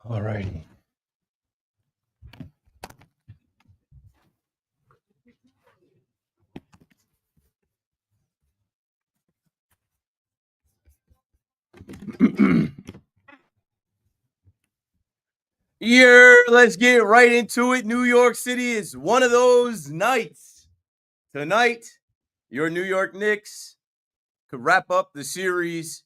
All righty. Let's get right into it. New York City is one of those nights. Tonight, your New York Knicks could wrap up the series.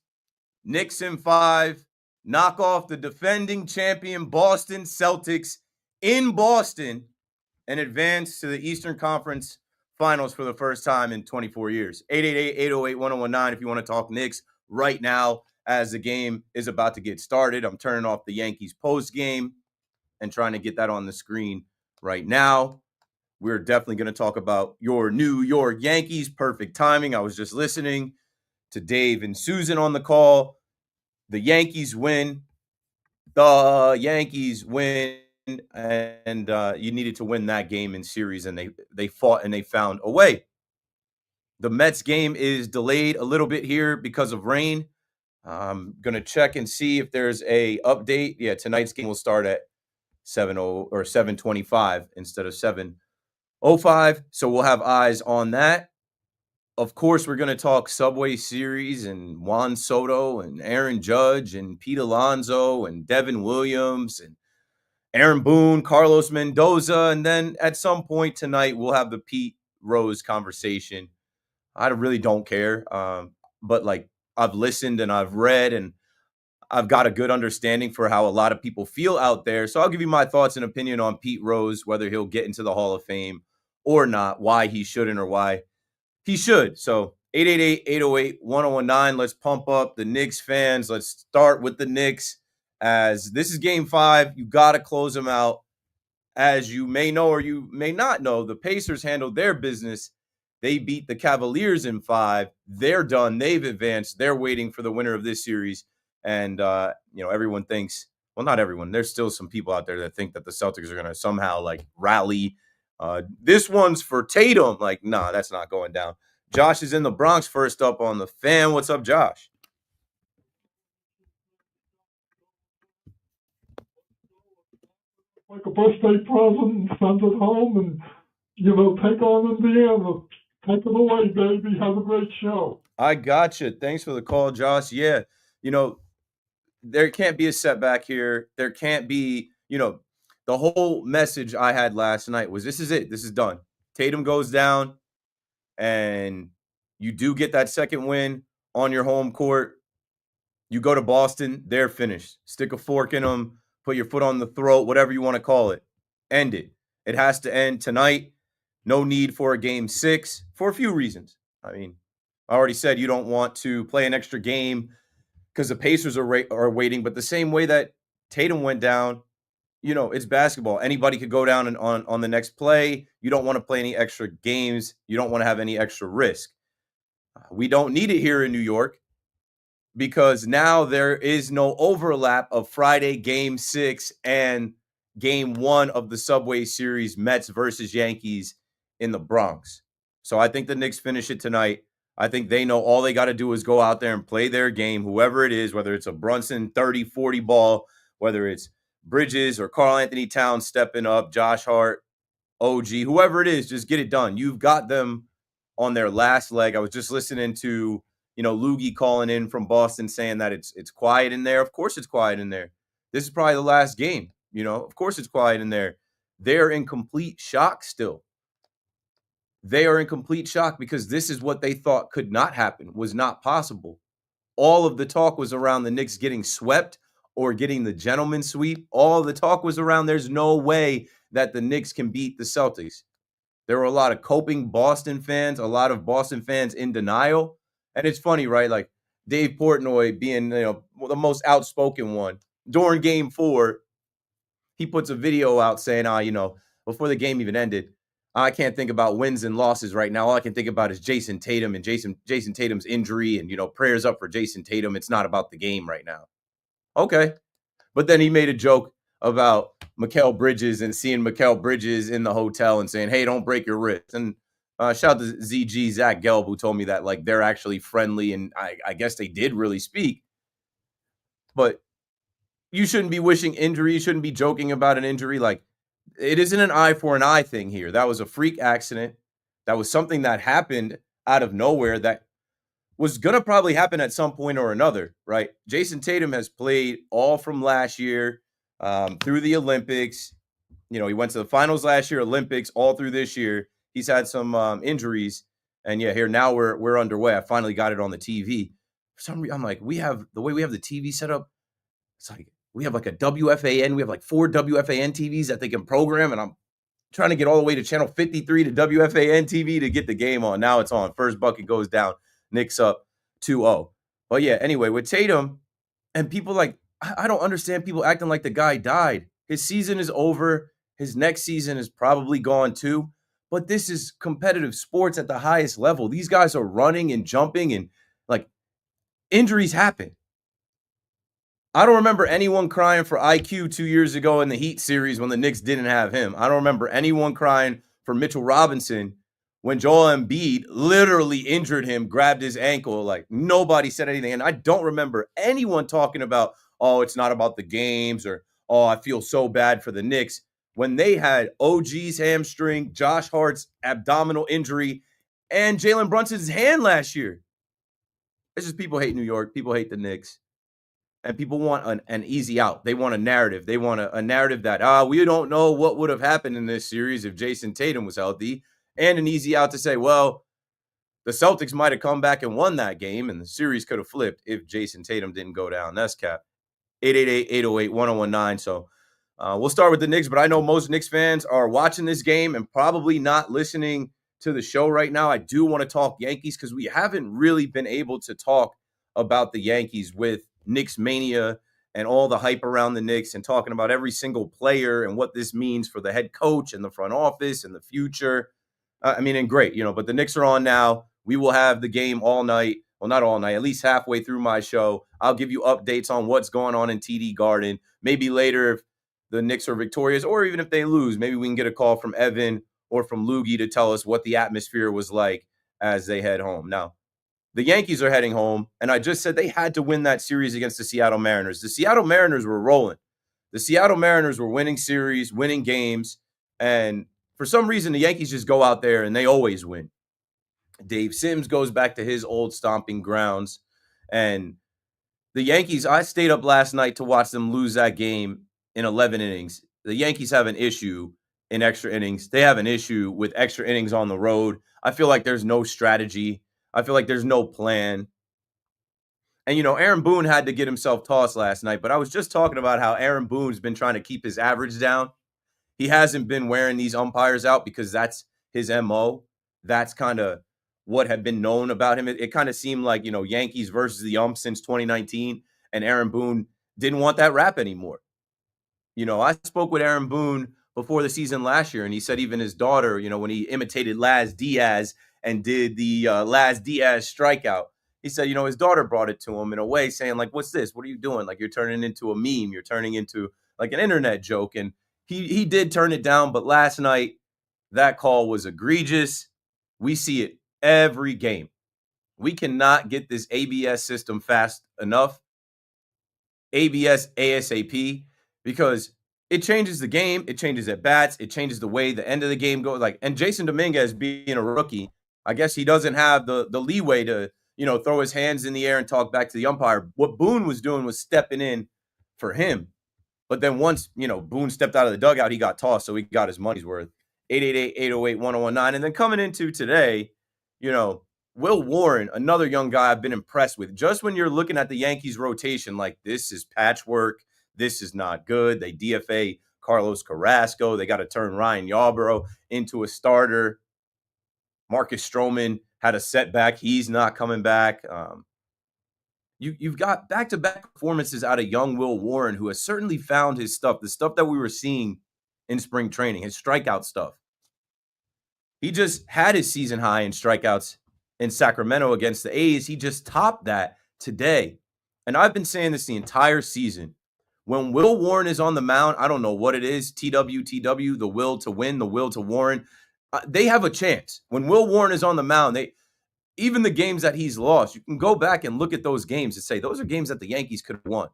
Knicks in 5, knock off the defending champion Boston Celtics in Boston, and advance to the Eastern Conference Finals for the first time in 24 years. 888-808-1019 if you want to talk Knicks right now as the game is about to get started. I'm turning off the Yankees post game and trying to get that on the screen right now. We're definitely going to talk about your New York Yankees. Perfect timing. I was just listening to Dave and Susan on the call. The Yankees win. And you needed to win that game in series, and they fought and they found a way. The Mets game is delayed a little bit here because of rain. I'm gonna check and see if there's a update. Yeah, tonight's game will start at 7:0 or 7:25 instead of 7:05. So we'll have eyes on that. Of course, we're going to talk Subway Series and Juan Soto and Aaron Judge and Pete Alonso and Devin Williams and Aaron Boone, Carlos Mendoza. And then at some point tonight, we'll have the Pete Rose conversation. I really don't care. But like I've listened and I've read and I've got a good understanding for how a lot of people feel out there. So I'll give you my thoughts and opinion on Pete Rose, whether he'll get into the Hall of Fame or not, why he shouldn't or why he should. So 888-808-1019. Let's pump up the Knicks fans. Let's start with the Knicks as this is game 5. You got to close them out. As you may know or you may not know, the Pacers handled their business. They beat the Cavaliers in 5. They're done. They've advanced. They're waiting for the winner of this series. And, everyone thinks, well, not everyone. There's still some people out there that think that the Celtics are going to somehow rally. This one's for Tatum. Nah, that's not going down. Josh is in the Bronx first up on the fan. What's up, Josh? Like a birthday present, send it home, and take on Indiana. Take it away, baby. Have a great show. I gotcha. Thanks for the call, Josh. Yeah, there can't be a setback here. There can't be, the whole message I had last night was this is it. This is done. Tatum goes down, and you do get that second win on your home court. You go to Boston, they're finished. Stick a fork in them, put your foot on the throat, whatever you want to call it. End it. It has to end tonight. No need for a game 6 for a few reasons. I mean, I already said you don't want to play an extra game because the Pacers are waiting, but the same way that Tatum went down, it's basketball. Anybody could go down and on the next play. You don't want to play any extra games. You don't want to have any extra risk. We don't need it here in New York because now there is no overlap of Friday game 6 and game 1 of the Subway Series, Mets versus Yankees in the Bronx. So I think the Knicks finish it tonight. I think they know all they got to do is go out there and play their game, whoever it is, whether it's a Brunson 30-40 ball, whether it's Bridges or Karl Anthony Towns stepping up, Josh Hart, OG, whoever it is, just get it done. You've got them on their last leg. I was just listening to, Loogie calling in from Boston saying that it's quiet in there. Of course it's quiet in there. This is probably the last game. Of course it's quiet in there. They're in complete shock still. They are in complete shock because this is what they thought could not happen, was not possible. All of the talk was around the Knicks getting swept or getting the gentleman's sweep. All of the talk was around there's no way that the Knicks can beat the Celtics. There were a lot of coping Boston fans, a lot of Boston fans in denial. And it's funny, right? Like Dave Portnoy being, the most outspoken one. During game 4, he puts a video out saying, before the game even ended, I can't think about wins and losses right now. All I can think about is Jason Tatum and Jason Tatum's injury and, prayers up for Jason Tatum. It's not about the game right now. Okay. But then he made a joke about Mikal Bridges and seeing Mikal Bridges in the hotel and saying, hey, don't break your wrist. And shout out to ZG, Zach Gelb, who told me that, they're actually friendly. And I guess they did really speak. But, you shouldn't be wishing injury. You shouldn't be joking about an injury. Like, it isn't an eye for an eye thing here. That was a freak accident. That was something that happened out of nowhere that was going to probably happen at some point or another, right? Jason Tatum has played all from last year through the Olympics. You know, he went to the finals last year, Olympics, all through this year. He's had some injuries. And yeah, here now we're underway. I finally got it on the TV. For some reason, I'm like, we have the way we have the TV set up. It's like we have like a WFAN. We have like 4 WFAN TVs that they can program. And I'm trying to get all the way to channel 53 to WFAN TV to get the game on. Now it's on. First bucket goes down. Knicks up 2-0. But yeah, anyway, with Tatum and people like, I don't understand people acting like the guy died. His season is over. His next season is probably gone too. But this is competitive sports at the highest level. These guys are running and jumping and like injuries happen. I don't remember anyone crying for IQ 2 years ago in the Heat series when the Knicks didn't have him. I don't remember anyone crying for Mitchell Robinson when Joel Embiid literally injured him, grabbed his ankle. Like, nobody said anything. And I don't remember anyone talking about, oh, it's not about the games, or, oh, I feel so bad for the Knicks, when they had OG's hamstring, Josh Hart's abdominal injury, and Jalen Brunson's hand last year. It's just people hate New York. People hate the Knicks. And people want an easy out. They want a narrative. They want a narrative that, we don't know what would have happened in this series if Jason Tatum was healthy, and an easy out to say, well, the Celtics might have come back and won that game, and the series could have flipped if Jason Tatum didn't go down. That's cap. 888-808-1019. So we'll start with the Knicks, but I know most Knicks fans are watching this game and probably not listening to the show right now. I do want to talk Yankees because we haven't really been able to talk about the Yankees with Knicks mania and all the hype around the Knicks and talking about every single player and what this means for the head coach and the front office and the future. And great, but the Knicks are on now. We will have the game all night. Well, not all night, at least halfway through my show. I'll give you updates on what's going on in TD Garden. Maybe later if the Knicks are victorious, or even if they lose, maybe we can get a call from Evan or from Loogie to tell us what the atmosphere was like as they head home. Now, the Yankees are heading home, and I just said they had to win that series against the Seattle Mariners. The Seattle Mariners were rolling. The Seattle Mariners were winning series, winning games, and for some reason, the Yankees just go out there and they always win. Dave Sims goes back to his old stomping grounds, and the Yankees, I stayed up last night to watch them lose that game in 11 innings. The Yankees have an issue in extra innings. They have an issue with extra innings on the road. I feel like there's no strategy. I feel like there's no plan. And, Aaron Boone had to get himself tossed last night, but I was just talking about how Aaron Boone's been trying to keep his average down. He hasn't been wearing these umpires out because that's his MO. That's kind of what had been known about him. It kind of seemed like, Yankees versus the ump since 2019, and Aaron Boone didn't want that rap anymore. I spoke with Aaron Boone before the season last year, and he said even his daughter, when he imitated Laz Diaz and did the Laz Diaz strikeout, he said, his daughter brought it to him in a way saying, like, what's this? What are you doing? Like, you're turning into a meme. You're turning into like an internet joke. And he did turn it down, but last night, that call was egregious. We see it every game. We cannot get this ABS system fast enough. ABS ASAP, because it changes the game. It changes at bats. It changes the way the end of the game goes. And Jason Dominguez being a rookie, I guess he doesn't have the leeway to, throw his hands in the air and talk back to the umpire. What Boone was doing was stepping in for him. But then once, Boone stepped out of the dugout, he got tossed, so he got his money's worth. 888-808-1019. And then coming into today, Will Warren, another young guy I've been impressed with. Just when you're looking at the Yankees rotation, like, this is patchwork, this is not good. They DFA Carlos Carrasco. They got to turn Ryan Yarbrough into a starter. Marcus Stroman had a setback. He's not coming back. You've got back-to-back performances out of young Will Warren, who has certainly found his stuff, the stuff that we were seeing in spring training, his strikeout stuff. He just had his season high in strikeouts in Sacramento against the A's. He just topped that today. And I've been saying this the entire season. When Will Warren is on the mound, I don't know what it is, TWTW, the will to win, the will to Warren. They have a chance. When Will Warren is on the mound, even the games that he's lost, you can go back and look at those games and say, those are games that the Yankees could have won.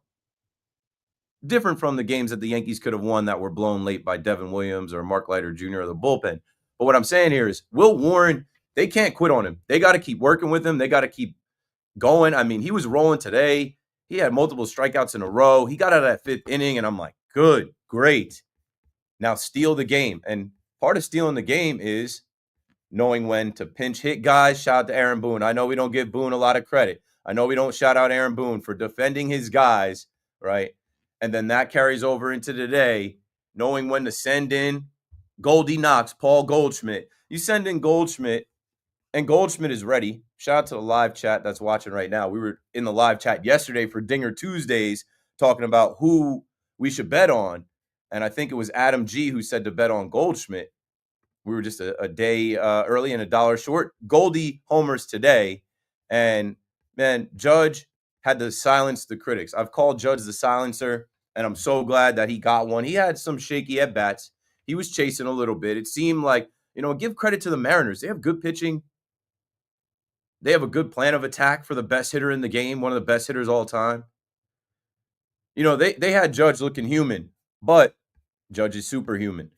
different from the games that the Yankees could have won that were blown late by Devin Williams or Mark Leiter Jr. or the bullpen. But what I'm saying here is Will Warren, they can't quit on him. They got to keep working with him. They got to keep going. I mean, he was rolling today. He had multiple strikeouts in a row. He got out of that fifth inning, and I'm like, good, great. Now steal the game. And part of stealing the game is knowing when to pinch hit guys. Shout out to Aaron Boone. I know we don't give Boone a lot of credit. I know we don't shout out Aaron Boone for defending his guys, right? And then that carries over into today, knowing when to send in Goldie Knox, Paul Goldschmidt. You send in Goldschmidt, and Goldschmidt is ready. Shout out to the live chat that's watching right now. We were in the live chat yesterday for Dinger Tuesdays talking about who we should bet on. And I think it was Adam G who said to bet on Goldschmidt. We were just a day early and $1 short. Goldie homers today. And, man, Judge had to silence the critics. I've called Judge the silencer, and I'm so glad that he got one. He had some shaky at-bats. He was chasing a little bit. It seemed like, give credit to the Mariners. They have good pitching. They have a good plan of attack for the best hitter in the game, one of the best hitters all time. They had Judge looking human, but Judge is superhuman.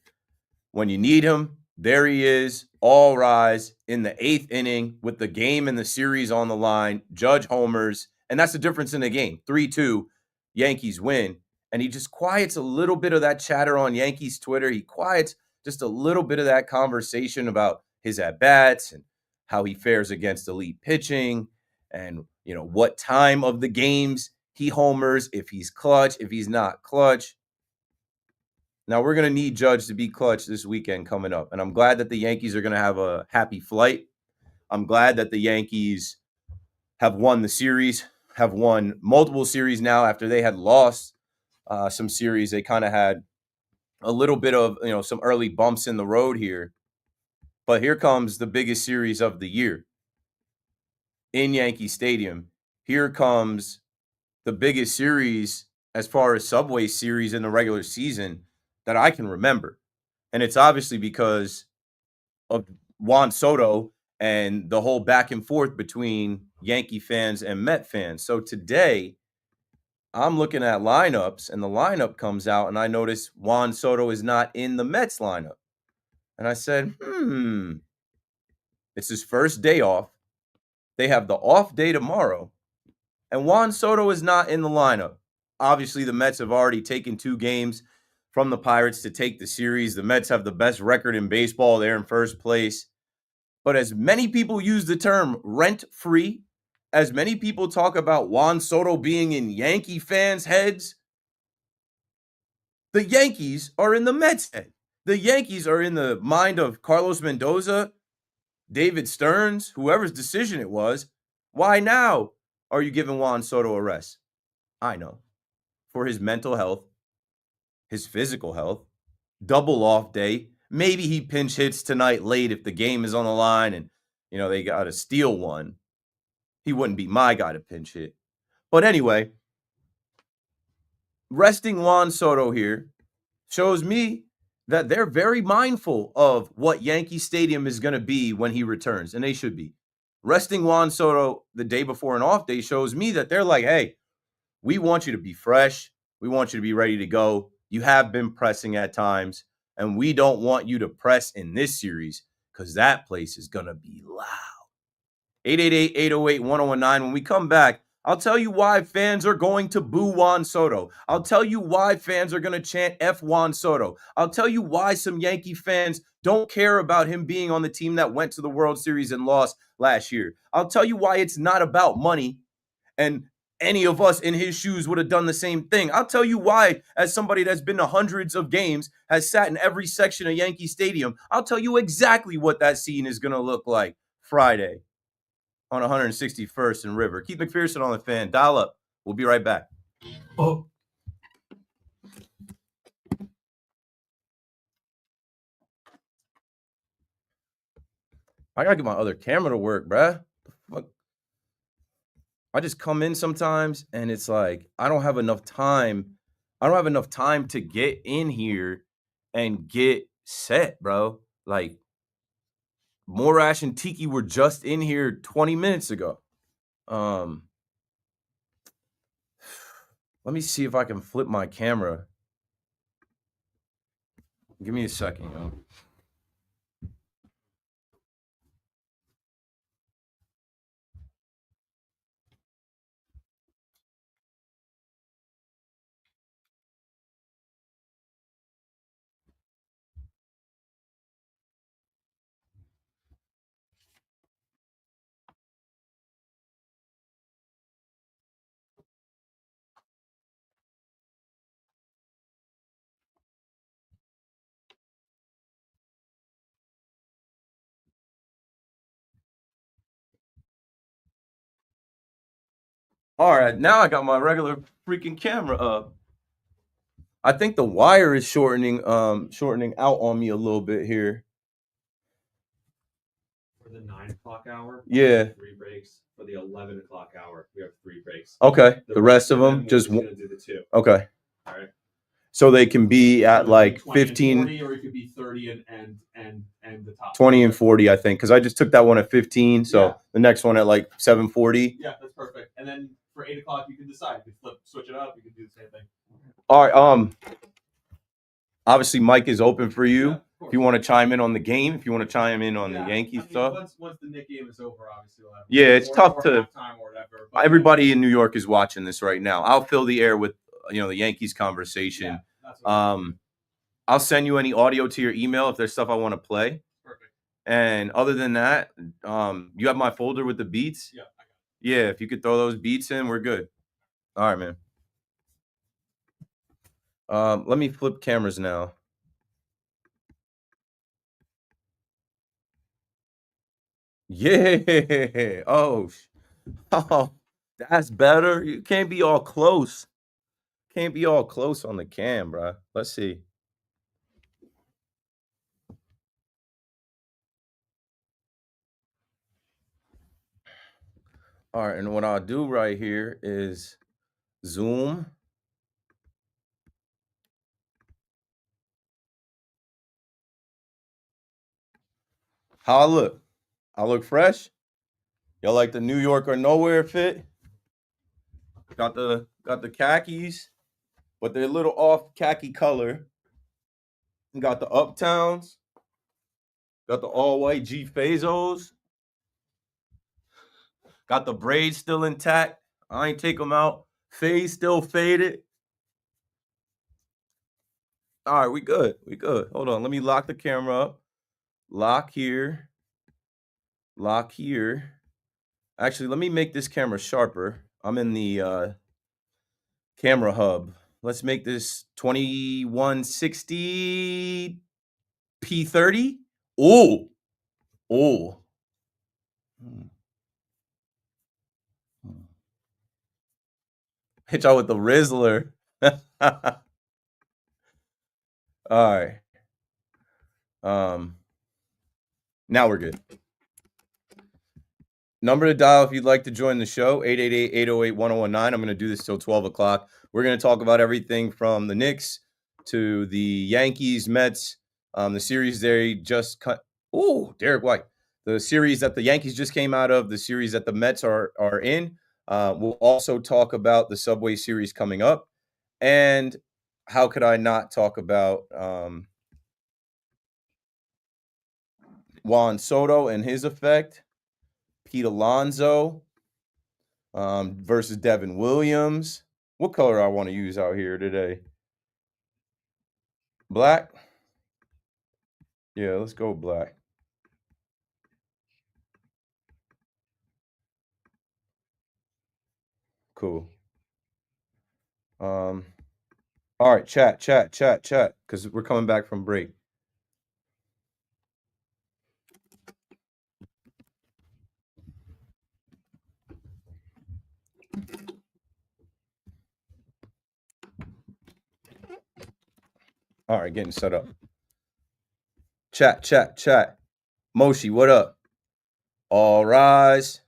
When you need him, there he is, all rise in the 8th inning with the game and the series on the line. Judge homers, and that's the difference in the game. 3-2, Yankees win. And he just quiets a little bit of that chatter on Yankees Twitter. He quiets just a little bit of that conversation about his at-bats and how he fares against elite pitching and, what time of the games he homers, if he's clutch, if he's not clutch. Now, we're going to need Judge to be clutch this weekend coming up. And I'm glad that the Yankees are going to have a happy flight. I'm glad that the Yankees have won the series, have won multiple series now after they had lost some series. They kind of had a little bit of, some early bumps in the road here. But here comes the biggest series of the year in Yankee Stadium. Here comes the biggest series as far as Subway series in the regular season that I can remember. And it's obviously because of Juan Soto and the whole back and forth between Yankee fans and Met fans. So today, I'm looking at lineups, and the lineup comes out, and I notice Juan Soto is not in the Mets lineup. And I said, it's his first day off. They have the off day tomorrow, and Juan Soto is not in the lineup. Obviously, the Mets have already taken 2 games from the Pirates to take the series. The Mets have the best record in baseball. They're in first place. But as many people use the term rent-free, as many people talk about Juan Soto being in Yankee fans' heads, the Yankees are in the Mets' head. The Yankees are in the mind of Carlos Mendoza, David Stearns, whoever's decision it was. Why now are you giving Juan Soto a rest? I know. For his mental health, his physical health, double off day. Maybe he pinch hits tonight late if the game is on the line and, they got to steal one. He wouldn't be my guy to pinch hit. But anyway, resting Juan Soto here shows me that they're very mindful of what Yankee Stadium is going to be when he returns, and they should be. Resting Juan Soto the day before an off day shows me that they're like, hey, we want you to be fresh. We want you to be ready to go. You have been pressing at times, and we don't want you to press in this series because that place is going to be loud. 888-808-1019. When we come back, I'll tell you why fans are going to boo Juan Soto. I'll tell you why fans are going to chant F Juan Soto. I'll tell you why some Yankee fans don't care about him being on the team that went to the World Series and lost last year. I'll tell you why it's not about money, and any of us in his shoes would have done the same thing. I'll tell you why, as somebody that's been to hundreds of games, has sat in every section of Yankee Stadium, I'll tell you exactly what that scene is going to look like Friday on 161st and River. Keith McPherson on the Fan. Dial up. We'll be right back. Oh, I got to get my other camera to work, bruh. I just come in sometimes and it's like I don't have enough time. I don't have enough time to get in here and get set, bro. Like Morash and Tiki were just in here 20 minutes ago. Let me see if I can flip my camera. Give me a second, yo. All right, now I got my regular freaking camera up. I think the wire is shortening out on me a little bit here. For the 9 o'clock hour, Yeah. 3 breaks. For the 11 o'clock hour, we have 3 breaks. Okay. The rest of them we're just gonna do the 2. okay. All right. So they can be at like 20 and 15, 40, or it could be 30 and the top 20 and 40, I think, because I just took that one at 15. So Yeah. the next one at like 7:40. Yeah, that's perfect. And then for 8 o'clock, you can decide. You can switch it up. You can do the same thing. All right. Obviously, Mike is open for you. Yeah, if you want to chime in on the game, if you want to chime in on the Yankees stuff. Once the Knicks game is over, obviously we'll have it's tough to. Halftime or whatever, but everybody in New York is watching this right now. I'll fill the air with the Yankees conversation. Yeah, that's what I'll send you any audio to your email if there's stuff I want to play. Perfect. And other than that, you have my folder with the beats. Yeah. Yeah, if you could throw those beats in, we're good. All right, man. Let me flip cameras now. Yeah. Oh, that's better. You can't be all close. Can't be all close on the cam, bro. Let's see. All right, and what I'll do right here is zoom. How I look? I look fresh. Y'all like the New York or nowhere fit? Got the khakis, but they're a little off khaki color. Got the Uptowns. Got the all white G Fazos. Got the braids still intact. I ain't take them out. Fade still faded. All right, we good. We good. Hold on. Let me lock the camera up. Lock here. Lock here. Actually, let me make this camera sharper. I'm in the camera hub. Let's make this 2160 P30. Oh. Oh. Hit y'all with the Rizzler. All right. Now we're good. Number to dial if you'd like to join the show, 888-808-1019. I'm going to do this till 12 o'clock. We're going to talk about everything from the Knicks to the Yankees, Mets, the series they just cut. Oh, Derek White. The series that the Yankees just came out of, the series that the Mets are in. We'll also talk about the Subway Series coming up. And how could I not talk about Juan Soto and his effect? Pete Alonso versus Devin Williams. What color I want to use out here today? Black? Yeah, let's go black. Cool. All right, chat, because we're coming back from break. All right, getting set up. Chat. Moshi, what up? All rise.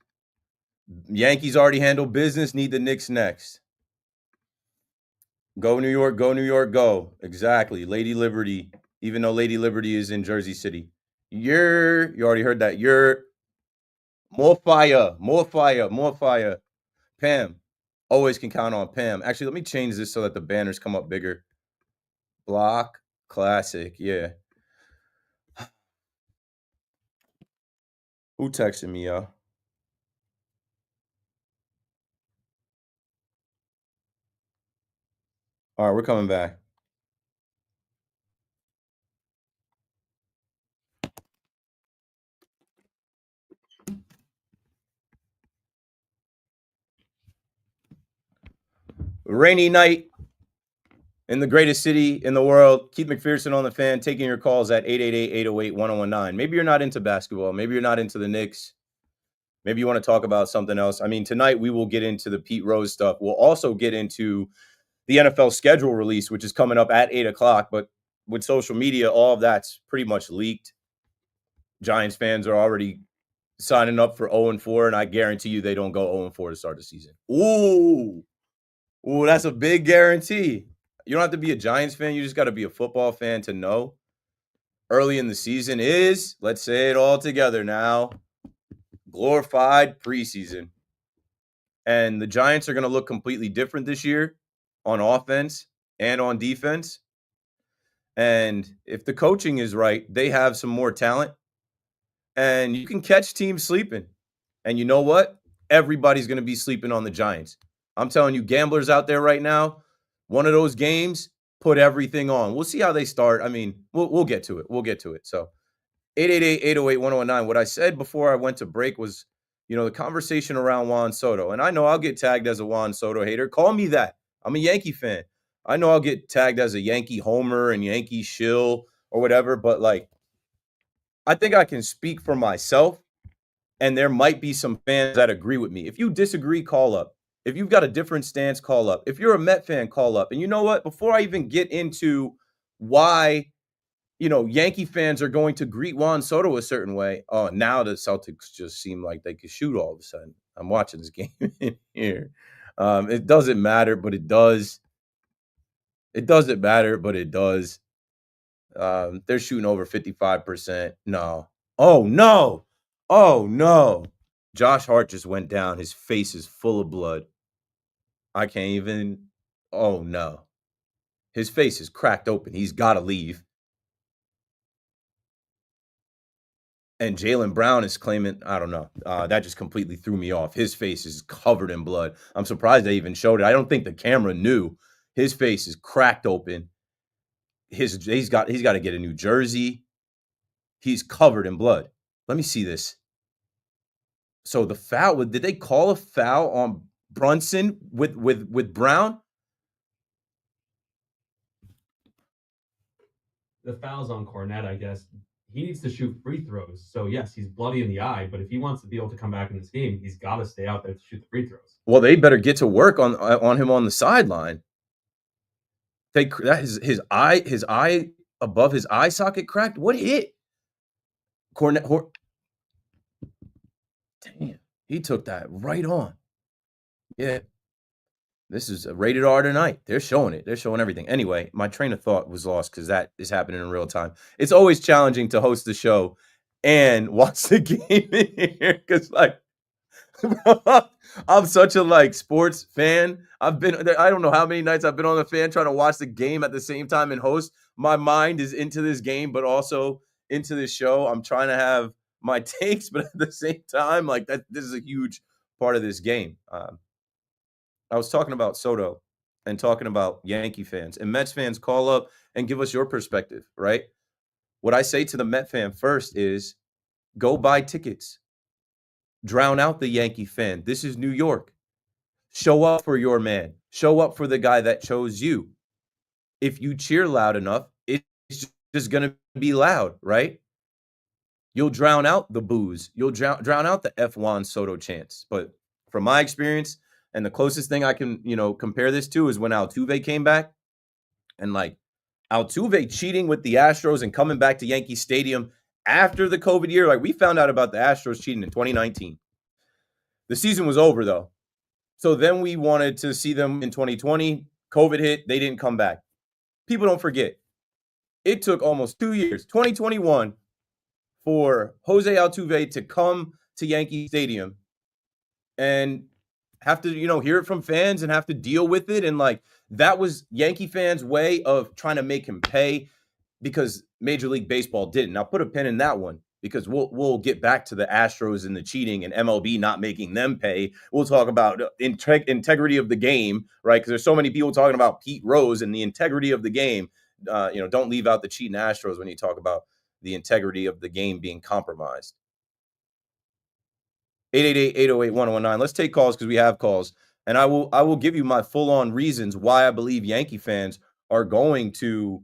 Yankees already handled business. Need the Knicks next. Go New York, go New York, go. Exactly. Lady Liberty, even though Lady Liberty is in Jersey City. You already heard that. More fire. Pam. Always can count on Pam. Actually, let me change this so that the banners come up bigger. Block classic. Yeah. Who texted me, yo? All right, we're coming back. Rainy night in the greatest city in the world. Keith McPherson on the Fan, taking your calls at 888-808-1019. Maybe you're not into basketball. Maybe you're not into the Knicks. Maybe you want to talk about something else. I mean, tonight we will get into the Pete Rose stuff. We'll also get into the NFL schedule release, which is coming up at 8 o'clock. But with social media, all of that's pretty much leaked. Giants fans are already signing up for 0-4, and I guarantee you they don't go 0-4 to start the season. Ooh, that's a big guarantee. You don't have to be a Giants fan. You just got to be a football fan to know. Early in the season is, let's say it all together now, glorified preseason. And the Giants are going to look completely different this year on offense and on defense. And if the coaching is right, they have some more talent. And you can catch teams sleeping. And you know what? Everybody's going to be sleeping on the Giants. I'm telling you, gamblers out there right now, one of those games, put everything on. We'll see how they start. I mean, we'll get to it. We'll get to it. So 888-808-1019. What I said before I went to break was, the conversation around Juan Soto. And I know I'll get tagged as a Juan Soto hater. Call me that. I'm a Yankee fan. I know I'll get tagged as a Yankee homer and Yankee shill or whatever. But, I think I can speak for myself. And there might be some fans that agree with me. If you disagree, call up. If you've got a different stance, call up. If you're a Met fan, call up. And you know what? Before I even get into why, Yankee fans are going to greet Juan Soto a certain way, now the Celtics just seem like they could shoot all of a sudden. I'm watching this game in here. It doesn't matter, but it does. It doesn't matter, but it does. They're shooting over 55%. No. Oh, no. Oh, no. Josh Hart just went down. His face is full of blood. I can't even. Oh, no. His face is cracked open. He's got to leave. And Jaylen Brown is claiming, I don't know. That just completely threw me off. His face is covered in blood. I'm surprised they even showed it. I don't think the camera knew. His face is cracked open. He's got to get a new jersey. He's covered in blood. Let me see this. So the foul, did they call a foul on Brunson with Brown? The foul's on Cornette, I guess. He needs to shoot free throws. So, yes, he's bloody in the eye, but if he wants to be able to come back in this game, he's got to stay out there to shoot the free throws. Well, they better get to work on him on the sideline. His eye above his eye socket cracked. What hit? Cornette. Damn, he took that right on. Yeah. This is a rated R tonight. They're showing it. They're showing everything. Anyway, my train of thought was lost because that is happening in real time. It's always challenging to host the show and watch the game in here because, I'm such a sports fan. I don't know how many nights I've been on the Fan trying to watch the game at the same time and host. My mind is into this game, but also into this show. I'm trying to have my takes, but at the same time, this is a huge part of this game. I was talking about Soto and talking about Yankee fans and Mets fans. Call up and give us your perspective, right? What I say to the Met fan first is go buy tickets. Drown out the Yankee fan. This is New York. Show up for your man. Show up for the guy that chose you. If you cheer loud enough, it's just going to be loud, right? You'll drown out the boos. You'll drown out the F. Juan Soto chants. But from my experience, and the closest thing I can, compare this to is when Altuve came back. And Altuve cheating with the Astros and coming back to Yankee Stadium after the COVID year. We found out about the Astros cheating in 2019. The season was over, though. So then we wanted to see them in 2020. COVID hit. They didn't come back. People don't forget. It took almost 2 years, 2021, for Jose Altuve to come to Yankee Stadium. And have to, hear it from fans and have to deal with it. And like that was Yankee fans' way of trying to make him pay because Major League Baseball didn't. Now put a pin in that one because we'll get back to the Astros and the cheating and MLB not making them pay. We'll talk about integrity of the game, right? Because there's so many people talking about Pete Rose and the integrity of the game. Don't leave out the cheating Astros when you talk about the integrity of the game being compromised. 888-808-1019. Let's take calls because we have calls. And I will give you my full-on reasons why I believe Yankee fans are going to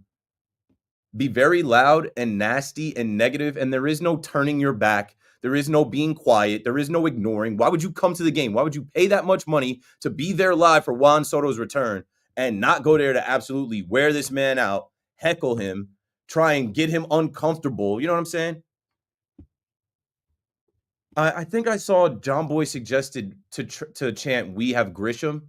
be very loud and nasty and negative, and there is no turning your back. There is no being quiet. There is no ignoring. Why would you come to the game? Why would you pay that much money to be there live for Juan Soto's return and not go there to absolutely wear this man out, heckle him, try and get him uncomfortable? You know what I'm saying? I think I saw John Boy suggested to chant, "We have Grisham."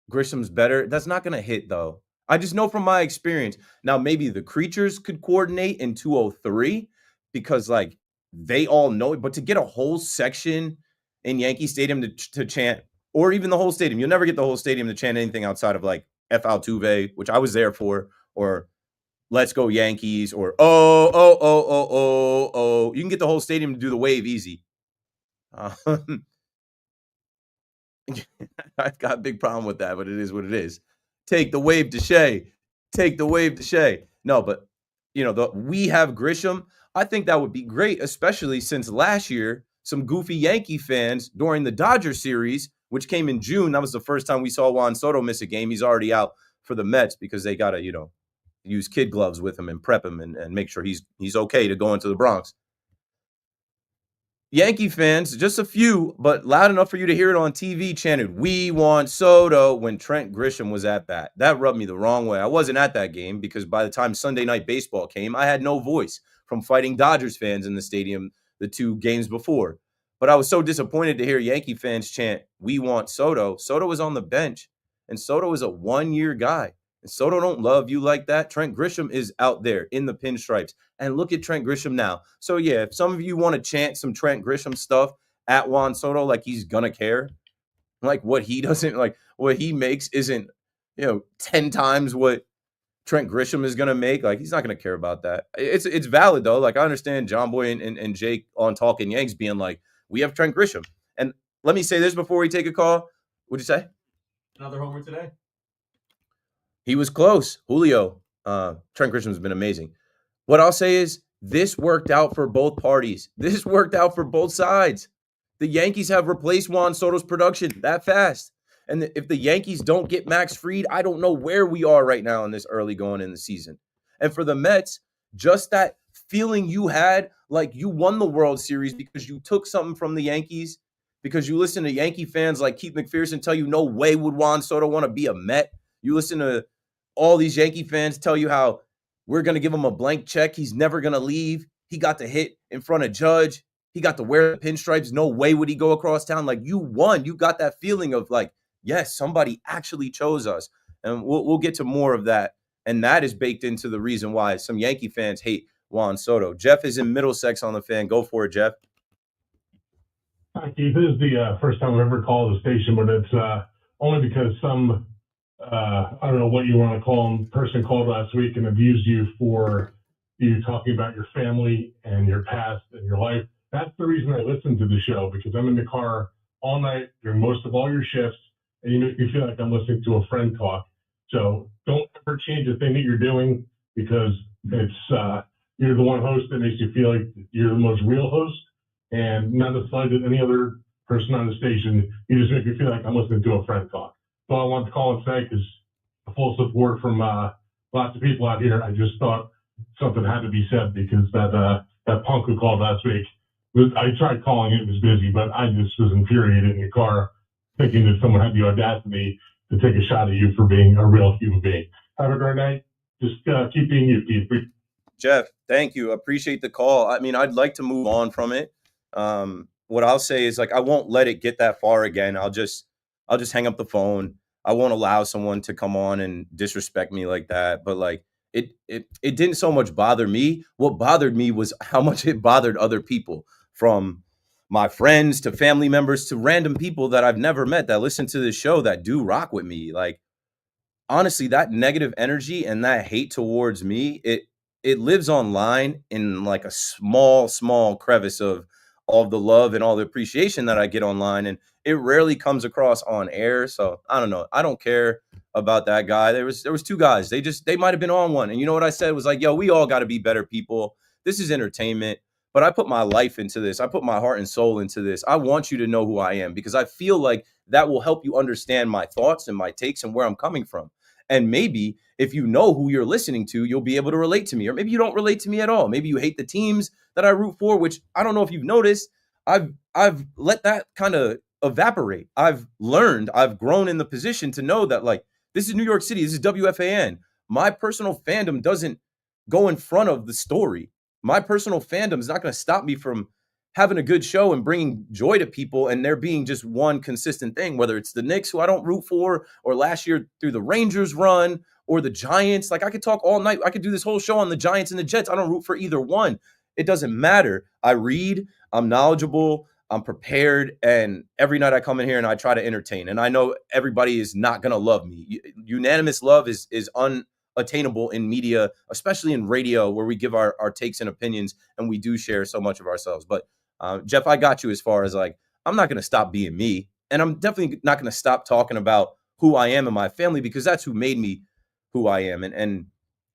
Grisham's better. That's not going to hit, though. I just know from my experience. Now, maybe the Creatures could coordinate in 203 because, like, they all know it. But to get a whole section in Yankee Stadium to chant, or even the whole stadium, you'll never get the whole stadium to chant anything outside of, like, F. Altuve, which I was there for, or "Let's go Yankees," or "Oh, oh, oh, oh, oh, oh." You can get the whole stadium to do the wave easy. I've got a big problem with that, but it is what it is. Take the wave to Shea. Take the wave to Shea. No, but we have Grisham. I think that would be great, especially since last year, some goofy Yankee fans during the Dodgers series, which came in June, that was the first time we saw Juan Soto miss a game. He's already out for the Mets because they got to, use kid gloves with him and prep him and make sure he's okay to go into the Bronx. Yankee fans, just a few, but loud enough for you to hear it on TV, chanted, "We want Soto," when Trent Grisham was at bat. That rubbed me the wrong way. I wasn't at that game because by the time Sunday Night Baseball came, I had no voice from fighting Dodgers fans in the stadium the 2 games before. But I was so disappointed to hear Yankee fans chant, "We want Soto." Soto was on the bench, and Soto is a 1-year guy. And Soto don't love you like that. Trent Grisham is out there in the pinstripes. And look at Trent Grisham now. So, yeah, if some of you want to chant some Trent Grisham stuff at Juan Soto like he's going to care, like what he doesn't, like what he makes isn't, 10 times what Trent Grisham is going to make, like he's not going to care about that. It's valid, though. Like I understand John Boy and Jake on Talking Yanks being like, "We have Trent Grisham." And let me say this before we take a call. What'd you say? Another homer today. He was close. Julio. Trent Grisham's been amazing. What I'll say is this worked out for both parties. This worked out for both sides. The Yankees have replaced Juan Soto's production that fast. And if the Yankees don't get Max Fried, I don't know where we are right now in this early going in the season. And for the Mets, just that feeling you had like you won the World Series because you took something from the Yankees, because you listen to Yankee fans like Keith McPherson tell you no way would Juan Soto want to be a Met. You listen to all these Yankee fans tell you how we're going to give him a blank check. He's never going to leave. He got to hit in front of Judge. He got to wear the pinstripes. No way would he go across town. Like you won. You got that feeling of like, yes, somebody actually chose us. And we'll get to more of that. And that is baked into the reason why some Yankee fans hate Juan Soto. Jeff is in Middlesex on the Fan. Go for it, Jeff. Hi, Keith. This is the first time I've ever called the station, but it's only because some I don't know what you want to call him, person called last week and abused you for you talking about your family and your past and your life. That's the reason I listen to the show, because I'm in the car all night during most of all your shifts, and you make me feel like I'm listening to a friend talk. So don't ever change the thing that you're doing, because it's you're the one host that makes you feel like you're the most real host, and not a slight at any other person on the station. You just make me feel like I'm listening to a friend talk. So I wanted to call and say, because full support from lots of people out here. I just thought something had to be said, because that punk who called last week, I tried calling, it was busy, but I just was infuriated in the car thinking that someone had the audacity to take a shot at you for being a real human being. Have a great night. Just keep being you, Keith. Jeff, thank you. Appreciate the call. I mean, I'd like to move on from it. What I'll say is like I won't let it get that far again. I'll just hang up the phone. I won't allow someone to come on and disrespect me like that. But like it didn't so much bother me. What bothered me was how much it bothered other people, from my friends to family members to random people that I've never met that listen to this show that do rock with me. Like, honestly, that negative energy and that hate towards me, it lives online in like a small crevice of all the love and all the appreciation that I get online, and it rarely comes across on air. So I don't know. I don't care about that guy. There was two guys. They might have been on one, and you know what I said was like, yo, we all got to be better people. This is entertainment. But I put my life into this. I put my heart and soul into this. I want you to know who I am because I feel like that will help you understand my thoughts and my takes and where I'm coming from. And maybe if you know who you're listening to, you'll be able to relate to me. Or maybe you don't relate to me at all. Maybe you hate the teams that I root for, which I don't know if you've noticed. I've let that kind of evaporate. I've learned, I've grown in the position to know that like this is New York City, this is WFAN. My personal fandom doesn't go in front of the story. My personal fandom is not going to stop me from having a good show and bringing joy to people and there being just one consistent thing, whether it's the Knicks, who I don't root for, or last year through the Rangers run or the Giants. Like I could talk all night. I could do this whole show on the Giants and the Jets. I don't root for either one. It doesn't matter. I read, I'm knowledgeable, I'm prepared, and every night I come in here and I try to entertain. And I know everybody is not going to love me. Unanimous love is unattainable in media, especially in radio, where we give our takes and opinions and we do share so much of ourselves. But Jeff, I got you as far as like, I'm not going to stop being me. And I'm definitely not going to stop talking about who I am and my family because that's who made me who I am. And,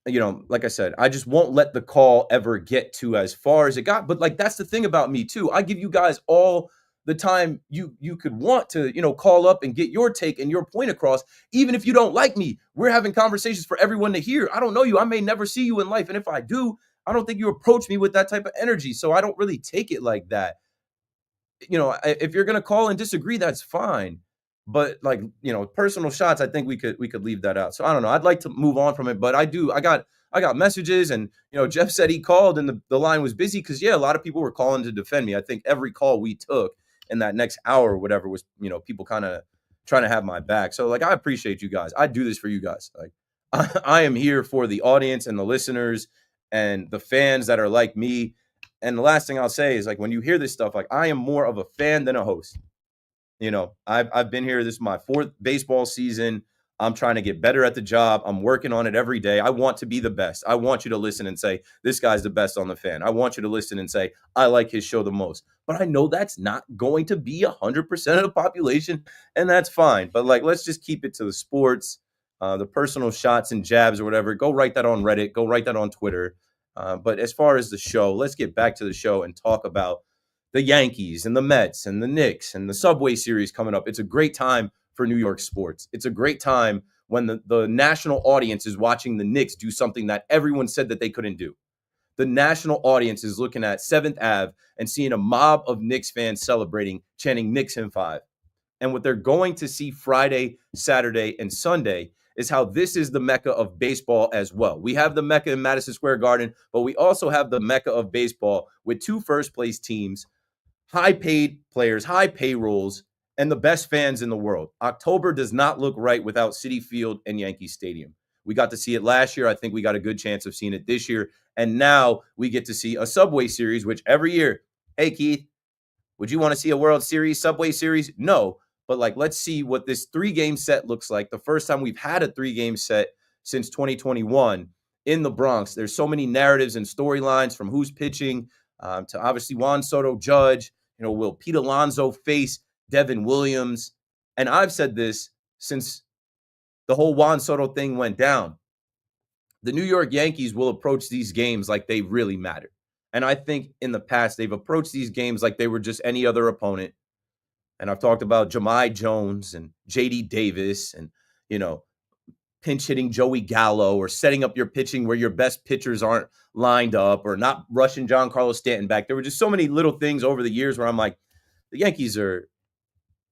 you know, like I said, I just won't let the call ever get to as far as it got. But like, that's the thing about me too. I give you guys all the time you could want to, you know, call up and get your take and your point across. Even if you don't like me, we're having conversations for everyone to hear. I don't know you. I may never see you in life. And if I do, I don't think you approach me with that type of energy. So I don't really take it like that. You know, if you're going to call and disagree, that's fine. But like, you know, personal shots, I think we could leave that out. So I don't know. I'd like to move on from it, but I got messages and, you know, Jeff said he called and the line was busy because, yeah, a lot of people were calling to defend me. I think every call we took in that next hour or whatever was, you know, people kind of trying to have my back. So like, I appreciate you guys. I do this for you guys. Like I am here for the audience and the listeners and the fans that are like me. And the last thing I'll say is like, when you hear this stuff, like I am more of a fan than a host. You know, I've been here. This is my fourth baseball season. I'm trying to get better at the job. I'm working on it every day. I want to be the best. I want you to listen and say, this guy's the best on the fan. I want you to listen and say, I like his show the most. But I know that's not going to be 100% of the population, and that's fine. But like, let's just keep it to the sports, the personal shots and jabs or whatever. Go write that on Reddit. Go write that on Twitter. But as far as the show, let's get back to the show and talk about the Yankees and the Mets and the Knicks and the Subway Series coming up. It's a great time for New York sports. It's a great time when the national audience is watching the Knicks do something that everyone said that they couldn't do. The national audience is looking at 7th Ave and seeing a mob of Knicks fans celebrating, chanting Knicks in 5. And what they're going to see Friday, Saturday, and Sunday is how this is the mecca of baseball as well. We have the mecca in Madison Square Garden, but we also have the mecca of baseball with 2 first-place teams, high-paid players, high payrolls, and the best fans in the world. October does not look right without Citi Field and Yankee Stadium. We got to see it last year. I think we got a good chance of seeing it this year. And now we get to see a Subway Series, which every year, hey, Keith, would you want to see a World Series, Subway Series? No. But like, let's see what this 3-game set looks like. The first time we've had a 3-game set since 2021 in the Bronx. There's so many narratives and storylines from who's pitching to obviously Juan Soto Judge. You know, will Pete Alonso face Devin Williams? And I've said this since the whole Juan Soto thing went down. The New York Yankees will approach these games like they really matter. And I think in the past, they've approached these games like they were just any other opponent. And I've talked about Jahmai Jones and J.D. Davis and, you know, pinch hitting Joey Gallo or setting up your pitching where your best pitchers aren't lined up or not rushing Giancarlo Stanton back. There were just so many little things over the years where I'm like, the Yankees are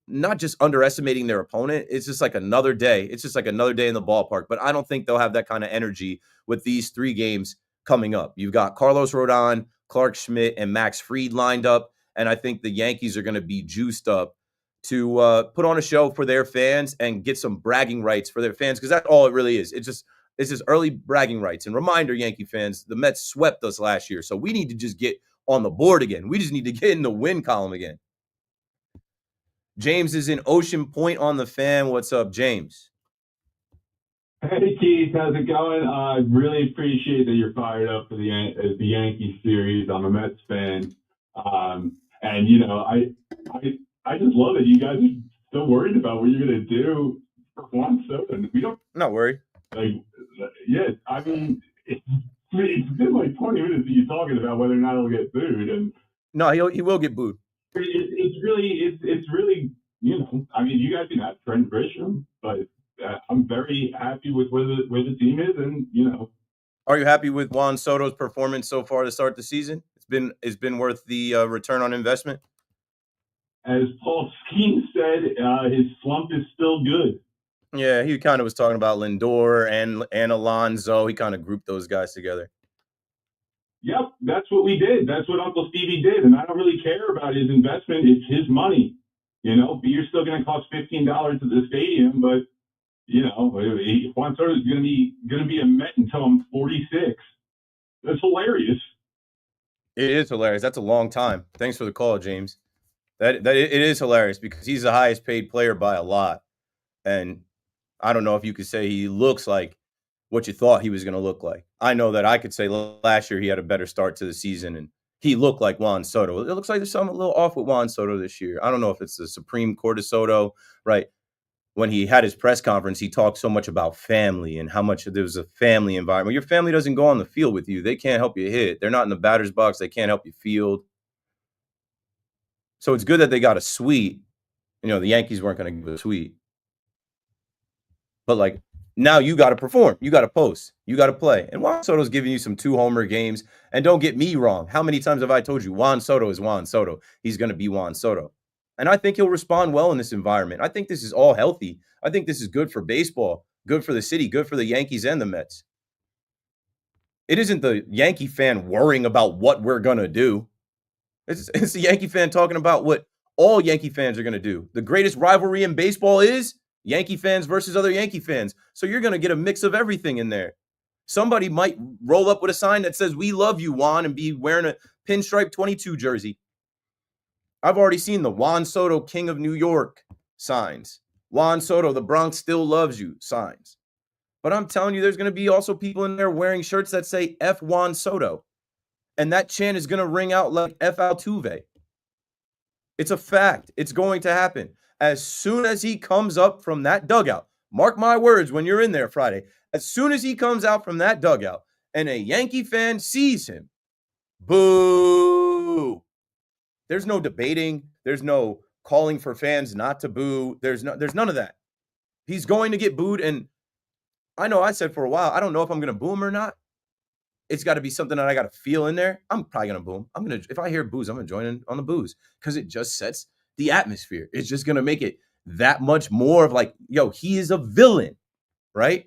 not just underestimating their opponent. It's just like another day. It's just like another day in the ballpark. But I don't think they'll have that kind of energy with these 3 games coming up. You've got Carlos Rodon, Clark Schmidt, and Max Fried lined up. And I think the Yankees are going to be juiced up to put on a show for their fans and get some bragging rights for their fans, because that's all it really is. It's just early bragging rights. And reminder, Yankee fans, the Mets swept us last year, so we need to just get on the board again. We just need to get in the win column again. James is in Ocean Point on the Fan. What's up, James? Hey Keith, how's it going? I really appreciate that you're fired up for the Yankees series. I'm a Mets fan, and you know I just love it. You guys are still worried about what you're gonna do for Juan Soto. We don't Not worried. like. Yeah, I mean it's been like 20 minutes of you talking about whether or not he'll get booed, and No, he will get booed. it's really you know. I mean, you guys can have Trent Grisham, but I'm very happy with where the team is, and you know. Are you happy with Juan Soto's performance so far to start the season? It's been worth the return on investment. As Paul Skeen said, his slump is still good. Yeah, he kind of was talking about Lindor and Alonso. He kind of grouped those guys together. Yep, that's what we did. That's what Uncle Stevie did, and I don't really care about his investment. It's his money, you know. Beer's still going to cost $15 at the stadium, but you know, Juan Soto is going to be a Met until I'm 46. That's hilarious. It is hilarious. That's a long time. Thanks for the call, James. It is hilarious because he's the highest paid player by a lot, and I don't know if you could say he looks like what you thought he was going to look like. I know that I could say last year he had a better start to the season, and he looked like Juan Soto. It looks like there's something a little off with Juan Soto this year. I don't know if it's the Supreme Court of Soto, right? When he had his press conference, he talked so much about family and how much there was a family environment. Your family doesn't go on the field with you. They can't help you hit. They're not in the batter's box. They can't help you field. So it's good that they got a suite. You know, the Yankees weren't going to give a suite. But, like, now you got to perform. You got to post. You got to play. And Juan Soto's giving you some 2-homer games. And don't get me wrong. How many times have I told you Juan Soto is Juan Soto? He's going to be Juan Soto. And I think he'll respond well in this environment. I think this is all healthy. I think this is good for baseball, good for the city, good for the Yankees and the Mets. It isn't the Yankee fan worrying about what we're going to do. It's the Yankee fan talking about what all Yankee fans are going to do. The greatest rivalry in baseball is Yankee fans versus other Yankee fans. So you're going to get a mix of everything in there. Somebody might roll up with a sign that says, "We love you, Juan," and be wearing a pinstripe 22 jersey. I've already seen the Juan Soto, King of New York signs. Juan Soto, the Bronx still loves you signs. But I'm telling you, there's going to be also people in there wearing shirts that say F Juan Soto. And that chant is going to ring out like F Altuve. It's a fact. It's going to happen. As soon as he comes up from that dugout, mark my words when you're in there Friday, as soon as he comes out from that dugout and a Yankee fan sees him, boo. There's no debating. There's no calling for fans not to boo. There's none of that. He's going to get booed. And I know I said for a while, I don't know if I'm going to boo him or not. It's got to be something that I got to feel in there. I'm probably going to boo him. If I hear boos, I'm going to join in on the boos because it just sets the atmosphere. It's just going to make it that much more of like, yo, he is a villain, right?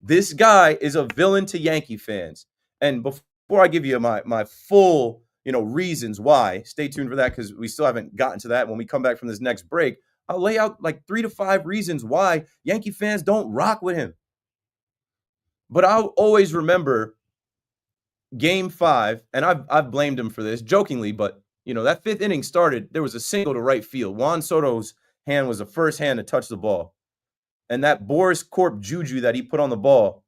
This guy is a villain to Yankee fans. And before I give you my full, reasons why, stay tuned for that because we still haven't gotten to that. When we come back from this next break, I'll lay out like 3 to 5 reasons why Yankee fans don't rock with him. But I'll always remember Game 5, and I've blamed him for this jokingly, but that 5th inning started. There was a single to right field. Juan Soto's hand was the first hand to touch the ball, and that Boris Corp juju that he put on the ball,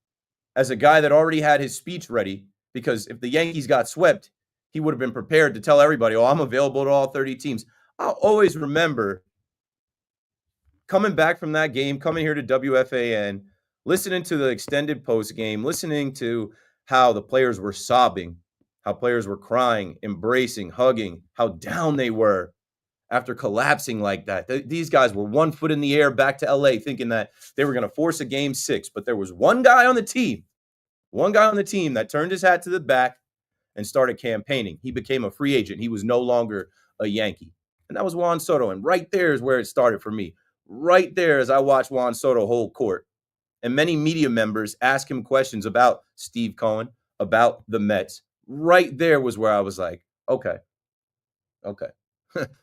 as a guy that already had his speech ready, because if the Yankees got swept, he would have been prepared to tell everybody, "Oh, I'm available to all 30 teams." I'll always remember coming back from that game, coming here to WFAN, listening to the extended post game, listening to how the players were sobbing, how players were crying, embracing, hugging, how down they were after collapsing like that. These guys were 1 foot in the air back to LA thinking that they were going to force a game 6. But there was one guy on the team that turned his hat to the back and started campaigning. He became a free agent. He was no longer a Yankee. And that was Juan Soto. And right there is where it started for me. Right there as I watched Juan Soto hold court. And many media members ask him questions about Steve Cohen, about the Mets. Right there was where I was like, okay.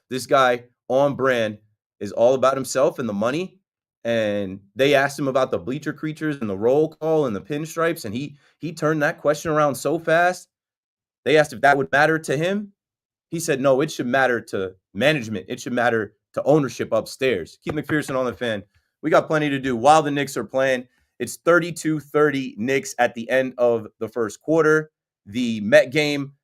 This guy on brand is all about himself and the money. And they asked him about the bleacher creatures and the roll call and the pinstripes. And he turned that question around so fast. They asked if that would matter to him. He said, no, it should matter to management. It should matter to ownership upstairs. Keith McPherson on the Fan. We got plenty to do while the Knicks are playing. It's 32-30 Knicks at the end of the first quarter. The Met game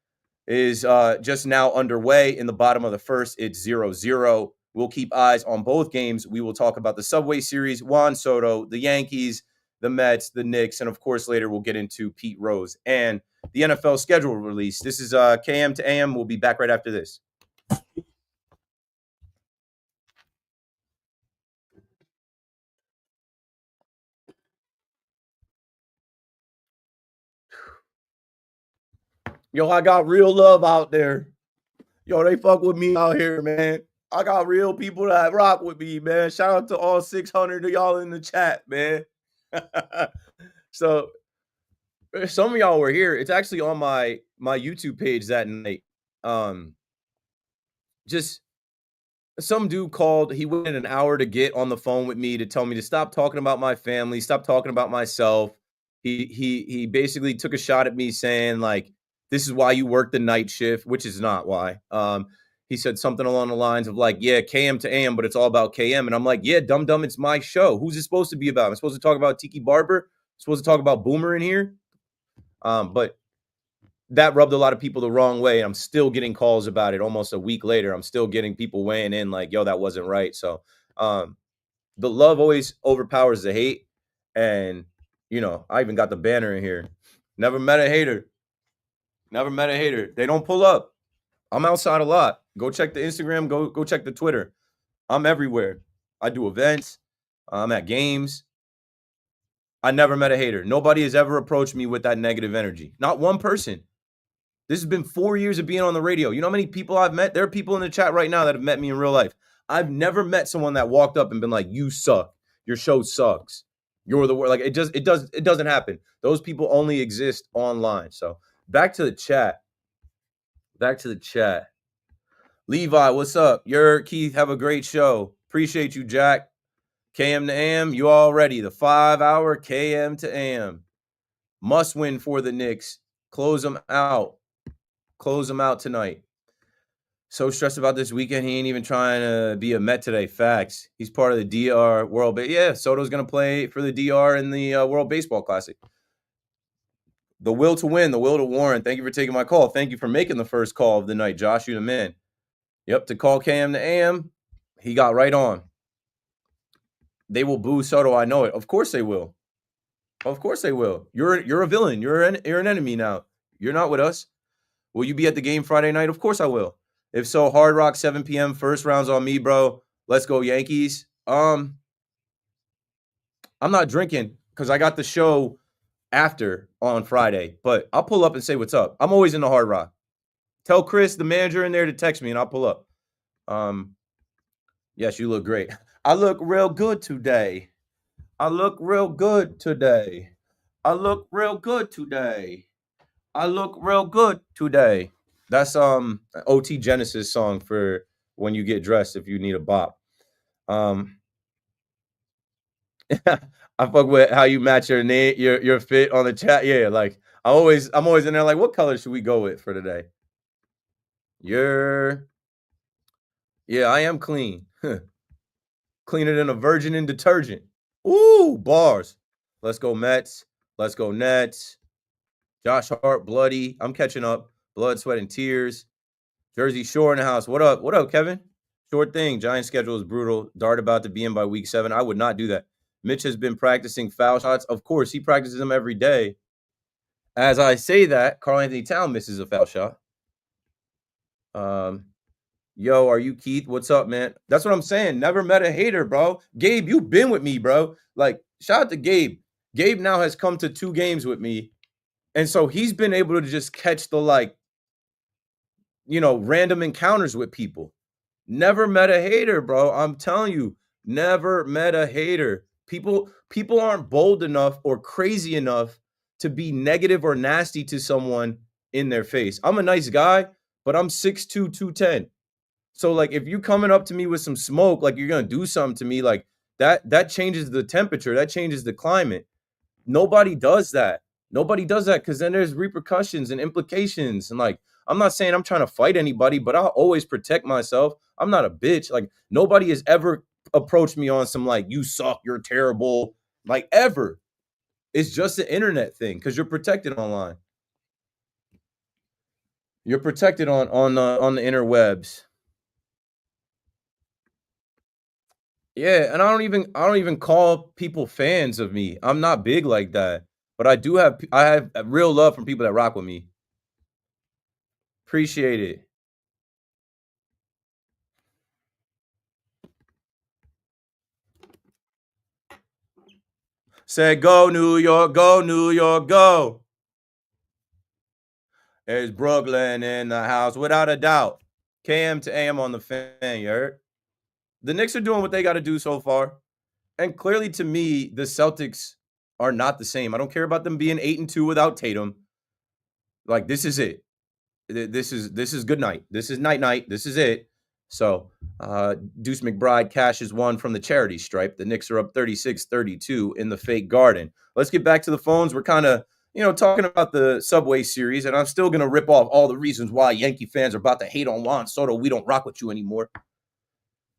is just now underway. In the bottom of the first, it's 0-0. We'll keep eyes on both games. We will talk about the Subway Series, Juan Soto, the Yankees, the Mets, the Knicks, and of course later we'll get into Pete Rose and the NFL schedule release. This is KM to AM. We'll be back right after this. Yo, I got real love out there. Yo, they fuck with me out here, man. I got real people that rock with me, man. Shout out to all 600 of y'all in the chat, man. So some of y'all were here. It's actually on my YouTube page that night. Just some dude called. He waited an hour to get on the phone with me to tell me to stop talking about my family, stop talking about myself. He basically took a shot at me saying like, this is why you work the night shift, which is not why. He said something along the lines of like, yeah, KM to AM, but it's all about KM. And I'm like, yeah, dumb, it's my show. Who's it supposed to be about? I'm supposed to talk about Tiki Barber? I'm supposed to talk about Boomer in here? But that rubbed a lot of people the wrong way. I'm still getting calls about it almost a week later. I'm still getting people weighing in like, yo, that wasn't right. So the love always overpowers the hate. And, you know, I even got the banner in here. Never met a hater. Never met a hater. They don't pull up. I'm outside a lot. Go check the Instagram. Go check the Twitter. I'm everywhere. I do events. I'm at games. I never met a hater. Nobody has ever approached me with that negative energy. Not one person. This has been 4 years of being on the radio. You know how many people I've met? There are people in the chat right now that have met me in real life. I've never met someone that walked up and been like, you suck. Your show sucks. You're the worst. Like it doesn't happen. Those people only exist online. So back to the chat. Levi, what's up? Keith, have a great show. Appreciate you, Jack. KM to AM, you all ready. The 5-hour KM to AM. Must win for the Knicks. Close them out. Close them out tonight. So stressed about this weekend, he ain't even trying to be a Met today. Facts. He's part of the DR World. Yeah, Soto's going to play for the DR in the World Baseball Classic. The will to win, the will to Warren. Thank you for taking my call. Thank you for making the first call of the night, Josh. You the man. Yep, to call KM to AM, he got right on. They will boo Soto. I know it. Of course they will. Of course they will. You're a villain. You're an enemy now. You're not with us. Will you be at the game Friday night? Of course I will. If so, Hard Rock, 7 p.m. First round's on me, bro. Let's go Yankees. I'm not drinking because I got the show after on Friday, but I'll pull up and say what's up. I'm always in the Hard Rock. Tell Chris, the manager in there, to text me and I'll pull up. Yes, you look great. I look real good today. I look real good today. That's OT Genesis song for when you get dressed if you need a bop. I fuck with how you match your name, your fit on the chat. Yeah, like I'm always in there like, what color should we go with for today? Yeah, I am clean. Cleaner than a virgin in detergent. Ooh, bars. Let's go Mets. Let's go Nets. Josh Hart, bloody. I'm catching up. Blood, sweat, and tears. Jersey Shore in the house. What up? What up, Kevin? Short thing. Giants schedule is brutal. Dart about to be in by week 7. I would not do that. Mitch has been practicing foul shots. Of course, he practices them every day. As I say that, Karl-Anthony Towns misses a foul shot. Yo, are you Keith? What's up, man? That's what I'm saying. Never met a hater, bro. Gabe, you've been with me, bro. Like, shout out to Gabe. Gabe now has come to 2 games with me. And so he's been able to just catch the, like, you know, random encounters with people. Never met a hater, bro. I'm telling you, never met a hater. People aren't bold enough or crazy enough to be negative or nasty to someone in their face. I'm a nice guy, but I'm 6'2", 210. So, like, if you coming up to me with some smoke, like you're going to do something to me, like that changes the temperature. That changes the climate. Nobody does that. Nobody does that because then there's repercussions and implications. And, like, I'm not saying I'm trying to fight anybody, but I'll always protect myself. I'm not a bitch. Like, nobody has ever approached me on some like, you suck, you're terrible, like, ever. It's just an internet thing because you're protected online. You're protected on the interwebs. Yeah, and I don't even call people fans of me. I'm not big like that, but I have real love from people that rock with me. Appreciate it. Said go New York, go New York, go. There's Brooklyn in the house without a doubt. KM to AM on the fan, you heard? The Knicks are doing what they got to do so far. And clearly to me, the Celtics are not the same. I don't care about them being 8-2 without Tatum. Like, this is it. This is good night. This is night. This is it. So Deuce McBride cashes one from the charity stripe. The Knicks are up 36-32 in the fake garden. Let's get back to the phones. We're kind of, talking about the Subway Series, and I'm still going to rip off all the reasons why Yankee fans are about to hate on Juan Soto. We don't rock with you anymore.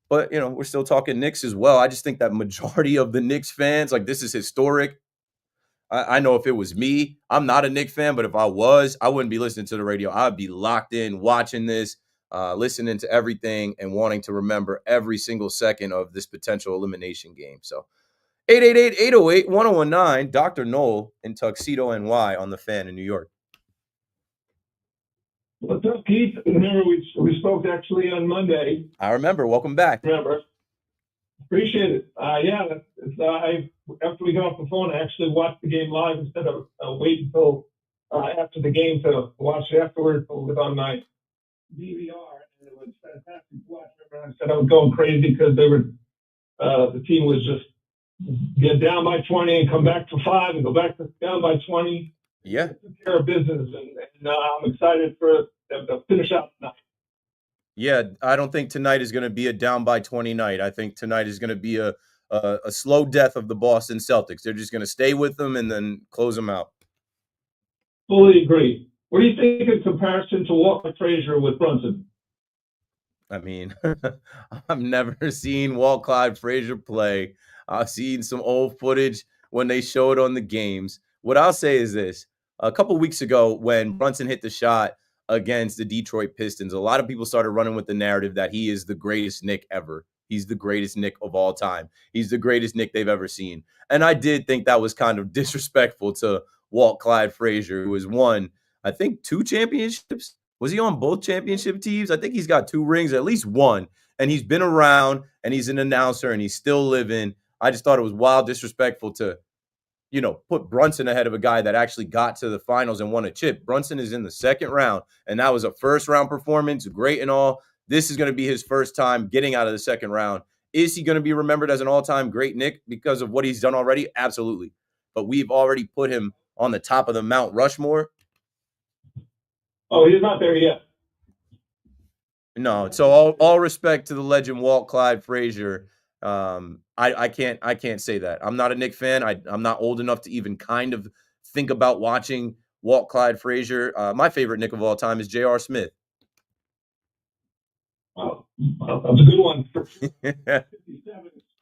But, we're still talking Knicks as well. I just think that majority of the Knicks fans, like, this is historic. I know if it was me, I'm not a Knicks fan, but if I was, I wouldn't be listening to the radio. I'd be locked in, watching this, listening to everything, and wanting to remember every single second of this potential elimination game. So 888-808-1019, Dr. Noel in Tuxedo, NY on the Fan in New York. What's up, Keith? Remember, we spoke actually on Monday. I remember. Welcome back. Remember. Appreciate it. After we got off the phone, I actually watched the game live instead of waiting until after the game to watch it afterwards. It was on my DVR, and it was fantastic to watch. Remember, I said I was going crazy because the team was just get down by 20 and come back to 5 and go back to down by 20. Yeah. Took care of business, and I'm excited for them to finish out tonight. Yeah, I don't think tonight is going to be a down by 20 night. I think tonight is going to be a slow death of the Boston Celtics. They're just going to stay with them and then close them out. Fully agree. What do you think in comparison to Walker Frazier with Brunson? I mean, I've never seen Walt Clyde Frazier play. I've seen some old footage when they show it on the games. What I'll say is this. A couple weeks ago when Brunson hit the shot against the Detroit Pistons, a lot of people started running with the narrative that he is the greatest Knick ever. He's the greatest Knick of all time. He's the greatest Knick they've ever seen. And I did think that was kind of disrespectful to Walt Clyde Frazier, who has won, I think, 2 championships. Was he on both championship teams? I think he's got 2 rings, at least 1. And he's been around, and he's an announcer, and he's still living. I just thought it was wild disrespectful to, put Brunson ahead of a guy that actually got to the finals and won a chip. Brunson is in the second round, and that was a first-round performance, great and all. This is going to be his first time getting out of the second round. Is he going to be remembered as an all-time great Knick because of what he's done already? Absolutely. But we've already put him on the top of the Mount Rushmore. Oh, he's not there yet. No, so all respect to the legend Walt Clyde Frazier. I can't say that. I'm not a Knick fan. I'm not old enough to even kind of think about watching Walt Clyde Frazier. My favorite Knick of all time is J.R. Smith. Well, that's a good one. 57.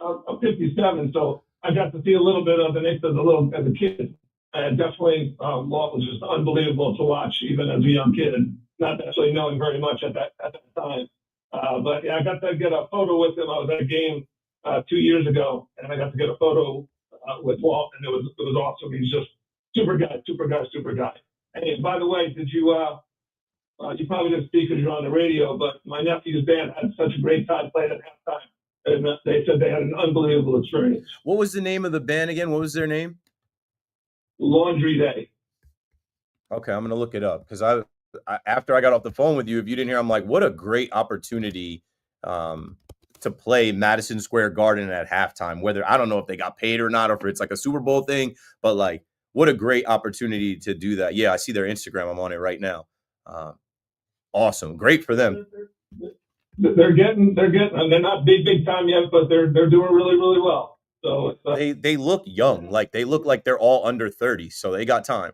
I'm 57, so I got to see a little bit of the Knicks as a kid. And definitely, Walt was just unbelievable to watch, even as a young kid, not necessarily knowing very much at that time. But yeah, I got to get a photo with him. I was at a game 2 years ago, and I got to get a photo with Walt, and it was awesome. He's just super guy. Hey, by the way, did you? You probably didn't speak because you're on the radio, but my nephew's band had such a great time playing at halftime, and they said they had an unbelievable experience. What was the name of the band again? What was their name? Laundry Day. Okay, I'm gonna look it up because I after I got off the phone with you, if you didn't hear, I'm like, what a great opportunity to play Madison Square Garden at halftime. Whether I don't know if they got paid or not, or if it's like a Super Bowl thing, but like, what a great opportunity to do that. Yeah, I see their Instagram. I'm on it right now. Awesome, great for them. They're getting, and they're not big time yet, but they're doing really well. So they look young, like they look like they're all under 30, so they got time.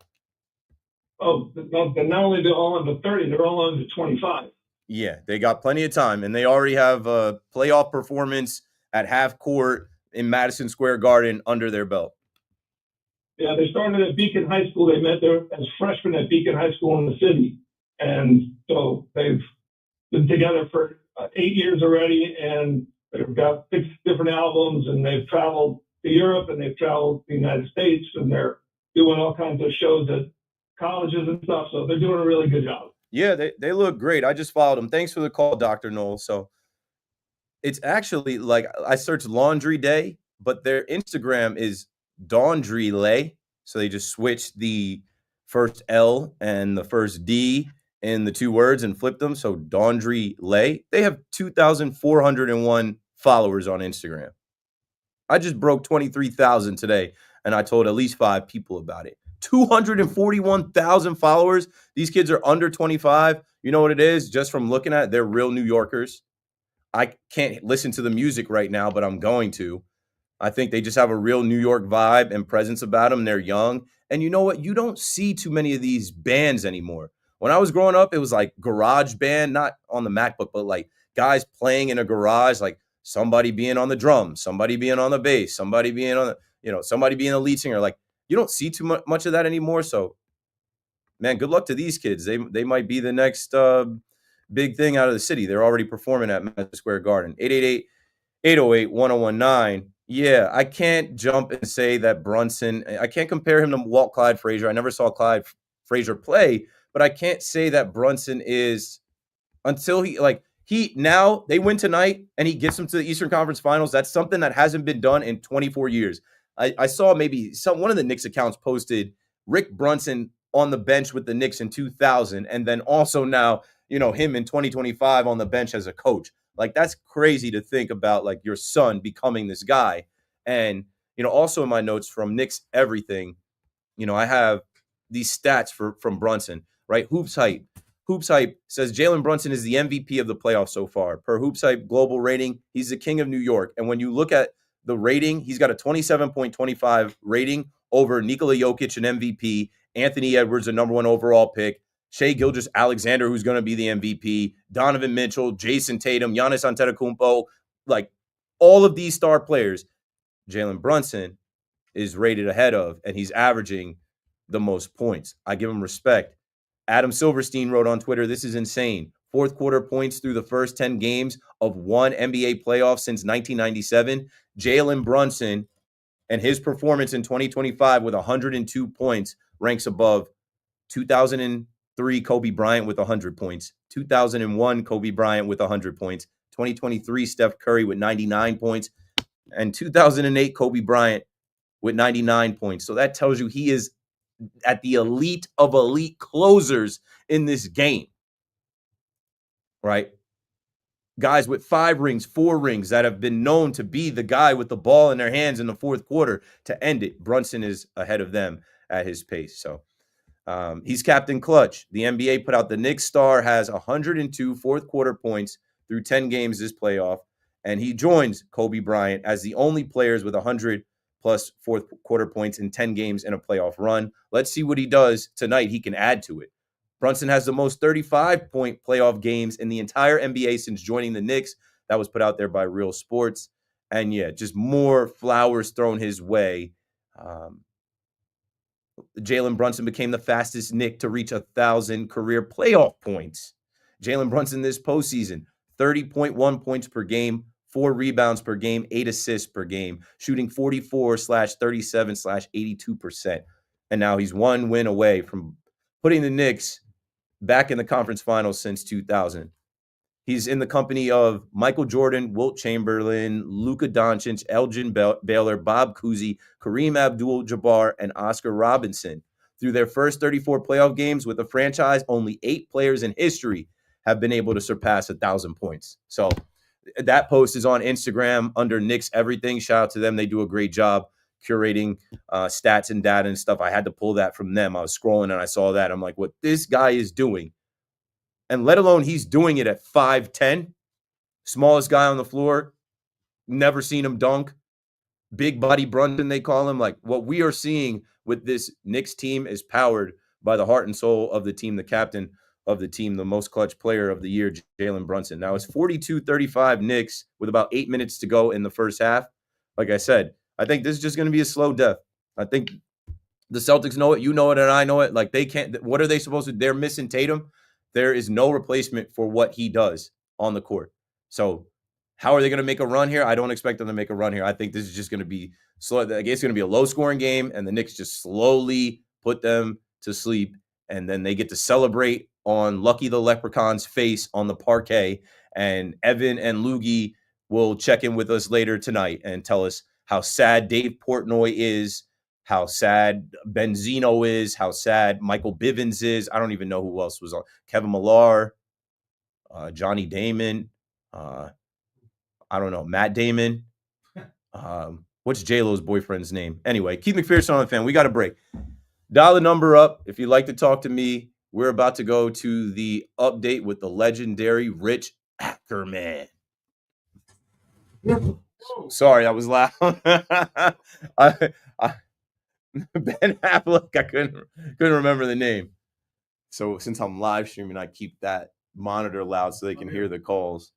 not only they're all under 30, they're all under 25. Yeah, they got plenty of time, and they already have a playoff performance at half court in Madison Square Garden under their belt. Yeah, they started at Beacon High School. They met there as freshmen at Beacon High School in the city. And so they've been together for 8 years already, and they've got 6 different albums, and they've traveled to Europe, and they've traveled to the United States, and they're doing all kinds of shows at colleges and stuff. So they're doing a really good job. Yeah, they look great. I just followed them. Thanks for the call, Dr. Knoll. So it's actually like I searched Laundry Day, but their Instagram is Daundry Lay. So they just switched the first L and the first D in the 2 words and flipped them. So Daundry Lay. They have 2,401 followers on Instagram. I just broke 23,000 today, and I told at least 5 people about it. 241,000 followers. These kids are under 25. You know what it is? Just from looking at it, they're real New Yorkers. I can't listen to the music right now, but I'm going to. I think they just have a real New York vibe and presence about them. They're young. And you know what? You don't see too many of these bands anymore. When I was growing up, it was like garage band, not on the MacBook, but like guys playing in a garage, like somebody being on the drums, somebody being on the bass, somebody being on the, somebody being a lead singer. Like you don't see too much of that anymore. So, man, good luck to these kids. They might be the next big thing out of the city. They're already performing at Madison Square Garden. 888-808-1019. Yeah, I can't jump and say that Brunson, I can't compare him to Walt Clyde Frazier. I never saw Clyde Frazier play, but I can't say that Brunson is until now they win tonight and he gets them to the Eastern Conference Finals. That's something that hasn't been done in 24 years. I saw maybe one of the Knicks accounts posted Rick Brunson on the bench with the Knicks in 2000, and then also now, him in 2025 on the bench as a coach. Like, that's crazy to think about, like, your son becoming this guy. And, also in my notes from Knicks Everything, I have these stats from Brunson, right? Hoops Hype. Hoops Hype says Jalen Brunson is the MVP of the playoffs so far. Per Hoops Hype global rating, he's the king of New York. And when you look at the rating, he's got a 27.25 rating over Nikola Jokic, an MVP, Anthony Edwards, a number 1 overall pick, Shai Gilgeous-Alexander, who's going to be the MVP, Donovan Mitchell, Jason Tatum, Giannis Antetokounmpo, like all of these star players, Jalen Brunson is rated ahead of, and he's averaging the most points. I give him respect. Adam Silverstein wrote on Twitter, this is insane. 4th quarter points through the first 10 games of one NBA playoff since 1997. Jalen Brunson and his performance in 2025 with 102 points ranks above 2003 Kobe Bryant with 100 points, 2001 Kobe Bryant with 100 points, 2023 Steph Curry with 99 points, and 2008 Kobe Bryant with 99 points. So that tells you he is at the elite of elite closers in this game, right? Guys with 5 rings, 4 rings that have been known to be the guy with the ball in their hands in the 4th quarter to end it. Brunson is ahead of them at his pace. So he's Captain Clutch. The NBA put out the Knicks star has 102 4th quarter points through 10 games this playoff, and he joins Kobe Bryant as the only players with 100 plus 4th quarter points in 10 games in a playoff run. Let's see what he does tonight. He can add to it. Brunson has the most 35-point playoff games in the entire NBA since joining the Knicks. That was put out there by Real Sports. And yeah, just more flowers thrown his way. Jalen Brunson became the fastest Knick to reach 1,000 career playoff points. Jalen Brunson this postseason, 30.1 points per game, 4 rebounds per game, 8 assists per game, shooting 44/37/82%. And now he's 1 win away from putting the Knicks back in the conference finals since 2000. He's in the company of Michael Jordan, Wilt Chamberlain, Luka Doncic, Elgin Baylor, Bob Cousy, Kareem Abdul-Jabbar, and Oscar Robinson. Through their first 34 playoff games with the franchise, only 8 players in history have been able to surpass 1,000 points. So that post is on Instagram under Knicks Everything. Shout out to them. They do a great job curating stats and data and stuff. I had to pull that from them. I was scrolling and I saw that. I'm like, what this guy is doing, and let alone he's doing it at 5'10", smallest guy on the floor, never seen him dunk, big body Brunson they call him. Like, what we are seeing with this Knicks team is powered by the heart and soul of the team, the captain of the team, the most clutch player of the year, Jalen Brunson. Now it's 42-35 Knicks with about 8 minutes to go in the first half. Like I said, I think this is just going to be a slow death. I think the Celtics know it, you know it, and I know it. Like, they can't. What are they supposed to do? They're missing Tatum. There is no replacement for what he does on the court. So how are they going to make a run here? I don't expect them to make a run here. I think this is just going to be slow. I guess it's going to be a low-scoring game, and the Knicks just slowly put them to sleep, and then they get to celebrate on Lucky the Leprechaun's face on the parquet, and Evan and Loogie will check in with us later tonight and tell us how sad Dave Portnoy is, how sad Benzino is, how sad Michael Bivens is. I don't even know who else was on. Kevin Millar, Johnny Damon, I don't know, Matt Damon. What's J-Lo's boyfriend's name? Anyway, Keith McPherson on the Fan. We got a break. Dial the number up if you'd like to talk to me. We're about to go to the update with the legendary Rich Ackerman. Sorry, I was loud. Ben Affleck, I couldn't remember the name. So since I'm live streaming, I keep that monitor loud so they can hear the calls.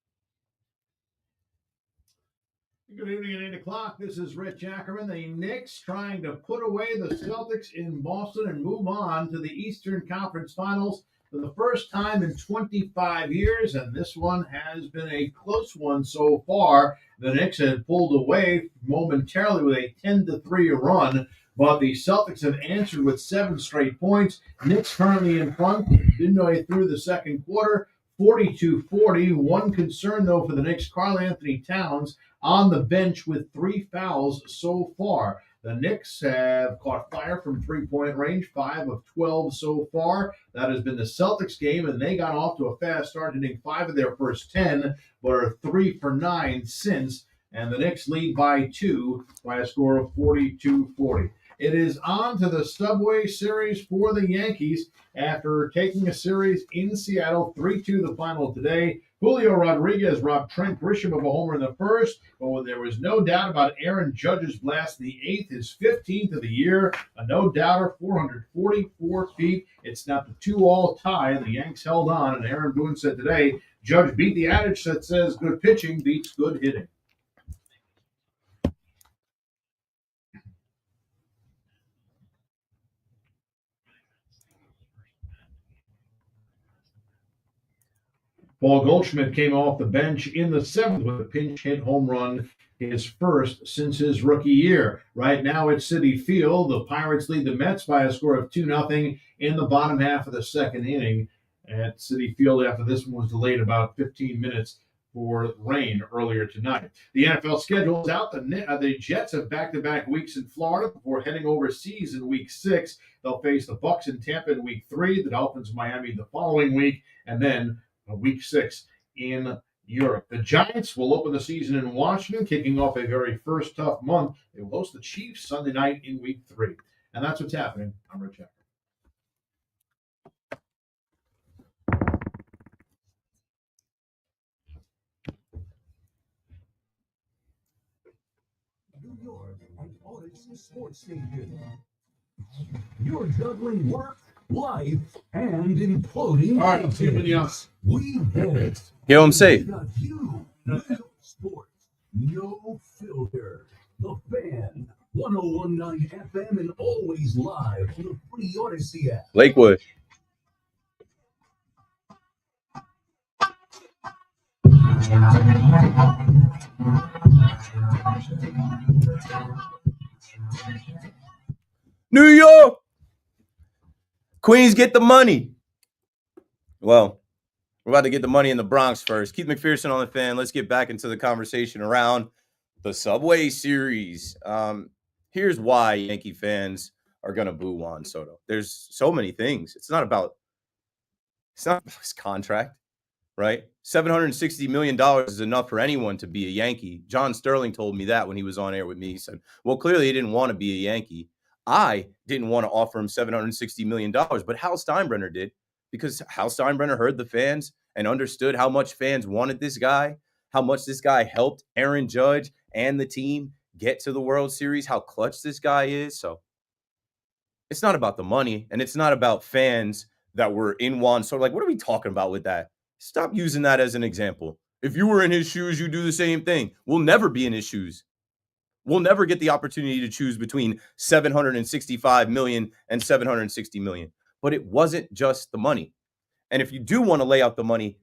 Good evening at 8 o'clock. This is Rich Ackerman. The Knicks trying to put away the Celtics in Boston and move on to the Eastern Conference Finals for the first time in 25 years, and this one has been a close one so far. The Knicks had pulled away momentarily with a 10-3 run, but the Celtics have answered with 7 straight points. Knicks currently in front, midway through the second quarter, 42-40. One concern, though, for the Knicks, Karl Anthony Towns on the bench with 3 fouls so far. The Knicks have caught fire from three-point range, 5 of 12 so far. That has been the Celtics game, and they got off to a fast start, hitting 5 of their first 10, but are 3 for 9 since. And the Knicks lead by 2 by a score of 42-40. It is on to the Subway Series for the Yankees after taking a series in Seattle, 3-2 the final today. Julio Rodriguez robbed Trent Grisham of a homer in the first, but there was no doubt about Aaron Judge's blast in the 8th, his 15th of the year. A no-doubter, 444 feet. It's now the 2-all tie. The Yanks held on, and Aaron Boone said today, Judge beat the adage that says good pitching beats good hitting. Paul Goldschmidt came off the bench in the 7th with a pinch hit home run, his first since his rookie year. Right now at Citi Field, the Pirates lead the Mets by a score of 2-0 in the bottom half of the second inning at Citi Field after this one was delayed about 15 minutes for rain earlier tonight. The NFL schedule is out. The Jets have back-to-back weeks in Florida before heading overseas in Week 6. They'll face the Bucs in Tampa in Week 3, the Dolphins in Miami the following week, and then Week 6 in Europe. The Giants will open the season in Washington, kicking off a very first tough month. They will host the Chiefs Sunday night in Week 3. And that's what's happening. I'm Rich Ackerman. New York and Odyssey Sports Station. You're juggling work, life, and imploding. All right, I'm seeing you. We get it. Hear him say. We got you. No sports, no filter. The Fan, 101.9 FM, and always live on the free Odyssey app. Lakewood. New York. Queens, get the money. Well, we're about to get the money in the Bronx first. Keith McPherson on the Fan. Let's get back into the conversation around the Subway Series. Here's why Yankee fans are going to boo Juan Soto. There's so many things. It's not about his contract, right? $760 million is enough for anyone to be a Yankee. John Sterling told me that when he was on air with me. He said, well, clearly he didn't want to be a Yankee. I didn't want to offer him $760 million, but Hal Steinbrenner did, because Hal Steinbrenner heard the fans and understood how much fans wanted this guy, how much this guy helped Aaron Judge and the team get to the World Series, how clutch this guy is. So It's not about the money, and it's not about fans that were in Juan Soto. Like, what are we talking about with that? Stop using that as an example. If you were in his shoes, you do the same thing. We'll never be in his shoes. We'll never get the opportunity to choose between 765 million and 760 million. But it wasn't just the money. And if you do want to lay out the money,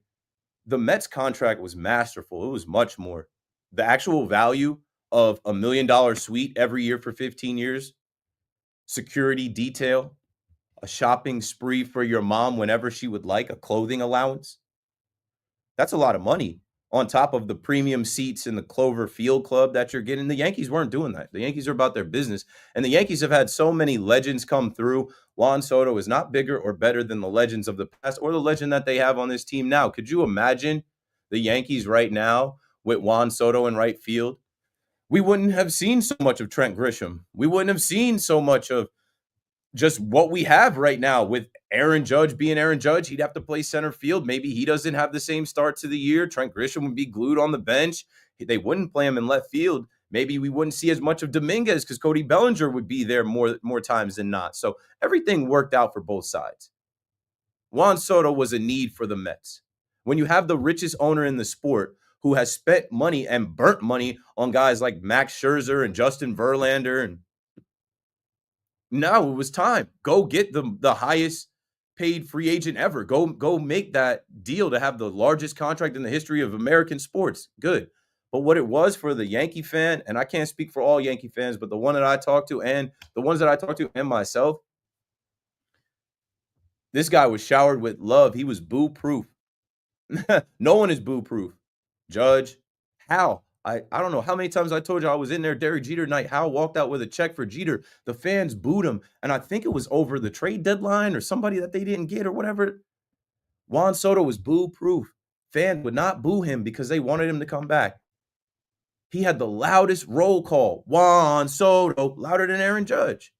the Mets contract was masterful. It was much more. The actual value of $1 million suite every year for 15 years, security detail, a shopping spree for your mom whenever she would like, a clothing allowance. That's a lot of money on top of the premium seats in the Clover Field Club that you're getting. The Yankees weren't doing that. The Yankees are about their business. And the Yankees have had so many legends come through. Juan Soto is not bigger or better than the legends of the past or the legend that they have on this team now. Could you imagine the Yankees right now with Juan Soto in right field? We wouldn't have seen so much of Trent Grisham. We wouldn't have seen so much of just what we have right now with Aaron Judge being Aaron Judge. He'd have to play center field. Maybe he doesn't have the same start to the year. Trent Grisham would be glued on the bench. They wouldn't play him in left field. Maybe we wouldn't see as much of Dominguez because Cody Bellinger would be there more times than not. So everything worked out for both sides. Juan Soto was a need for the Mets. When you have the richest owner in the sport who has spent money and burnt money on guys like Max Scherzer and Justin Verlander, and now it was time. Go get the highest paid free agent ever. Go make that deal to have the largest contract in the history of American sports. Good. But what it was for the Yankee fan, and I can't speak for all Yankee fans, but the one that I talked to and the ones that I talked to and myself, this guy was showered with love. He was boo-proof. No one is boo-proof. Judge, Hal. I don't know how many times I told you I was in there Derek Jeter night. Hal walked out with a check for Jeter. The fans booed him, and I think it was over the trade deadline or somebody that they didn't get or whatever. Juan Soto was boo-proof. Fans would not boo him because they wanted him to come back. He had the loudest roll call. Juan Soto, louder than Aaron Judge.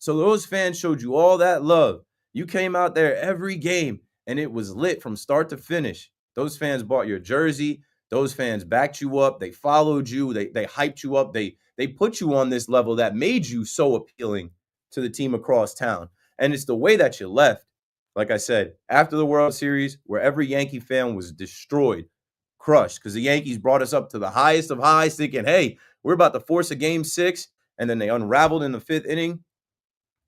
So those fans showed you all that love. You came out there every game, and it was lit from start to finish. Those fans bought your jersey. Those fans backed you up. They followed you. They hyped you up. They put you on this level that made you so appealing to the team across town. And it's the way that you left. Like I said, after the World Series, where every Yankee fan was destroyed, crushed, because the Yankees brought us up to the highest of highs, thinking, hey, we're about to force a game 6, and then they unraveled in the 5th inning.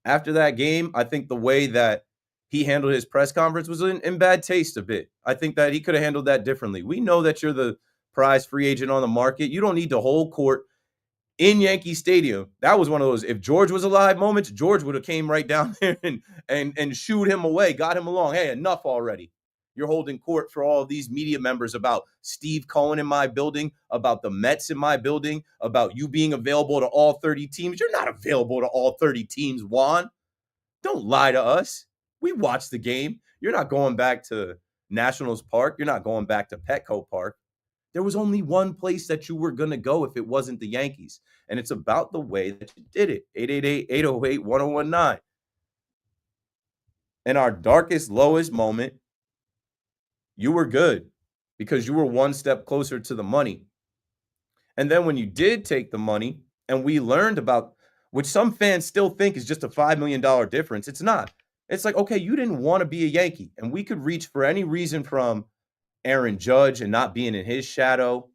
After that game, I think the way that he handled his press conference was in bad taste a bit. I think that he could have handled that differently. We know that you're the prize free agent on the market. You don't need to hold court in Yankee Stadium. That was one of those, if George was alive moments, George would have came right down there and shooed him away, got him along. Hey, enough already. You're holding court for all of these media members about Steve Cohen in my building, about the Mets in my building, about you being available to all 30 teams. You're not available to all 30 teams, Juan. Don't lie to us. We watched the game. You're not going back to Nationals Park. You're not going back to Petco Park. There was only one place that you were going to go if it wasn't the Yankees. And it's about the way that you did it. 888-808-1019. In our darkest, lowest moment, you were good because you were one step closer to the money. And then when you did take the money and we learned about, which some fans still think is just a $5 million difference, it's not. It's like, okay, you didn't want to be a Yankee, and we could reach for any reason from Aaron Judge and not being in his shadow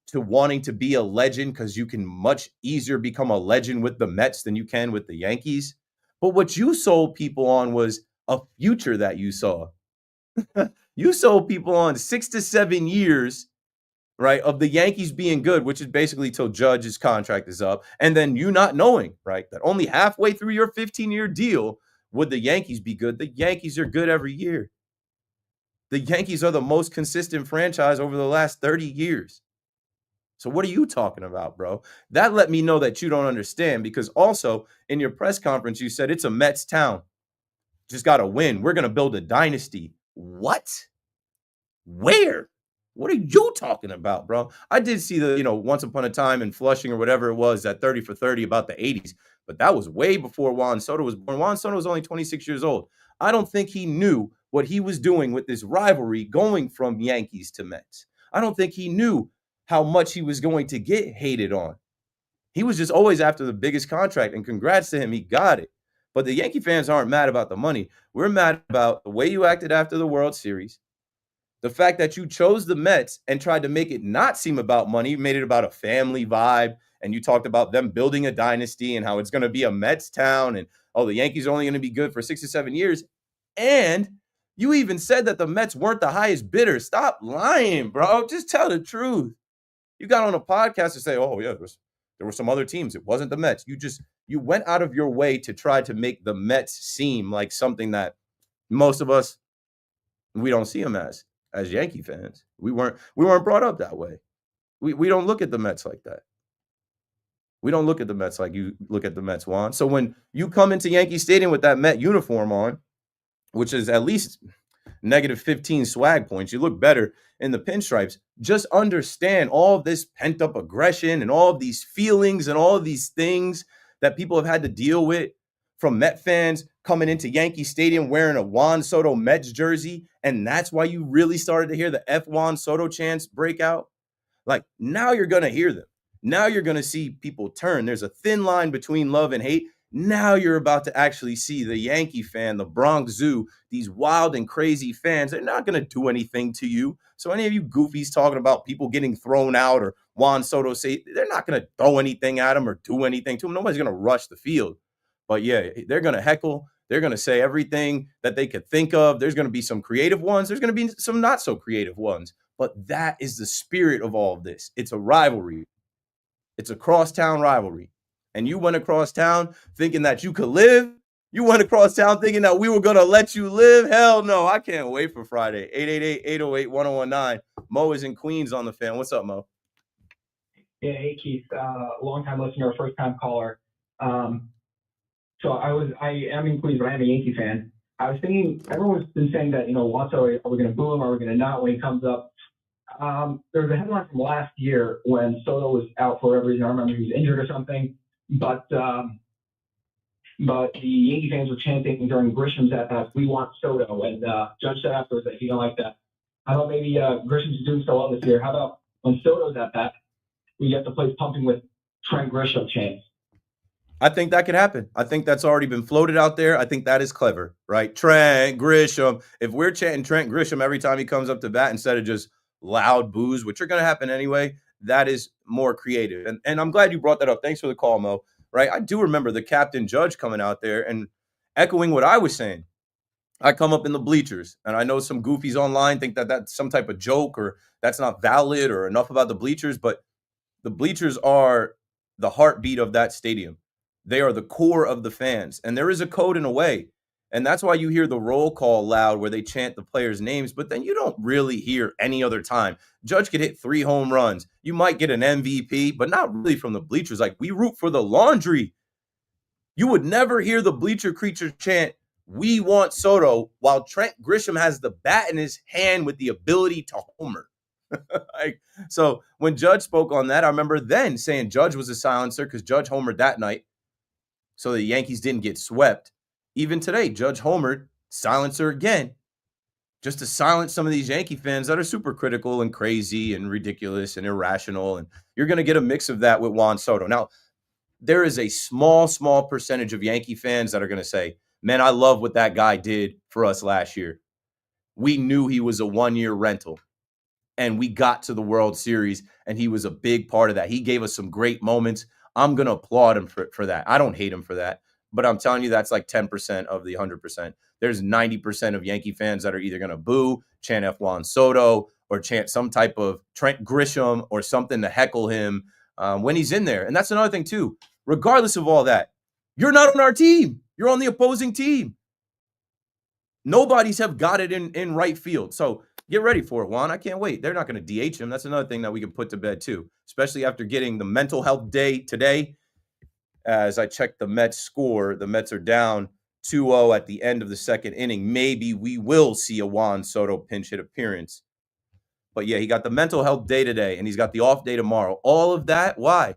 to wanting to be a legend because you can much easier become a legend with the Mets than you can with the Yankees. But what you sold people on was a future that you saw. You sold people on 6 to 7 years, right, of the Yankees being good, which is basically till Judge's contract is up, and then you not knowing, right, that only halfway through your 15-year deal would the Yankees be good. The Yankees are good every year. The Yankees are the most consistent franchise over the last 30 years. So what are you talking about, bro? That let me know that you don't understand, because also in your press conference, you said it's a Mets town. Just got to win. We're going to build a dynasty. What? Where? What are you talking about, bro? I did see the, Once Upon a Time in Flushing or whatever it was, that 30 for 30 about the 80s. But that was way before Juan Soto was born. Juan Soto was only 26 years old. I don't think he knew what he was doing with this rivalry going from Yankees to Mets. I don't think he knew how much he was going to get hated on. He was just always after the biggest contract, and congrats to him, he got it. But the Yankee fans aren't mad about the money. We're mad about the way you acted after the World Series, the fact that you chose the Mets and tried to make it not seem about money. You made it about a family vibe, and you talked about them building a dynasty and how it's going to be a Mets town, and the Yankees are only going to be good for 6 or 7 years. And you even said that the Mets weren't the highest bidder. Stop lying, bro. Just tell the truth. You got on a podcast to say, oh, yeah, there were some other teams. It wasn't the Mets. You went out of your way to try to make the Mets seem like something that most of us, we don't see them as Yankee fans. We weren't brought up that way. We don't look at the Mets like that. We don't look at the Mets like you look at the Mets, Juan. So when you come into Yankee Stadium with that Met uniform on, which is at least negative 15 swag points, you look better in the pinstripes. Just understand all of this pent-up aggression and all of these feelings and all of these things that people have had to deal with from Met fans coming into Yankee Stadium wearing a Juan Soto Mets jersey. And that's why you really started to hear the F Juan Soto chants break out. Like, now you're going to hear them. Now you're going to see people turn. There's a thin line between love and hate. Now you're about to actually see the Yankee fan, the Bronx Zoo, these wild and crazy fans. They're not going to do anything to you. So any of you goofies talking about people getting thrown out or Juan Soto say, they're not going to throw anything at them or do anything to them. Nobody's going to rush the field. But yeah, they're going to heckle. They're going to say everything that they could think of. There's going to be some creative ones. There's going to be some not so creative ones. But that is the spirit of all of this. It's a rivalry. It's a crosstown rivalry. And you went across town thinking that you could live. You went across town thinking that we were going to let you live. Hell no. I can't wait for Friday. 888-808-1019. Mo is in Queens on the fan. What's up, Mo? Yeah, hey Keith, long-time listener, first-time caller. So I am in Queens, but I am a Yankee fan. I was thinking, everyone's been saying that, Watson, are we going to boo him? Are we going to not when he comes up? There was a headline from last year when Soto was out for whatever reason. I remember he was injured or something. But the Yankee fans were chanting during Grisham's at-bats, "We want Soto." And Judge said afterwards that he didn't like that. How about maybe Grisham's doing so well this year? How about when Soto's at-bat, we get the place pumping with Trent Grisham chants? I think that could happen. I think that's already been floated out there. I think that is clever, right? Trent Grisham. If we're chanting Trent Grisham every time he comes up to bat instead of just loud boos, which are going to happen anyway, that is more creative. And I'm glad you brought that up. Thanks for the call, Mo. Right? I do remember the Captain Judge coming out there and echoing what I was saying. I come up in the bleachers, and I know some goofies online think that that's some type of joke or that's not valid or enough about the bleachers, but the bleachers are the heartbeat of that stadium. They are the core of the fans, and there is a code in a way. And that's why you hear the roll call loud where they chant the players' names, but then you don't really hear any other time. Judge could hit 3 home runs. You might get an MVP, but not really from the bleachers. Like, we root for the laundry. You would never hear the bleacher creature chant, "We want Soto," while Trent Grisham has the bat in his hand with the ability to homer. So when Judge spoke on that, I remember then saying Judge was a silencer because Judge homered that night. So the Yankees didn't get swept. Even today, Judge homered, silencer again, just to silence some of these Yankee fans that are super critical and crazy and ridiculous and irrational. And you're going to get a mix of that with Juan Soto. Now, there is a small percentage of Yankee fans that are going to say, man, I love what that guy did for us last year. We knew he was a one-year rental. And we got to the World Series, and he was a big part of that. He gave us some great moments. I'm going to applaud him for that. I don't hate him for that. But I'm telling you, that's like 10% of the 100%. There's 90% of Yankee fans that are either going to boo, chant F. Juan Soto, or chant some type of Trent Grisham or something to heckle him when he's in there. And that's another thing, too. Regardless of all that, you're not on our team. You're on the opposing team. Nobody's have got it in right field. So get ready for it, Juan. I can't wait. They're not going to DH him. That's another thing that we can put to bed, too, especially after getting the mental health day today. As I check the Mets score, the Mets are down 2-0 at the end of the second inning. Maybe we will see a Juan Soto pinch hit appearance. But yeah, he got the mental health day today, and he's got the off day tomorrow. All of that, why?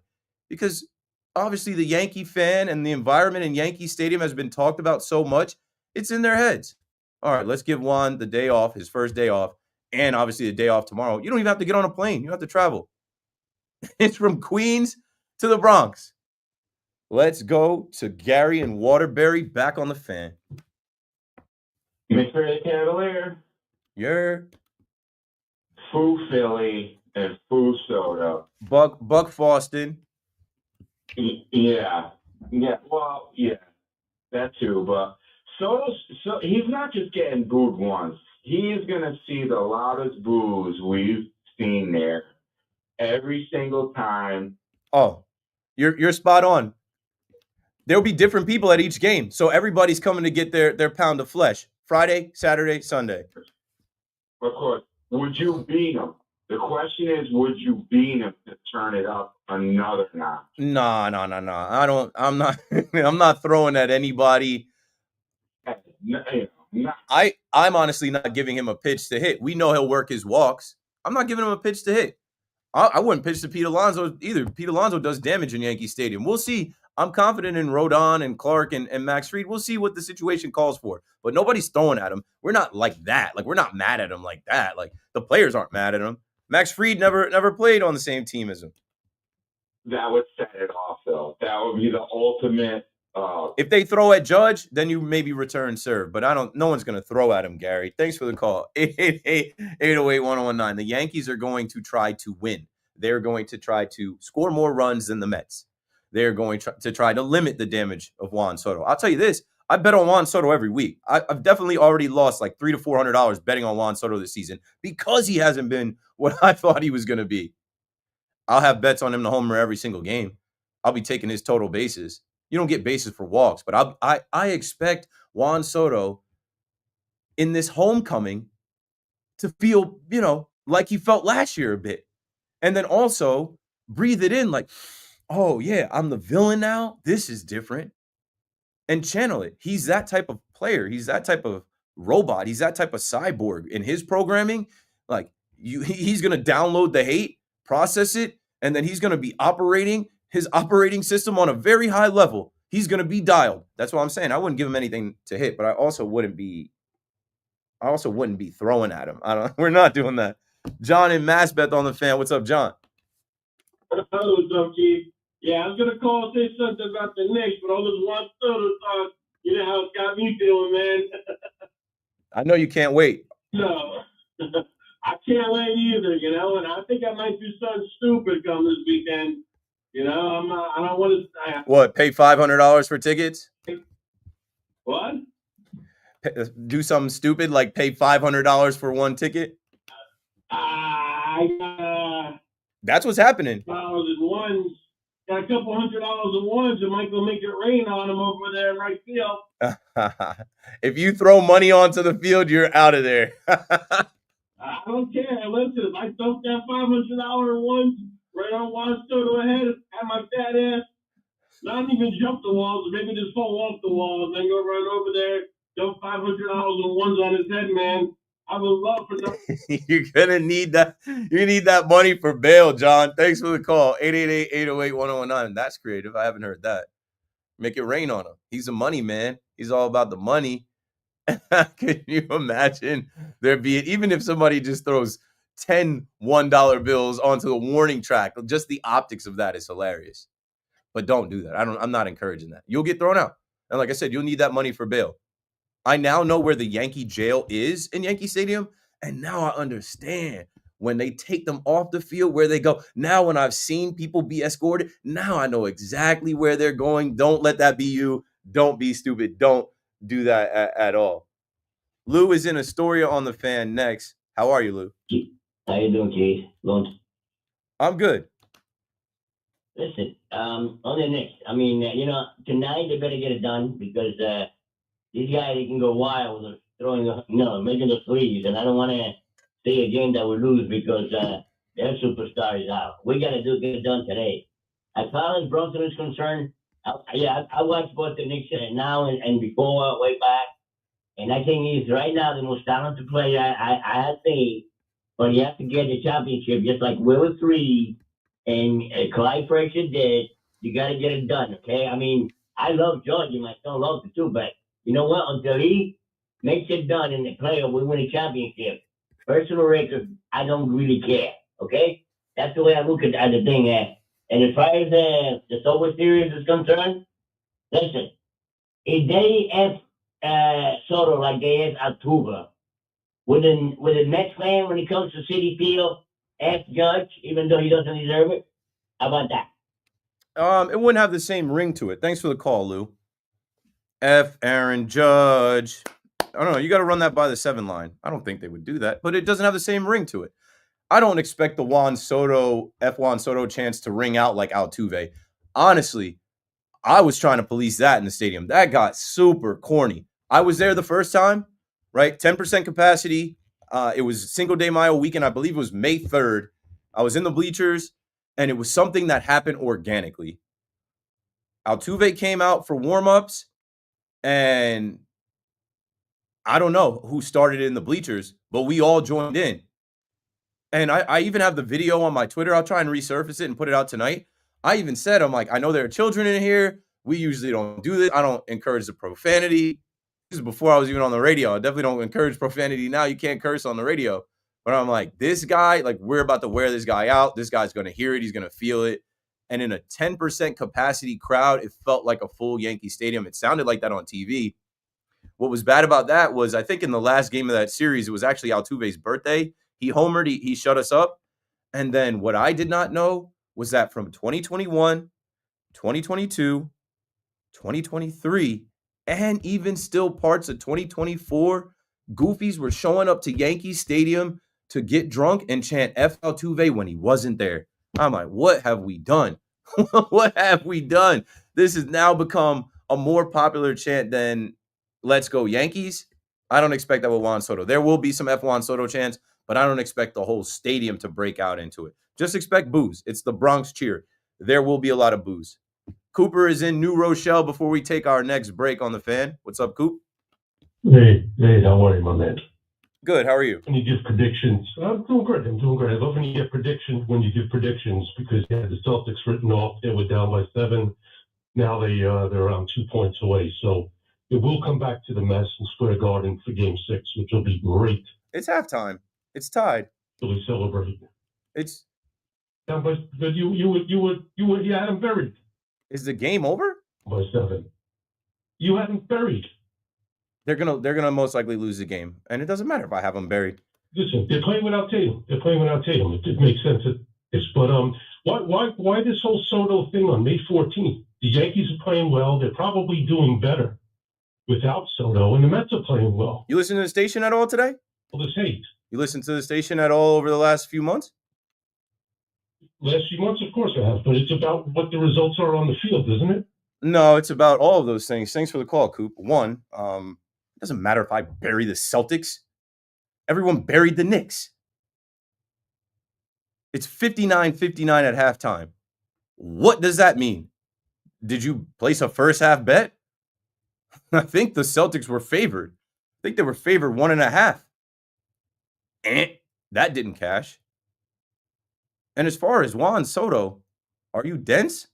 Because obviously the Yankee fan and the environment in Yankee Stadium has been talked about so much, it's in their heads. All right, let's give Juan the day off, his first day off, and obviously the day off tomorrow. You don't even have to get on a plane. You don't have to travel. It's from Queens to the Bronx. Let's go to Gary and Waterbury back on the fan. Mr. the Cavalier, You're Foo Philly, and Foo Soda. Buck Foston. Yeah. Well, yeah, that too. But so he's not just getting booed once. He is gonna see the loudest boos we've seen there every single time. Oh, you're spot on. There'll be different people at each game, so everybody's coming to get their pound of flesh. Friday, Saturday, Sunday. Of course, would you beat him? The question is, would you beat him to turn it up another notch? Nah. I'm not. I'm not throwing at anybody. I'm honestly not giving him a pitch to hit. We know he'll work his walks. I'm not giving him a pitch to hit. I wouldn't pitch to Pete Alonso either. Pete Alonso does damage in Yankee Stadium. We'll see. I'm confident in Rodon and Clark and Max Fried. We'll see what the situation calls for. But nobody's throwing at him. We're not like that. Like, we're not mad at him like that. Like, the players aren't mad at him. Max Fried never played on the same team as him. That would set it off, though. That would be the ultimate. If they throw at Judge, then you maybe return serve. But no one's going to throw at him, Gary. Thanks for the call. 888-808-1019. The Yankees are going to try to win. They're going to try to score more runs than the Mets. They're going to try to limit the damage of Juan Soto. I'll tell you this. I bet on Juan Soto every week. I've definitely already lost like $300 to $400 betting on Juan Soto this season because he hasn't been what I thought he was going to be. I'll have bets on him to homer every single game. I'll be taking his total bases. You don't get bases for walks, but I expect Juan Soto in this homecoming to feel, like he felt last year a bit. And then also breathe it in like, oh, yeah, I'm the villain now. This is different. And channel it. He's that type of player. He's that type of robot. He's that type of cyborg. In his programming, like he's going to download the hate, process it, and then he's going to be operating his operating system on a very high level. He's going to be dialed. That's what I'm saying. I wouldn't give him anything to hit, but I also wouldn't be throwing at him. We're not doing that. John and Massbeth on the fan. What's up, John? What's up, Keith? Yeah, I was gonna call and say something about the Knicks, but all this Juan Soto talk, you know how it's got me feeling, man. I know you can't wait. No, I can't wait either, and I think I might do something stupid come this weekend. I don't want to. What? Pay $500 for tickets? What? Do something stupid like pay $500 for one ticket? That's what's happening. Dollars in ones. Got a couple $100 in ones, and might go make it rain on them over there in right field. If you throw money onto the field, you're out of there. I don't care. Listen, if I dump that $500 ones right on Juan Soto ahead, have my fat ass not even jump the walls, maybe just fall off the wall and then go right over there, dump $500 in ones on his head, man. I would love for that. You're gonna need that. You need that money for bail, John. Thanks for the call. 888-808-1019. That's creative. I haven't heard that. Make it rain on him. He's a money man. He's all about the money. Can you imagine there being, even if somebody just throws 10 $1 bills onto the warning track, just the optics of that is hilarious. But don't do that. I'm not encouraging that. You'll get thrown out. And like I said, you'll need that money for bail. I now know where the Yankee jail is in Yankee Stadium, and now I understand when they take them off the field where they go. Now when I've seen people be escorted, now I know exactly where they're going. Don't let that be you. Don't be stupid. Don't do that at all. Lou is in Astoria on the fan next. How are you, Lou? How you doing, Keith? Long. I'm good. Listen, on the Knicks, tonight they better get it done because these guys, they can go wild with throwing, making the threes, and I don't want to see a game that we lose because their superstar is out. We got to get it done today. As far as Brunson is concerned, I watch both the Knicks now and before, way back, and I think he's right now the most talented player I have seen. But you have to get the championship, just like Willis Reed and Clyde Frazier did. You got to get it done, okay? I love Georgia. My son loves it too, but you know what? Until he makes it done in the playoff, we win a championship. Personal record, I don't really care, okay? That's the way I look at the thing. And as far as the Silver Series is concerned, listen, if they Soto like they have Altuve, with a Mets fan when it comes to City Field, F Judge, even though he doesn't deserve it. How about that? It wouldn't have the same ring to it. Thanks for the call, Lou. F Aaron Judge. I don't know. You got to run that by the 7 line. I don't think they would do that, but it doesn't have the same ring to it. I don't expect the Juan Soto chance to ring out like Altuve. Honestly, I was trying to police that in the stadium. That got super corny. I was there the first time, right? 10% capacity. It was Cinco de Mayo weekend. I believe it was May 3rd. I was in the bleachers, and it was something that happened organically. Altuve came out for warm-ups, and I don't know who started it in the bleachers, but we all joined in. And I even have the video on my Twitter. I'll try and resurface it and put it out tonight. I even said, I'm like, I know there are children in here. We usually don't do this. I don't encourage the profanity. This is before I was even on the radio. I definitely don't encourage profanity now. You can't curse on the radio. But I'm like, this guy, like, we're about to wear this guy out. This guy's going to hear it. He's going to feel it. And in a 10% capacity crowd, it felt like a full Yankee Stadium. It sounded like that on TV. What was bad about that was I think in the last game of that series, it was actually Altuve's birthday. He homered, he shut us up. And then what I did not know was that from 2021, 2022, 2023, and even still parts of 2024, Goofies were showing up to Yankee Stadium to get drunk and chant F Altuve when he wasn't there. I'm like, what have we done? What have we done? This has now become a more popular chant than Let's Go Yankees. I don't expect that with Juan Soto. There will be some F Juan Soto chants, but I don't expect the whole stadium to break out into it. Just expect boos. It's the Bronx cheer. There will be a lot of boos. Cooper is in New Rochelle before we take our next break on the Fan. What's up, Coop? Hey, how are you, my man? Good. How are you? When you give predictions, I'm doing great. I love when you give predictions because you had the Celtics written off. They were down by 7. Now they're around 2 points away. So it will come back to the Madison Square Garden for Game 6, which will be great. It's halftime. It's tied. Really celebrate. It's. Yeah, but you had him buried Is the game over? by 7. You had him buried. They're gonna most likely lose the game, and it doesn't matter if I have them buried. Listen, they're playing without Tatum. It makes sense. But why this whole Soto thing on May 14th? The Yankees are playing well. They're probably doing better without Soto, and the Mets are playing well. You listen to the station at all today? All this hate. You listened to the station at all over the last few months? Last few months, of course I have, but it's about what the results are on the field, isn't it? No, it's about all of those things. Thanks for the call, Coop. One, it doesn't matter if I bury the Celtics. Everyone buried the Knicks. It's 59-59 at halftime. What does that mean? Did you place a first half bet? I think the Celtics were favored. I think they were favored 1.5. That didn't cash. And as far as Juan Soto, are you dense?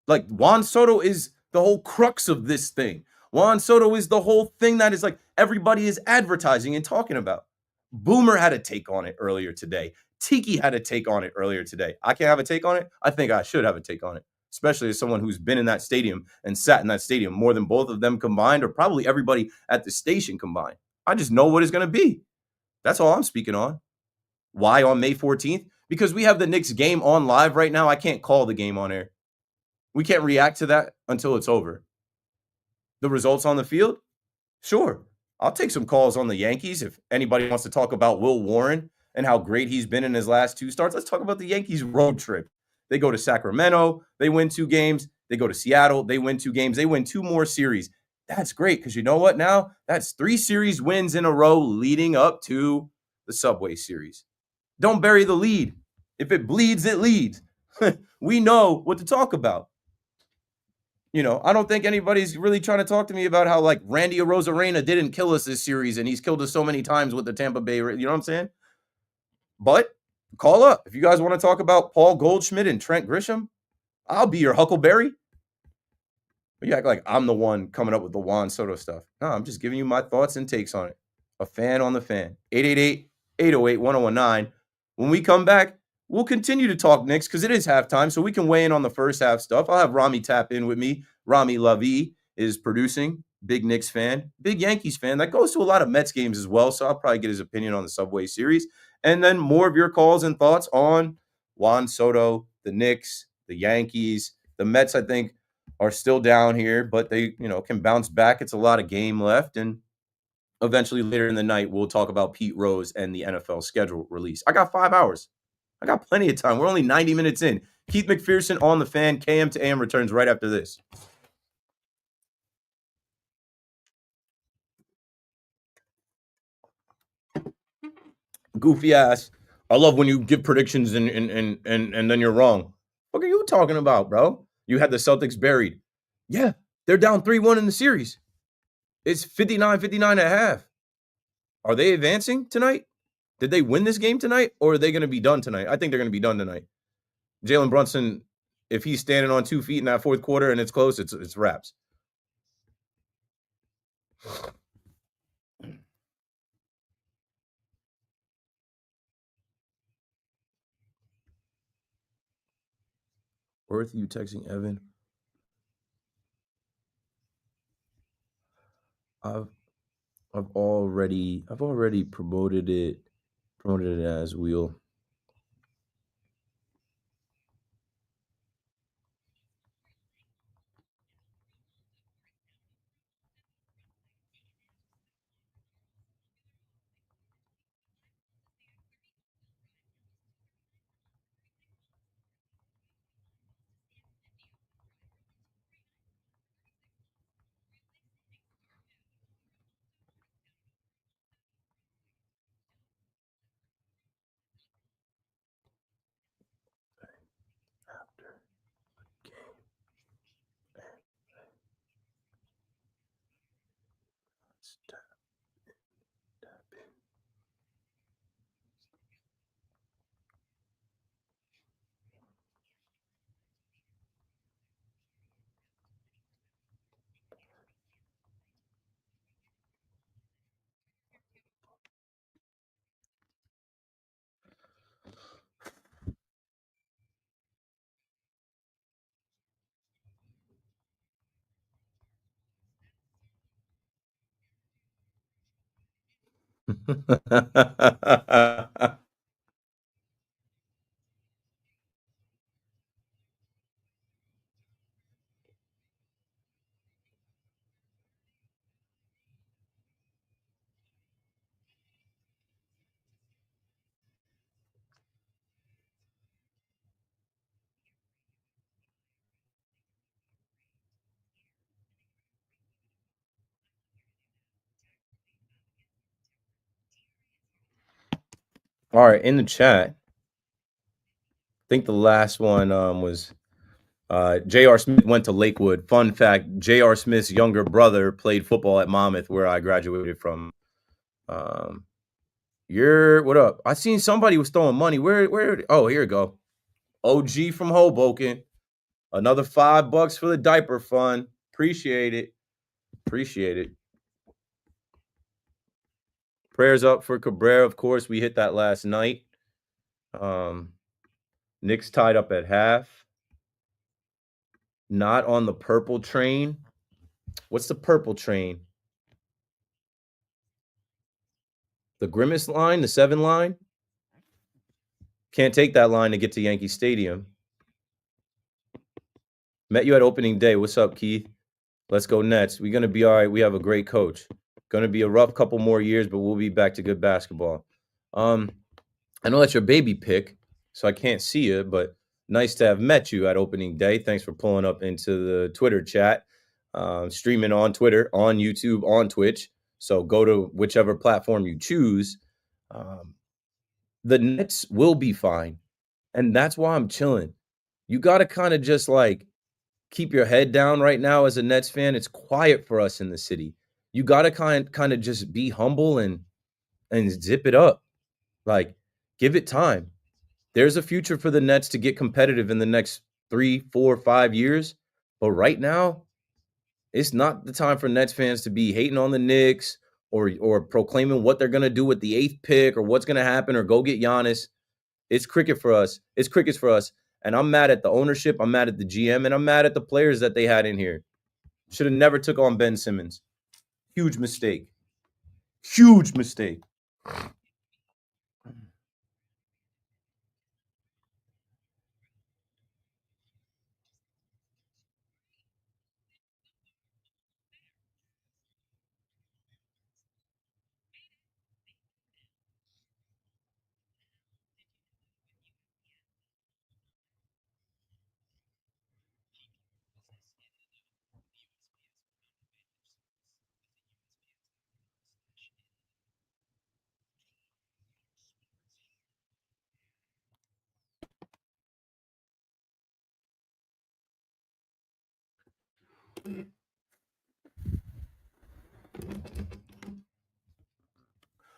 Like, Juan Soto is the whole crux of this thing. Juan Soto is the whole thing that is like everybody is advertising and talking about. Boomer had a take on it earlier today. Tiki had a take on it earlier today. I can't have a take on it. I think I should have a take on it, especially as someone who's been in that stadium and sat in that stadium more than both of them combined, or probably everybody at the station combined. I just know what it's going to be. That's all I'm speaking on. Why on May 14th? Because we have the Knicks game on live right now. I can't call the game on air. We can't react to that until it's over. The results on the field? Sure. I'll take some calls on the Yankees. If anybody wants to talk about Will Warren and how great he's been in his last 2 starts, let's talk about the Yankees road trip. They go to Sacramento. They win 2 games. They go to Seattle. They win 2 games. They win 2 more series. That's great because you know what now? That's 3 series wins in a row leading up to the Subway Series. Don't bury the lead. If it bleeds, it leads. We know what to talk about. You know, I don't think anybody's really trying to talk to me about how, like, Randy Arozarena didn't kill us this series and he's killed us so many times with the Tampa Bay. You know what I'm saying? But call up. If you guys want to talk about Paul Goldschmidt and Trent Grisham, I'll be your Huckleberry. But you act like I'm the one coming up with the Juan Soto stuff. No, I'm just giving you my thoughts and takes on it. A fan on the Fan. 888-808-1019. When we come back, we'll continue to talk Knicks because it is halftime, so we can weigh in on the first half stuff. I'll have Rami tap in with me. Rami Lavi is producing. Big Knicks fan, big Yankees fan. That goes to a lot of Mets games as well, so I'll probably get his opinion on the Subway Series. And then more of your calls and thoughts on Juan Soto, the Knicks, the Yankees. The Mets, I think, are still down here, but they, can bounce back. It's a lot of game left. And eventually later in the night, we'll talk about Pete Rose and the NFL schedule release. I got 5 hours. I got plenty of time. We're only 90 minutes in. Keith McPherson on the Fan. KM to AM returns right after this. Goofy ass. I love when you give predictions and then you're wrong. What are you talking about, bro? You had the Celtics buried. Yeah, they're down 3-1 in the series. It's 59-59 at half. Are they advancing tonight? Did they win this game tonight, or are they going to be done tonight? I think they're going to be done tonight. Jalen Brunson, if he's standing on 2 feet in that fourth quarter and it's close, it's wraps. Worth you texting Evan? I've already promoted it as Wheel. All right, in the chat, I think the last one was J.R. Smith went to Lakewood. Fun fact, J.R. Smith's younger brother played football at Monmouth, where I graduated from. What up? I seen somebody was throwing money. Where? Oh, here we go. OG from Hoboken. Another $5 for the diaper fund. Appreciate it. Prayers up for Cabrera. Of course, we hit that last night. Knicks tied up at half. Not on the purple train. What's the purple train? The Grimace line, the 7 line? Can't take that line to get to Yankee Stadium. Met you at opening day. What's up, Keith? Let's go Nets. We're going to be all right. We have a great coach. Going to be a rough couple more years, but we'll be back to good basketball. I know that's your baby pick, so I can't see you, but nice to have met you at opening day. Thanks for pulling up into the Twitter chat. Streaming on Twitter, on YouTube, on Twitch. So go to whichever platform you choose. The Nets will be fine. And that's why I'm chilling. You got to kind of just keep your head down right now as a Nets fan. It's quiet for us in the city. You got to kind of just be humble and zip it up. Give it time. There's a future for the Nets to get competitive in the next 3, 4, 5 years. But right now, it's not the time for Nets fans to be hating on the Knicks or proclaiming what they're going to do with the 8th pick or what's going to happen or go get Giannis. It's cricket for us. It's crickets for us. And I'm mad at the ownership. I'm mad at the GM, and I'm mad at the players that they had in here. Should have never took on Ben Simmons. Huge mistake. Huge mistake.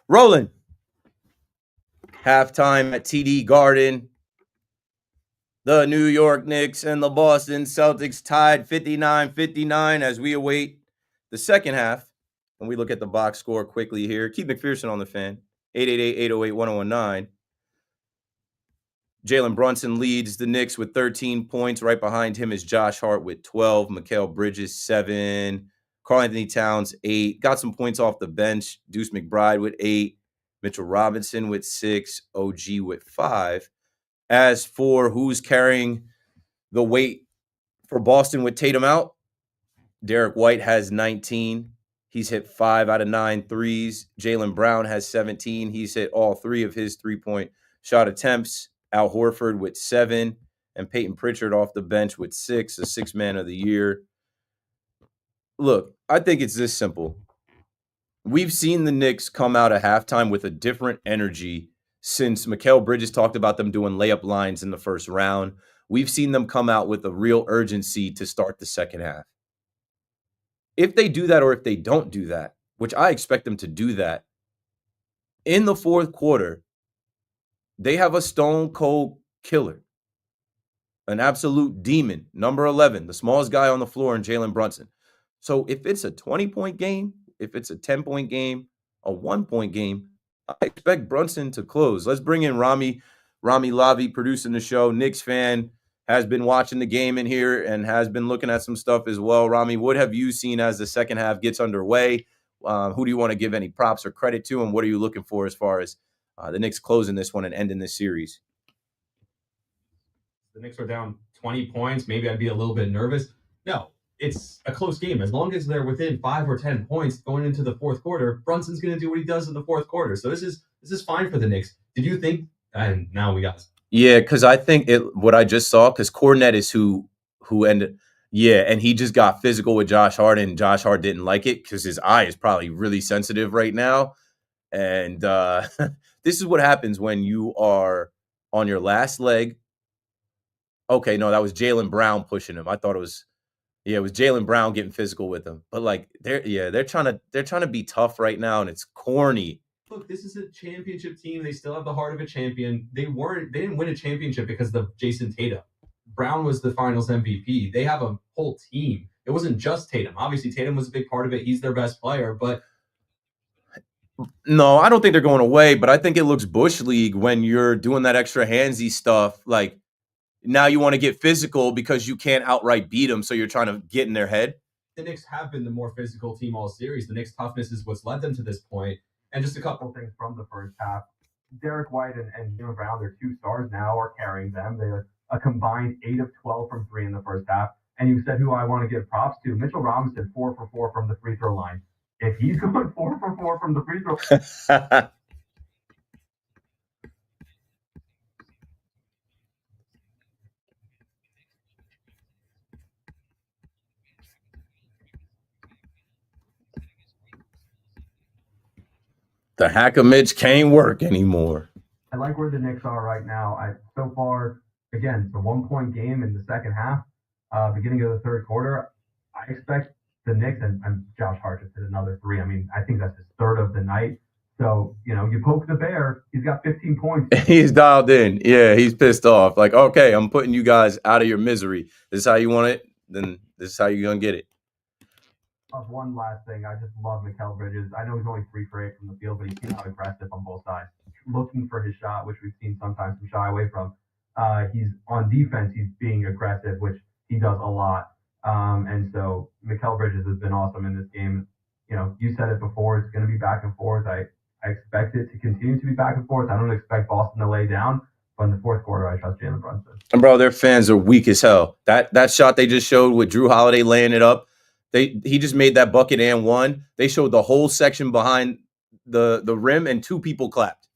Rolling. Halftime at TD Garden. The New York Knicks and the Boston Celtics tied 59-59 as we await the second half. And we look at the box score quickly here. Keith McPherson on the fan. 888-808-1019. Jalen Brunson leads the Knicks with 13 points. Right behind him is Josh Hart with 12. Mikal Bridges, 7. Karl-Anthony Towns, 8. Got some points off the bench. Deuce McBride with 8. Mitchell Robinson with 6. OG with 5. As for who's carrying the weight for Boston with Tatum out, Derek White has 19. He's hit 5 out of 9 threes. Jaylen Brown has 17. He's hit all 3 of his three-point shot attempts. Al Horford with 7. And Peyton Pritchard off the bench with 6, a 6th man of the year. Look, I think it's this simple. We've seen the Knicks come out at halftime with a different energy since Mikal Bridges talked about them doing layup lines in the first round. We've seen them come out with a real urgency to start the second half. If they do that or if they don't do that, which I expect them to do that, in the fourth quarter, they have a stone cold killer, an absolute demon, number 11, the smallest guy on the floor in Jalen Brunson. So if it's a 20-point game, if it's a 10-point game, a 1-point game, I expect Brunson to close. Let's bring in Rami Lavi, producing the show. Knicks fan, has been watching the game in here and has been looking at some stuff as well. Rami, what have you seen as the second half gets underway? Who do you want to give any props or credit to, and what are you looking for as far as the Knicks closing this one and ending this series? The Knicks are down 20 points. Maybe I'd be a little bit nervous. No, it's a close game. As long as they're within 5 or 10 points going into the fourth quarter, Brunson's going to do what he does in the fourth quarter. So this is fine for the Knicks. Did you think? And now we got. Yeah, because I think what I just saw, because Cornette is who ended. Yeah, and he just got physical with Josh Hart, and Josh Hart didn't like it because his eye is probably really sensitive right now. And this is what happens when you are on your last leg. Okay, no, that was Jaylen Brown pushing him. I thought it was Jaylen Brown getting physical with him. But like they're trying to be tough right now, and it's corny. Look, this is a championship team. They still have the heart of a champion. They didn't win a championship because of Jason Tatum. Brown was the finals MVP. They have a whole team. It wasn't just Tatum. Obviously, Tatum was a big part of it. He's their best player, but no, I don't think they're going away, but I think it looks Bush League when you're doing that extra handsy stuff. Like, now you want to get physical because you can't outright beat them, so you're trying to get in their head. The Knicks have been the more physical team all series. The Knicks' toughness is what's led them to this point. And just a couple things from the first half. Derek White and Jaylen Brown, their 2 stars now, are carrying them. They're a combined 8 of 12 from 3 in the first half. And you said who I want to give props to. Mitchell Robinson, 4 for 4 from the free throw line. If he's going 4 for 4 from the free throw line. The hacker Mitch can't work anymore. I like where the Knicks are right now. So far, again, it's a 1-point game in the second half, beginning of the third quarter. I expect the Knicks, and Josh Hart just hit another 3. I mean, I think that's his 3rd of the night. So, you poke the bear, he's got 15 points. He's dialed in. Yeah, he's pissed off. Like, okay, I'm putting you guys out of your misery. This is how you want it, then this is how you're going to get it. One last thing. I just love Mikal Bridges. I know he's only 3 for 8 from the field, but he came out aggressive on both sides. looking for his shot, which we've seen sometimes him shy away from. He's on defense. He's being aggressive, which he does a lot. And so Mikal Bridges has been awesome in this game. You know, you said it before. It's going to be back and forth. I expect it to continue to be back and forth. I don't expect Boston to lay down, but in the fourth quarter, I trust Jalen Brunson. And bro, their fans are weak as hell. That shot they just showed with Drew Holiday laying it up, he just made that bucket and one. They showed the whole section behind the rim, and two people clapped.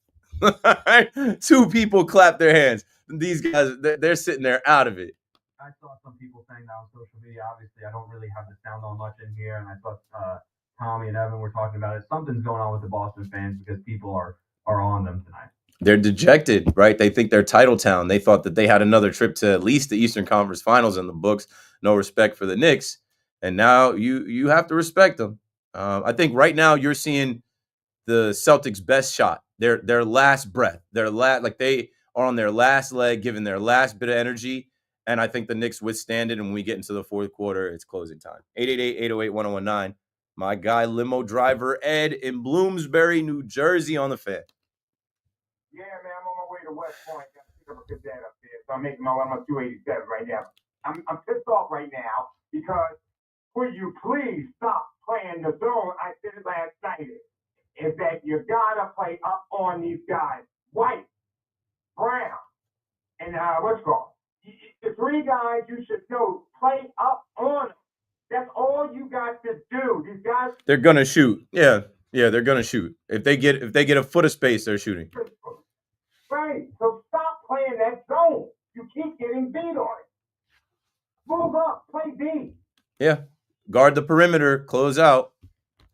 Two people clapped their hands. These guys, they're sitting there out of it. I saw some people saying that on social media. Obviously, I don't really have the sound on much in here, and I saw Tommy and Evan were talking about it. Something's going on with the Boston fans because people are on them tonight. They're dejected, right? They think they're title town. They thought that they had another trip to at least the Eastern Conference Finals in the books. No respect for the Knicks, and now you have to respect them. I think right now you're seeing the Celtics' best shot. Their last breath. Like they are on their last leg, giving their last bit of energy. And I think the Knicks withstand it. And when we get into the fourth quarter, it's closing time. 888-808-1019. My guy, limo driver Ed in Bloomsbury, New Jersey on the Fan. Yeah, man, I'm on my way to West Point. Got to pick up a good dad up there. So I'm making my way on 287 right now. I'm pissed off right now because will you please stop playing the zone? I said it last night. Is that you gotta play up on these guys. White, Brown, and what's it called? The three guys you should know, play up on them. That's all you got to do. These guys, they're gonna shoot. Yeah, they're gonna shoot. If they get a foot of space, they're shooting. Right. So stop playing that zone. You keep getting beat on it. Move up, play D. Yeah. Guard the perimeter, close out.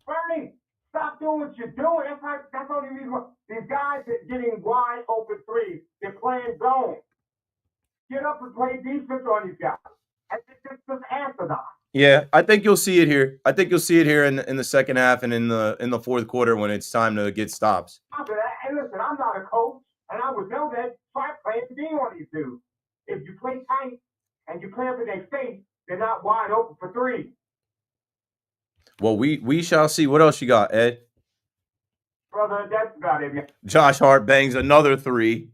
Bernie, stop doing what you're doing. That's the only reason why these guys are getting wide open threes. They're playing zone. Get up and play defense on these guys. It's just asinine. Yeah, I think you'll see it here. I think you'll see it here in the second half and in the fourth quarter when it's time to get stops. And listen, I'm not a coach, and I would know that. Try playing D on these dudes. If you play tight and you play up in their face, they're not wide open for three. Well, we shall see. What else you got, Ed? Brother, that's about it, man. Josh Hart bangs another three.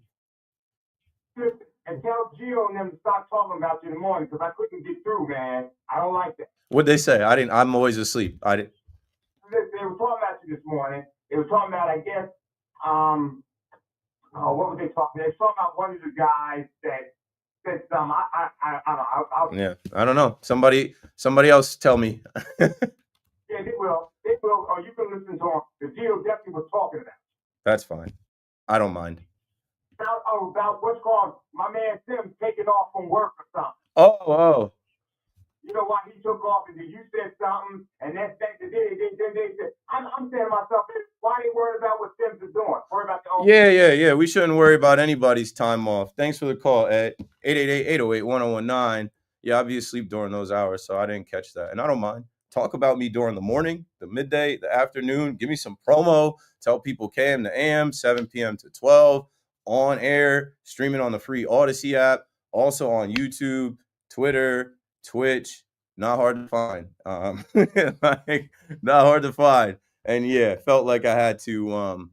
And tell Gio and them to stop talking about you in the morning because I couldn't get through, man. I don't like that. What'd they say? I'm always asleep. They were talking about you this morning. They were talking about, I guess, what were they talking? They were talking about one of the guys that said something. I don't know. Yeah, I don't know. Somebody else tell me. Yeah, they will. They will. Or you can listen to them. The Gio definitely was talking about. That's fine. I don't mind. About what's called my man Tim taking off from work or something. Oh. You know why he took off? Because you said something, and then they said, I'm saying to myself, why they worried about what Tim's is doing? Worry about their own. Yeah. We shouldn't worry about anybody's time off. Thanks for the call, Ed. 888-808-1019. Yeah, I'll be asleep during those hours, so I didn't catch that. And I don't mind. Talk about me during the morning, the midday, the afternoon. Give me some promo. Tell people KM to AM, 7 p.m. to 12. On air, streaming on the free Odyssey app, also on YouTube, Twitter, Twitch. Not hard to find. Not hard to find. And yeah, felt like I had to,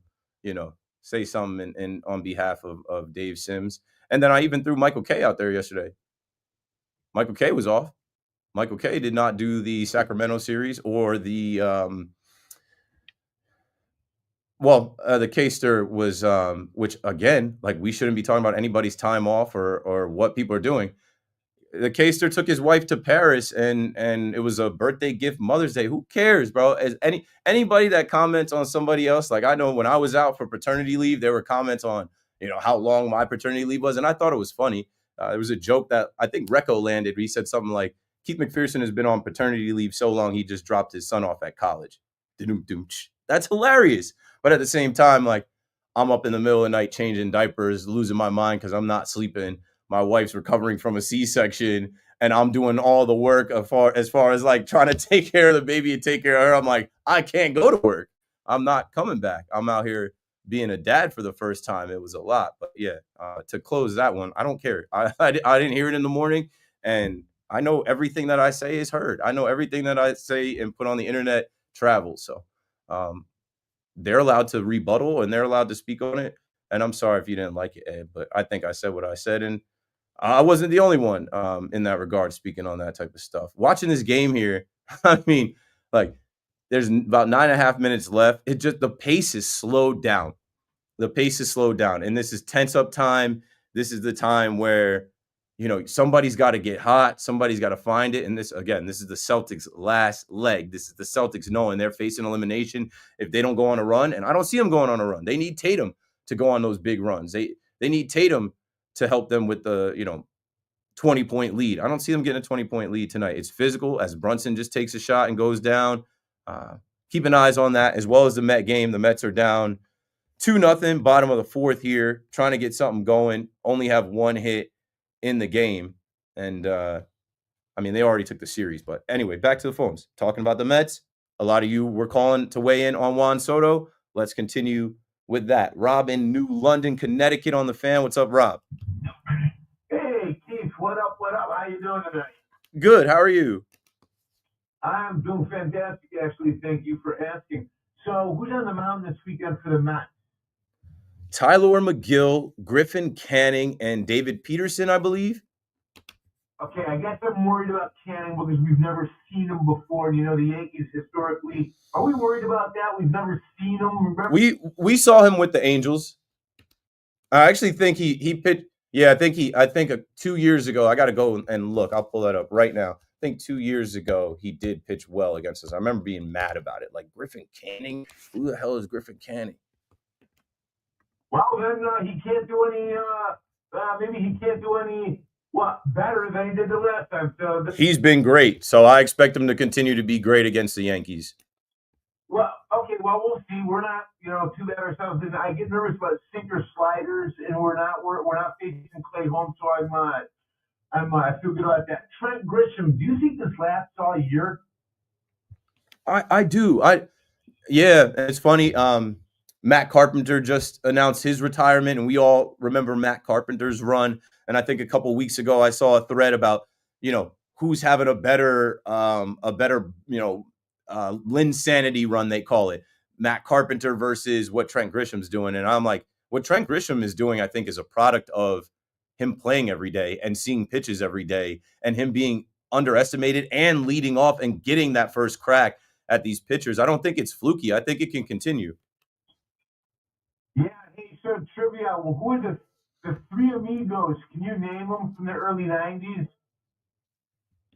say something in on behalf of Dave Sims. And then I even threw Michael K out there yesterday. Michael K was off. Michael K did not do the Sacramento series or the the K-Stir was, which again, like we shouldn't be talking about anybody's time off or what people are doing. The K-Stir took his wife to Paris and it was a birthday gift, Mother's Day. Who cares, bro? As anybody that comments on somebody else, like I know when I was out for paternity leave, there were comments on, how long my paternity leave was. And I thought it was funny. There was a joke that I think Recco landed. He said something like, Keith McPherson has been on paternity leave so long, he just dropped his son off at college. That's hilarious. But at the same time, like I'm up in the middle of the night changing diapers, losing my mind because I'm not sleeping. My wife's recovering from a C-section, and I'm doing all the work as far as like trying to take care of the baby and take care of her. I'm like, I can't go to work. I'm not coming back. I'm out here being a dad for the first time. It was a lot. But yeah, to close that one, I don't care. I didn't hear it in the morning, and I know everything that I say is heard. I know everything that I say and put on the internet travels. So they're allowed to rebuttal and they're allowed to speak on it. And I'm sorry if you didn't like it, Ed, but I think I said what I said, and I wasn't the only one in that regard, speaking on that type of stuff. Watching this game here, I mean, like, there's about 9.5 minutes left. It just the pace is slowed down. The pace is slowed down, and this is tense up time. This is the time where somebody's got to get hot, somebody's got to find it. And this is the Celtics' last leg. This is the Celtics knowing they're facing elimination if they don't go on a run, and I don't see them going on a run. They need Tatum to go on those big runs. They need Tatum to help them with the 20-point lead. I don't see them getting a 20-point lead tonight. It's physical as Brunson just takes a shot and goes down. Keep an eyes on that, as well as the Met game. The Mets are down 2-0, bottom of the fourth here, trying to get something going. Only have one hit in the game. And, they already took the series. But anyway, back to the phones. Talking about the Mets. A lot of you were calling to weigh in on Juan Soto. Let's continue with that. Rob in New London, Connecticut on the Fan. What's up, Rob? Hey, Keith, what up? How you doing today? Good. How are you? I'm doing fantastic, actually. Thank you for asking. So, who's on the mound this weekend for the Mets? Tyler McGill, Griffin Canning, and David Peterson, I believe. Okay, I guess I'm worried about Canning because we've never seen him before. And the Yankees historically, are we worried about that? We've never seen him. Remember? We saw him with the Angels. I actually think he pitched. Yeah, I think 2 years ago. I got to go and look. I'll pull that up right now. I think 2 years ago he did pitch well against us. I remember being mad about it. Like, Griffin Canning, who the hell is Griffin Canning? Well, then he can't do any. Maybe he can't do any better than he did the last time. So he's been great. So I expect him to continue to be great against the Yankees. Well, okay. Well, we'll see. We're not, too bad ourselves. I get nervous about sinker sliders, and we're not facing Clay Holmes, so I feel good about that. Trent Grisham, do you think this lasts all year? I do. Yeah, it's funny. Matt Carpenter just announced his retirement, and we all remember Matt Carpenter's run. And I think a couple weeks ago I saw a thread about who's having a better Linsanity run, they call it. Matt Carpenter versus what Trent Grisham's doing. And I'm like, what Trent Grisham is doing, I think, is a product of him playing every day and seeing pitches every day, and him being underestimated and leading off and getting that first crack at these pitchers. I don't think it's fluky. I think it can continue. Yeah. Hey, so trivia. Well, who are the three amigos? Can you name them from the early 90s?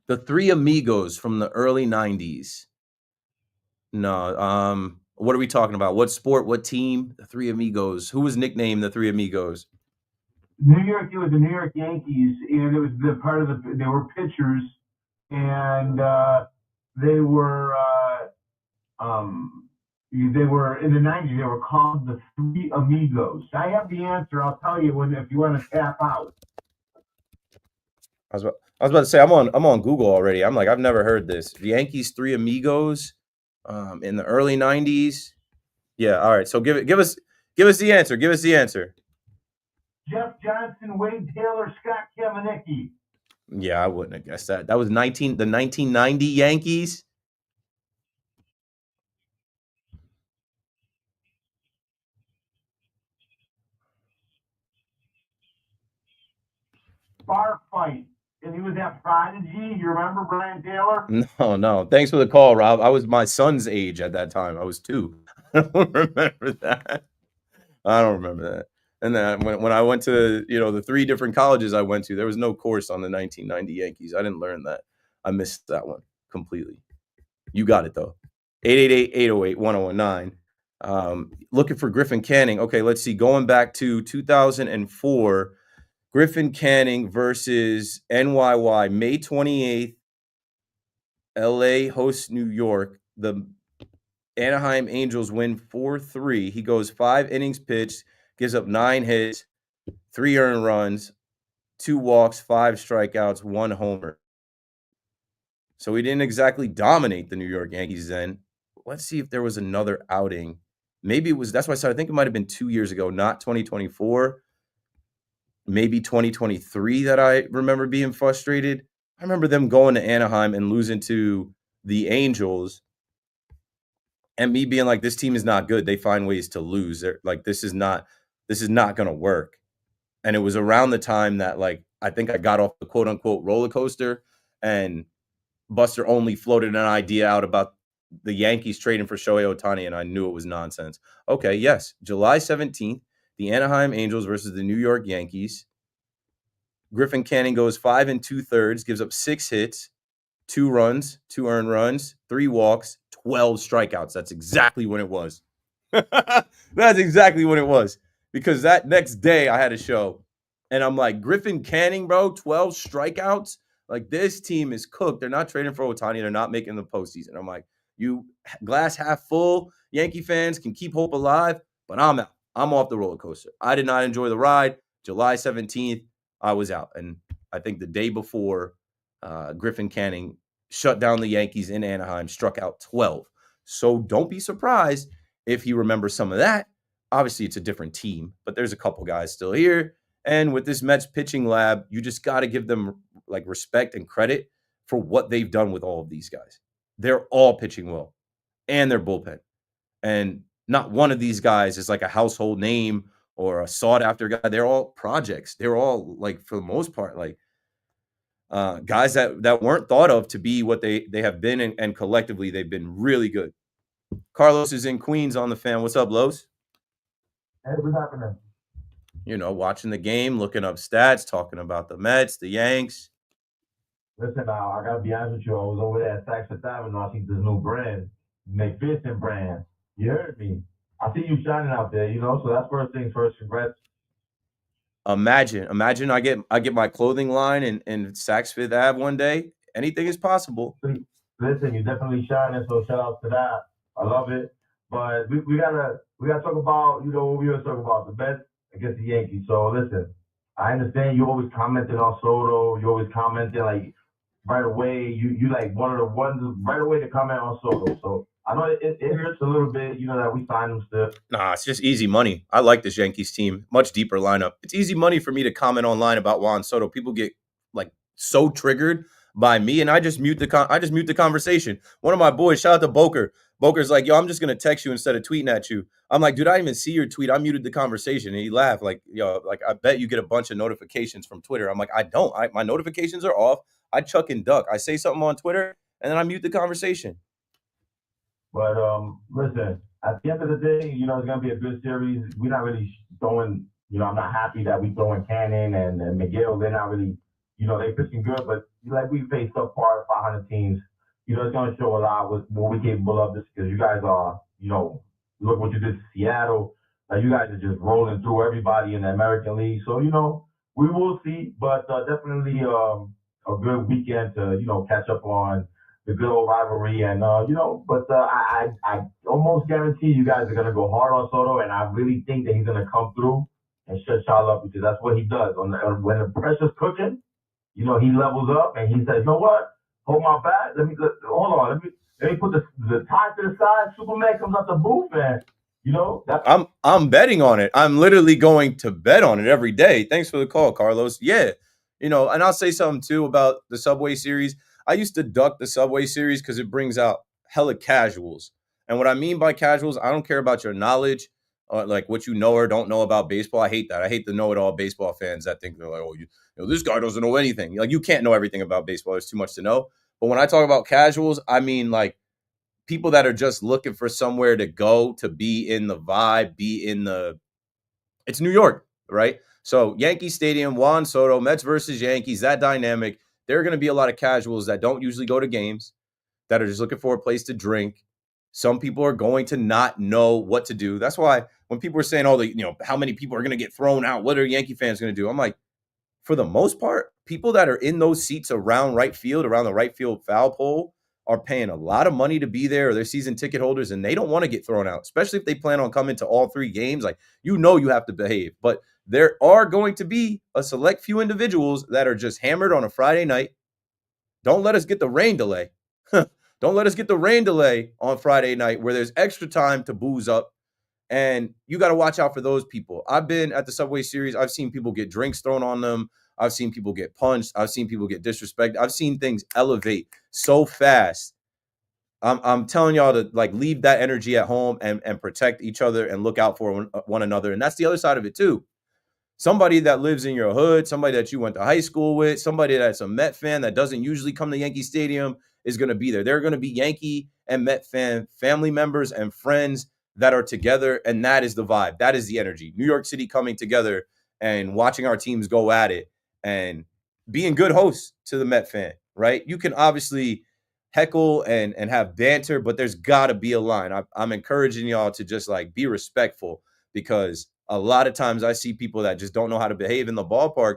The three amigos from the early 90s. No. What are we talking about? What sport? What team? The three amigos. Who was nicknamed the three amigos? New York. It was the New York Yankees, and it was they were pitchers, and they were in the 90s. They were called the Three Amigos. I have the answer. I'll tell you if you want to tap out. I was about to say I'm on Google already. I'm like, I've never heard this. The Yankees Three Amigos in the early 90s. Yeah, all right. So give us the answer. Give us the answer. Jeff Johnson, Wade Taylor, Scott Kamenicki. Yeah, I wouldn't have guessed that. That was the 1990 Yankees. Bar fight. And he was that Prodigy. You remember Brian Taylor? No. Thanks for the call, Rob. I was my son's age at that time. I was 2. I don't remember that. And then when I went to, the 3 different colleges I went to, there was no course on the 1990 Yankees. I didn't learn that. I missed that one completely. You got it, though. 888-808-1019. Looking for Griffin Canning. Okay, let's see. Going back to 2004, Griffin Canning versus NYY, May 28th, LA hosts New York. The Anaheim Angels win 4-3. He goes 5 innings pitched, gives up 9 hits, 3 earned runs, 2 walks, 5 strikeouts, 1 homer. So he didn't exactly dominate the New York Yankees then. Let's see if there was another outing. Maybe it was, that's why I said I think it might have been 2 years ago, not 2024. Maybe 2023 that I remember being frustrated. I remember them going to Anaheim and losing to the Angels and me being like, this team is not good. They find ways to lose. They're like, this is not this is not going to work. And it was around the time that, like, I think I got off the quote unquote roller coaster, and Buster only floated an idea out about the Yankees trading for Shohei Ohtani, and I knew it was nonsense. Okay, yes, July 17th, the Anaheim Angels versus the New York Yankees. Griffin Canning goes 5 2/3, gives up 6 hits, 2 runs, 2 earned runs, 3 walks, 12 strikeouts. That's exactly when it was. That's exactly what it was. Because that next day I had a show, and I'm like, Griffin Canning, bro, 12 strikeouts? Like, this team is cooked. They're not trading for Ohtani. They're not making the postseason. I'm like, you glass half full Yankee fans can keep hope alive, but I'm out. I'm off the roller coaster. I did not enjoy the ride. July 17th, I was out. And I think the day before, Griffin Canning shut down the Yankees in Anaheim, struck out 12. So don't be surprised if he remembers some of that. Obviously, it's a different team, but there's a couple guys still here. And with this Mets pitching lab, you just got to give them like respect and credit for what they've done with all of these guys. They're all pitching well, and their bullpen. And not one of these guys is like a household name or a sought after guy. They're all projects. They're all, like, for the most part, like guys that weren't thought of to be what they have been, and collectively they've been really good. Carlos is in Queens on the Fan. What's up, Los? Hey, what's happening? You know, watching the game, looking up stats, talking about the Mets, the Yanks. Listen, I gotta be honest with you. I was over there at Saks Fifth Avenue. I see this new brand, McPherson brand. You heard me. I see you shining out there, you know. So that's first things first. Congrats. Imagine I get my clothing line in Saks Fifth Ave one day. Anything is possible. Listen, you're definitely shining. So shout out to that. I love it. But we gotta talk about, you know, what we always talk about, the Mets against the Yankees. So listen, I understand you always commenting on Soto. You always commenting like right away. You like one of the ones right away to comment on Soto. So I know it hurts a little bit, you know, that we signed him still. Nah, it's just easy money. I like this Yankees team. Much deeper lineup. It's easy money for me to comment online about Juan Soto. People get like so triggered by me, and I just mute the conversation. One of my boys, shout out to Boker. Boker's like, yo, I'm just gonna text you instead of tweeting at you. I'm like, dude, I didn't even see your tweet. I muted the conversation. And he laughed like, yo, like, I bet you get a bunch of notifications from Twitter. I'm like, I don't. My notifications are off. I chuck and duck. I say something on Twitter and then I mute the conversation. But listen, at the end of the day, you know, it's gonna be a good series. We're not really throwing, you know, I'm not happy that we throwing Cannon and Miguel. They're not really, you know, they pitching good, but like we faced subpar 500 teams. You know, it's gonna show a lot what we're capable of. This because you guys are, you know, look what you did to Seattle. Like you guys are just rolling through everybody in the American League. So you know, we will see, but definitely a good weekend to, you know, catch up on the good old rivalry, and you know, but I almost guarantee you guys are gonna go hard on Soto, and I really think that he's gonna come through and shut y'all up because that's what he does. When the pressure's cooking, you know, he levels up and he says, you know what? Hold my bat. Hold on. Let me put the tie to the side. Superman comes out the booth, and you know that's. I'm betting on it. I'm literally going to bet on it every day. Thanks for the call, Carlos. Yeah, you know, and I'll say something too about the Subway Series. I used to duck the Subway Series because it brings out hella casuals. And what I mean by casuals, I don't care about your knowledge, like what you know or don't know about baseball. I hate that. I hate the know-it-all baseball fans that think they're like, oh, you know, this guy doesn't know anything. Like, you can't know everything about baseball. There's too much to know. But when I talk about casuals, I mean like people that are just looking for somewhere to go, to be in the vibe, it's New York, right? So Yankee Stadium, Juan Soto, Mets versus Yankees, that dynamic. There are going to be a lot of casuals that don't usually go to games, that are just looking for a place to drink. Some people are going to not know what to do. That's why when people are saying, oh, you know, how many people are going to get thrown out? What are Yankee fans going to do? I'm like, for the most part, people that are in those seats around right field, around the right field foul pole, are paying a lot of money to be there, or they're season ticket holders, and they don't want to get thrown out, especially if they plan on coming to all 3 games. Like, you know, you have to behave. But there are going to be a select few individuals that are just hammered on a Friday night. Don't let us get the rain delay. Don't let us get the rain delay on Friday night where there's extra time to booze up. And you got to watch out for those people. I've been at the Subway Series. I've seen people get drinks thrown on them. I've seen people get punched. I've seen people get disrespected. I've seen things elevate so fast I'm telling y'all to like leave that energy at home and protect each other and look out for one another. And that's the other side of it too. Somebody that lives in your hood, somebody that you went to high school with, somebody that's a Met fan that doesn't usually come to Yankee Stadium is going to be there. There are going to be Yankee and Met fan family members and friends that are together, and that is the vibe. That is the energy. New York City coming together and watching our teams go at it and being good hosts to the Met fan, right? You can obviously heckle and have banter, but there's got to be a line. I'm encouraging y'all to just like be respectful, because a lot of times I see people that just don't know how to behave in the ballpark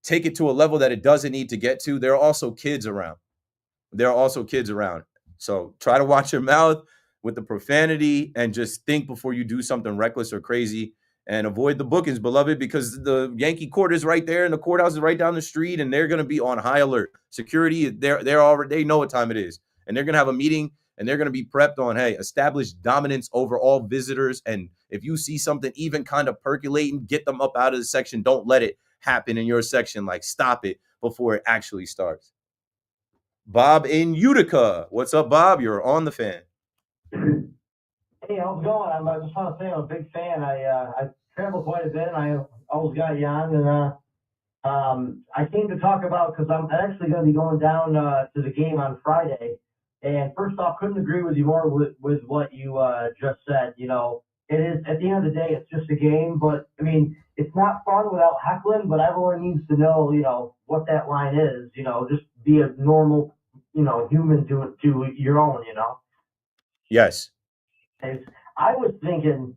take it to a level that it doesn't need to get to. There are also kids around. So try to watch your mouth with the profanity and just think before you do something reckless or crazy, and avoid the bookings, beloved, because the Yankee court is right there and the courthouse is right down the street, and they're going to be on high alert. Security, they're already, they know what time it is, and they're going to have a meeting, and they're going to be prepped on, hey, establish dominance over all visitors. And if you see something even kind of percolating, get them up out of the section. Don't let it happen in your section. Like, stop it before it actually starts. Bob in Utica. What's up, Bob? You're on the fan. Hey, how's it going? I just want to say I'm a big fan. I travel quite a bit, and I always got you on. And I came to talk about, because I'm actually going to be going down to the game on Friday. And first off, couldn't agree with you more with what you just said. You know, it is, at the end of the day, it's just a game. But I mean, it's not fun without heckling. But everyone needs to know, you know, what that line is. You know, just be a normal, you know, human to your own. You know. Yes. I was thinking,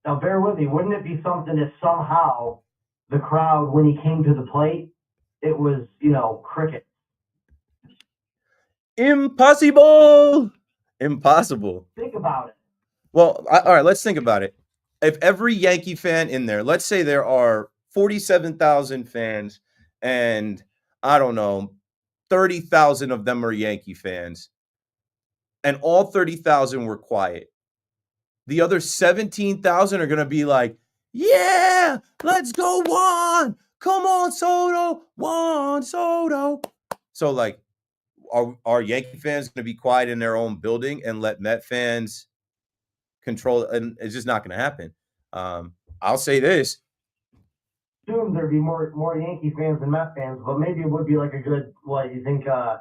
now bear with me, wouldn't it be something if somehow the crowd, when he came to the plate, it was, you know, cricket? Impossible. Think about it. Well, all right, let's think about it. If every Yankee fan in there, let's say there are 47,000 fans, and I don't know, 30,000 of them are Yankee fans, and all 30,000 were quiet, the other 17,000 are going to be like, yeah, let's go Juan. Come on, Soto. Juan Soto. So, like, are Yankee fans going to be quiet in their own building and let Met fans control? And it's just not going to happen. I'll say this. Assume there'd be more Yankee fans than Met fans, but maybe it would be like a good, what, you think? I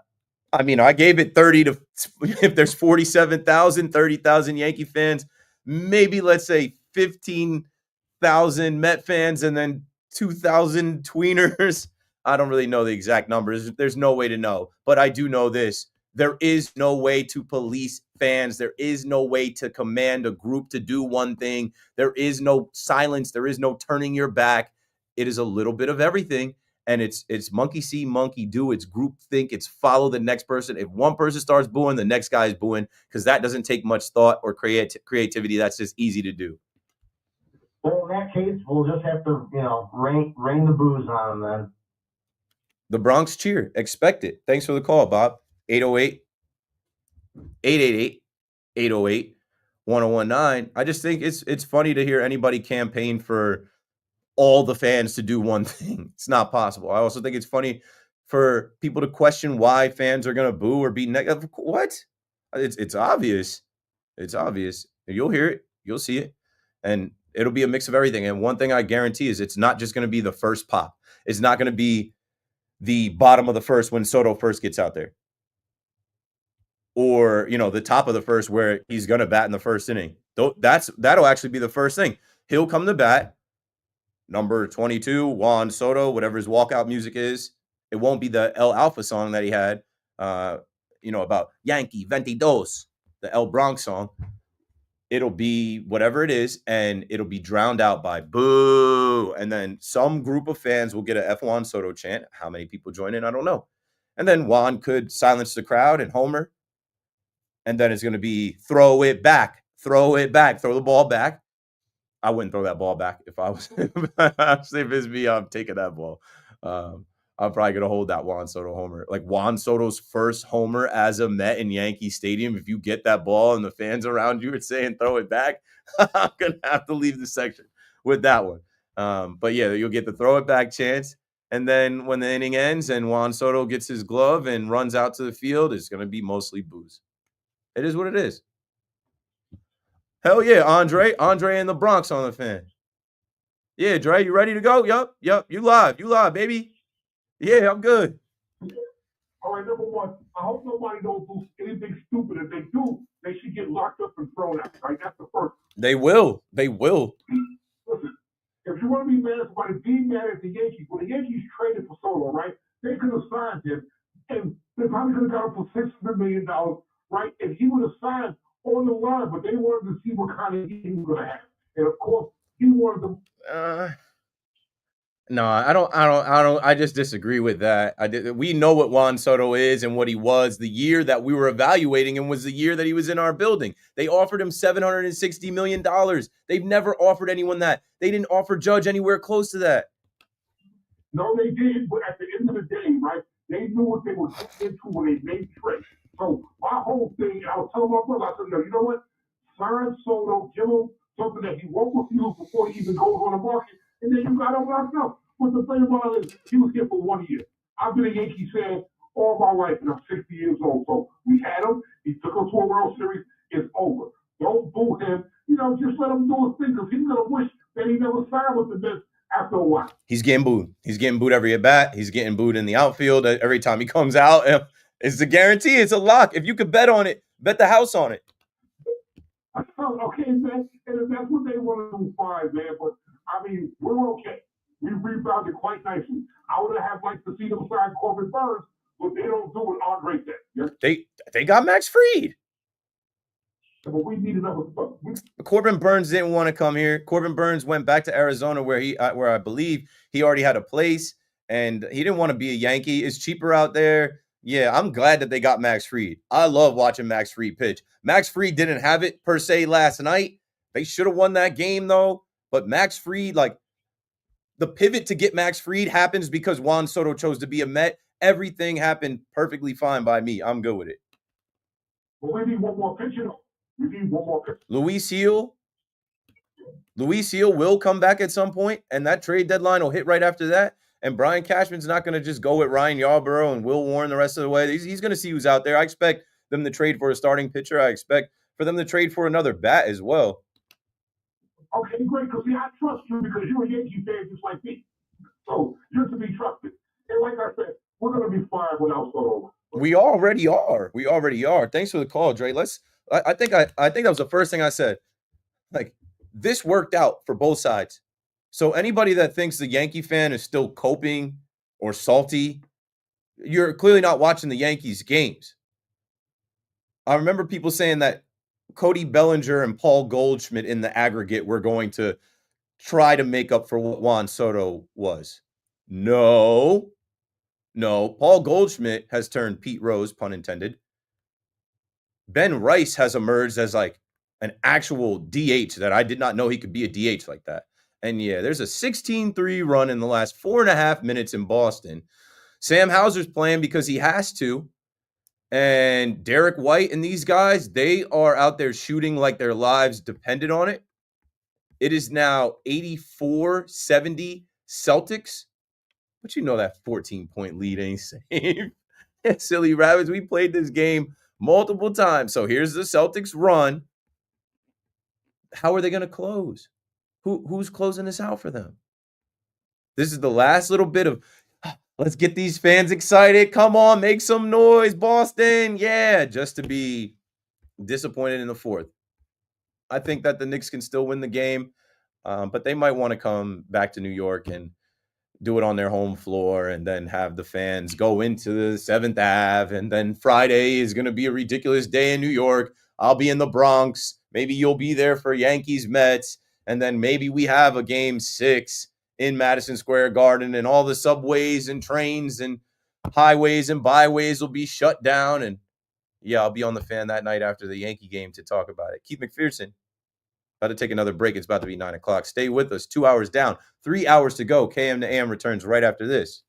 mean, I gave it 30 to, if there's 47,000, 30,000 Yankee fans, maybe let's say 15,000 Met fans, and then 2,000 tweeners. I don't really know the exact numbers. There's no way to know. But I do know this. There is no way to police fans. There is no way to command a group to do one thing. There is no silence. There is no turning your back. It is a little bit of everything. And it's monkey see, monkey do. It's group think. It's follow the next person. If one person starts booing, the next guy is booing, because that doesn't take much thought or creativity. That's just easy to do. Well, in that case, we'll just have to, you know, rain the booze on them then. The Bronx cheer. Expect it. Thanks for the call, Bob. 808-888-808-1019. I just think it's funny to hear anybody campaign for all the fans to do one thing. It's not possible. I also think it's funny for people to question why fans are going to boo or be negative. What? It's obvious. It's obvious. You'll hear it. You'll see it. And it'll be a mix of everything. And one thing I guarantee is it's not just going to be the first pop. It's not going to be the bottom of the first when Soto first gets out there. Or, you know, the top of the first where he's going to bat in the first inning. That'll actually be the first thing. He'll come to bat. Number 22, Juan Soto, whatever his walkout music is. It won't be the El Alfa song that he had, about Yankee, 22, the El Bronx song. It'll be whatever it is, and it'll be drowned out by boo. And then some group of fans will get a F. Juan Soto chant. How many people join in? I don't know. And then Juan could silence the crowd and homer. And then it's going to be throw it back, throw the ball back. I wouldn't throw that ball back if I was actually, if it's me, I'm taking that ball. I'm probably gonna hold that Juan Soto homer, like Juan Soto's first homer as a Met in Yankee Stadium. If you get that ball and the fans around you are saying throw it back, I'm gonna have to leave the section with that one. But yeah, you'll get the throw it back chance, and then when the inning ends and Juan Soto gets his glove and runs out to the field, it's gonna be mostly boos. It is what it is. Hell yeah, Andre. Andre in the Bronx on the fan. Yeah, Dre, you ready to go? Yup. You live. You live, baby. Yeah, I'm good. All right, number one, I hope nobody don't do anything stupid. If they do, they should get locked up and thrown out. Right? That's the first. They will. They will. Listen, if you want to be mad at somebody, be mad at the Yankees. When the Yankees traded for Solo, right? They could have signed him, and they probably could have got him for $600 million, right? And he would have signed on the line, but they wanted to see what kind of year he was going to have. And of course, he wanted to. No, I just disagree with that. We know what Juan Soto is and what he was. The year that we were evaluating him was the year that he was in our building. They offered him $760 million. They've never offered anyone that. They didn't offer Judge anywhere close to that. No, they did, but at the end of the day, right, they knew what they were getting into when they made the trade. So my whole thing, I was telling my brother, I said, you know what? Sign Soto, give him something that he won't refuse before he even goes on the market, and then you got him locked up. But the thing about it is, he was here for 1 year. I've been a Yankee fan all my life, and I'm 60 years old. So we had him. He took us to a World Series. It's over. Don't boo him. You know, just let him do his thing, because he's going to wish that he never signed with the Mets after a while. He's getting booed. He's getting booed every at bat. He's getting booed in the outfield every time he comes out. It's a guarantee. It's a lock. If you could bet on it, bet the house on it. Okay, man. And if that's what they want to do, fine, man. But, I mean, we're okay. We rebounded quite nicely. I would have liked to see them sign Corbin Burns, but they don't do what Andre said. Yeah? They got Max Fried. But we need another stuff. Corbin Burns didn't want to come here. Corbin Burns went back to Arizona where I believe he already had a place, and he didn't want to be a Yankee. It's cheaper out there. Yeah, I'm glad that they got Max Fried. I love watching Max Fried pitch. Max Fried didn't have it per se last night. They should have won that game though. But Max Fried, like the pivot to get Max Fried happens because Juan Soto chose to be a Met. Everything happened perfectly fine by me. I'm good with it. But we need one more pitcher. We need one more pitcher. Luis Heel will come back at some point, and that trade deadline will hit right after that. And Brian Cashman's not going to just go with Ryan Yarbrough and Will Warren the rest of the way. He's going to see who's out there. I expect them to trade for a starting pitcher. I expect for them to trade for another bat as well. Okay, great. Because I trust you because you're a Yankee fan just like me. So you're to be trusted. And like I said, we're going to be fine without Soto. We already are. Thanks for the call, Dre. I think that was the first thing I said. Like, this worked out for both sides. So anybody that thinks the Yankee fan is still coping or salty, you're clearly not watching the Yankees games. I remember people saying that Cody Bellinger and Paul Goldschmidt in the aggregate were going to try to make up for what Juan Soto was. No. Paul Goldschmidt has turned Pete Rose, pun intended. Ben Rice has emerged as like an actual DH that I did not know he could be a DH like that. And yeah, there's a 16-3 run in the last 4.5 minutes in Boston. Sam Hauser's playing because he has to. And Derek White and these guys, they are out there shooting like their lives depended on it. It is now 84-70 Celtics. But you know that 14-point lead ain't safe. Silly rabbits, we played this game multiple times. So here's the Celtics run. How are they going to close? Who's closing this out for them? This is the last little bit of, let's get these fans excited. Come on, make some noise, Boston. Yeah, just to be disappointed in the fourth. I think that the Knicks can still win the game, but they might want to come back to New York and do it on their home floor and then have the fans go into the 7th Ave. And then Friday is going to be a ridiculous day in New York. I'll be in the Bronx. Maybe you'll be there for Yankees Mets. And then maybe we have a game 6 in Madison Square Garden and all the subways and trains and highways and byways will be shut down. And yeah, I'll be on the fan that night after the Yankee game to talk about it. Keith McPherson. About to take another break. It's about to be 9 o'clock. Stay with us. 2 hours down. 3 hours to go. KM to AM returns right after this.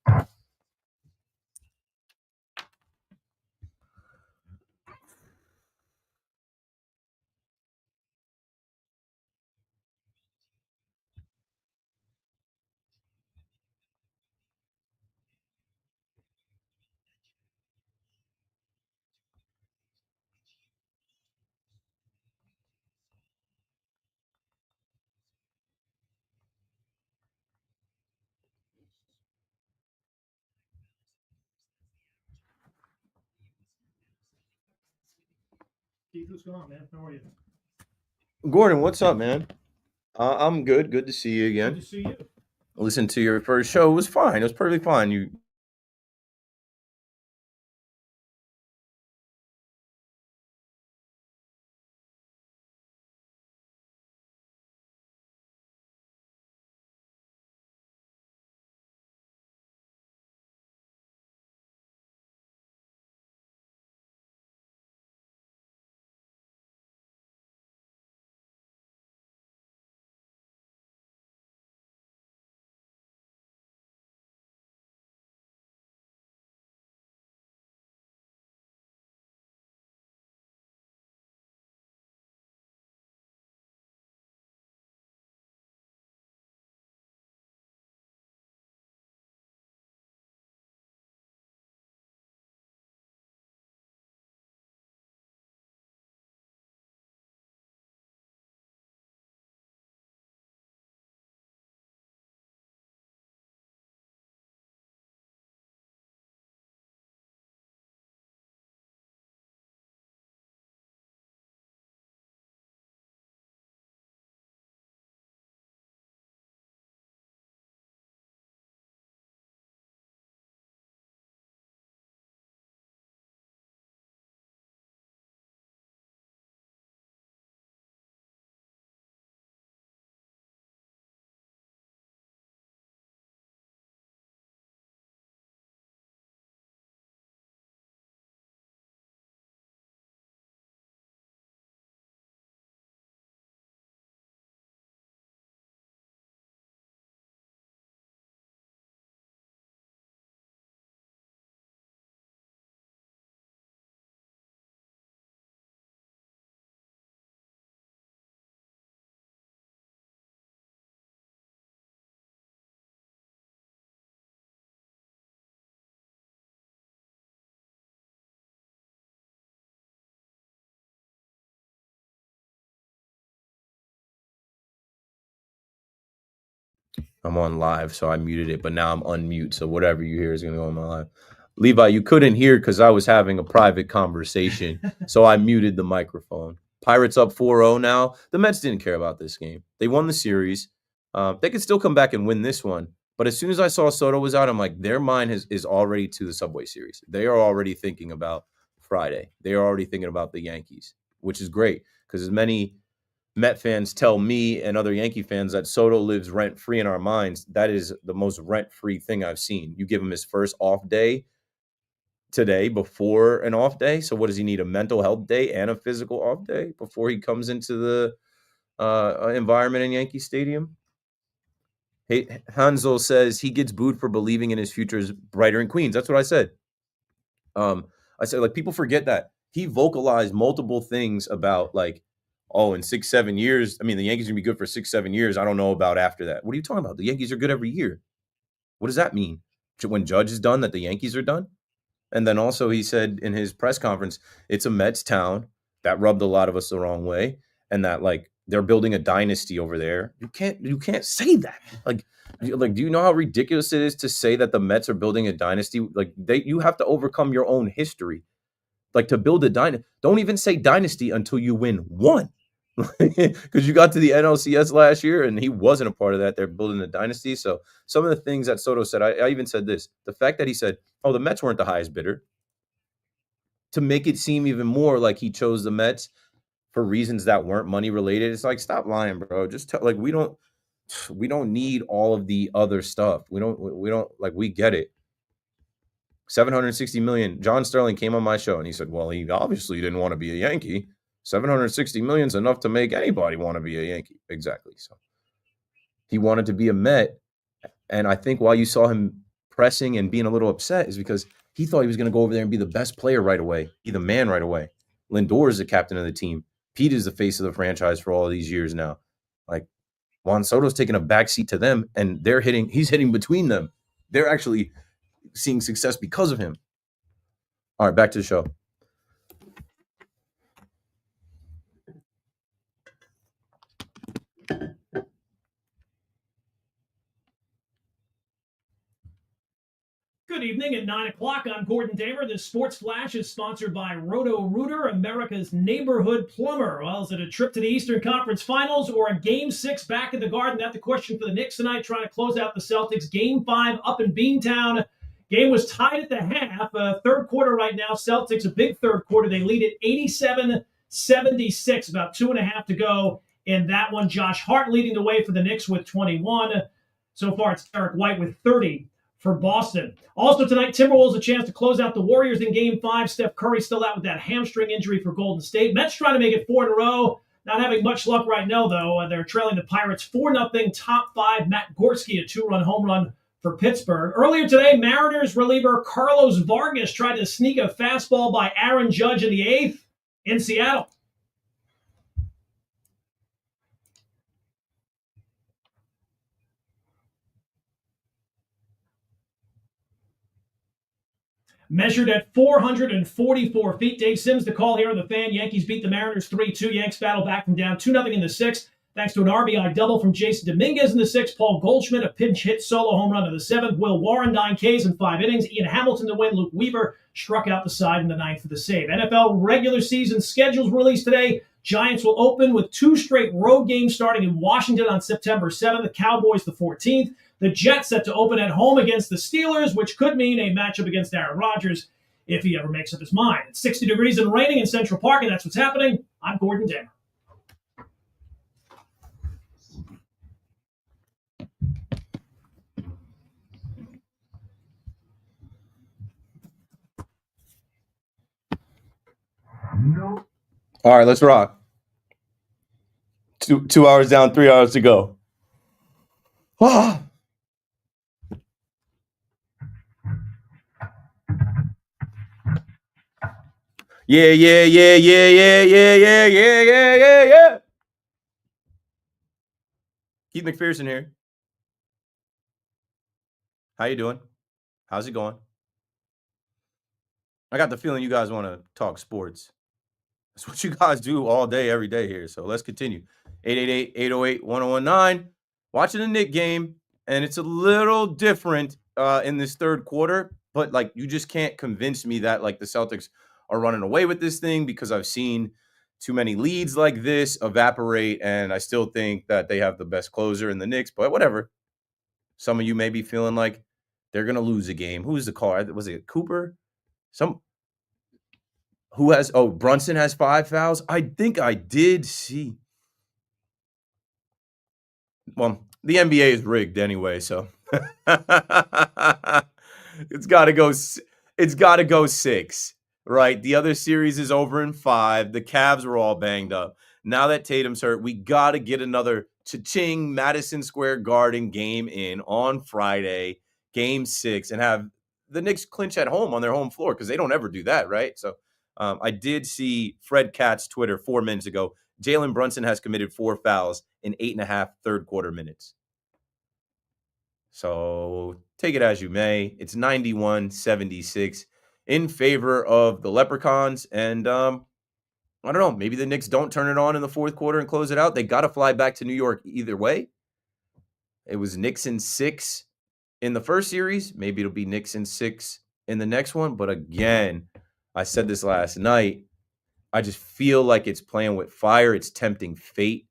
Keith, what's going on, man? How are you? Gordon, what's up, man? I'm good. Good to see you Good again. to see you. Listen to your first show. It was fine. It was perfectly fine. You I'm on live, so I muted it, but now I'm unmute. So whatever you hear is going to go on my live. Levi, you couldn't hear because I was having a private conversation, so I muted the microphone. Pirates up 4-0 now. The Mets didn't care about this game. They won the series. They could still come back and win this one. But as soon as I saw Soto was out, I'm like, their mind is already to the Subway Series. They are already thinking about Friday. They are already thinking about the Yankees, which is great because as many Met fans tell me and other Yankee fans that Soto lives rent-free in our minds, that is the most rent-free thing I've seen. You give him his first off day today before an off day. So what does he need? A mental health day and a physical off day before he comes into the environment in Yankee Stadium? Hey, Hansel says he gets booed for believing in his future is brighter in Queens. That's what I said. I said, like, people forget that he vocalized multiple things about, like, oh, in 6-7 years, I mean, the Yankees are gonna be good for 6-7 years. I don't know about after that. What are you talking about? The Yankees are good every year. What does that mean? When Judge is done, that the Yankees are done? And then also he said in his press conference, it's a Mets town. That rubbed a lot of us the wrong way, and that, like, they're building a dynasty over there. You can't say that. Like, do you know how ridiculous it is to say that the Mets are building a dynasty? Like, you have to overcome your own history. Like, to build a dynasty, don't even say dynasty until you win one. Because you got to the NLCS last year and he wasn't a part of that. They're building a dynasty. So some of the things that Soto said, I even said this. The fact that he said, oh, the Mets weren't the highest bidder, to make it seem even more like he chose the Mets for reasons that weren't money related. It's like, stop lying, bro. Just tell, like, we don't need all of the other stuff. We don't like, we get it. 760 million. John Sterling came on my show and he said, well, he obviously didn't want to be a Yankee. 760 million is enough to make anybody want to be a Yankee. Exactly. So he wanted to be a Met. And I think why you saw him pressing and being a little upset is because he thought he was going to go over there and be the best player right away, be the man right away. Lindor is the captain of the team. Pete is the face of the franchise for all these years now. Like, Juan Soto's taking a backseat to them, and he's hitting between them. They're actually seeing success because of him. All right, back to the show. Good evening. At 9 o'clock, I'm Gordon Damer. This Sports Flash is sponsored by Roto-Rooter, America's neighborhood plumber. Well, is it a trip to the Eastern Conference Finals or a Game 6 back in the Garden? That's the question for the Knicks tonight, trying to close out the Celtics. Game 5 up in Beantown. Game was tied at the half. Third quarter right now. Celtics, a big third quarter. They lead at 87-76, about 2.5 to go in that one. Josh Hart leading the way for the Knicks with 21. So far, it's Derek White with 30 for Boston. Also tonight, Timberwolves a chance to close out the Warriors in Game 5. Steph Curry still out with that hamstring injury for Golden State. Mets trying to make it 4 in a row. Not having much luck right now, though. They're trailing the Pirates 4-0. Top 5, Matt Gorski, a 2-run home run for Pittsburgh. Earlier today, Mariners reliever Carlos Vargas tried to sneak a fastball by Aaron Judge in the 8th in Seattle. Measured at 444 feet. Dave Sims, the call here on the Fan. Yankees beat the Mariners 3-2. Yanks battle back from down 2-0 in the 6th. Thanks to an RBI double from Jason Dominguez in the 6th. Paul Goldschmidt, a pinch hit solo home run in the 7th. Will Warren, 9 Ks in 5 innings. Ian Hamilton to win. Luke Weaver struck out the side in the 9th for the save. NFL regular season schedules released today. Giants will open with 2 straight road games starting in Washington on September 7th. The Cowboys the 14th. The Jets set to open at home against the Steelers, which could mean a matchup against Aaron Rodgers if he ever makes up his mind. It's 60 degrees and raining in Central Park, and that's what's happening. I'm Gordon Damer. No. All right, let's rock. 2 hours down, 3 hours to go. Ah. Yeah. Keith McPherson here. How you doing? How's it going? I got the feeling you guys want to talk sports. That's what you guys do all day, every day here. So let's continue. 888-808-1019. Watching the Knicks game, and it's a little different in this third quarter, but like you just can't convince me that like the Celtics are running away with this thing because I've seen too many leads like this evaporate, and I still think that they have the best closer in the Knicks, but whatever. Some of you may be feeling like they're going to lose a game. Who's the caller? Was it Cooper? Brunson has 5 fouls. I think I did see. Well, the NBA is rigged anyway, so it's got to go. It's got to go 6, right? The other series is over in 5. The Cavs were all banged up. Now that Tatum's hurt, we got to get another cha-ching Madison Square Garden game in on Friday, Game 6, and have the Knicks clinch at home on their home floor because they don't ever do that, right? So I did see Fred Katz's Twitter 4 minutes ago. Jalen Brunson has committed 4 fouls in 8.5 third quarter minutes. So take it as you may. It's 91-76 in favor of the Leprechauns. And I don't know, maybe the Knicks don't turn it on in the fourth quarter and close it out. They got to fly back to New York either way. It was Knicks in 6 in the first series. Maybe it'll be Knicks in 6 in the next one. But again, I said this last night. I just feel like it's playing with fire. It's tempting fate.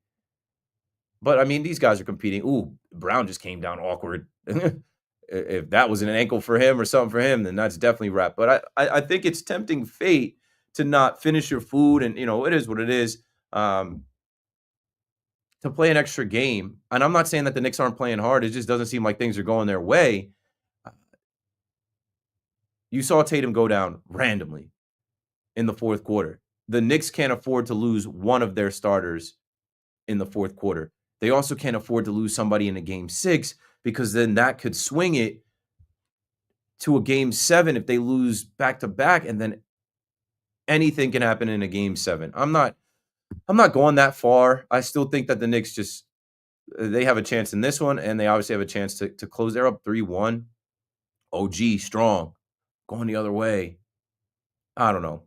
But, I mean, these guys are competing. Ooh, Brown just came down awkward. If that was an ankle for him or something for him, then that's definitely wrapped. But I think it's tempting fate to not finish your food. And, you know, it is what it is. To play an extra game. And I'm not saying that the Knicks aren't playing hard. It just doesn't seem like things are going their way. You saw Tatum go down randomly in the fourth quarter. The Knicks can't afford to lose one of their starters in the fourth quarter. They also can't afford to lose somebody in a Game 6 because then that could swing it to a Game 7 if they lose back-to-back, and then anything can happen in a Game 7. I'm not going that far. I still think that the Knicks they have a chance in this one, and they obviously have a chance to close. They're up 3-1. OG strong, going the other way. I don't know.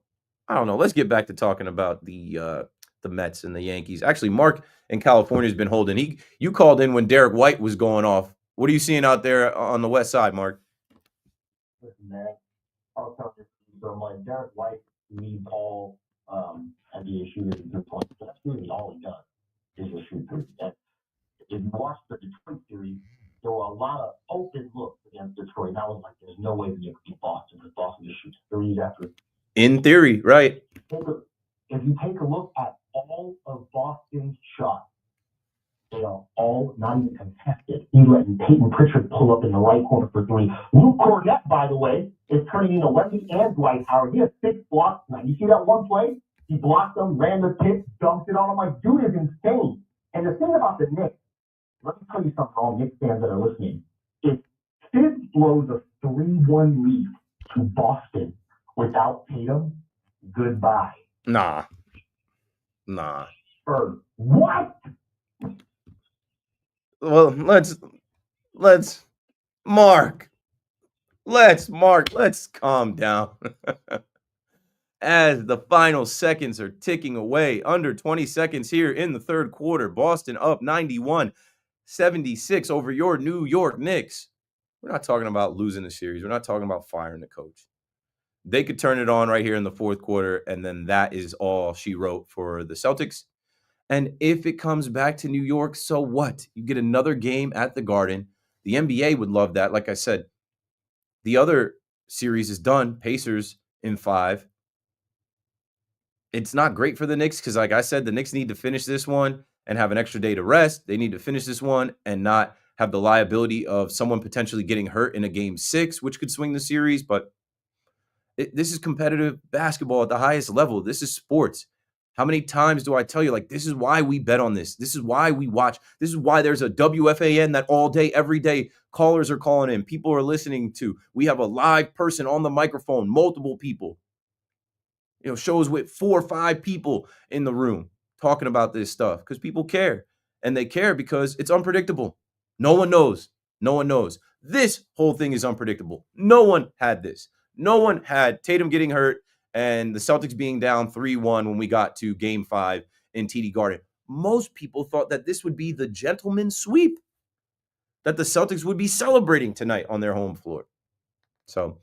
Let's get back to talking about the Mets and the Yankees. Actually, Mark in California has been holding. You called in when Derek White was going off. What are you seeing out there on the west side, Mark? Listen, man, I'll tell you. So I'm like, Derek White, lead all NBA shooters and 3 points. That's really all he does is just shoot threes. And if you watch the Detroit series, there were a lot of open looks against Detroit. And I was like, there's no way that you can beat Boston because Boston just shoots threes after. In theory, right? If you take a look at all of Boston's shots, they are all not even contested. You letting Peyton Pritchard pull up in the right corner for three. Luke Cornett, by the way, is turning into Wemby and Dwight Howard. He has 6 blocks tonight. You see that one play? He blocked them, ran the pick, dunked it on him. Like, dude is insane. And the thing about the Knicks, let me tell you something, all Knicks fans that are listening. If Sid blows a 3-1 lead to Boston without Tatum, goodbye. Nah. Or what? Well, let's calm down. As the final seconds are ticking away, under 20 seconds here in the third quarter, Boston up 91-76 over your New York Knicks. We're not talking about losing the series. We're not talking about firing the coach. They could turn it on right here in the fourth quarter, and then that is all she wrote for the Celtics. And if it comes back to New York, so what? You get another game at the Garden. The NBA would love that. Like I said, the other series is done. Pacers in 5. It's not great for the Knicks because, like I said, the Knicks need to finish this one and have an extra day to rest. They need to finish this one and not have the liability of someone potentially getting hurt in a game 6, which could swing the series. But this is competitive basketball at the highest level. This is sports. How many times do I tell you, like, this is why we bet on this. This is why we watch. This is why there's a WFAN that all day, every day, callers are calling in. People are listening to. We have a live person on the microphone, multiple people. You know, shows with 4 or 5 people in the room talking about this stuff because people care. And they care because it's unpredictable. No one knows. No one knows. This whole thing is unpredictable. No one had this. No one had Tatum getting hurt and the Celtics being down 3-1 when we got to game 5 in TD Garden. Most people thought that this would be the gentleman's sweep, that the Celtics would be celebrating tonight on their home floor. So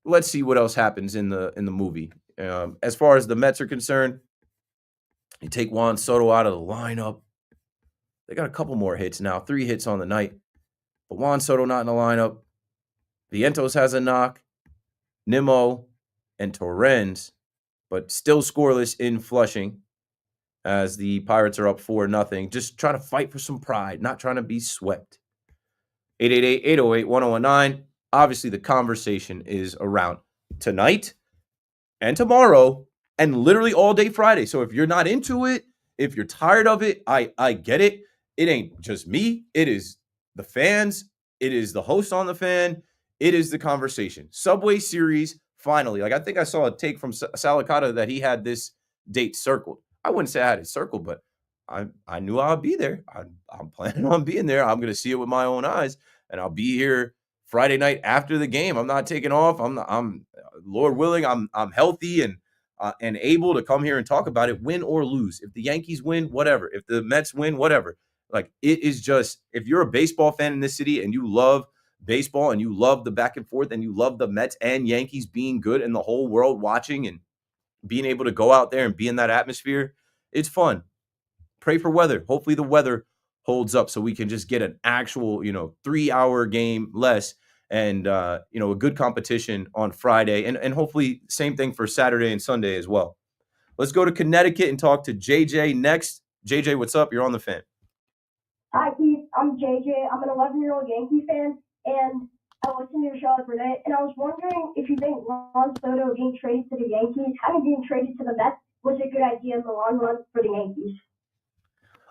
let's see what else happens in the movie. As far as the Mets are concerned, you take Juan Soto out of the lineup. They got a couple more hits now, 3 hits on the night. But Juan Soto not in the lineup. Vientos has a knock. Nimmo and Torrens, but still scoreless in Flushing as the Pirates are up 4-0. Just trying to fight for some pride, not trying to be swept. 888-808-1019. Obviously, the conversation is around tonight and tomorrow and literally all day Friday. So if you're not into it, if you're tired of it, I get it. It ain't just me. It is the fans. It is the host on the fan. It is the conversation. Subway Series, finally. Like, I think I saw a take from Salicata that he had this date circled. I wouldn't say I had it circled, but I knew I'd be there. I'm planning on being there. I'm going to see it with my own eyes, and I'll be here Friday night after the game. I'm not taking off. I'm Lord willing, I'm healthy and able to come here and talk about it, win or lose. If the Yankees win, whatever. If the Mets win, whatever. Like, it is just, if you're a baseball fan in this city and you love baseball and you love the back and forth and you love the Mets and Yankees being good and the whole world watching and being able to go out there and be in that atmosphere, it's fun. Pray for weather. Hopefully the weather holds up so we can just get an actual, 3-hour game less and, a good competition on Friday. And hopefully same thing for Saturday and Sunday as well. Let's go to Connecticut and talk to JJ next. JJ, what's up? You're on the fan. Hi, Keith. I'm JJ. I'm an 11-year-old Yankee fan, and I listen to your show every day. And I was wondering if you think Juan Soto being traded to the Yankees, having being traded to the Mets, was a good idea in the long run for the Yankees.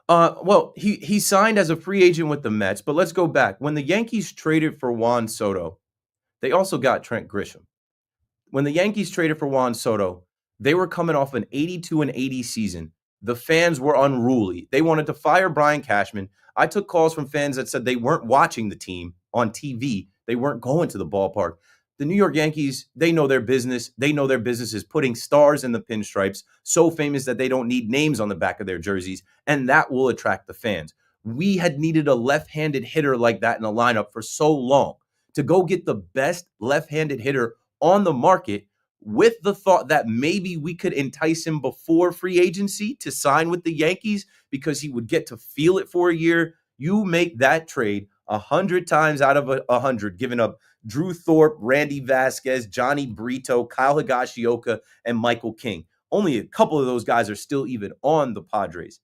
Well, he signed as a free agent with the Mets, but let's go back. When the Yankees traded for Juan Soto, they also got Trent Grisham. When the Yankees traded for Juan Soto, they were coming off an 82-80 season. The fans were unruly. They wanted to fire Brian Cashman. I took calls from fans that said they weren't watching the team on TV. They weren't going to the ballpark. The New York Yankees, they know their business. They know their business is putting stars in the pinstripes, so famous that they don't need names on the back of their jerseys, and that will attract the fans. We had needed a left-handed hitter like that in the lineup for so long to go get the best left-handed hitter on the market with the thought that maybe we could entice him before free agency to sign with the Yankees because he would get to feel it for a year. You make that trade 100 times out of 100, giving up Drew Thorpe, Randy Vasquez, Johnny Brito, Kyle Higashioka, and Michael King. Only a couple of those guys are still even on the Padres.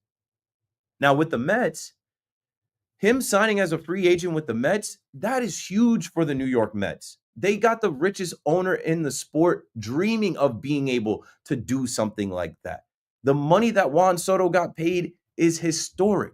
Now, with the Mets, him signing as a free agent with the Mets, that is huge for the New York Mets. They got the richest owner in the sport dreaming of being able to do something like that. The money that Juan Soto got paid is historic.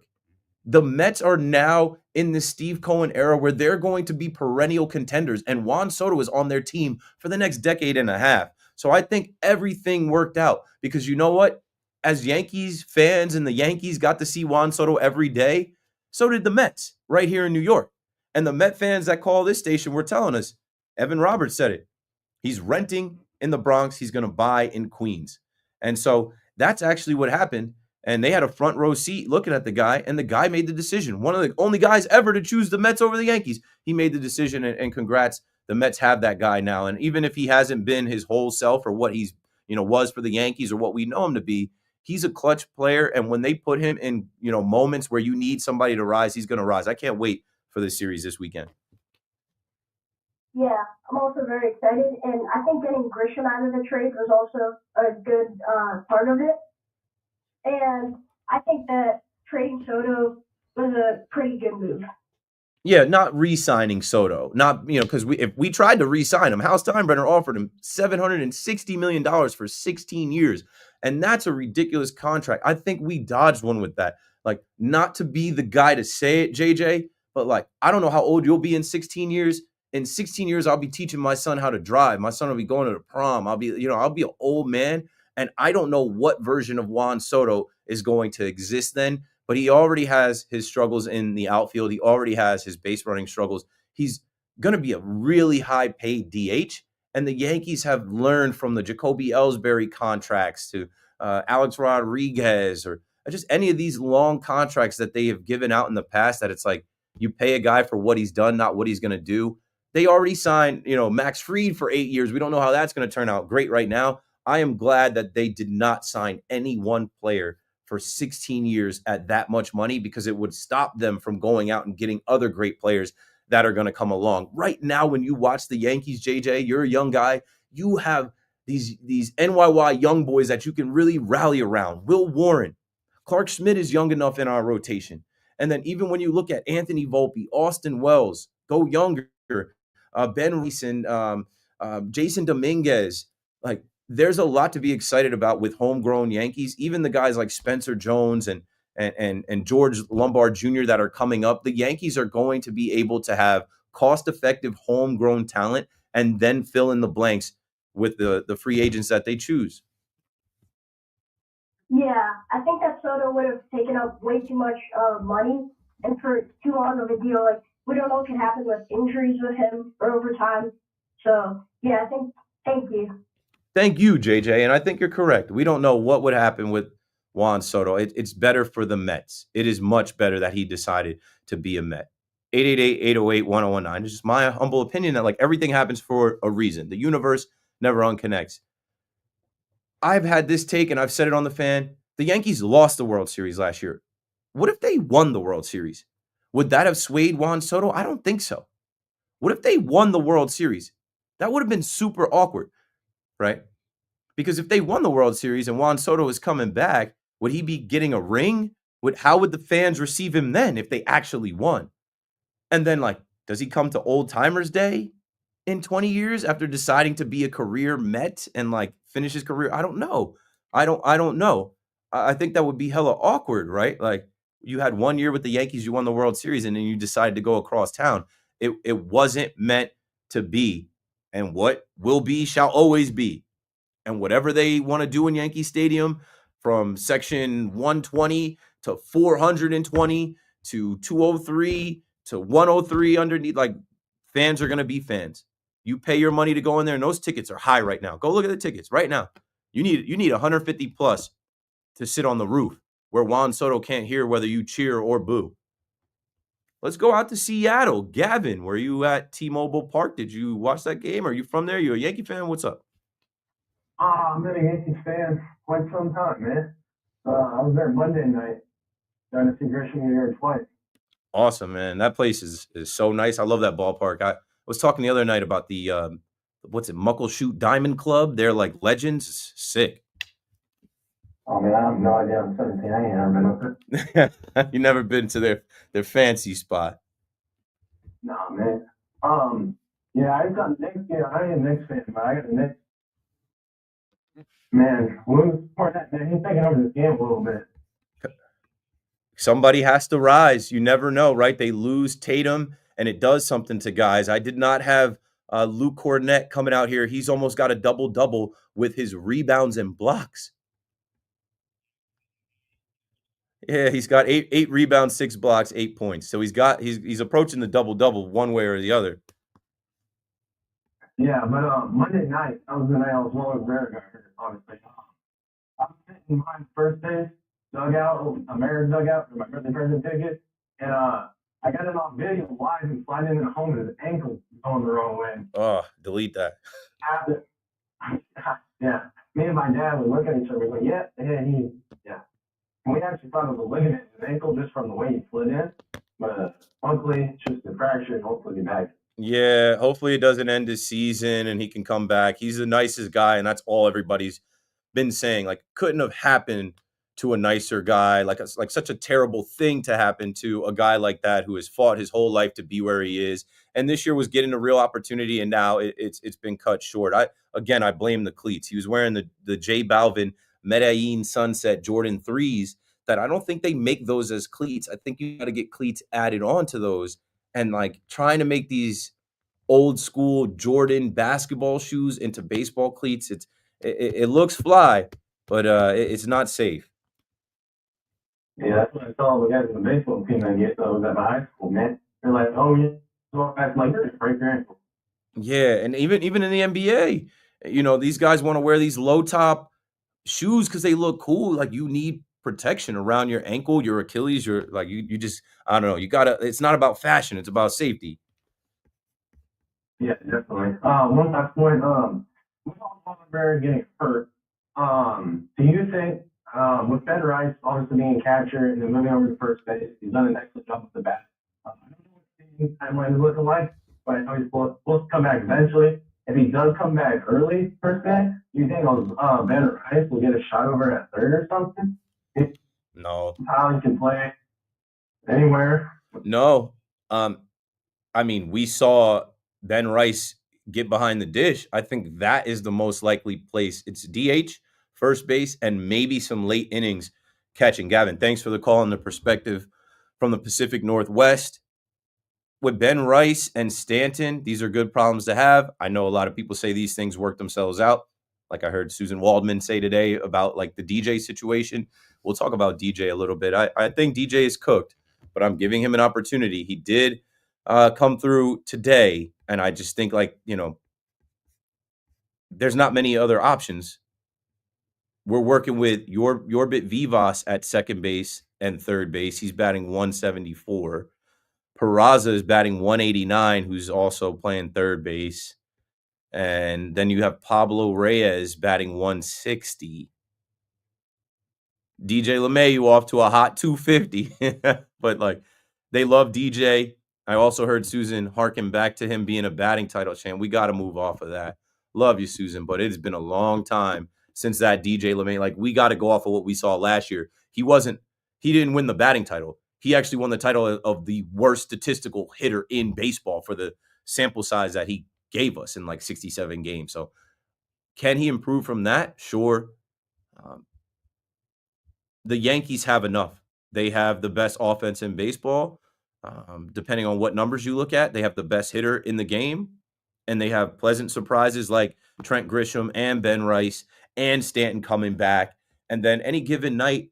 The Mets are now in the Steve Cohen era where they're going to be perennial contenders, and Juan Soto is on their team for the next decade and a half. So I think everything worked out because you know what? As Yankees fans and the Yankees got to see Juan Soto every day, so did the Mets right here in New York. And the Met fans that call this station were telling us, Evan Roberts said it. He's renting in the Bronx. He's going to buy in Queens. And so that's actually what happened. And they had a front row seat looking at the guy, and the guy made the decision. One of the only guys ever to choose the Mets over the Yankees. He made the decision, and congrats. The Mets have that guy now. And even if he hasn't been his whole self or what he's, was for the Yankees or what we know him to be, he's a clutch player. And when they put him in, moments where you need somebody to rise, he's going to rise. I can't wait for the series this weekend. Yeah, I'm also very excited, and I think getting Grisham out of the trade was also a good part of it. And I think that trading Soto was a pretty good move. Yeah, not re-signing Soto. Not, because if we tried to re-sign him, Hal Steinbrenner offered him $760 million for 16 years. And that's a ridiculous contract. I think we dodged one with that. Like, not to be the guy to say it, JJ, but like, I don't know how old you'll be in 16 years. In 16 years, I'll be teaching my son how to drive. My son will be going to the prom. I'll be an old man. And I don't know what version of Juan Soto is going to exist then, but he already has his struggles in the outfield. He already has his base running struggles. He's going to be a really high paid DH. And the Yankees have learned from the Jacoby Ellsbury contracts to Alex Rodriguez or just any of these long contracts that they have given out in the past that it's like you pay a guy for what he's done, not what he's going to do. They already signed, Max Fried for 8 years. We don't know how that's going to turn out. Great right now. I am glad that they did not sign any one player for 16 years at that much money because it would stop them from going out and getting other great players that are going to come along. Right now, when you watch the Yankees, JJ, you're a young guy. You have these NYY young boys that you can really rally around. Will Warren, Clark Schmidt is young enough in our rotation. And then even when you look at Anthony Volpe, Austin Wells, go younger, Ben Reese and Jason Dominguez, like, there's a lot to be excited about with homegrown Yankees. Even the guys like Spencer Jones and George Lombard Jr. that are coming up, the Yankees are going to be able to have cost-effective homegrown talent and then fill in the blanks with the free agents that they choose. Yeah, I think that Soto would have taken up way too much money and for too long of a deal. Like, we don't know what can happen with injuries with him or over time. So, yeah, thank you. Thank you, JJ. And I think you're correct. We don't know what would happen with Juan Soto. It's better for the Mets. It is much better that he decided to be a Met. 888-808-1019. It's just my humble opinion that like everything happens for a reason. The universe never unconnects. I've had this take and I've said it on the fan. The Yankees lost the World Series last year. What if they won the World Series? Would that have swayed Juan Soto? I don't think so. What if they won the World Series? That would have been super awkward, right? Because if they won the World Series and Juan Soto is coming back, would he be getting a ring? How would the fans receive him then if they actually won? And then, like, does he come to Old Timers Day in 20 years after deciding to be a career Met and like finish his career? I don't know. I don't know. I think that would be hella awkward, right? Like, you had 1 year with the Yankees, you won the World Series, and then you decided to go across town. It wasn't meant to be. And what will be shall always be. And whatever they want to do in Yankee Stadium, from section 120 to 420 to 203 to 103 underneath, like, fans are going to be fans. You pay your money to go in there, and those tickets are high right now. Go look at the tickets right now. You need 150 plus to sit on the roof where Juan Soto can't hear whether you cheer or boo. Let's go out to Seattle. Gavin, were you at T-Mobile Park? Did you watch that game? Are you from there? You a Yankee fan? What's up? I've been a Yankees fan quite some time, man. I was there Monday night. Got to see Grisham here twice. Awesome, man. That place is so nice. I love that ballpark. I was talking the other night about the what's it, Muckleshoot Diamond Club. They're like legends. It's sick. Oh man, I have no idea. I'm 17. I ain't never been up there. You never been to their fancy spot. Nah, man. Yeah, I've got Knicks. Yeah, I ain't a Knicks fan, but I got the Knicks. Man, Williams, man, he's taking over this game a little bit. Somebody has to rise. You never know, right? They lose Tatum, and it does something to guys. I did not have Luke Cornett coming out here. He's almost got a double-double with his rebounds and blocks. Yeah, he's got eight rebounds, 6 blocks, 8 points. So he's approaching the double-double one way or the other. Yeah, but Monday night, that was the night I was well aware got hurt, obviously. I was sitting behind first base, dugout, American dugout for my birthday present ticket, and I got it on video live and sliding in home with his ankle going the wrong way. Oh, delete that. After, yeah, me and my dad would look at each other, we're like, yeah. We actually thought it was a ligament in his ankle just from the way he slid in, but luckily it's just a fracture and hopefully he'll be back. Yeah, hopefully it doesn't end his season and he can come back. He's the nicest guy, and that's all everybody's been saying. Like, couldn't have happened to a nicer guy. Like such a terrible thing to happen to a guy like that who has fought his whole life to be where he is. And this year was getting a real opportunity, and now it's been cut short. I blame the cleats. He was wearing the J Balvin Medellin Sunset Jordan 3s that I don't think they make those as cleats. I think you got to get cleats added on to those. And like trying to make these old school Jordan basketball shoes into baseball cleats, it looks fly, but it's not safe. Yeah, that's what I saw the guys in the baseball team that get those at my high school, man. They're like, oh, yeah, I'm like, you're break your ankle. Yeah, and even in the NBA, these guys want to wear these low top shoes because they look cool. Like, you need protection around your ankle, your Achilles, your like you just, I don't know, you gotta, it's not about fashion, it's about safety. Yeah, definitely. One last point, with Oliver getting hurt, do you think with Ben Rice obviously being catcher and then moving over to first base, he's done an excellent job with the bat. I don't know what the timeline is looking like, but I know he's supposed to come back eventually. If he does come back early, first base, do you think Ben Rice will get a shot over at third or something? No. How he can play anywhere. No. I mean, we saw Ben Rice get behind the dish. I think that is the most likely place. It's DH, first base, and maybe some late innings catching. Gavin, thanks for the call and the perspective from the Pacific Northwest. With Ben Rice and Stanton, these are good problems to have. I know a lot of people say these things work themselves out. Like I heard Susan Waldman say today about like the DJ situation. We'll talk about DJ a little bit. I think DJ is cooked, but I'm giving him an opportunity. He did come through today, and I just think there's not many other options. We're working with Yorbit Vivas at second base and third base. He's batting 174. Peraza is batting 189, who's also playing third base. And then you have Pablo Reyes batting 160. DJ LeMahieu off to a hot 250. But, like, they love DJ. I also heard Susan harken back to him being a batting title champ. We got to move off of that. Love you, Susan, but it's been a long time since that DJ LeMahieu. Like, we got to go off of what we saw last year. He didn't win the batting title. He actually won the title of the worst statistical hitter in baseball for the sample size that he gave us in like 67 games. So can he improve from that? Sure. The Yankees have enough. They have the best offense in baseball. Depending on what numbers you look at, they have the best hitter in the game. And they have pleasant surprises like Trent Grisham and Ben Rice and Stanton coming back. And then any given night,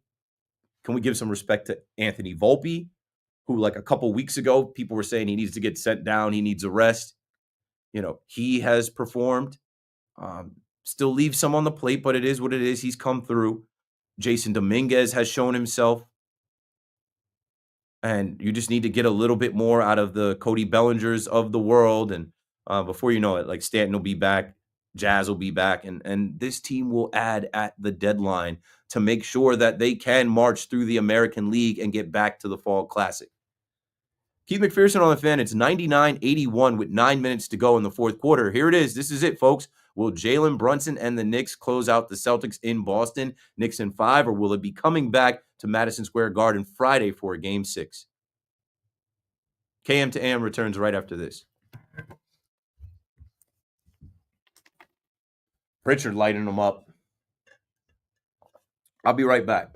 can we give some respect to Anthony Volpe, who like a couple weeks ago, people were saying he needs to get sent down. He needs a rest. He has performed. Still leaves some on the plate, but it is what it is. He's come through. Jason Dominguez has shown himself. And you just need to get a little bit more out of the Cody Bellingers of the world. And before you know it, like Stanton will be back, Jazz will be back, and this team will add at the deadline to make sure that they can march through the American League and get back to the Fall Classic. Keith McPherson on the Fan. It's 99-81 with 9 minutes to go in the fourth quarter. Here it is. This is it, folks. Will Jalen Brunson and the Knicks close out the Celtics in Boston, Knicks in 5, or will it be coming back to Madison Square Garden Friday for a Game 6? KM to AM returns right after this. Pritchard lighting them up. I'll be right back.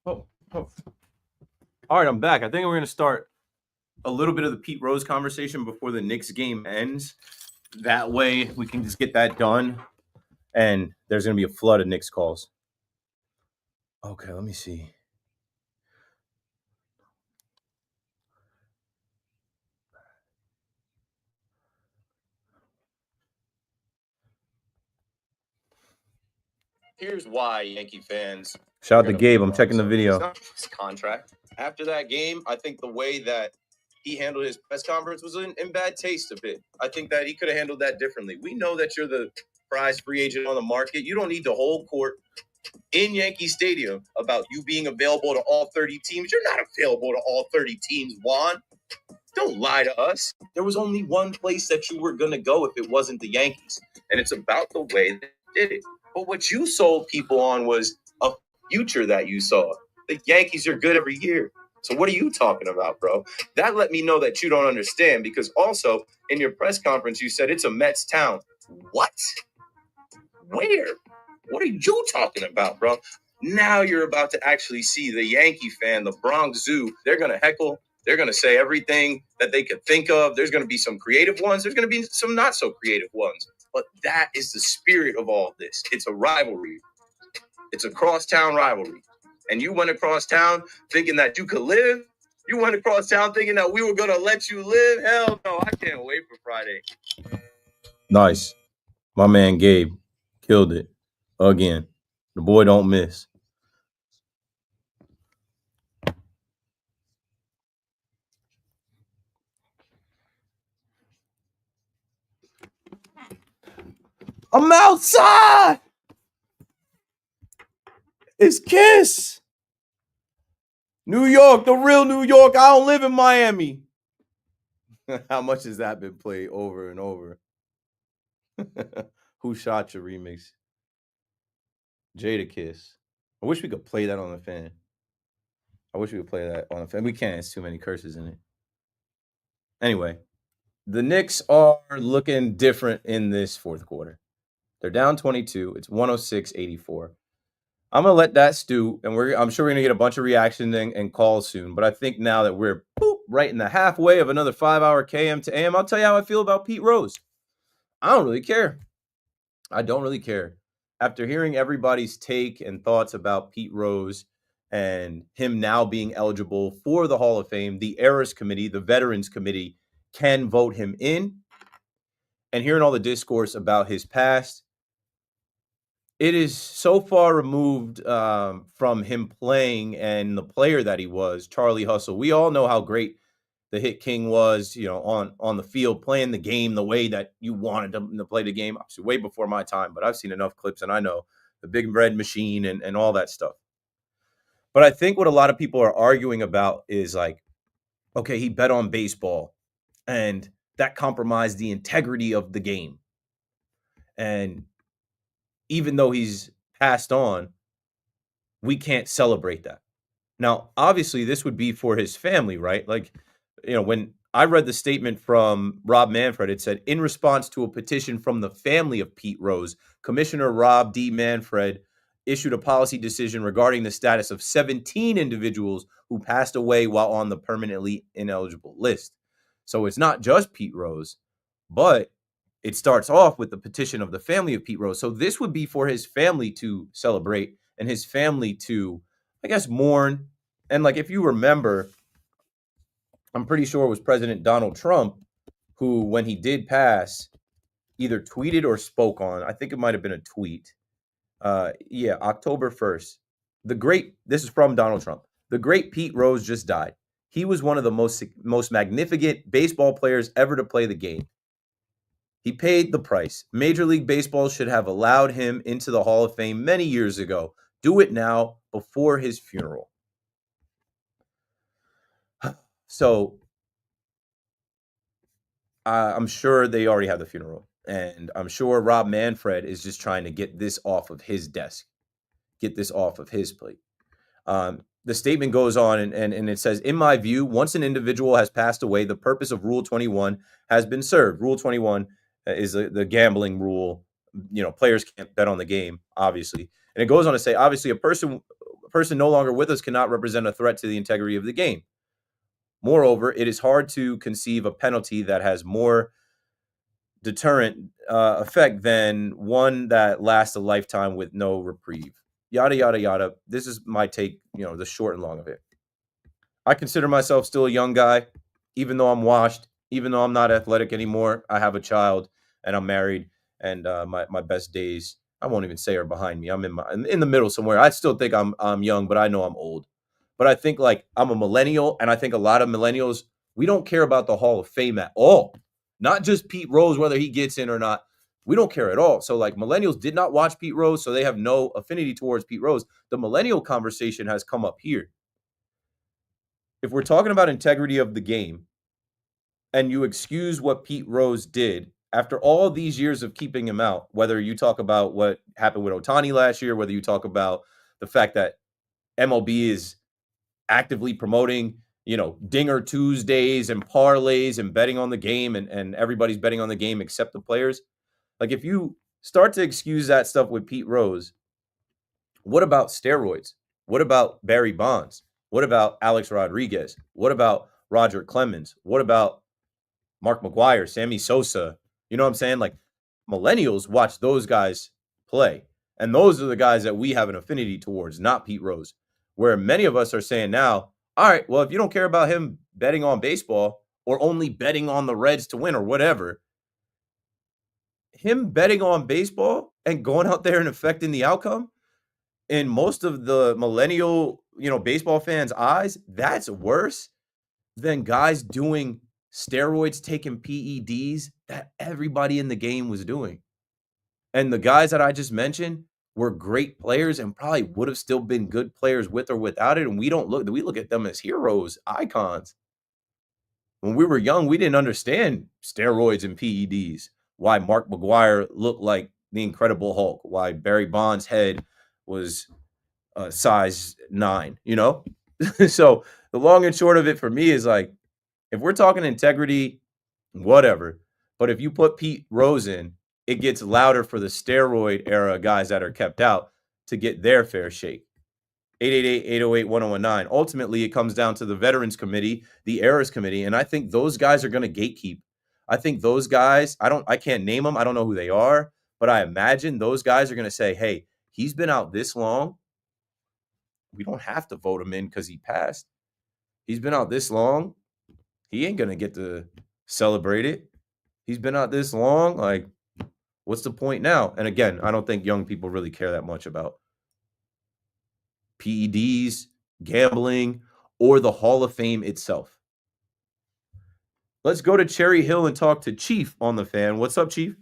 Oh. All right, I'm back. I think we're going to start a little bit of the Pete Rose conversation before the Knicks game ends. That way we can just get that done. And there's going to be a flood of Knicks calls. Okay, let me see. Here's why Yankee fans. Shout out to Gabe. I'm checking the video. It's not his contract. After that game, I think the way that he handled his press conference was in bad taste a bit. I think that he could have handled that differently. We know that you're the prize free agent on the market. You don't need the whole court in Yankee Stadium about you being available to all 30 teams. You're not available to all 30 teams, Juan. Don't lie to us. There was only one place that you were going to go if it wasn't the Yankees. And it's about the way they did it. But what you sold people on was a future that you saw. The Yankees are good every year. So what are you talking about, bro? That let me know that you don't understand, because also in your press conference, you said it's a Mets town. What? Where? What are you talking about, bro? Now you're about to actually see the Yankee fan, the Bronx Zoo. They're going to heckle. They're going to say everything that they could think of. There's going to be some creative ones. There's going to be some not so creative ones. But that is the spirit of all this. It's a rivalry. It's a crosstown rivalry. And you went across town thinking that you could live. You went across town thinking that we were going to let you live. Hell no, I can't wait for Friday. Nice. My man Gabe killed it again. The boy don't miss. I'm outside. It's Kiss. New York, the real New York. I don't live in Miami. How much has that been played over and over? Who Shot Your remix? Jada Kiss. I wish we could play that on the fan. We can't. It's too many curses in it. Anyway, the Knicks are looking different in this fourth quarter. They're down 22. It's 106-84. I'm gonna let that stew, and I'm sure we're gonna get a bunch of reaction and calls soon. But I think now that we're right in the halfway of another 5-hour KM to AM, I'll tell you how I feel about Pete Rose. I don't really care. After hearing everybody's take and thoughts about Pete Rose and him now being eligible for the Hall of Fame, the Eras Committee, the Veterans Committee, can vote him in. And hearing all the discourse about his past, it is so far removed from him playing and the player that he was, Charlie Hustle. We all know how great the Hit King was, on the field, playing the game the way that you wanted him to play the game. Obviously, way before my time, but I've seen enough clips and I know the Big Red Machine and all that stuff. But I think what a lot of people are arguing about is like, okay, he bet on baseball and that compromised the integrity of the game. And even though he's passed on, we can't celebrate that. Now, obviously, this would be for his family, right? Like, when I read the statement from Rob Manfred, it said, in response to a petition from the family of Pete Rose, Commissioner Rob D. Manfred issued a policy decision regarding the status of 17 individuals who passed away while on the permanently ineligible list. So it's not just Pete Rose, but it starts off with the petition of the family of Pete Rose. So this would be for his family to celebrate and his family to, I guess, mourn. And like, if you remember, I'm pretty sure it was President Donald Trump who, when he did pass, either tweeted or spoke on, I think it might have been a tweet. October 1st. This is from Donald Trump. The great Pete Rose just died. He was one of the most magnificent baseball players ever to play the game. He paid the price. Major League Baseball should have allowed him into the Hall of Fame many years ago. Do it now before his funeral. So I'm sure they already have the funeral. And I'm sure Rob Manfred is just trying to get this off of his desk, get this off of his plate. The statement goes on and it says, in my view, once an individual has passed away, the purpose of Rule 21 has been served. Rule 21 is the gambling rule. Players can't bet on the game, obviously. And it goes on to say, obviously, a person person no longer with us cannot represent a threat to the integrity of the game. Moreover, it is hard to conceive a penalty that has more deterrent effect than one that lasts a lifetime with no reprieve. Yada, yada, yada. This is my take, the short and long of it. I consider myself still a young guy, even though I'm washed, even though I'm not athletic anymore. I have a child and I'm married, and my best days, I won't even say are behind me. I'm in the middle somewhere. I still think I'm young, but I know I'm old. But I think like I'm a millennial, and I think a lot of millennials, we don't care about the Hall of Fame at all. Not just Pete Rose, whether he gets in or not. We don't care at all. So like millennials did not watch Pete Rose, so they have no affinity towards Pete Rose. The millennial conversation has come up here. If we're talking about integrity of the game and you excuse what Pete Rose did after all these years of keeping him out, whether you talk about what happened with Ohtani last year, whether you talk about the fact that MLB is actively promoting, Dinger Tuesdays and parlays and betting on the game, and everybody's betting on the game except the players. Like if you start to excuse that stuff with Pete Rose, what about steroids? What about Barry Bonds? What about Alex Rodriguez? What about Roger Clemens? What about Mark McGwire, Sammy Sosa? You know what I'm saying? Like millennials watch those guys play. And those are the guys that we have an affinity towards, not Pete Rose. Where many of us are saying now, all right, well, if you don't care about him betting on baseball or only betting on the Reds to win or whatever, him betting on baseball and going out there and affecting the outcome, in most of the millennial, baseball fans' eyes, that's worse than guys doing steroids, taking PEDs that everybody in the game was doing. And the guys that I just mentioned were great players and probably would have still been good players with or without it. And we look at them as heroes, icons. When we were young, we didn't understand steroids and PEDs. Why Mark McGwire looked like the Incredible Hulk. Why Barry Bonds' head was size 9, So the long and short of it for me is like, if we're talking integrity, whatever. But if you put Pete Rose in, it gets louder for the steroid era guys that are kept out to get their fair shake. 888-808-1019. Ultimately, it comes down to the Veterans Committee, the Errors Committee, and I think those guys are going to gatekeep. I think those guys, I can't name them. I don't know who they are, but I imagine those guys are going to say, hey, he's been out this long. We don't have to vote him in because he passed. He's been out this long. He ain't going to get to celebrate it. He's been out this long. Like, what's the point now? And again, I don't think young people really care that much about PEDs, gambling, or the Hall of Fame itself. Let's go to Cherry Hill and talk to Chief on the Fan. What's up, Chief?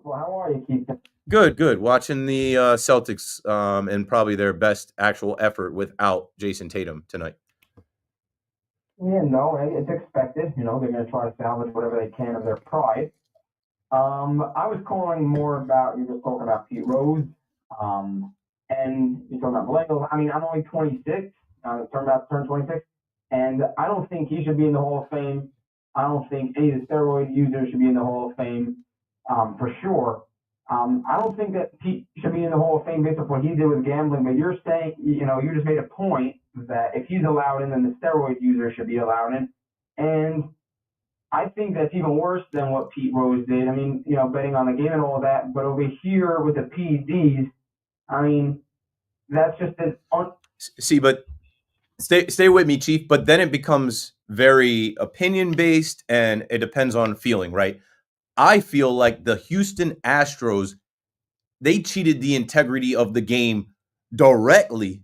Well, how are you, Keith? Good. Watching the Celtics and probably their best actual effort without Jason Tatum tonight. Yeah, no, it's expected. They're going to try to salvage whatever they can of their pride. I was calling more about, you were just talking about Pete Rose, and you're talking about millennials. I mean, I'm only 26, turned 26, and I don't think he should be in the Hall of Fame. I don't think any of the steroid users should be in the Hall of Fame, for sure. I don't think that Pete should be in the Hall of Fame based on what he did with gambling, but you're saying, you just made a point that if he's allowed in, then the steroid user should be allowed in. And I think that's even worse than what Pete Rose did. I mean, betting on the game and all of that, but over here with the PEDs, I mean, that's just See, but stay with me, Chief, but then it becomes very opinion-based and it depends on feeling, right? I feel like the Houston Astros, they cheated the integrity of the game directly.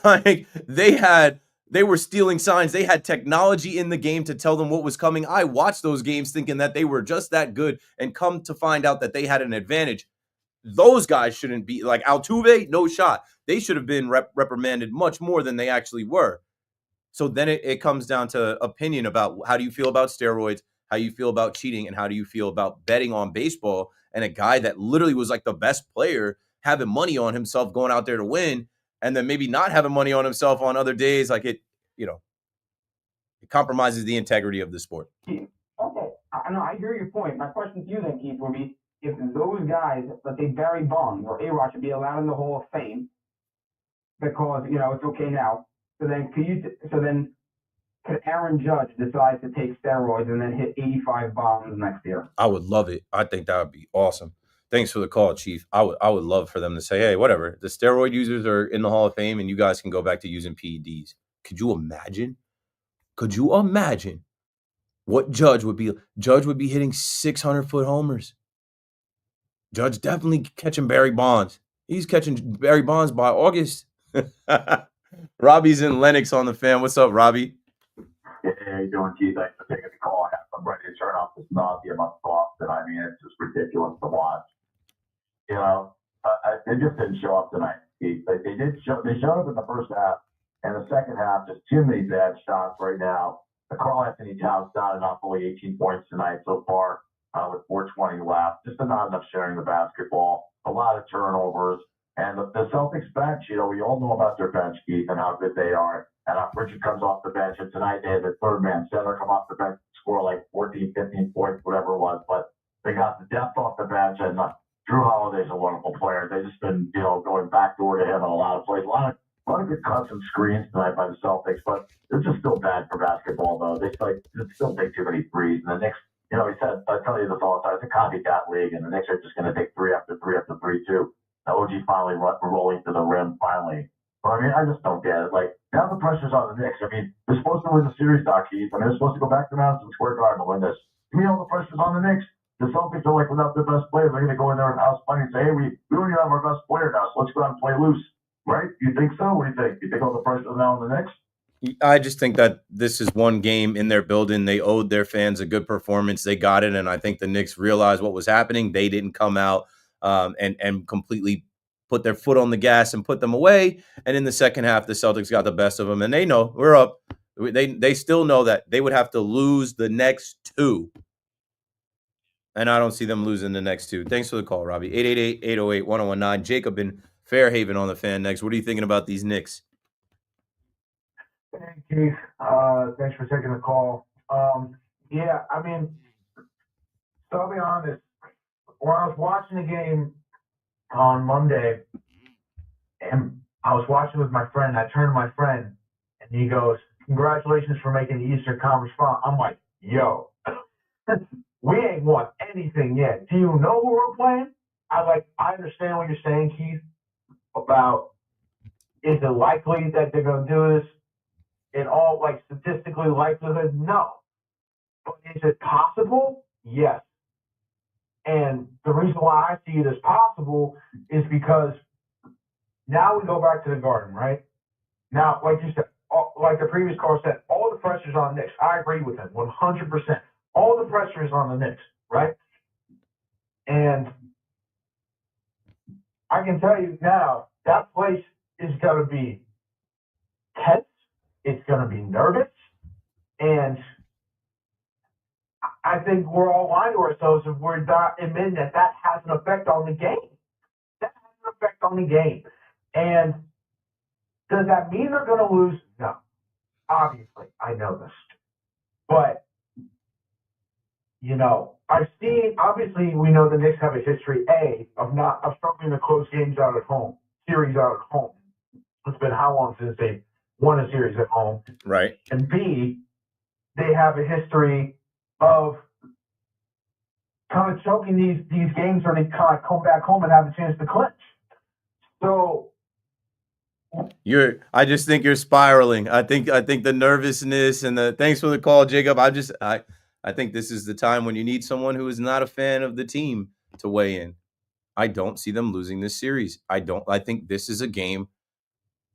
Like they were stealing signs. They had technology in the game to tell them what was coming. I watched those games thinking that they were just that good and come to find out that they had an advantage. Those guys shouldn't be like Altuve, no shot. They should have been reprimanded much more than they actually were. So then it comes down to opinion about how do you feel about steroids, how you feel about cheating, and how do you feel about betting on baseball and a guy that literally was like the best player having money on himself going out there to win, and then maybe not having money on himself on other days. Like it compromises the integrity of the sport. Okay, I hear your point. My question to you then, Keith, would be if those guys, let's say Barry Bonds or A-Rod, should be allowed in the Hall of Fame, because it's okay now. So then could Aaron Judge decide to take steroids and then hit 85 bombs next year? I would love it. I think that would be awesome. Thanks for the call, Chief. I would love for them to say, hey, whatever. The steroid users are in the Hall of Fame and you guys can go back to using PEDs. Could you imagine? Could you imagine what Judge would be? Judge would be hitting 600-foot homers. Judge definitely catching Barry Bonds. He's catching Barry Bonds by August. Robbie's in Lennox on the Fan. What's up, Robbie? Hey, how you doing, Keith? Thanks for taking the call. I'm ready to turn off this nausea about Boston. I mean, it's just ridiculous to watch. They just didn't show up tonight, Keith. They showed up in the first half, and the second half, just too many bad shots right now. The Carl Anthony Towns not enough, only 18 points tonight so far with 4:20 left. Just not enough sharing the basketball. A lot of turnovers. And the Celtics bench, we all know about their bench, Keith, and how good they are. And Richard comes off the bench, and tonight they had the third-man center come off the bench, score like 14, 15 points, whatever it was. But they got the depth off the bench, and Drew Holiday's a wonderful player. They've just been, going backdoor to him on a lot of plays. A lot of good cuts and screens tonight by the Celtics, but they're just still bad for basketball, though. They still take too many threes. And the Knicks, he said, I tell you this all the time, it's a copycat league, and the Knicks are just going to take three after three after three, too. Now, OG finally rolling to the rim, finally. But, I just don't get it. Now the pressure's on the Knicks. They're supposed to win the series, Doc Keith. They're supposed to go back to Madison Square Garden to win this. All the pressure's on the Knicks. The Celtics are without their best player. They're going to go in there and house money and say, hey, we don't even have our best player now, so let's go out and play loose. Right? You think so? What do you think? You think all the pressure's now on the Knicks? I just think that this is one game in their building. They owed their fans a good performance. They got it, and I think the Knicks realized what was happening. They didn't come out and completely put their foot on the gas and put them away. And in the second half, the Celtics got the best of them, and they know we're up. They still know that they would have to lose the next two. And I don't see them losing the next two. Thanks for the call, Robbie. 888-808-1019. Jacob in Fairhaven on the Fan next. What are you thinking about these Knicks? Hey, Keith. Thanks for taking the call. So I'll be honest. When I was watching the game on Monday, and I was watching with my friend, I turned to my friend, and he goes, congratulations for making the Eastern Conference Final. I'm like, yo, we ain't won anything yet. Do you know who we're playing? I understand what you're saying, Keith, about is it likely that they're going to do this in all, statistically likelihood? No. But is it possible? Yes. And the reason why I see it as possible is because now we go back to the Garden, right? Now, like you said, like the previous caller said, all the pressure's on the Knicks. I agree with him 100%. All the pressure is on the Knicks, right? And I can tell you now, that place is going to be tense. It's going to be nervous. And I think we're all lying to ourselves if we're not admitting that has an effect on the game. That has an effect on the game. And does that mean they're going to lose? No. Obviously, I know this. But, I've seen, obviously, we know the Knicks have a history, of struggling to close games out at home, series out at home. It's been how long since they won a series at home? Right. And B, they have a history of kind of choking these games where they kind of come back home and have a chance to clinch. So I just think you're spiraling. I think the nervousness and thanks for the call, Jacob. I think this is the time when you need someone who is not a fan of the team to weigh in. I don't see them losing this series. I think this is a game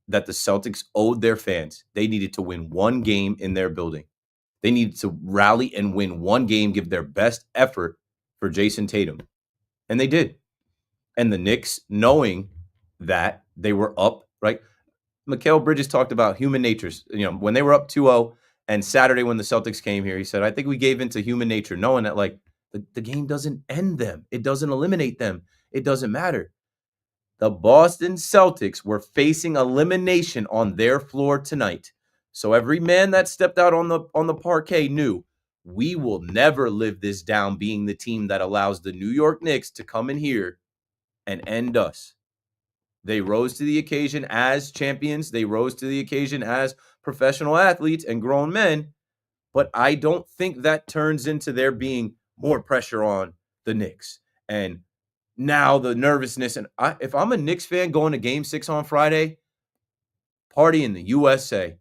that the Celtics owed their fans. They needed to win one game in their building. They needed to rally and win one game, give their best effort for Jason Tatum. And they did. And the Knicks, knowing that they were up, right? Mikal Bridges talked about human natures. When they were up 2-0 and Saturday when the Celtics came here, he said, I think we gave into human nature, knowing that the game doesn't end them. It doesn't eliminate them. It doesn't matter. The Boston Celtics were facing elimination on their floor tonight. So every man that stepped out on the parquet knew we will never live this down, being the team that allows the New York Knicks to come in here and end us. They rose to the occasion as champions. They rose to the occasion as professional athletes and grown men. But I don't think that turns into there being more pressure on the Knicks. And now the nervousness. And if I'm a Knicks fan going to Game 6 on Friday, party in the USA.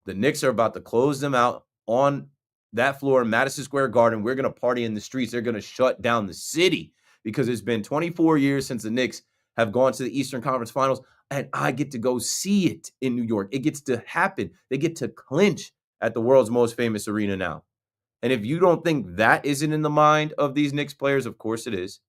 The Knicks are about to close them out on that floor in Madison Square Garden. We're going to party in the streets. They're going to shut down the city because it's been 24 years since the Knicks have gone to the Eastern Conference Finals, and I get to go see it in New York. It gets to happen. They get to clinch at the world's most famous arena now. And if you don't think that isn't in the mind of these Knicks players, of course it is.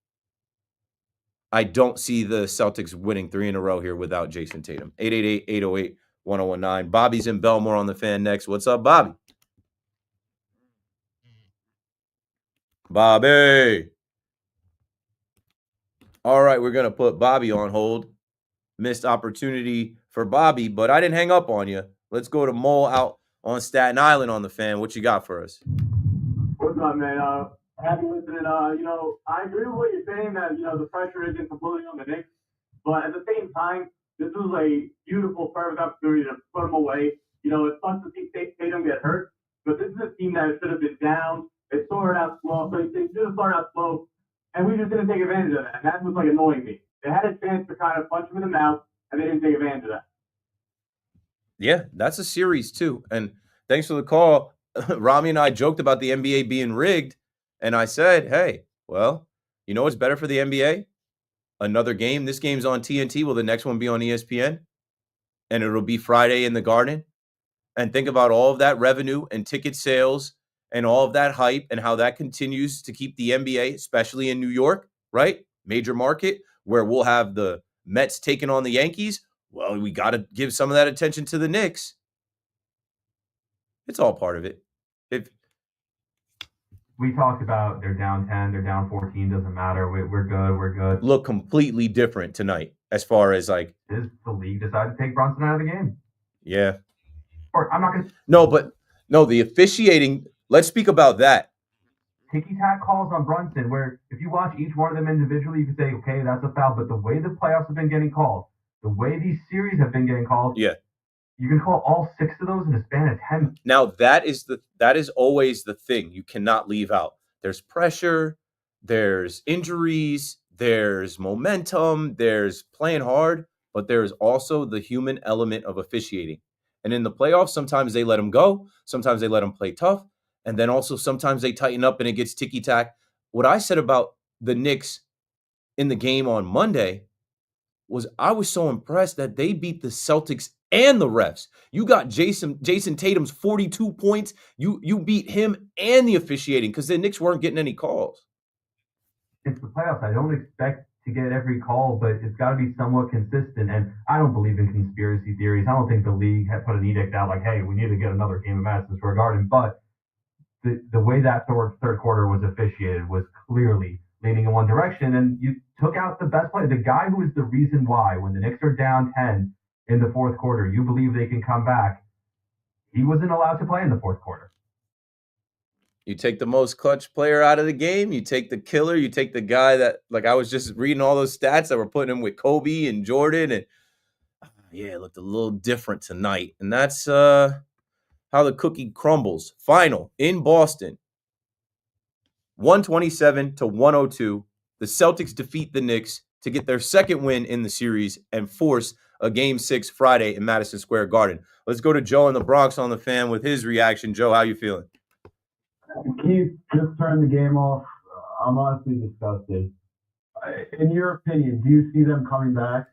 I don't see the Celtics winning 3 in a row here without Jason Tatum. 888-808-1019. Bobby's in Belmore on the Fan next. What's up, Bobby? Bobby. All right, we're going to put Bobby on hold. Missed opportunity for Bobby, but I didn't hang up on you. Let's go to Mole out on Staten Island on the Fan. What you got for us? What's up, man? Happy listening. I agree with what you're saying that, the pressure isn't completely on the Knicks, but at the same time, this is a beautiful perfect opportunity to put them away. It sucks to see Tatum get hurt, but this is a team that should have been down. They started out slow, so they should have started out slow, and we just didn't take advantage of that. And that's what's annoying me. They had a chance to kind of punch him in the mouth, and they didn't take advantage of that. Yeah, that's a series too. And thanks for the call. Rami and I joked about the NBA being rigged, and I said, hey, well, you know what's better for the NBA? Another game. This game's on TNT. Will the next one be on ESPN? And it'll be Friday in the Garden. And think about all of that revenue and ticket sales and all of that hype and how that continues to keep the NBA, especially in New York, right? Major market, where we'll have the Mets taking on the Yankees. Well, we got to give some of that attention to the Knicks. It's all part of it. We talked about they're down 10, they're down 14, doesn't matter. We're good. We're good. Look completely different tonight as far as like. Is the league decided to take Brunson out of the game? Yeah. Or I'm not going to. No, the officiating. Let's speak about that. Ticky-tack calls on Brunson, where if you watch each one of them individually, you can say, okay, that's a foul. But the way the playoffs have been getting called, the way these series have been getting called, yeah, you can call all 6 of those in a span of 10. Now that is always the thing you cannot leave out. There's pressure, there's injuries, there's momentum, there's playing hard, but there's also the human element of officiating. And in the playoffs, sometimes they let them go, sometimes they let them play tough, and then also sometimes they tighten up and it gets ticky-tack. What I said about the Knicks in the game on Monday was I was so impressed that they beat the Celtics and the refs. You got Jason Tatum's 42 points. You beat him and the officiating because the Knicks weren't getting any calls. It's the playoffs. I don't expect to get every call, but it's got to be somewhat consistent. And I don't believe in conspiracy theories. I don't think the league had put an edict out like, hey, we need to get another game of Madison Square Garden. But the way that third quarter was officiated was clearly leaning in one direction. And you took out the best player, the guy who is the reason why when the Knicks are down 10 in the fourth quarter, you believe they can come back. He wasn't allowed to play in the fourth quarter. You take the most clutch player out of the game. You take the killer. You take the guy that, like, I was just reading all those stats that were putting him with Kobe and Jordan. And yeah, it looked a little different tonight. And that's how the cookie crumbles. Final in Boston. 127-102. The Celtics defeat the Knicks to get their second win in the series and force a Game 6 Friday in Madison Square Garden. Let's go to Joe in the Bronx on the Fan with his reaction. Joe, how you feeling? Keith just turned the game off. I'm honestly disgusted. In your opinion, do you see them coming back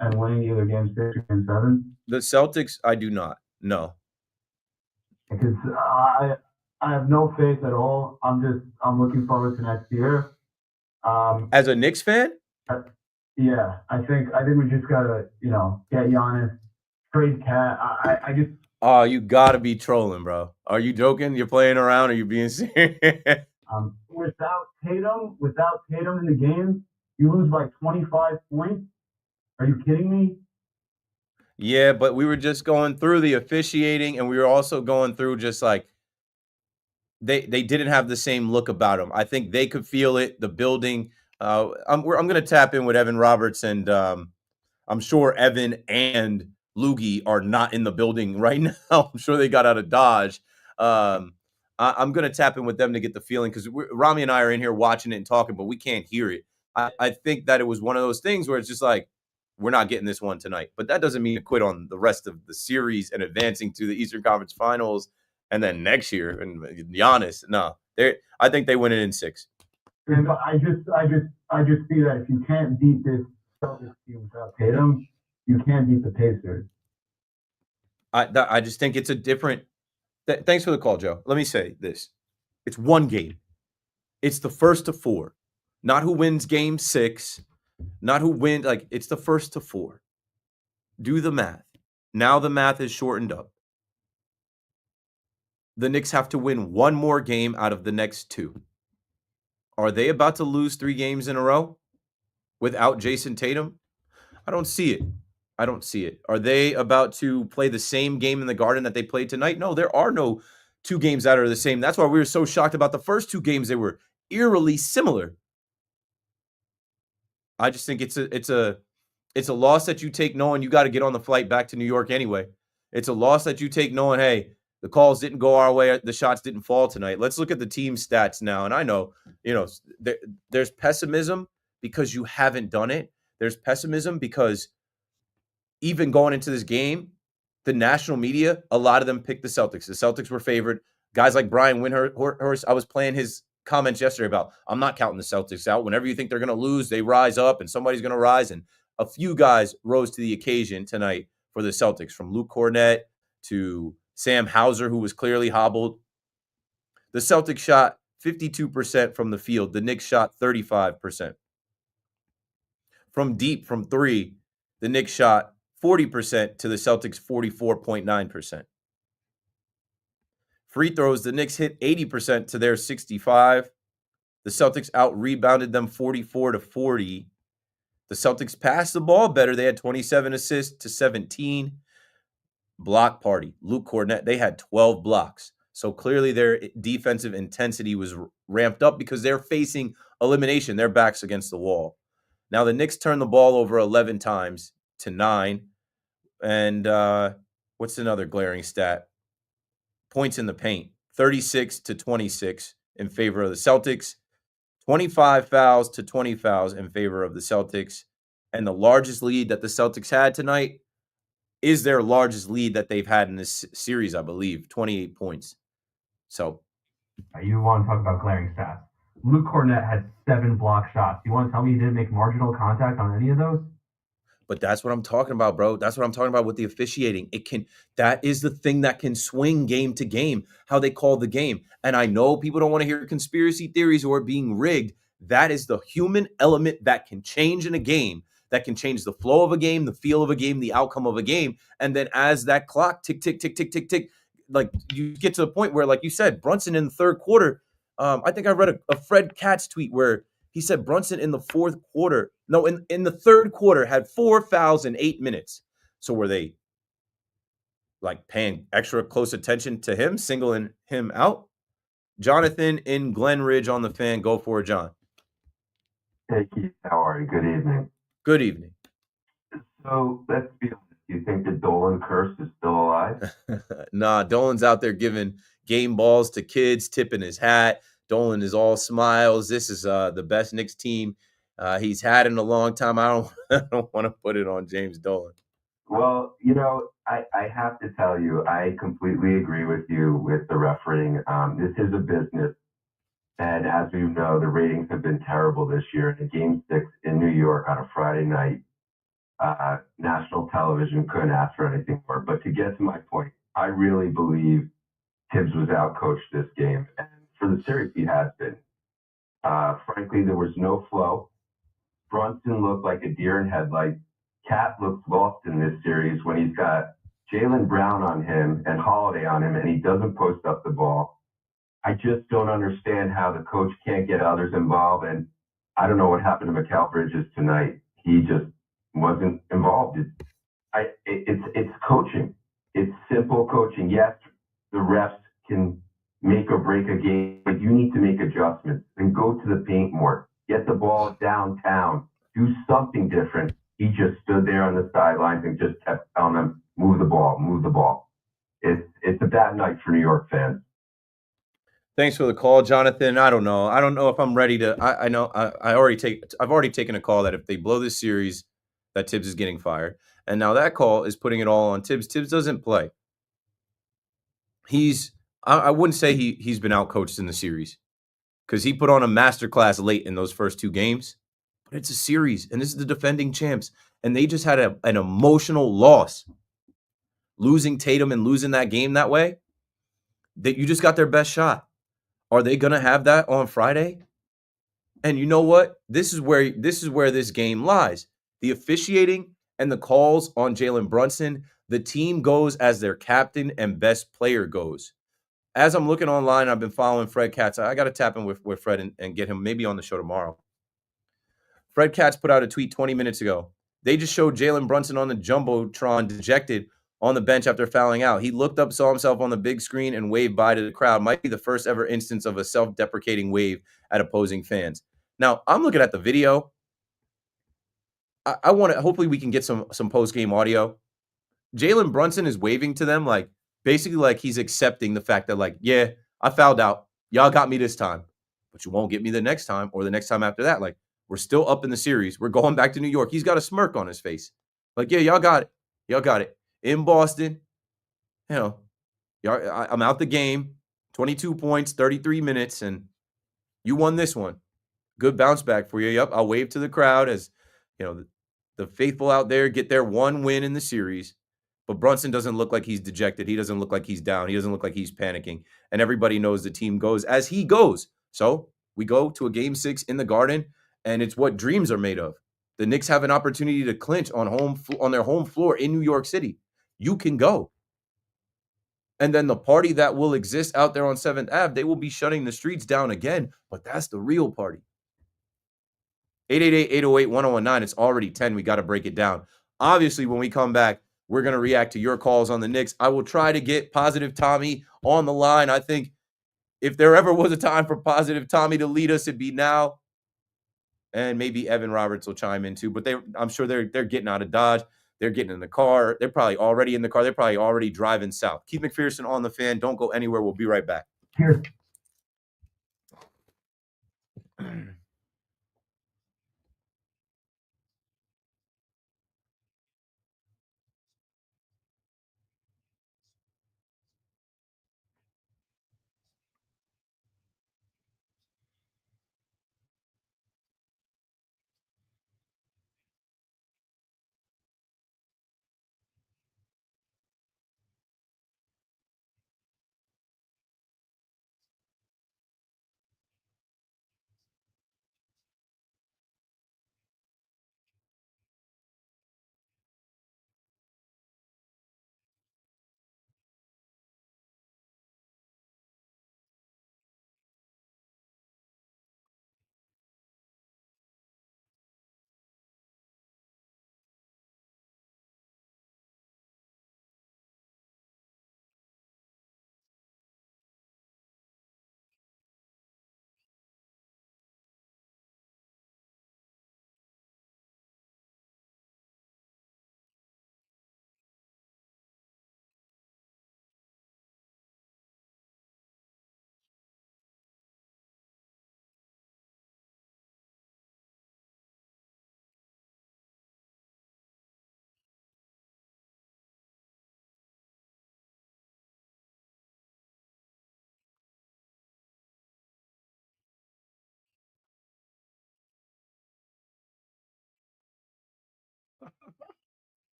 and winning either Game 6 or Game 7? The Celtics, I do not. No. Because I have no faith at all. I'm looking forward to next year. As a Knicks fan? Yeah, I think we just gotta, get Giannis, trade Cat. I just. Oh, you gotta be trolling, bro. Are you joking? You're playing around? Are you being serious? Without Tatum in the game, you lose by 25 points. Are you kidding me? Yeah, but we were just going through the officiating, and we were also going through just like they didn't have the same look about them. I think they could feel it. The building. I'm going to tap in with Evan Roberts and I'm sure Evan and Loogie are not in the building right now. I'm sure they got out of Dodge. I'm going to tap in with them to get the feeling because Rami and I are in here watching it and talking, but we can't hear it. I think that it was one of those things where it's just like, we're not getting this one tonight. But that doesn't mean to quit on the rest of the series and advancing to the Eastern Conference Finals. And then next year, and Giannis, no, I think they win it in 6. And I just see that if you can't beat this Celtics team without Tatum, you can't beat the Pacers. I just think it's a different. Thanks for the call, Joe. Let me say this: it's one game. It's the first to 4, not who wins game 6, not who wins. Like it's the first to 4. Do the math. Now the math is shortened up. The Knicks have to win one more game out of the next 2. Are they about to lose 3 games in a row without Jason Tatum? I don't see it. I don't see it. Are they about to play the same game in the Garden that they played tonight? No, there are no 2 games that are the same. That's why we were so shocked about the first 2 games. They were eerily similar. I just think it's a loss that you take knowing you got to get on the flight back to New York anyway. It's a loss that you take knowing, hey, the calls didn't go our way. The shots didn't fall tonight. Let's look at the team stats now. And I know, there's pessimism because you haven't done it. There's pessimism because even going into this game, the national media, a lot of them picked the Celtics. The Celtics were favored. Guys like Brian Windhorst, I was playing his comments yesterday about, I'm not counting the Celtics out. Whenever you think they're going to lose, they rise up and somebody's going to rise. And a few guys rose to the occasion tonight for the Celtics, from Luke Cornett to Sam Hauser, who was clearly hobbled. The Celtics shot 52% from the field. The Knicks shot 35%. From deep, from 3, the Knicks shot 40% to the Celtics 44.9%. Free throws, the Knicks hit 80% to their 65. The Celtics out-rebounded them 44-40. The Celtics passed the ball better. They had 27 assists to 17. Block party. Luke Cornett, they had 12 blocks. So clearly their defensive intensity was ramped up because they're facing elimination. Their back's against the wall. Now the Knicks turned the ball over 11 times to 9. And what's another glaring stat? Points in the paint, 36-26 in favor of the Celtics. 25 fouls to 20 fouls in favor of the Celtics. And the largest lead that the Celtics had tonight is their largest lead that they've had in this series, I believe, 28 points. So you want to talk about glaring stats. Luke Cornett had 7 block shots. You want to tell me he didn't make marginal contact on any of those? But that's what I'm talking about, bro. That's what I'm talking about with the officiating. That is the thing that can swing game to game, how they call the game. And I know people don't want to hear conspiracy theories or being rigged. That is the human element that can change in a game, that can change the flow of a game, the feel of a game, the outcome of a game. And then as that clock tick, tick, tick, tick, tick, tick, like you get to the point where, like you said, Brunson in the third quarter, I think I read a Fred Katz tweet where he said Brunson in the in the third quarter had 4 fouls in 8 minutes. So were they like paying extra close attention to him, singling him out? Jonathan in Glen Ridge on the Fan. Go for it, John. Hey, Keith. How are you? Good evening. Good evening. So let's be honest. Do you think the Dolan curse is still alive? Nah, Dolan's out there giving game balls to kids, tipping his hat. Dolan is all smiles. This is the best Knicks team he's had in a long time. I don't want to put it on James Dolan. Well, I have to tell you, I completely agree with you with the refereeing. This is a business. And as you know, the ratings have been terrible this year. In Game 6 in New York on a Friday night, national television couldn't ask for anything more. But to get to my point, I really believe Tibbs was outcoached this game. And for the series, he has been. Frankly, there was no flow. Brunson looked like a deer in headlights. Cat looks lost in this series when he's got Jaylen Brown on him and Holiday on him, and he doesn't post up the ball. I just don't understand how the coach can't get others involved. And I don't know what happened to Mikal Bridges tonight. He just wasn't involved. It's coaching. It's simple coaching. Yes, the refs can make or break a game, but you need to make adjustments and go to the paint more. Get the ball downtown. Do something different he just stood there on the sidelines and just kept telling them, move the ball, move the ball. It's a bad night for New York fans. Thanks for the call, Jonathan. I don't know. I don't know if I'm ready to. I know I've already taken a call that if they blow this series, that Tibbs is getting fired. And now that call is putting it all on Tibbs. Tibbs doesn't play. I wouldn't say he's been outcoached in the series because he put on a masterclass late in those first two games. But it's a series, and this is the defending champs, and they just had an emotional loss, losing Tatum and losing that game that way. That you just got their best shot. Are they going to have that on Friday? And you know what? This is where this game lies. The officiating and the calls on Jalen Brunson. The team goes as their captain and best player goes. As I'm looking online, I've been following Fred Katz. I got to tap in with Fred and get him maybe on the show tomorrow. Fred Katz put out a tweet 20 minutes ago. They just showed Jalen Brunson on the Jumbotron dejected on the bench after fouling out. He looked up, saw himself on the big screen, and waved bye to the crowd. Might be the first ever instance of a self-deprecating wave at opposing fans. Now, I'm looking at the video. I want to, hopefully we can get some post-game audio. Jalen Brunson is waving to them like, basically like he's accepting the fact that like, yeah, I fouled out. Y'all got me this time, but you won't get me the next time or the next time after that. Like, we're still up in the series. We're going back to New York. He's got a smirk on his face. Like, yeah, y'all got it. Y'all got it. In Boston, you know, I'm out the game, 22 points, 33 minutes, and you won this one. Good bounce back for you. Yep, I'll wave to the crowd as, you know, the faithful out there get their one win in the series. But Brunson doesn't look like he's dejected. He doesn't look like he's down. He doesn't look like he's panicking. And everybody knows the team goes as he goes. So we go to a game 6 in the Garden, and it's what dreams are made of. The Knicks have an opportunity to clinch on their home floor in New York City. You can go. And then the party that will exist out there on 7th Ave, they will be shutting the streets down again. But that's the real party. 888-808-1019. It's already 10. We got to break it down. Obviously, when we come back, we're going to react to your calls on the Knicks. I will try to get Positive Tommy on the line. I think if there ever was a time for Positive Tommy to lead us, it'd be now. And maybe Evan Roberts will chime in too. But I'm sure they're getting out of Dodge. They're getting in the car. They're probably already in the car. They're probably already driving south. Keith McPherson on the Fan. Don't go anywhere. We'll be right back. Here.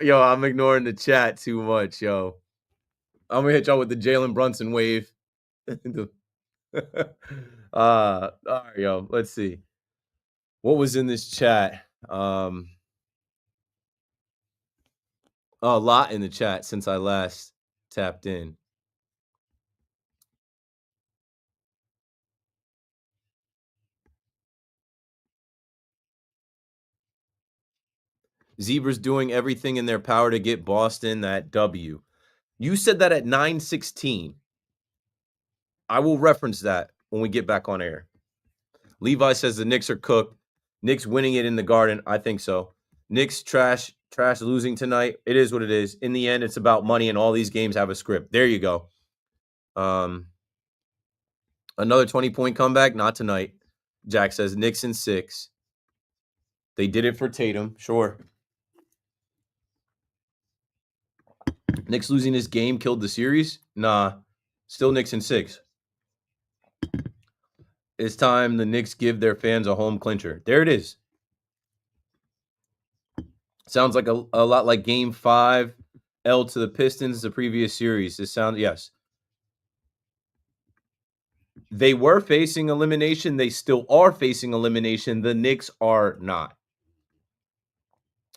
Yo, I'm ignoring the chat too much, yo. I'm gonna hit y'all with the Jalen Brunson wave. All right, yo. Let's see. What was in this chat? A lot in the chat since I last tapped in. Zebras doing everything in their power to get Boston that W. You said that at 9:16. I will reference that when we get back on air. Levi says the Knicks are cooked. Knicks winning it in the Garden. I think so. Knicks trash losing tonight. It is what it is. In the end, it's about money, and all these games have a script. There you go. Another 20-point comeback. Not tonight. Jack says Knicks in 6. They did it for Tatum. Sure. Knicks losing this game killed the series? Nah. Still Knicks in 6. It's time the Knicks give their fans a home clincher. There it is. Sounds like a lot like Game 5, L to the Pistons, the previous series. Yes. They were facing elimination. They still are facing elimination. The Knicks are not.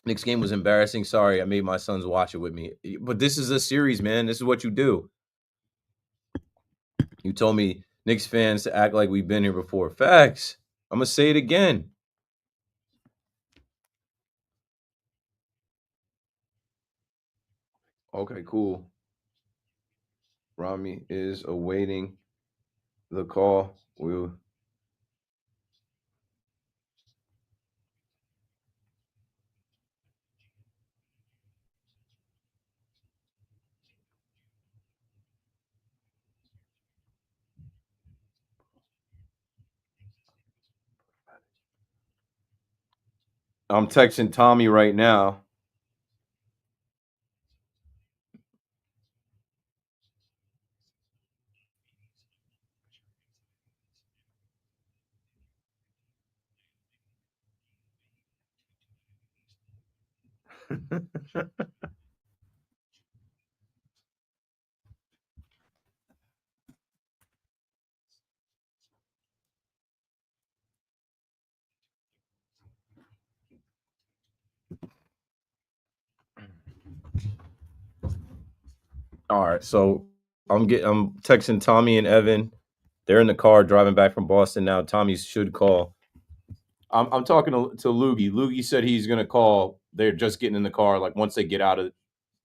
Knicks game was embarrassing. Sorry, I made my sons watch it with me. But this is a series, man. This is what you do. You told me Knicks fans to act like we've been here before. Facts. I'm going to say it again. Okay, cool. Rami is awaiting the call. I'm texting Tommy right now. All right, so I'm texting Tommy and Evan. They're in the car driving back from Boston now. Tommy should call. I'm talking to Loogie. Loogie said he's gonna call. They're just getting in the car. Like once they get out of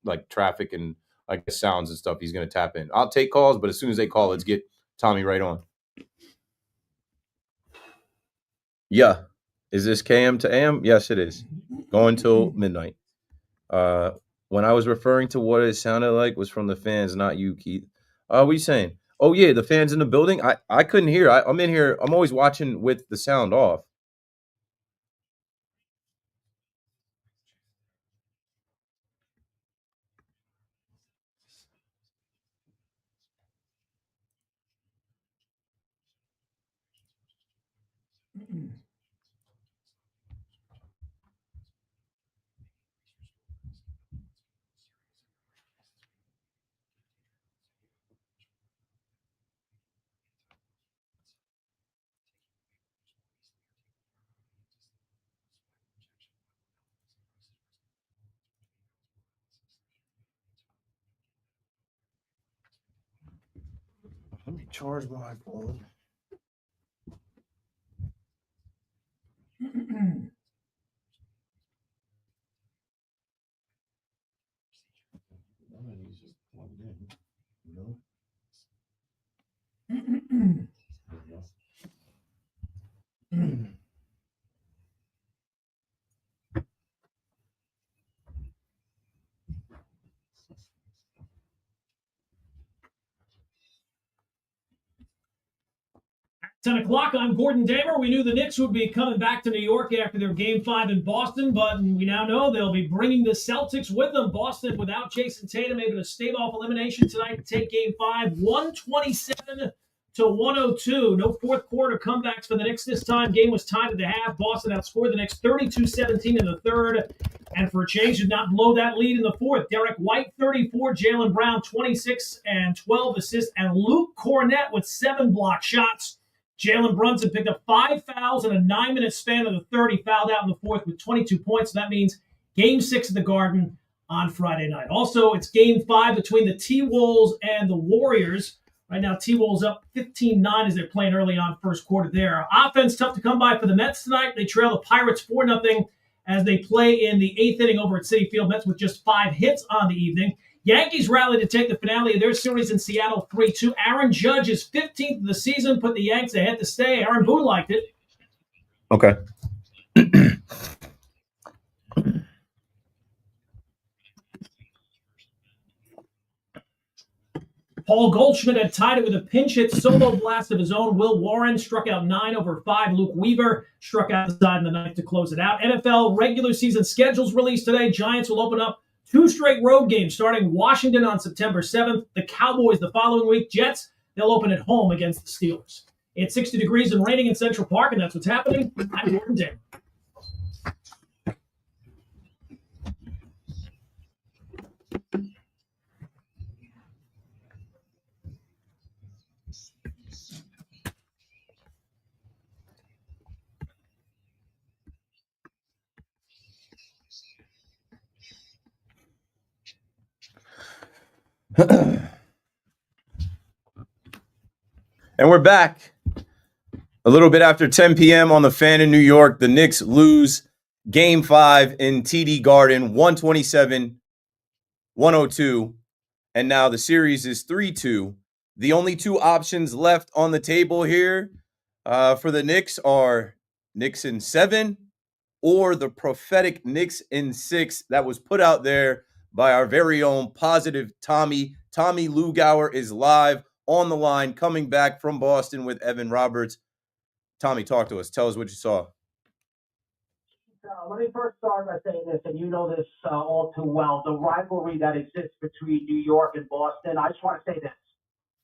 like traffic and like sounds and stuff, he's gonna tap in. I'll take calls, but as soon as they call, let's get Tommy right on. Yeah. Is this KM to AM? Yes, it is. Going till midnight. When I was referring to what it sounded like was from the fans, not you, Keith. What are you saying? Oh, yeah, the fans in the building? I couldn't hear. I'm in here. I'm always watching with the sound off. Let me charge my phone. None of these are plugged in, you know? 10 o'clock, I'm Gordon Damer. We knew the Knicks would be coming back to New York after their Game 5 in Boston, but we now know they'll be bringing the Celtics with them. Boston, without Jason Tatum, able to stave off elimination tonight to take Game 5, 127-102. No fourth quarter comebacks for the Knicks this time. Game was tied at the half. Boston outscored the Knicks 32-17 in the third. And for a change, did not blow that lead in the fourth. Derek White, 34. Jaylen Brown, 26 and 12 assists. And Luke Cornett with 7 block shots. Jalen Brunson picked up 5 fouls in a 9-minute span of the third. He fouled out in the fourth with 22 points. So that means Game 6 at the Garden on Friday night. Also, it's Game 5 between the T-Wolves and the Warriors. Right now, T-Wolves up 15-9 as they're playing early on first quarter there. Offense tough to come by for the Mets tonight. They trail the Pirates 4-0 as they play in the 8th inning over at Citi Field. Mets with just 5 hits on the evening. Yankees rallied to take the finale of their series in Seattle 3-2. Aaron Judge is 15th of the season, put the Yanks ahead to stay. Aaron Boone liked it. Okay. Paul Goldschmidt had tied it with a pinch hit solo blast of his own. Will Warren struck out 9 over 5. Luke Weaver struck out the side in the ninth to close it out. NFL regular season schedules released today. Giants will open up 2 straight road games, starting Washington on September 7th. The Cowboys the following week. Jets, they'll open at home against the Steelers. It's 60 degrees and raining in Central Park, and that's what's happening. I'm Gordon Damer. And we're back. A little bit after 10 p.m. on the Fan in New York, the Knicks lose Game 5 in TD Garden, 127-102. And now the series is 3-2. The only 2 options left on the table here for the Knicks are Knicks in 7 or the prophetic Knicks in 6 that was put out there by our very own positive Tommy. Tommy Lugauer is live on the line, coming back from Boston with Evan Roberts. Tommy, talk to us. Tell us what you saw. Let me first start by saying this, and you know this all too well, the rivalry that exists between New York and Boston. I just want to say this.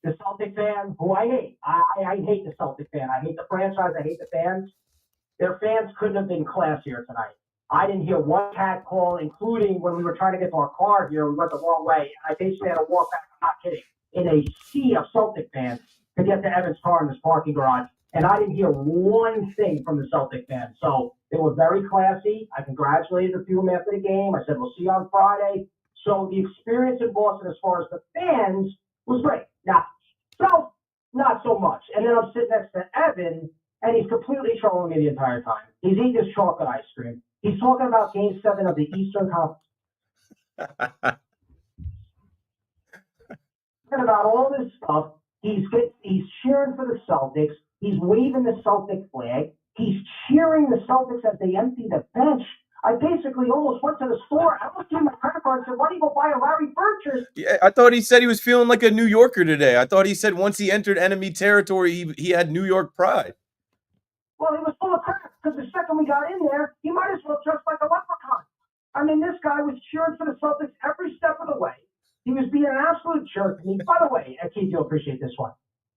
The Celtic fan, who I hate, I hate the Celtic fan. I hate the franchise. I hate the fans. Their fans couldn't have been classier tonight. I didn't hear one cat call, including when we were trying to get to our car here. We went the wrong way. And I basically had to walk back, I'm not kidding, in a sea of Celtic fans to get to Evan's car in this parking garage. And I didn't hear one thing from the Celtic fans. So they were very classy. I congratulated a few of them after the game. I said, we'll see you on Friday. So the experience in Boston as far as the fans was great. Now, so not so much. And then I'm sitting next to Evan, and he's completely trolling me the entire time. He's eating his chocolate ice cream. He's talking about Game 7 of the Eastern Conference. Talking about all this stuff. He's cheering for the Celtics. He's waving the Celtic flag. He's cheering the Celtics as they empty the bench. I basically almost went to the store. I almost gave him my credit card and said, why do you go buy a Larry Bird jersey? Yeah, I thought he said he was feeling like a New Yorker today. I thought he said once he entered enemy territory, he had New York pride. Well, he was full of crap because the second we got in there, he might as well dress like a leprechaun. I mean, this guy was cheering for the Celtics every step of the way. He was being an absolute jerk. I mean, by the way, Keith, you'll appreciate this one.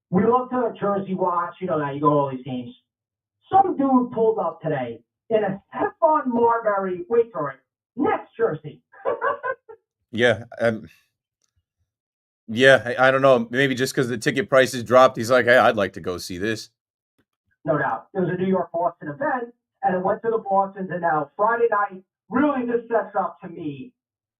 We love to jersey watch. You know that. You go to all these games. Some dude pulled up today in a Stephon Marbury, wait for it, Nets jersey. Yeah. I don't know. Maybe just because the ticket prices dropped, he's like, hey, I'd like to go see this. No doubt. It was a New York-Boston event, and it went to the Bostons, and now Friday night, really this sets up to me.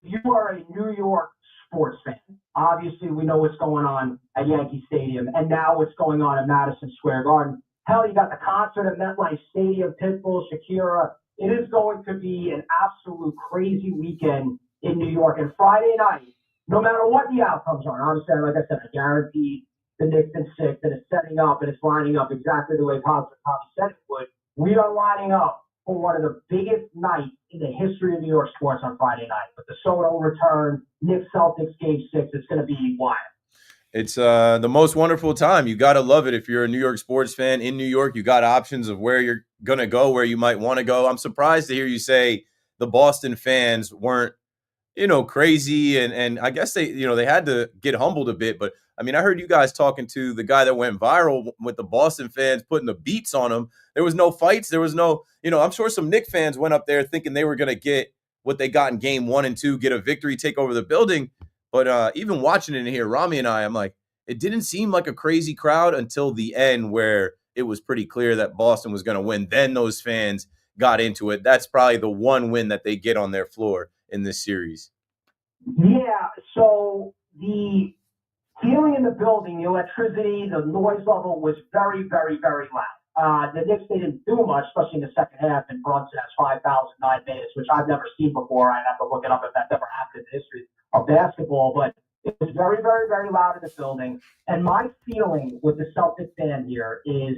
You are a New York sports fan. Obviously, we know what's going on at Yankee Stadium, and now what's going on at Madison Square Garden. Hell, you got the concert at MetLife Stadium, Pitbull, Shakira. It is going to be an absolute crazy weekend in New York. And Friday night, no matter what the outcomes are, obviously, like I said, I guaranteed the Knicks in 6, and it's setting up and it's lining up exactly the way Tommy said it would. We are lining up for one of the biggest nights in the history of New York sports on Friday night. With the Soto return, Knicks Celtics Game 6, it's going to be wild. It's the most wonderful time. You got to love it. If you're a New York sports fan in New York, you got options of where you're going to go, where you might want to go. I'm surprised to hear you say the Boston fans weren't, crazy. And I guess they had to get humbled a bit. But I mean, I heard you guys talking to the guy that went viral with the Boston fans putting the beats on him. There was no fights. There was no, I'm sure some Knicks fans went up there thinking they were going to get what they got in game 1 and 2, get a victory, take over the building. But even watching it in here, Rami and I'm like, it didn't seem like a crazy crowd until the end where it was pretty clear that Boston was going to win. Then those fans got into it. That's probably the one win that they get on their floor in this series. Yeah, so the feeling in the building, the electricity, the noise level was very, very, very loud. The Knicks, they didn't do much, especially in the second half, and Brunson has 5,009 minutes, which I've never seen before. I'd have to look it up if that's ever happened in the history of basketball, but it was very, very, very loud in the building. And my feeling with the Celtic fan here is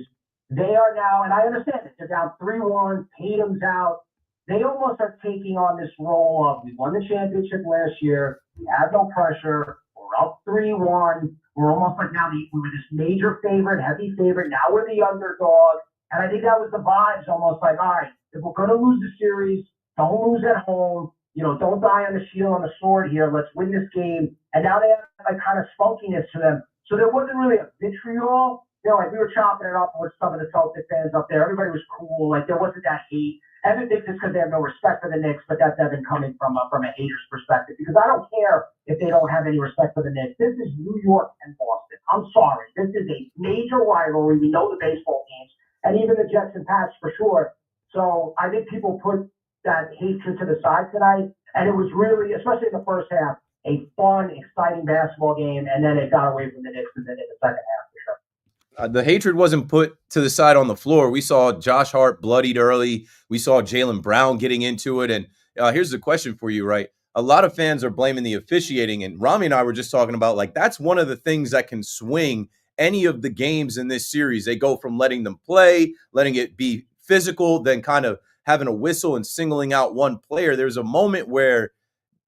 they are now, and I understand it, they're down 3-1, Tatum's out. They almost are taking on this role of, we won the championship last year, we had no pressure, we're up 3-1, we're almost like now we were this major favorite, heavy favorite, now we're the underdog. And I think that was the vibes, almost like, all right, if we're going to lose the series, don't lose at home, don't die on the shield, on the sword here, let's win this game. And now they have like kind of spunkiness to them. So there wasn't really a vitriol. Like we were chopping it up with some of the Celtic fans up there. Everybody was cool. Like there wasn't that hate. Evan thinks it's because they have no respect for the Knicks, but that's Evan coming from a hater's perspective. Because I don't care if they don't have any respect for the Knicks. This is New York and Boston. I'm sorry. This is a major rivalry. We know the baseball teams, and even the Jets and Pats for sure. So I think people put that hatred to the side tonight, and it was really, especially in the first half, a fun, exciting basketball game, and then it got away from the Knicks in the second half for sure. The hatred wasn't put to the side on the floor. We saw Josh Hart bloodied early. We saw Jaylen Brown getting into it. And here's the question for you, right? A lot of fans are blaming the officiating. And Rami and I were just talking about, like, that's one of the things that can swing any of the games in this series. They go from letting them play, letting it be physical, then kind of having a whistle and singling out one player. There's a moment where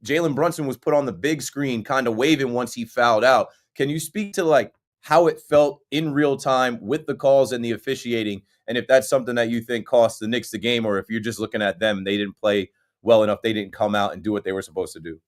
Jalen Brunson was put on the big screen kind of waving once he fouled out. Can you speak to, like, how it felt in real time with the calls and the officiating, and if that's something that you think cost the Knicks the game, or if you're just looking at them, they didn't play well enough, they didn't come out and do what they were supposed to do?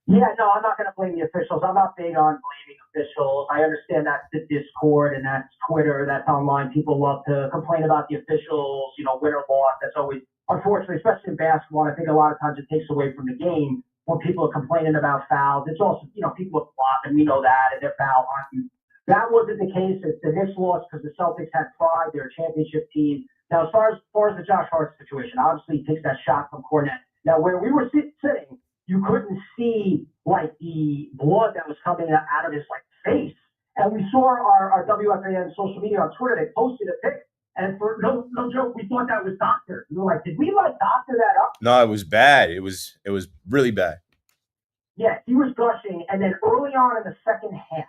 Yeah, no, I'm not going to blame the officials. I'm not big on blaming officials. I understand that's the Discord and that's Twitter, that's online. People love to complain about the officials, win or loss. That's always, unfortunately, especially in basketball, I think a lot of times it takes away from the game when people are complaining about fouls. It's also, people are flopping, we know that, and they're foul hunting. That wasn't the case. The Knicks lost because the Celtics had pride. They're a championship team. Now, as far as the Josh Hart situation, obviously he takes that shot from Cornette. Now, where we were sitting, you couldn't see like the blood that was coming out of his face. And we saw our WFAN social media on Twitter. They posted a pic, and for no joke, we thought that was doctor. We were like, did we doctor that up? No, it was bad. It was really bad. Yeah, he was gushing, and then early on in the second half,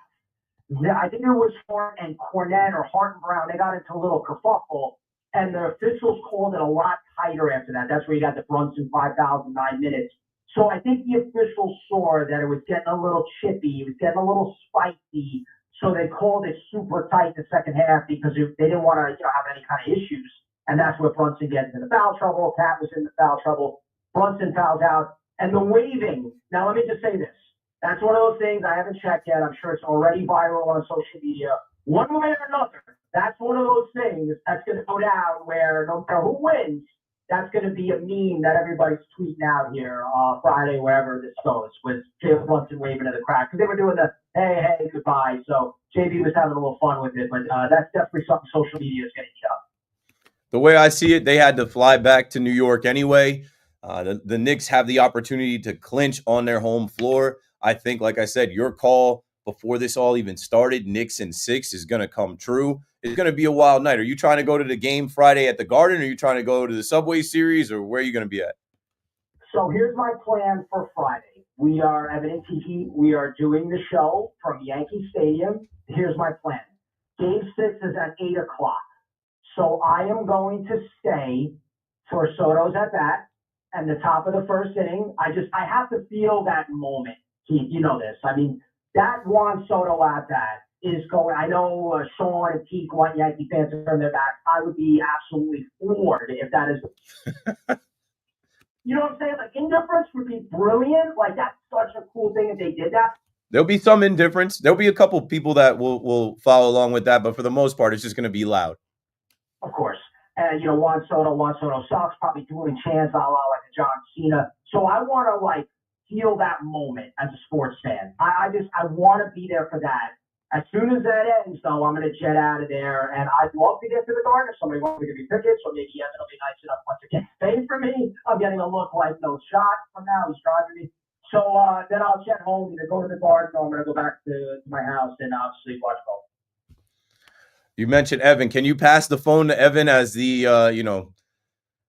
I think it was Hart and Cornette or Hart and Brown. They got into a little kerfuffle, and the officials called it a lot tighter after that. That's where you got the Brunson 5,009 minutes. So I think the officials saw that it was getting a little chippy. It was getting a little spicy. So they called it super tight in the second half because they didn't want to have any kind of issues. And that's where Brunson gets into foul trouble. Cat was in the foul trouble. Brunson fouls out. And the waving. Now, let me just say this. That's one of those things I haven't checked yet. I'm sure it's already viral on social media. One way or another, that's one of those things that's going to go down where no matter who wins, that's going to be a meme that everybody's tweeting out here Friday, wherever this goes, with Jalen Brunson waving at the crowd. Because they were doing the hey, goodbye. So JB was having a little fun with it. But that's definitely something social media is getting up. The way I see it, they had to fly back to New York anyway. The Knicks have the opportunity to clinch on their home floor. I think, like I said, your call before this all even started, Knicks in 6, is going to come true. It's going to be a wild night. Are you trying to go to the game Friday at the Garden? Or are you trying to go to the Subway Series? Or where are you going to be at? So here's my plan for Friday. We are, Evan and Tiki, we are doing the show from Yankee Stadium. Here's my plan. Game 6 is at 8 o'clock. So I am going to stay for Soto's at bat and the top of the first inning. I have to feel that moment. You know this. I mean, that Juan Soto at bat is going. I know Sean and Teague want Yankee fans to turn their back. I would be absolutely floored if that is. You know what I'm saying? Like, indifference would be brilliant. Like, that's such a cool thing if they did that. There'll be some indifference. There'll be a couple people that will follow along with that, but for the most part, it's just going to be loud. Of course. And, Juan Soto sucks, probably dueling chants, a la like a John Cena. So I want to, feel that moment as a sports fan. I want to be there for that. As soon as that ends, though, I'm going to jet out of there, and I'd love to get to the Garden if somebody wants to give me tickets, or maybe Evan will be nice enough once again to pay for me. I'm getting a look like no shot from now. He's driving me. So then I'll jet home, either go to the Garden, or I'm going to go back to my house and obviously watch golf. You mentioned Evan. Can you pass the phone to Evan as the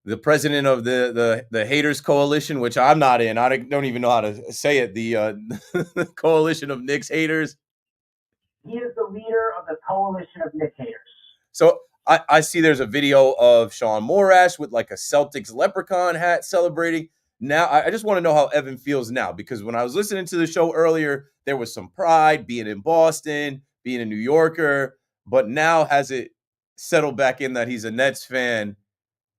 the president of the haters coalition, which I'm not in. I don't even know how to say it. The coalition of Knicks haters. He is the leader of the coalition of Knicks haters. So I see there's a video of Sean Morash with like a Celtics leprechaun hat celebrating. Now I just want to know how Evan feels now, because when I was listening to the show earlier, there was some pride being in Boston, being a New Yorker, but now has it settled back in that he's a Nets fan?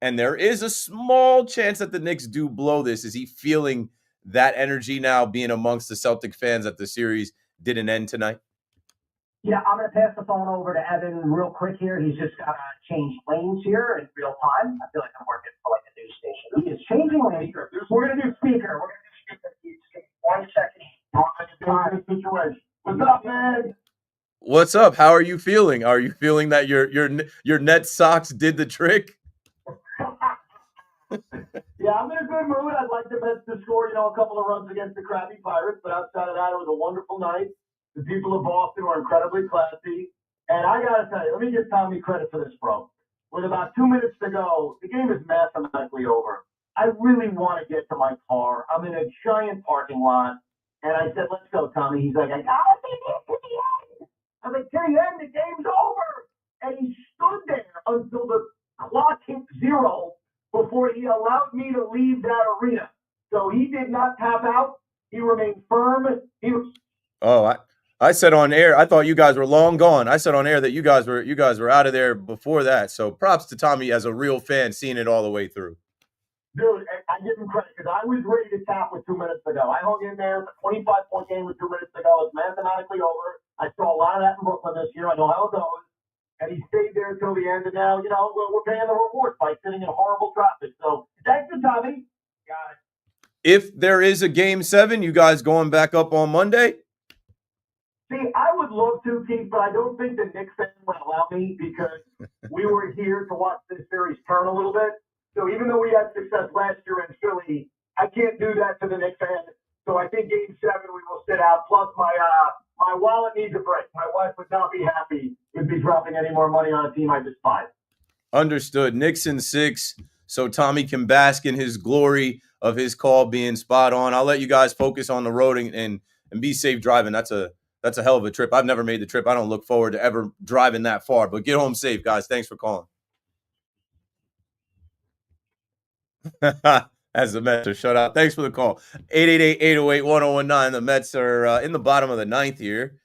And there is a small chance that the Knicks do blow this. Is he feeling that energy now, being amongst the Celtic fans, that the series didn't end tonight? Yeah, I'm going to pass the phone over to Evan real quick here. He's just got to change lanes here in real time. I feel like I'm working for like a news station. He is changing lanes. We're going to do speaker. We're going to do speaker. 1 second. Situation. What's up, man? What's up? How are you feeling? Are you feeling that your Nets socks did the trick? Yeah, I'm in a good mood. I'd like the Mets to score, a couple of runs against the crappy Pirates, but outside of that, it was a wonderful night. The people of Boston were incredibly classy. And I got to tell you, let me give Tommy credit for this, bro. With about 2 minutes to go, the game is mathematically over. I really want to get to my car. I'm in a giant parking lot. And I said, let's go, Tommy. He's like, I got to get to the end. I'm like, to the end, the game's over. And he stood there until the clock hit 0 before he allowed me to leave that arena. So he did not tap out. He remained firm. He was. Oh, I said on air, I thought you guys were long gone. I said on air that you guys were out of there before that. So props to Tommy as a real fan, seeing it all the way through. Dude, I give him credit because I was ready to tap with 2 minutes to go. I hung in there. It's a 25-point game with 2 minutes to go. It's mathematically over. I saw a lot of that in Brooklyn this year. I know how it goes. And he stayed there until the end. And now, we're paying the reward by sitting in horrible traffic. So thanks to Tommy. Got it. If there is a game 7, you guys going back up on Monday? See, I would love to, Keith, but I don't think the Knicks fans would allow me because we were here to watch this series turn a little bit. So even though we had success last year in Philly, I can't do that to the Knicks fans. So I think game 7 we will sit out. Plus my wallet needs a break. My wife would not be happy with me dropping any more money on a team I despise. Understood. Knicks in 6, so Tommy can bask in his glory of his call being spot on. I'll let you guys focus on the road and be safe driving. That's a hell of a trip. I've never made the trip. I don't look forward to ever driving that far, but get home safe, guys. Thanks for calling. As the Mets are shut out. Thanks for the call. 888-808-1019. The Mets are in the bottom of the 9th here.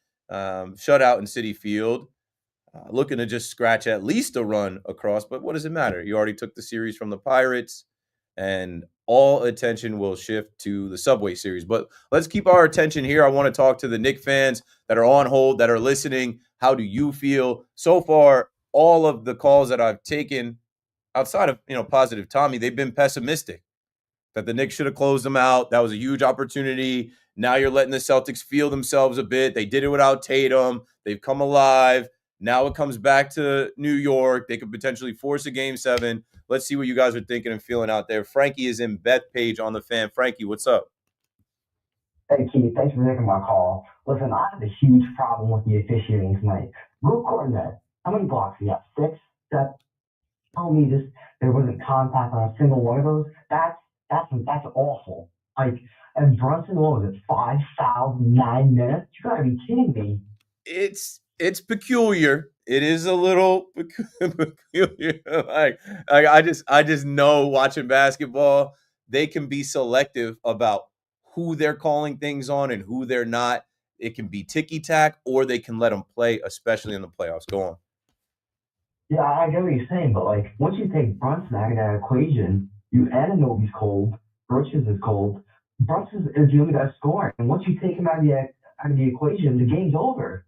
Shut out in Citi Field. Looking to just scratch at least a run across, but what does it matter? You already took the series from the Pirates, and all attention will shift to the Subway Series. But let's keep our attention here. I want to talk to the Knicks fans that are on hold, that are listening. How do you feel? So far, all of the calls that I've taken, outside of positive Tommy, they've been pessimistic. That the Knicks should have closed them out. That was a huge opportunity. Now you're letting the Celtics feel themselves a bit. They did it without Tatum. They've come alive. Now it comes back to New York. They could potentially force a game 7. Let's see what you guys are thinking and feeling out there. Frankie is in Bethpage on the Fan. Frankie, what's up? Hey, Keith. Thanks for taking my call. Listen, I have a huge problem with the officiating tonight. Luke Cornet, how many blocks do you have? 6? That tell me there wasn't contact on a single one of those. That's awful. And Brunson, what was it? 5 fouls, 9 minutes? You gotta be kidding me. It's peculiar. It is a little peculiar. I just know, watching basketball, they can be selective about who they're calling things on and who they're not. It can be ticky-tack, or they can let them play, especially in the playoffs. Go on. Yeah, I get what you're saying, but once you take Brunson out of that equation, Anunoby's cold, Bridges is cold. Brunson is the only guy scoring, and once you take him out of the equation, the game's over.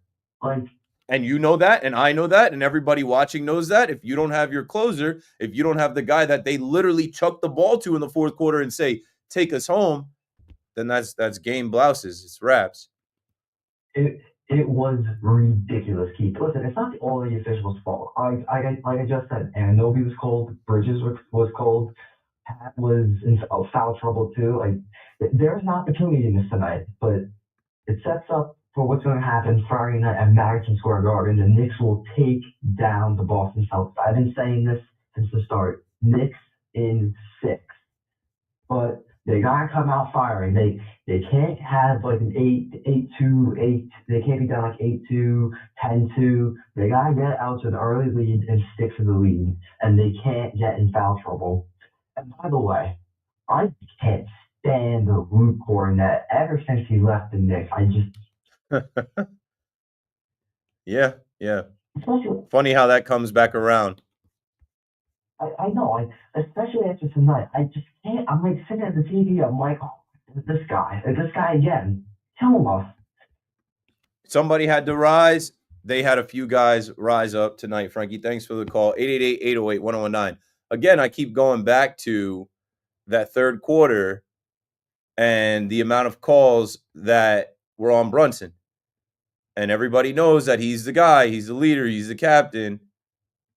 And you know that, and I know that, and everybody watching knows that. If you don't have your closer, if you don't have the guy that they literally chuck the ball to in the 4th quarter and say, take us home, then that's game blouses. It's wraps. It was ridiculous, Keith. Listen, it's not all the officials' fault. Like I just said, Anunoby was cold, Bridges was cold, Pat was in foul trouble too. There's an opportunity in this tonight, but it sets up for what's going to happen Friday night at Madison Square Garden. The Knicks will take down the Boston Celtics. I've been saying this since the start. Knicks in 6. But they gotta come out firing. They can't have like an 8-2, 8. They can't be down like 8-2, 10-2. They gotta get out to an early lead and stick to the lead. And they can't get in foul trouble. And by the way, I can't stand the Luke Cornett. Ever since he left the Knicks, I just Yeah. Funny how that comes back around. I know, especially after tonight, I just can't. I'm like sitting at the TV. I'm like, oh, this guy again. Kill him off. Somebody had to rise. They had a few guys rise up tonight. Frankie, thanks for the call. 888-808-1019. Again, I keep going back to that third quarter and the amount of calls that were on Brunson. And everybody knows that he's the guy, he's the leader, he's the captain.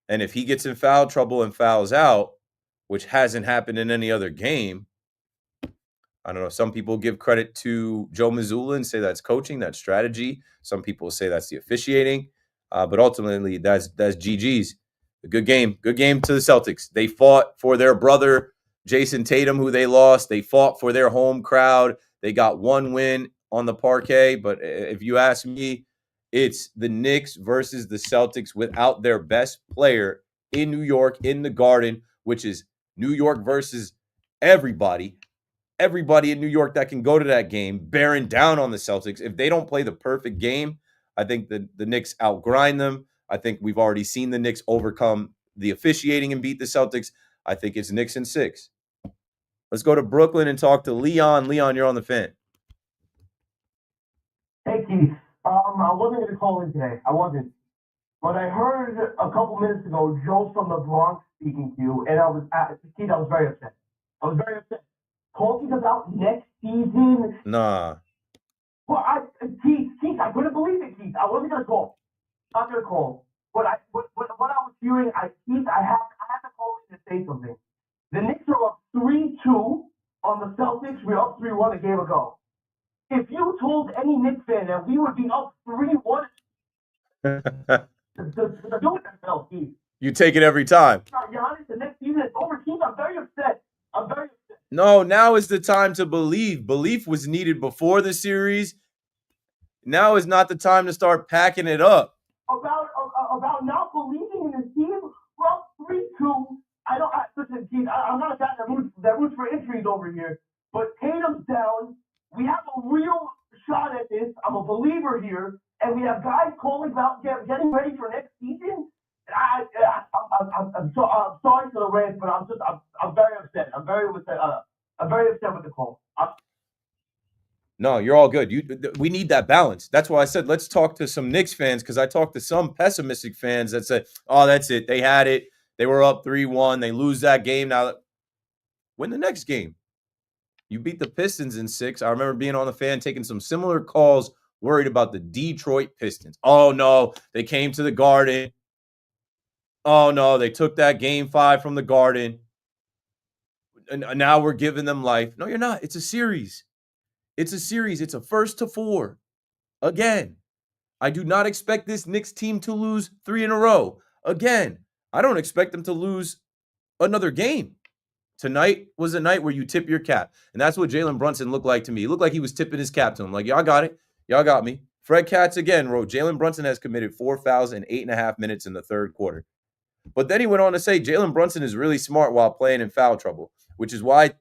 And if he gets in foul trouble and fouls out, which hasn't happened in any other game, I don't know. Some people give credit to Joe Mazzulla and say that's coaching, that's strategy. Some people say that's the officiating. But ultimately, that's GG's. A good game to the Celtics. They fought for their brother, Jason Tatum, who they lost. They fought for their home crowd. They got one win on the parquet. But if you ask me, it's the Knicks versus the Celtics without their best player in New York, in the Garden, which is New York versus everybody. Everybody in New York that can go to that game, bearing down on the Celtics. If they don't play the perfect game, I think the Knicks outgrind them. I think we've already seen the Knicks overcome the officiating and beat the Celtics. I think it's Knicks in 6. Let's go to Brooklyn and talk to Leon. Leon, you're on the fan. Hey, Keith. I wasn't going to call in today. I wasn't. But I heard a couple minutes ago Joe from the Bronx speaking to you, and Keith, I was very upset. Talking about next season. Nah. Well, Keith, I couldn't believe it, Keith. I wasn't going to call. Not going to call. What I was hearing, Keith, I have to call in to say something. The Knicks are up 3-2 on the Celtics. We're up 3-1 a game ago. If you told any Knicks fan that we would be up 3-1, to do it themselves, Keith. You take it every time. Giannis, the next season is over, Keith. I'm very upset. No, now is the time to believe. Belief was needed before the series. Now is not the time to start packing it up. About not believing in this team. We're up 3-2. Listen, Keith, I'm not a guy that roots for injuries over here. But Tatum's down. We have a real shot at this. I'm a believer here. And we have guys calling about getting ready for next season. I'm sorry for the rant, but I'm very upset. I'm very upset with the call. No, you're all good. We need that balance. That's why I said let's talk to some Knicks fans, because I talked to some pessimistic fans that said, "Oh, that's it. They had it. They were up 3-1. They lose that game. Now win the next game." You beat the Pistons in 6. I remember being on the fan taking some similar calls, worried about the Detroit Pistons. Oh no, they came to the Garden. Oh no, they took that game 5 from the Garden. And now we're giving them life. No, you're not. It's a series. It's a series. It's a 1st to 4. Again, I do not expect this Knicks team to lose 3 in a row. Again, I don't expect them to lose another game. Tonight was a night where you tip your cap. And that's what Jalen Brunson looked like to me. He looked like he was tipping his cap to him. Like, y'all got it. Y'all got me. Fred Katz again wrote, Jalen Brunson has committed 4 fouls in 8.5 minutes in the third quarter. But then he went on to say Jalen Brunson is really smart while playing in foul trouble, which is why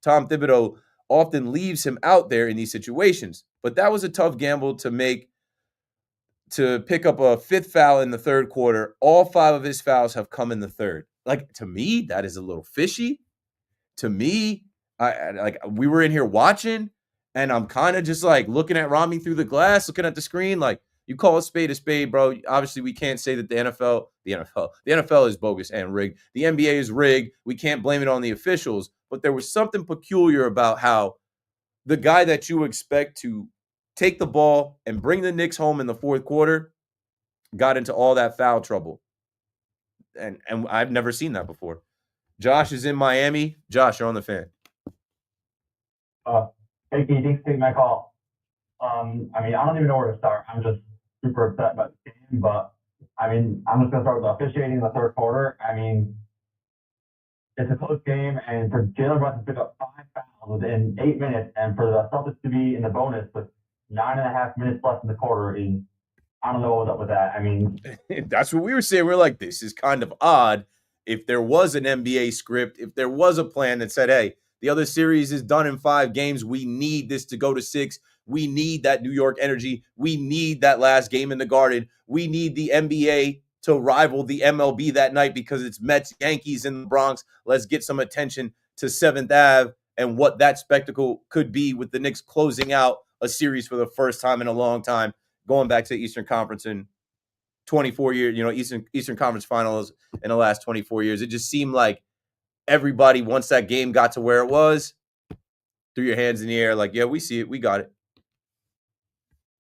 Tom Thibodeau often leaves him out there in these situations. But that was a tough gamble to make, to pick up a 5th foul in the third quarter. All 5 of his fouls have come in the third. Like, to me, that is a little fishy. To me, we were in here watching, and I'm kind of just like looking at Rami through the glass, looking at the screen, like, you call a spade, bro. Obviously, we can't say that the NFL is bogus and rigged. The NBA is rigged. We can't blame it on the officials. But there was something peculiar about how the guy that you expect to take the ball and bring the Knicks home in the fourth quarter got into all that foul trouble. And I've never seen that before. Josh is in Miami. Josh, you're on the fan. Hey, Keith, thanks for taking my call. I mean, I don't even know where to start. I'm just super upset about the game, but I mean, I'm just gonna start with the officiating in the third quarter. I mean, it's a close game, and for Jalen Brunson to pick up 5 fouls within 8 minutes, and for the Celtics to be in the bonus with 9.5 minutes left in the quarter is, I don't know what's up with that. I mean, That's what we were saying. We're like, this is kind of odd. If there was an NBA script, if there was a plan that said, hey, the other series is done in 5 games, we need this to go to 6. We need that New York energy. We need that last game in the Garden. We need the NBA to rival the MLB that night because it's Mets, Yankees in the Bronx. Let's get some attention to 7th Ave and what that spectacle could be with the Knicks closing out a series for the first time in a long time, going back to the Eastern Conference in 24 years, Eastern Conference Finals in the last 24 years. It just seemed like everybody, once that game got to where it was, threw your hands in the air like, yeah, we see it. We got it.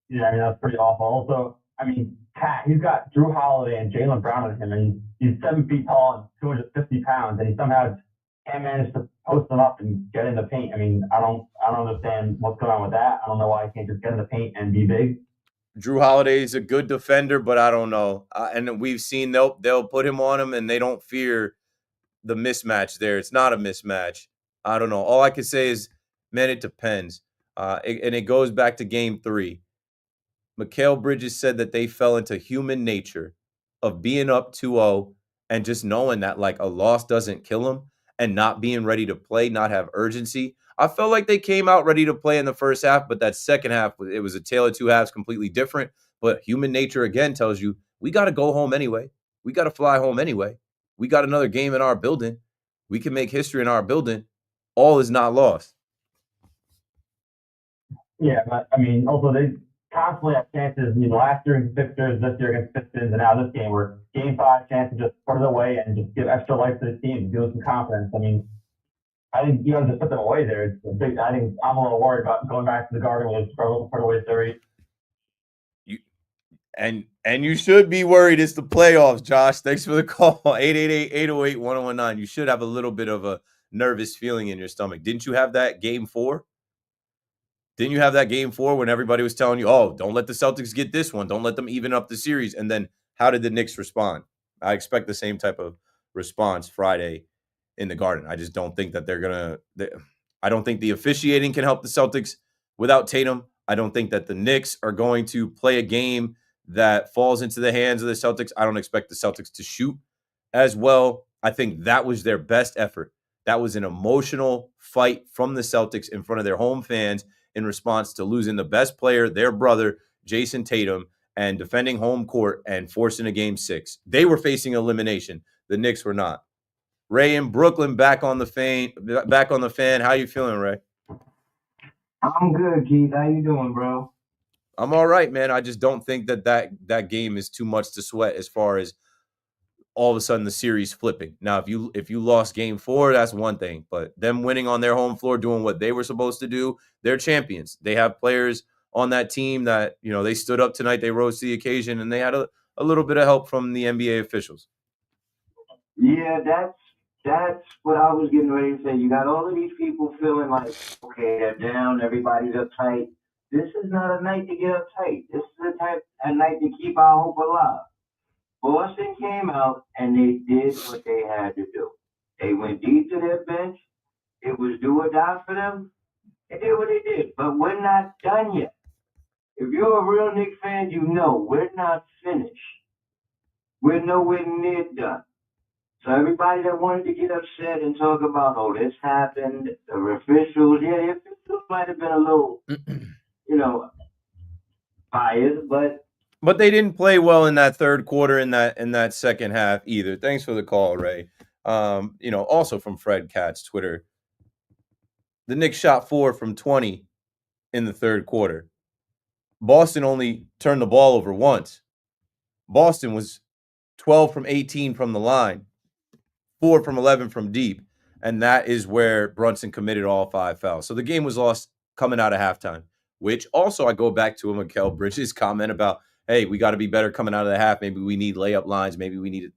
yeah, I mean, that's pretty awful. Also, I mean, Cat, he's got Drew Holiday and Jalen Brown with him, and he's 7 feet tall and 250 pounds, and he somehow can't manage to post them up and get in the paint. I mean, I don't understand what's going on with that. I don't know why he can't just get in the paint and be big. Drew Holiday is a good defender, but I don't know. And we've seen they'll put him on him, and they don't fear the mismatch there. It's not a mismatch. I don't know. All I can say is, man, it depends. And it goes back to Game 3. Mikal Bridges said that they fell into human nature of being up 2-0 and just knowing that like a loss doesn't kill them and not being ready to play, not have urgency. I felt like they came out ready to play in the first half, but that second half, it was a tale of 2 halves, completely different. But human nature again tells you we got to go home anyway. We got to fly home anyway. We got another game in our building. We can make history in our building. All is not lost. Yeah, but I mean, also they constantly have chances. You know, last year against Sixers, this year against Pistons, and now this game where Game 5 chance to just put it away and just give extra life to the team, give them some confidence. I mean, I think you know just put them away there. It's a big. I think I'm a little worried about going back to the Garden with a struggle to put away series. And you should be worried. It's the playoffs, Josh. Thanks for the call. 888-808-1019. You should have a little bit of a nervous feeling in your stomach. Didn't you have that Game 4? Didn't you have that Game 4 when everybody was telling you, oh, don't let the Celtics get this one. Don't let them even up the series. And then how did the Knicks respond? I expect the same type of response Friday in the Garden. I just don't think that they're going to – I don't think the officiating can help the Celtics without Tatum. I don't think that the Knicks are going to play a game that falls into the hands of the Celtics. I don't expect the Celtics to shoot as well. I think that was their best effort. That was an emotional fight from the Celtics in front of their home fans in response to losing the best player, their brother, Jason Tatum, and defending home court and forcing a Game 6. They were facing elimination. The Knicks were not. Ray in Brooklyn back on the fan. How you feeling, Ray? I'm good, Keith. How you doing, bro? I'm all right, man. I just don't think that game is too much to sweat as far as all of a sudden the series flipping. Now, if you lost Game 4, that's one thing. But them winning on their home floor, doing what they were supposed to do, they're champions. They have players on that team that, you know, they stood up tonight, they rose to the occasion, and they had a little bit of help from the NBA officials. Yeah, that's what I was getting ready to say. You got all of these people feeling like, okay, they're down, everybody's uptight. This is not a night to get uptight. This is a night to keep our hope alive. Boston came out and they did what they had to do. They went deep to their bench. It was do or die for them. They did what they did, but we're not done yet. If you're a real Knicks fan, you know we're not finished. We're nowhere near done. So everybody that wanted to get upset and talk about, oh, this happened, the officials, yeah, the officials might have been a little, biased, but they didn't play well in that third quarter in that second half either. Thanks for the call, Ray. Also from Fred Katz, Twitter. The Knicks shot 4 from 20 in the third quarter. Boston only turned the ball over once. Boston was 12 from 18 from the line, 4 from 11 from deep, and that is where Brunson committed all 5 fouls. So the game was lost coming out of halftime, which also I go back to Mikal Bridges' comment about, hey, we got to be better coming out of the half. Maybe we need layup lines. Maybe we need it.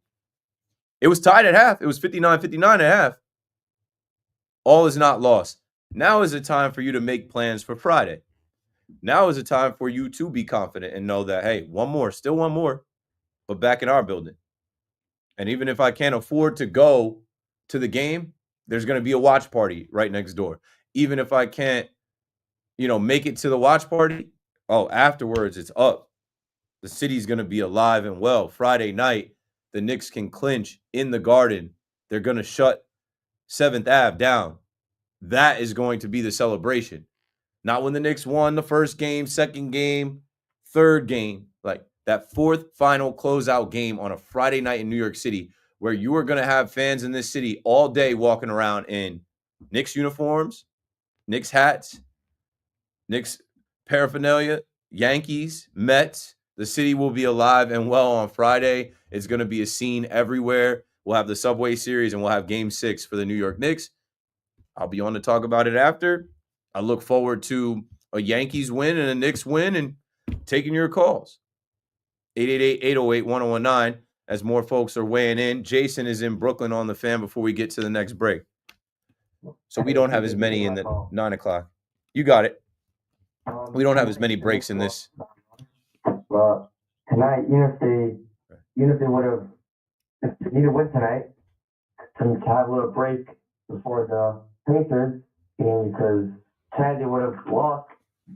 It was tied at half. It was 59-59 at half. All is not lost. Now is the time for you to make plans for Friday. Now is a time for you to be confident and know that, hey, still one more, but back in our building. And even if I can't afford to go to the game, there's going to be a watch party right next door. Even if I can't, make it to the watch party, afterwards it's up. The city's going to be alive and well. Friday night, the Knicks can clinch in the Garden. They're going to shut 7th Ave down. That is going to be the celebration. Not when the Knicks won the first game, second game, third game. Like that fourth final closeout game on a Friday night in New York City, where you are going to have fans in this city all day walking around in Knicks uniforms, Knicks hats, Knicks paraphernalia, Yankees, Mets. The city will be alive and well on Friday. It's going to be a scene everywhere. We'll have the Subway Series and we'll have Game 6 for the New York Knicks. I'll be on to talk about it after. I look forward to a Yankees win and a Knicks win and taking your calls. 888-808-1019 as more folks are weighing in. Jason is in Brooklyn on the Fan before we get to the next break. So we don't have as many in the 9 o'clock. You got it. We don't have as many breaks in this. Well, tonight, if they would have, if they need to win tonight, to have a little break before the Pacers game, because tonight they would have lost.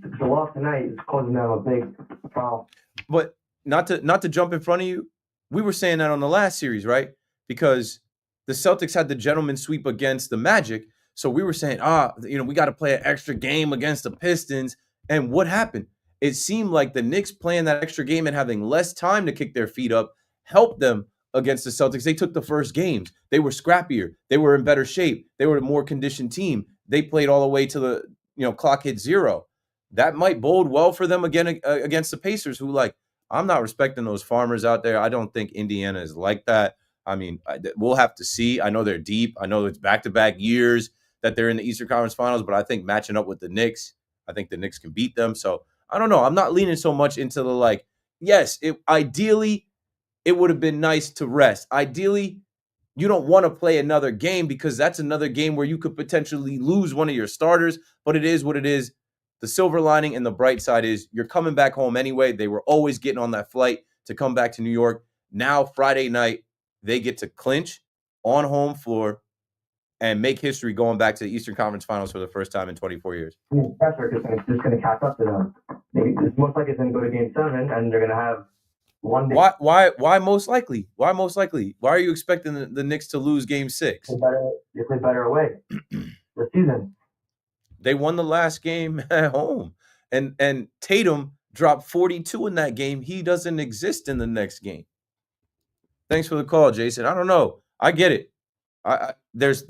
If they lost tonight, it's causing them a big problem. But not to jump in front of you, we were saying that on the last series, right? Because the Celtics had the gentleman sweep against the Magic. So we were saying, we got to play an extra game against the Pistons. And what happened? It seemed like the Knicks playing that extra game and having less time to kick their feet up helped them against the Celtics. They took the first games. They were scrappier. They were in better shape. They were a more conditioned team. They played all the way to the clock hit 0. That might bode well for them again against the Pacers, who, I'm not respecting those farmers out there. I don't think Indiana is like that. I mean, we'll have to see. I know they're deep. I know it's back-to-back years that they're in the Eastern Conference Finals, but I think matching up with the Knicks, I think the Knicks can beat them. So I don't know. I'm not leaning so much into the yes, ideally, it would have been nice to rest. Ideally, you don't want to play another game because that's another game where you could potentially lose one of your starters, but it is what it is. The silver lining and the bright side is you're coming back home anyway. They were always getting on that flight to come back to New York. Now, Friday night, they get to clinch on home floor and make history going back to the Eastern Conference Finals for the first time in 24 years. Pressure because it's just going to catch up to them. It's most likely it's going to go to Game 7, and they're going to have one day. Why most likely? Why most likely? Why are you expecting the Knicks to lose Game 6? They play better away this season. They won the last game at home. And Tatum dropped 42 in that game. He doesn't exist in the next game. Thanks for the call, Jason. I don't know. I get it. There's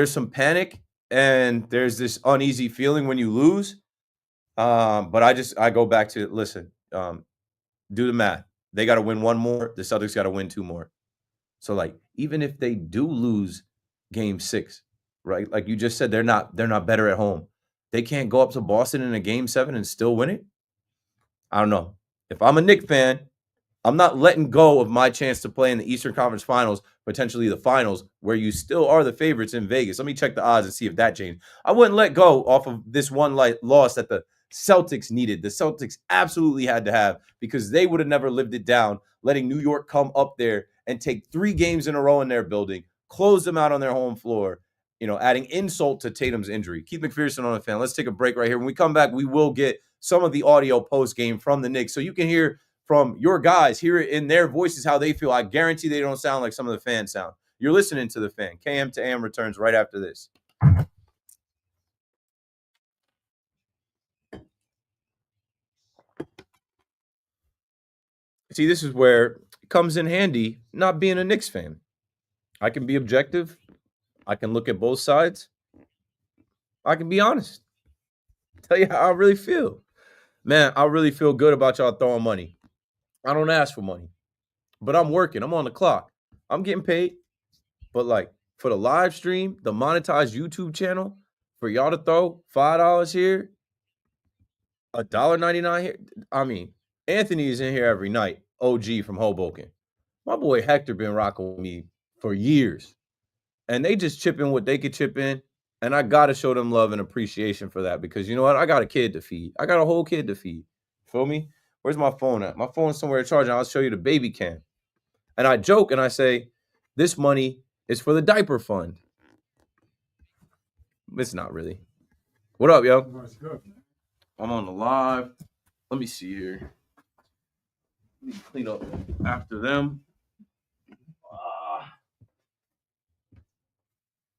some panic and there's this uneasy feeling when you lose. But I go back to, listen, do the math. They got to win one more. The Celtics got to win 2 more. So even if they do lose Game 6, right? Like you just said, they're not better at home. They can't go up to Boston in a Game 7 and still win it. I don't know. If I'm a Knicks fan, I'm not letting go of my chance to play in the Eastern Conference Finals, potentially the finals, where you still are the favorites in Vegas. Let me check the odds and see if that changed. I wouldn't let go off of this one loss that the Celtics needed. The Celtics absolutely had to have, because they would have never lived it down, letting New York come up there and take 3 games in a row in their building, close them out on their home floor, adding insult to Tatum's injury. Keith McPherson on the Fan. Let's take a break right here. When we come back, we will get some of the audio post-game from the Knicks so you can hear from your guys, hear it in their voices how they feel. I guarantee they don't sound like some of the fans sound. You're listening to the Fan. KM to AM returns right after this. See, this is where it comes in handy not being a Knicks fan. I can be objective. I can look at both sides. I can be honest. Tell you how I really feel. Man, I really feel good about y'all throwing money. I don't ask for money, but I'm working. I'm on the clock. I'm getting paid. But for the live stream, the monetized YouTube channel, for y'all to throw $5 here, $1.99 here. I mean, Anthony is in here every night. OG from Hoboken. My boy Hector been rocking with me for years. And they just chip in what they could chip in. And I got to show them love and appreciation for that because you know what? I got a kid to feed. I got a whole kid to feed. Feel me? Where's my phone at? My phone's somewhere charging. I'll show you the baby cam. And I joke and I say, this money is for the diaper fund. It's not really. What up, yo? That's good. I'm on the live. Let me see here. Let me clean up after them.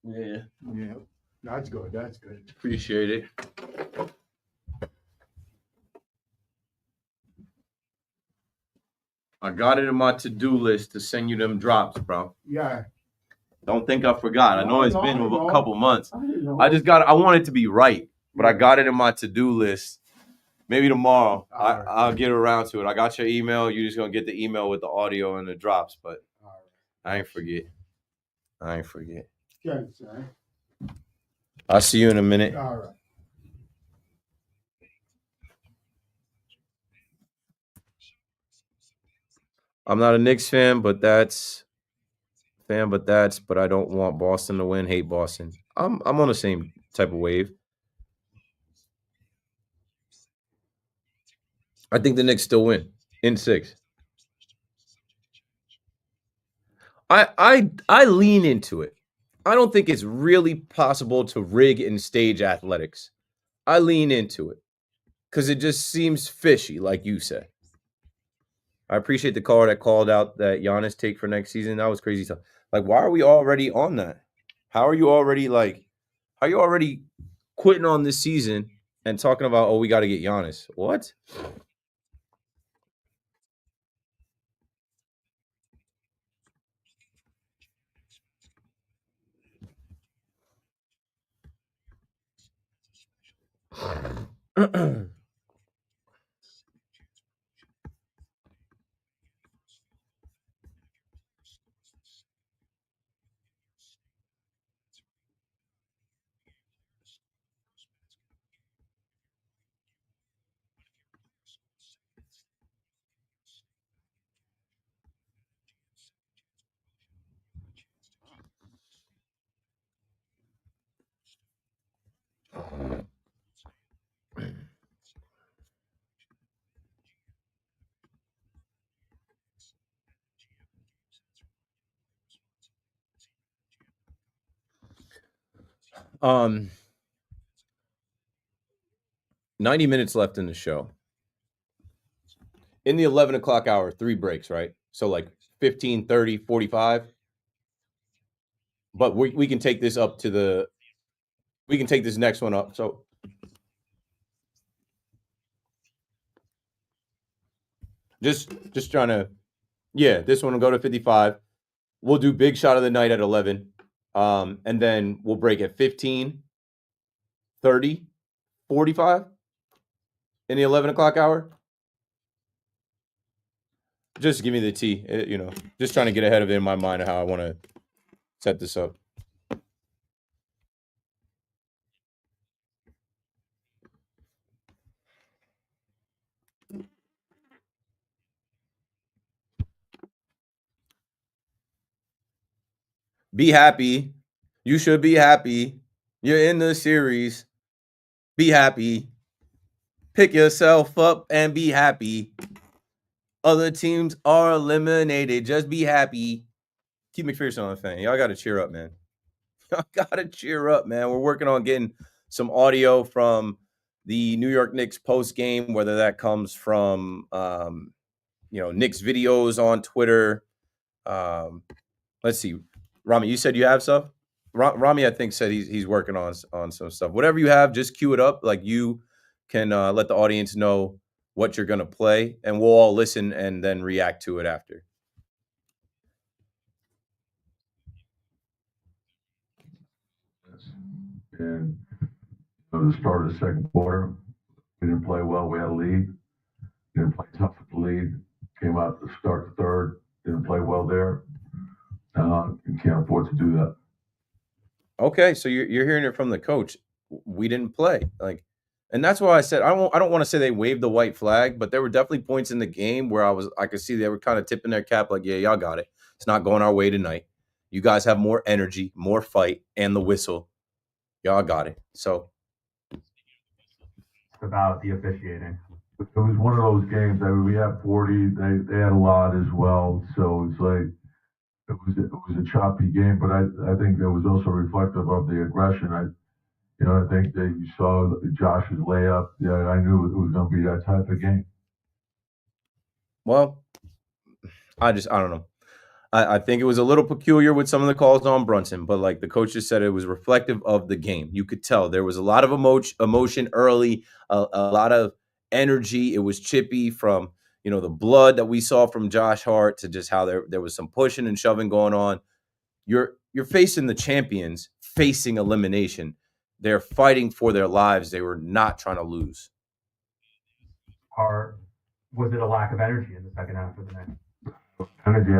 Yeah. Yeah. That's good. That's good. Appreciate it. I got it in my to-do list to send you them drops, bro. Yeah. Don't think I forgot. I know it's been I know. a couple months. I know. I want it to be right, but I got it in my to-do list. Maybe tomorrow I'll get around to it. I got your email. You're just going to get the email with the audio and the drops, but I ain't forget. Okay, sir. I'll see you in a minute. All right. I'm not a Knicks fan, but I don't want Boston to win. Hate Boston. I'm on the same type of wave. I think the Knicks still win in 6. I lean into it. I don't think it's really possible to rig and stage athletics. I lean into it because it just seems fishy, like you said. I appreciate the caller that called out that Giannis take for next season. That was crazy stuff. Like, why are we already on that? How are you already quitting on this season and talking about, oh, we got to get Giannis? What? Um, 90 minutes left in the show. In the 11 o'clock hour, 3 breaks, right? So like 15, 30, 45. But we can take this up to we can take this next one up. So just trying to, yeah, this one will go to 55. We'll do big shot of the night at 11. And then we'll break at 15, 30, 45 in the 11 o'clock hour. Just give me the T, just trying to get ahead of it in my mind of how I want to set this up. Be happy. You should be happy. You're in the series. Be happy. Pick yourself up and be happy. Other teams are eliminated. Just be happy. Keep McPherson on the fan. Y'all got to cheer up, man. Y'all got to cheer up, man. We're working on getting some audio from the New York Knicks post game, whether that comes from, Knicks videos on Twitter. Let's see. Rami, you said you have stuff? Rami, I think, said he's working on some stuff. Whatever you have, just cue it up. Like, you can let the audience know what you're going to play, and we'll all listen and then react to it after. And at the start of the second quarter, we didn't play well. We had a lead. Didn't play tough with the lead. Came out to start the third. Didn't play well there. You can't afford to do that. Okay, so you're hearing it from the coach. We didn't play, and that's why I said I don't want to say they waved the white flag, but there were definitely points in the game where I could see they were kind of tipping their cap, like, yeah, y'all got it. It's not going our way tonight. You guys have more energy, more fight, and the whistle. y'all got it. So It's about the officiating. It was one of those games. I mean, we had 40. They had a lot as well. So it's like it was a choppy game, but I think it was also reflective of the aggression. I think that you saw Josh's layup. Yeah, I knew it was going to be that type of game. well, I don't know. I think it was a little peculiar with some of the calls on Brunson, but like the coach just said, it was reflective of the game. You could tell there was a lot of emotion early, a lot of energy. It was chippy from the blood that we saw from Josh Hart to just how there was some pushing and shoving going on. You're facing the champions, facing elimination. They're fighting for their lives. They were not trying to lose. Or was it a lack of energy in the second half of the night? Energy,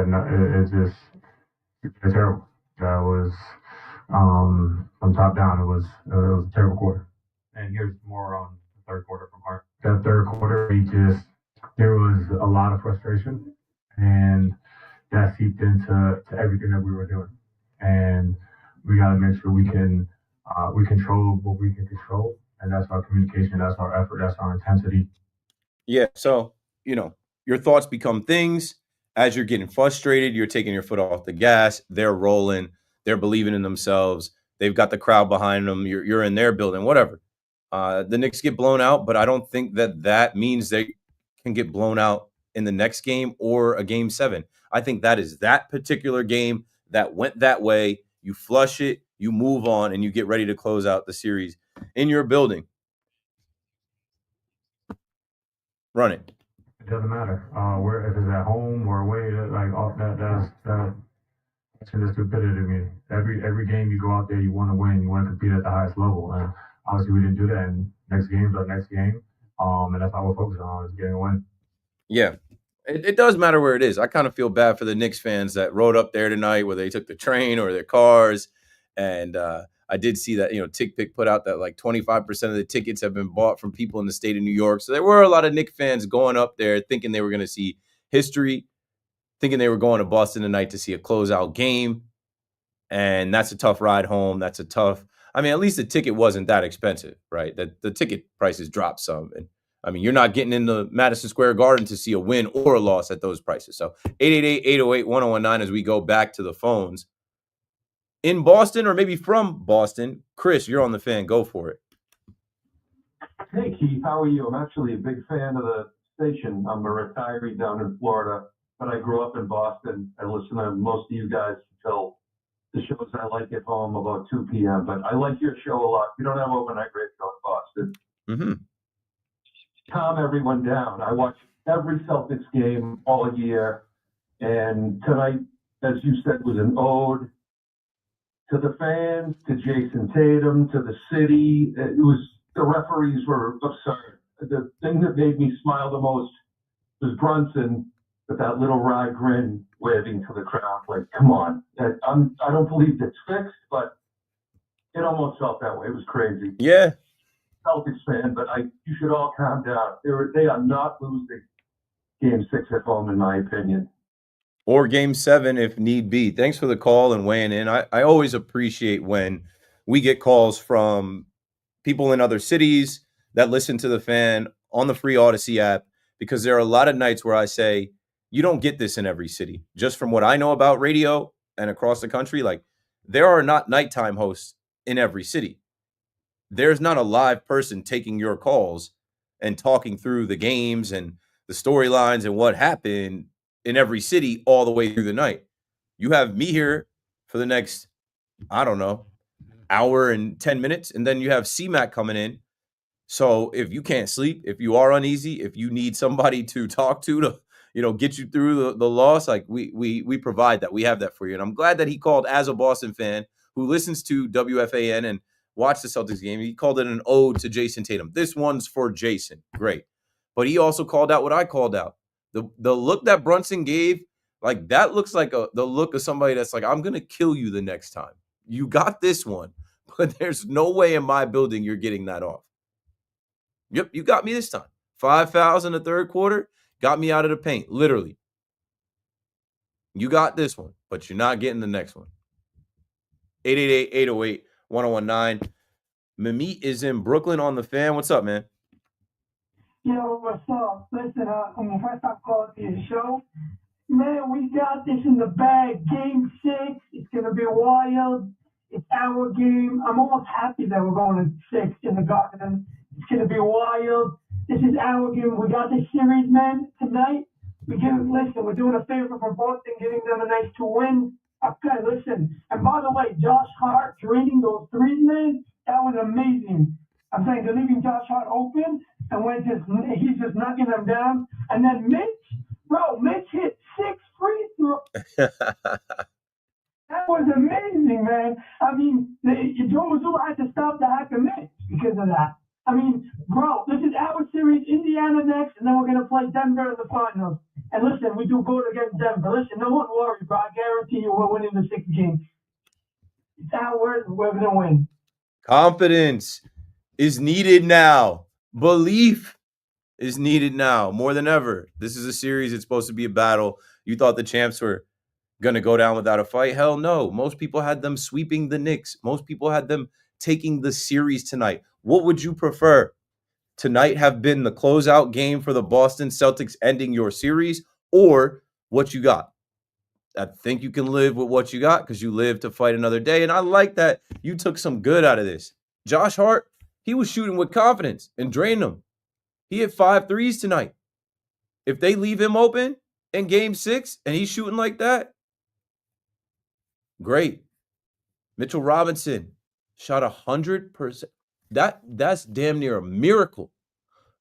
it's terrible. That was from top down. It was a terrible quarter. And here's more on the third quarter from Hart. That third quarter, there was a lot of frustration, and that seeped into everything that we were doing. And we got to make sure we control what we can control, and that's our communication, that's our effort, that's our intensity. Yeah. So, your thoughts become things. As you're getting frustrated, you're taking your foot off the gas. They're rolling. They're believing in themselves. They've got the crowd behind them. You're in their building, whatever. The Knicks get blown out, but I don't think that means they can get blown out in the next game or a game 7. I think that is that particular game that went that way. You flush it, you move on, and you get ready to close out the series in your building. Run it. It doesn't matter. Where if it's at home or away, like all that's the stupidity to me. Every game you go out there, you want to win, you want to compete at the highest level, and obviously we didn't do that. And next game's our next game, and that's all we're focusing on is getting a win. Yeah. It does matter where it is. I kind of feel bad for the Knicks fans that rode up there tonight, where they took the train or their cars. And I did see that, TickPick put out that like 25% of the tickets have been bought from people in the state of New York. So there were a lot of Knicks fans going up there thinking they were going to see history, thinking they were going to Boston tonight to see a closeout game. And that's a tough ride home. That's a tough. I mean, at least the ticket wasn't that expensive, right? That the ticket prices dropped some. And I mean, you're not getting into Madison Square Garden to see a win or a loss at those prices. So 888-808-1019 as we go back to the phones. In Boston or maybe from Boston, Chris, you're on the fan. Go for it. Hey Keith, how are you? I'm actually a big fan of the station. I'm a retiree down in Florida, but I grew up in Boston. I listen to most of you guys until the shows I like at home about 2 p.m. But I like your show a lot. We don't have overnight radio in Boston. Mm-hmm. Calm everyone down. I watch every Celtics game all year, and tonight, as you said, was an ode to the fans, to Jason Tatum, to the city. The referees were absurd. The thing that made me smile the most was Brunson with that little wry grin waving to the crowd. Like, come on. I don't believe it's fixed, but it almost felt that way. It was crazy. Yeah. Celtics fan, but you should all calm down. They are not losing Game 6 at home, in my opinion. Or Game 7 if need be. Thanks for the call and weighing in. I always appreciate when we get calls from people in other cities that listen to the fan on the free Odyssey app, because there are a lot of nights where I say, you don't get this in every city. Just from what I know about radio and across the country, like there are not nighttime hosts in every city. There's not a live person taking your calls and talking through the games and the storylines and what happened in every city all the way through the night. You have me here for the next, I don't know, hour and 10 minutes, and then you have C-Mac coming in. So if you can't sleep, if you are uneasy, if you need somebody to talk to get you through the loss, like we provide that. We have that for you. And I'm glad that he called as a Boston fan who listens to WFAN and watched the Celtics game. He called it an ode to Jason Tatum. This one's for Jason. Great. But he also called out what I called out. The look that Brunson gave, like that looks like the look of somebody that's like, I'm going to kill you the next time. You got this one, but there's no way in my building you're getting that off. Yep, you got me this time. 5 fouls in the third quarter, got me out of the paint, literally. You got this one, but you're not getting the next one. 888-808-1019. Mimit is in Brooklyn on the Fan. What's up, man? Yo, what's up? Listen, I'm the first time calling to your show. Man, we got this in the bag. Game 6. It's going to be wild. It's our game. I'm almost happy that we're going to 6 in the Garden. It's going to be wild. This is our game. We got this series, man, tonight. Listen, we're doing a favor for Boston, giving them a nice 2 win. Okay, listen. And by the way, Josh Hart draining those threes, man, that was amazing. I'm saying they're leaving Josh Hart open, and he's just knocking them down. And then Mitch hit 6 free throws. That was amazing, man. I mean, Joe Mazzulla had to stop the hack of Mitch because of that. I mean, bro, this is our series, Indiana next, and then we're going to play Denver in the finals. And listen, we do good against Denver. Listen, no one worry, bro. I guarantee you we're winning the 6th game. It's ours. We're going to win. Confidence is needed now. Belief is needed now more than ever. This is a series. It's supposed to be a battle. You thought the champs were going to go down without a fight? Hell no. Most people had them sweeping the Knicks. Most people had them taking the series tonight. What would you prefer? Tonight have been the closeout game for the Boston Celtics ending your series, or what you got? I think you can live with what you got because you live to fight another day. And I like that you took some good out of this. Josh Hart, he was shooting with confidence and drained them. He hit 5 threes tonight. If they leave him open in game 6 and he's shooting like that, great. Mitchell Robinson shot 100%. That's damn near a miracle.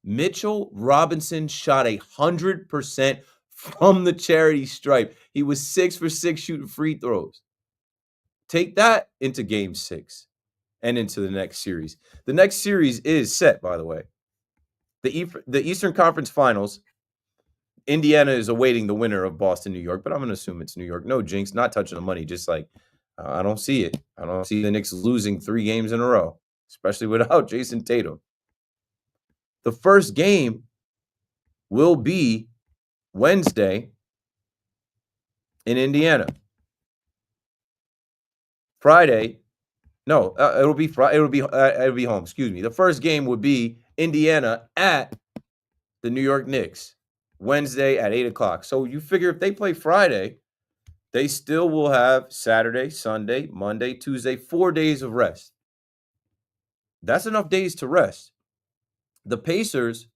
Mitchell Robinson shot 100% from the charity stripe. He was 6 for 6 shooting free throws. Take that into game 6 and into the next series. The next series is set, by the way. The Eastern Conference Finals. Indiana is awaiting the winner of Boston, New York, but I'm going to assume it's New York. No jinx, not touching the money. Just like, I don't see it. I don't see the Knicks losing 3 games in a row, especially without Jason Tatum. The first game will be Wednesday in Indiana. Friday, no, it'll be home. Excuse me. The first game would be Indiana at the New York Knicks. Wednesday at 8 o'clock. So you figure if they play Friday, they still will have Saturday, Sunday, Monday, Tuesday, 4 days of rest. That's enough days to rest. The Pacers,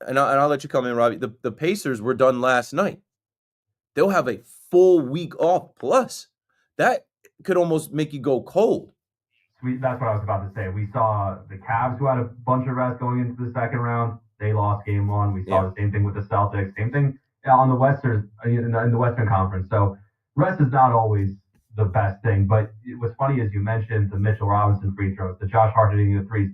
and I'll let you come in, Robbie. The Pacers were done last night. They'll have a full week off plus. That could almost make you go cold. That's what I was about to say. We saw the Cavs, who had a bunch of rest going into the second round. They lost game 1. We saw the same thing with the Celtics. Same thing on the in the Western Conference. So rest is not always the best thing. But what's funny is you mentioned the Mitchell Robinson free throws, the Josh Hart hitting the threes.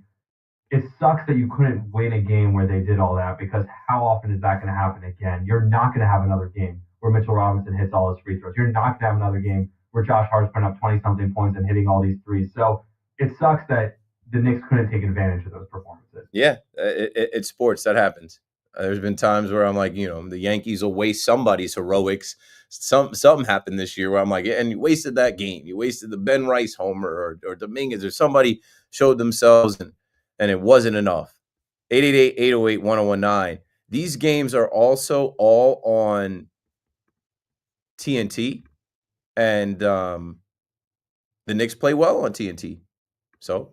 It sucks that you couldn't win a game where they did all that, because how often is that going to happen again? You're not going to have another game where Mitchell Robinson hits all his free throws. You're not going to have another game where Josh Hart's putting up 20-something points and hitting all these threes. So it sucks that the Knicks couldn't take advantage of those performances. Yeah, it's sports. That happens. There's been times where I'm like, the Yankees will waste somebody's heroics. Something happened this year where I'm like, and you wasted that game. You wasted the Ben Rice homer or Dominguez or somebody showed themselves and it wasn't enough. 888-808-1019. These games are also all on TNT, and the Knicks play well on TNT. So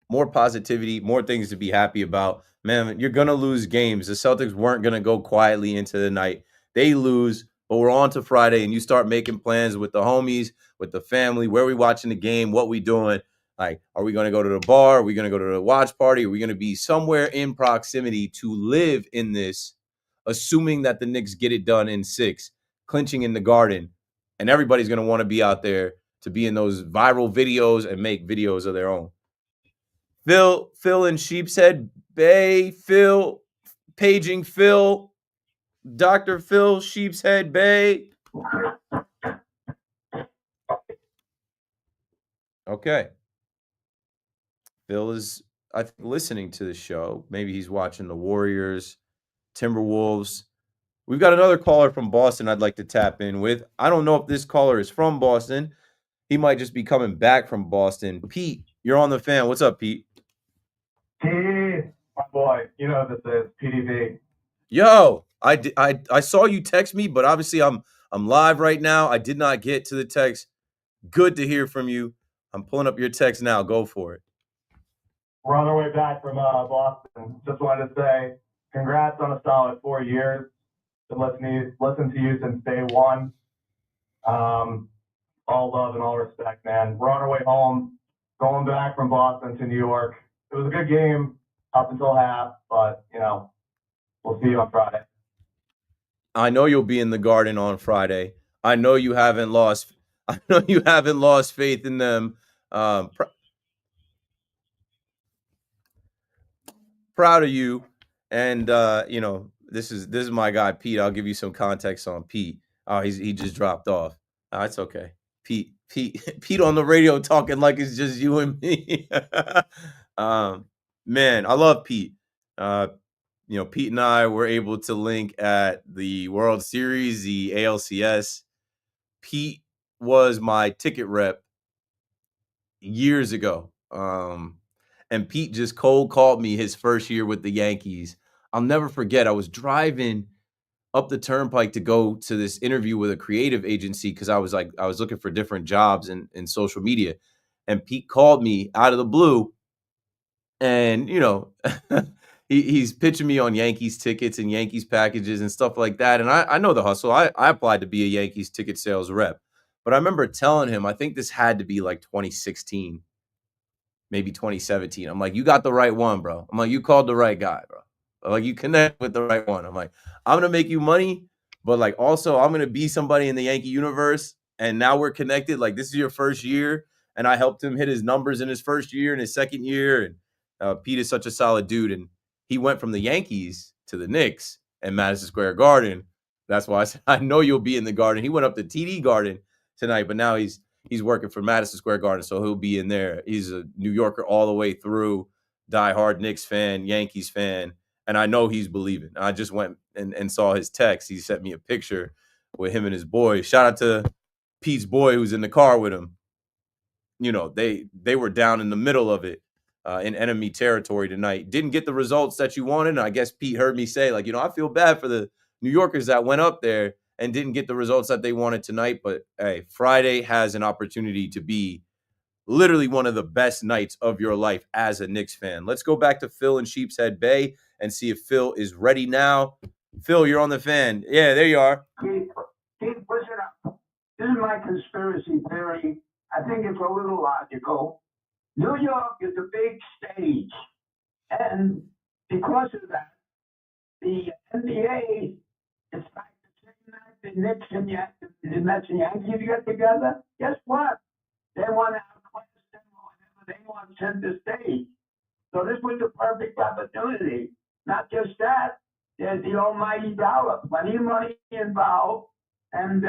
more positivity, more things to be happy about. Man, you're going to lose games. The Celtics weren't going to go quietly into the night. They lose, but we're on to Friday, and you start making plans with the homies, with the family. Where are we watching the game? What we doing? Like, are we going to go to the bar? Are we going to go to the watch party? Are we going to be somewhere in proximity to live in this, assuming that the Knicks get it done in 6, clinching in the Garden, and everybody's going to want to be out there to be in those viral videos and make videos of their own. Phil in Sheepshead Bay. Phil, paging Phil. Dr. Phil, Sheepshead Bay. Okay. Phil is, I think, listening to the show. Maybe he's watching the Warriors, Timberwolves. We've got another caller from Boston I'd like to tap in with. I don't know if this caller is from Boston. He might just be coming back from Boston. Pete, You're on the fan. What's up, Pete? Hey, my boy. You know this is PDV. Yo, I saw you text me, but obviously I'm live right now. I did not get to the text. Good to hear from you. I'm pulling up your text now. Go for it. We're on our way back from Boston. Just wanted to say congrats on a solid 4 years. Been listening to you since day one. All love and all respect, man. We're on our way home, going back from Boston to New York. It was a good game up until half, but we'll see you on Friday. I know you'll be in the Garden on Friday. I know you haven't lost. I know you haven't lost faith in them. Proud of you, and this is my guy Pete. I'll give you some context on Pete. Oh, he just dropped off. It's okay. Pete Pete on the radio talking like it's just you and me. Man, I love Pete. Pete and I were able to link at the World Series, the ALCS. Pete was my ticket rep years ago. And Pete just cold called me his first year with the Yankees. I'll never forget. I was driving up the turnpike to go to this interview with a creative agency because I was looking for different jobs in social media. And Pete called me out of the blue. And, he's pitching me on Yankees tickets and Yankees packages and stuff like that. And I know the hustle. I applied to be a Yankees ticket sales rep. But I remember telling him, I think this had to be like 2016, maybe 2017. I'm like, you got the right one, bro. I'm like, you called the right guy, bro. I'm like, you connect with the right one. I'm like, I'm going to make you money, but like also I'm going to be somebody in the Yankee universe. And now we're connected. Like this is your first year. And I helped him hit his numbers in his first year and his second year. And Pete is such a solid dude. And he went from the Yankees to the Knicks and Madison Square Garden. That's why I said, I know you'll be in the Garden. He went up to TD Garden tonight, but now he's working for Madison Square Garden, so he'll be in there. He's a New Yorker all the way through, diehard Knicks fan, Yankees fan, and I know he's believing. I just went and saw his text. He sent me a picture with him and his boy. Shout out to Pete's boy who's in the car with him. They were down in the middle of it in enemy territory tonight. Didn't get the results that you wanted, and I guess Pete heard me say, like, I feel bad for the New Yorkers that went up there and didn't get the results that they wanted tonight. But hey, Friday has an opportunity to be literally one of the best nights of your life as a Knicks fan. Let's go back to Phil in Sheepshead Bay and see if Phil is ready now. Phil, you're on the fan. Yeah, there you are. Keith, listen up. This is my conspiracy theory. I think it's a little logical. New York is a big stage. And because of that, the NBA is like the same night the Knicks and the Mets and Yankees get together. Guess what? They want to outclass them whenever they want center stage. So this was the perfect opportunity. Not just that, there's the almighty dollar, plenty of money involved. And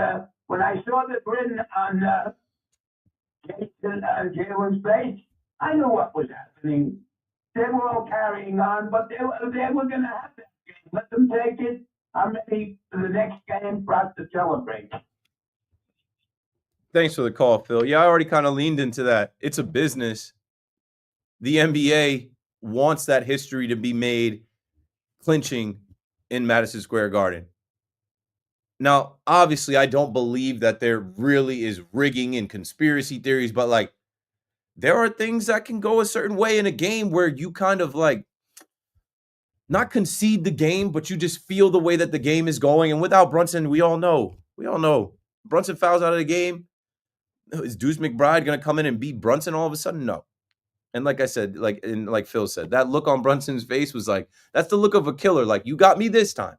when I saw the grid on Jalen's face, I knew what was happening. They were all carrying on, but they were going to have that game. Let them take it. I'm ready for the next game for us to celebrate. Thanks for the call, Phil. Yeah, I already kind of leaned into that. It's a business. The NBA wants that history to be made clinching in Madison Square Garden. Now, obviously, I don't believe that there really is rigging and conspiracy theories, but like there are things that can go a certain way in a game where you kind of like not concede the game, but you just feel the way that the game is going. And without Brunson, we all know Brunson fouls out of the game. Is Deuce McBride going to come in and beat Brunson all of a sudden? No. And like I said, like Phil said, that look on Brunson's face was like, that's the look of a killer. Like, you got me this time.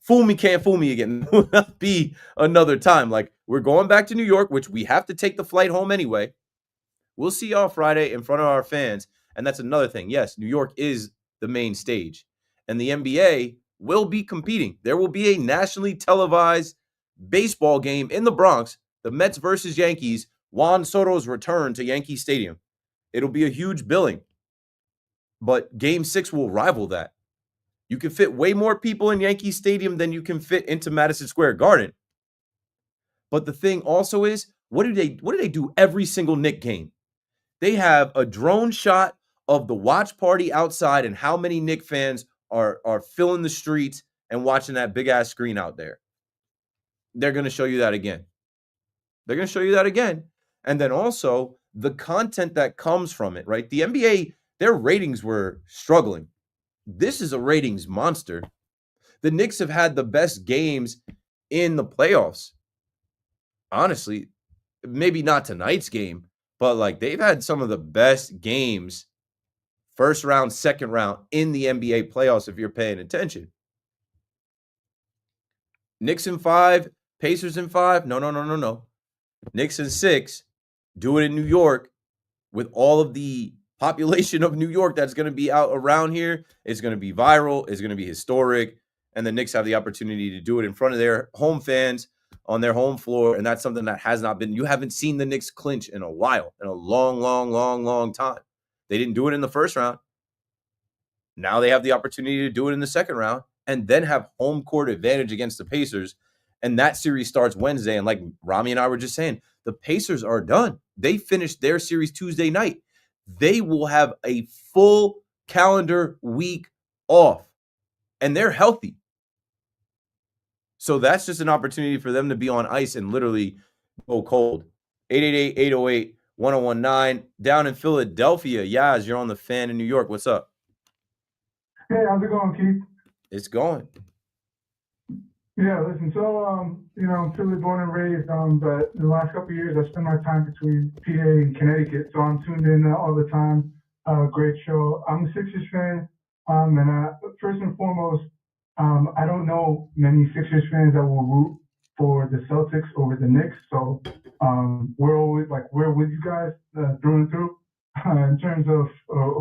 Fool me, can't fool me again. Will not be another time. Like, we're going back to New York, which we have to take the flight home anyway. We'll see y'all Friday in front of our fans. And that's another thing. Yes, New York is the main stage. And the NBA will be competing. There will be a nationally televised baseball game in the Bronx, the Mets versus Yankees, Juan Soto's return to Yankee Stadium. It'll be a huge billing. But Game 6 will rival that. You can fit way more people in Yankee Stadium than you can fit into Madison Square Garden. But the thing also is, what do they do every single Knick game? They have a drone shot of the watch party outside and how many Knicks fans are filling the streets and watching that big ass screen out there. They're going to show you that again. They're going to show you that again. And then also the content that comes from it, right? The NBA, their ratings were struggling. This is a ratings monster. The Knicks have had the best games in the playoffs. Honestly, maybe not tonight's game, but like they've had some of the best games, first round, second round in the NBA playoffs, if you're paying attention. Knicks in 5, Pacers in 5. No. Knicks in 6. Do it in New York with all of the population of New York that's going to be out around here. It's going to be viral. It's going to be historic. And the Knicks have the opportunity to do it in front of their home fans on their home floor. And that's something that has not been, you haven't seen the Knicks clinch in a while, in a long time. They didn't do it in the first round. Now they have the opportunity to do it in the second round and then have home court advantage against the Pacers. And that series starts Wednesday. And like Rami and I were just saying, the Pacers are done. They finished their series Tuesday night. They will have a full calendar week off, and they're healthy. So that's just an opportunity for them to be on ice and literally go cold. 888-808-1019. Down in Philadelphia, Yaz, you're on the Fan in New York. What's up? Hey, how's it going, Keith? It's going. Yeah, listen, so, I'm Philly born and raised, but in the last couple of years, I spent my time between PA and Connecticut, so I'm tuned in all the time. Great show. I'm a Sixers fan, and first and foremost, I don't know many Sixers fans that will root for the Celtics over the Knicks, so we're always, we're with you guys through and through in terms of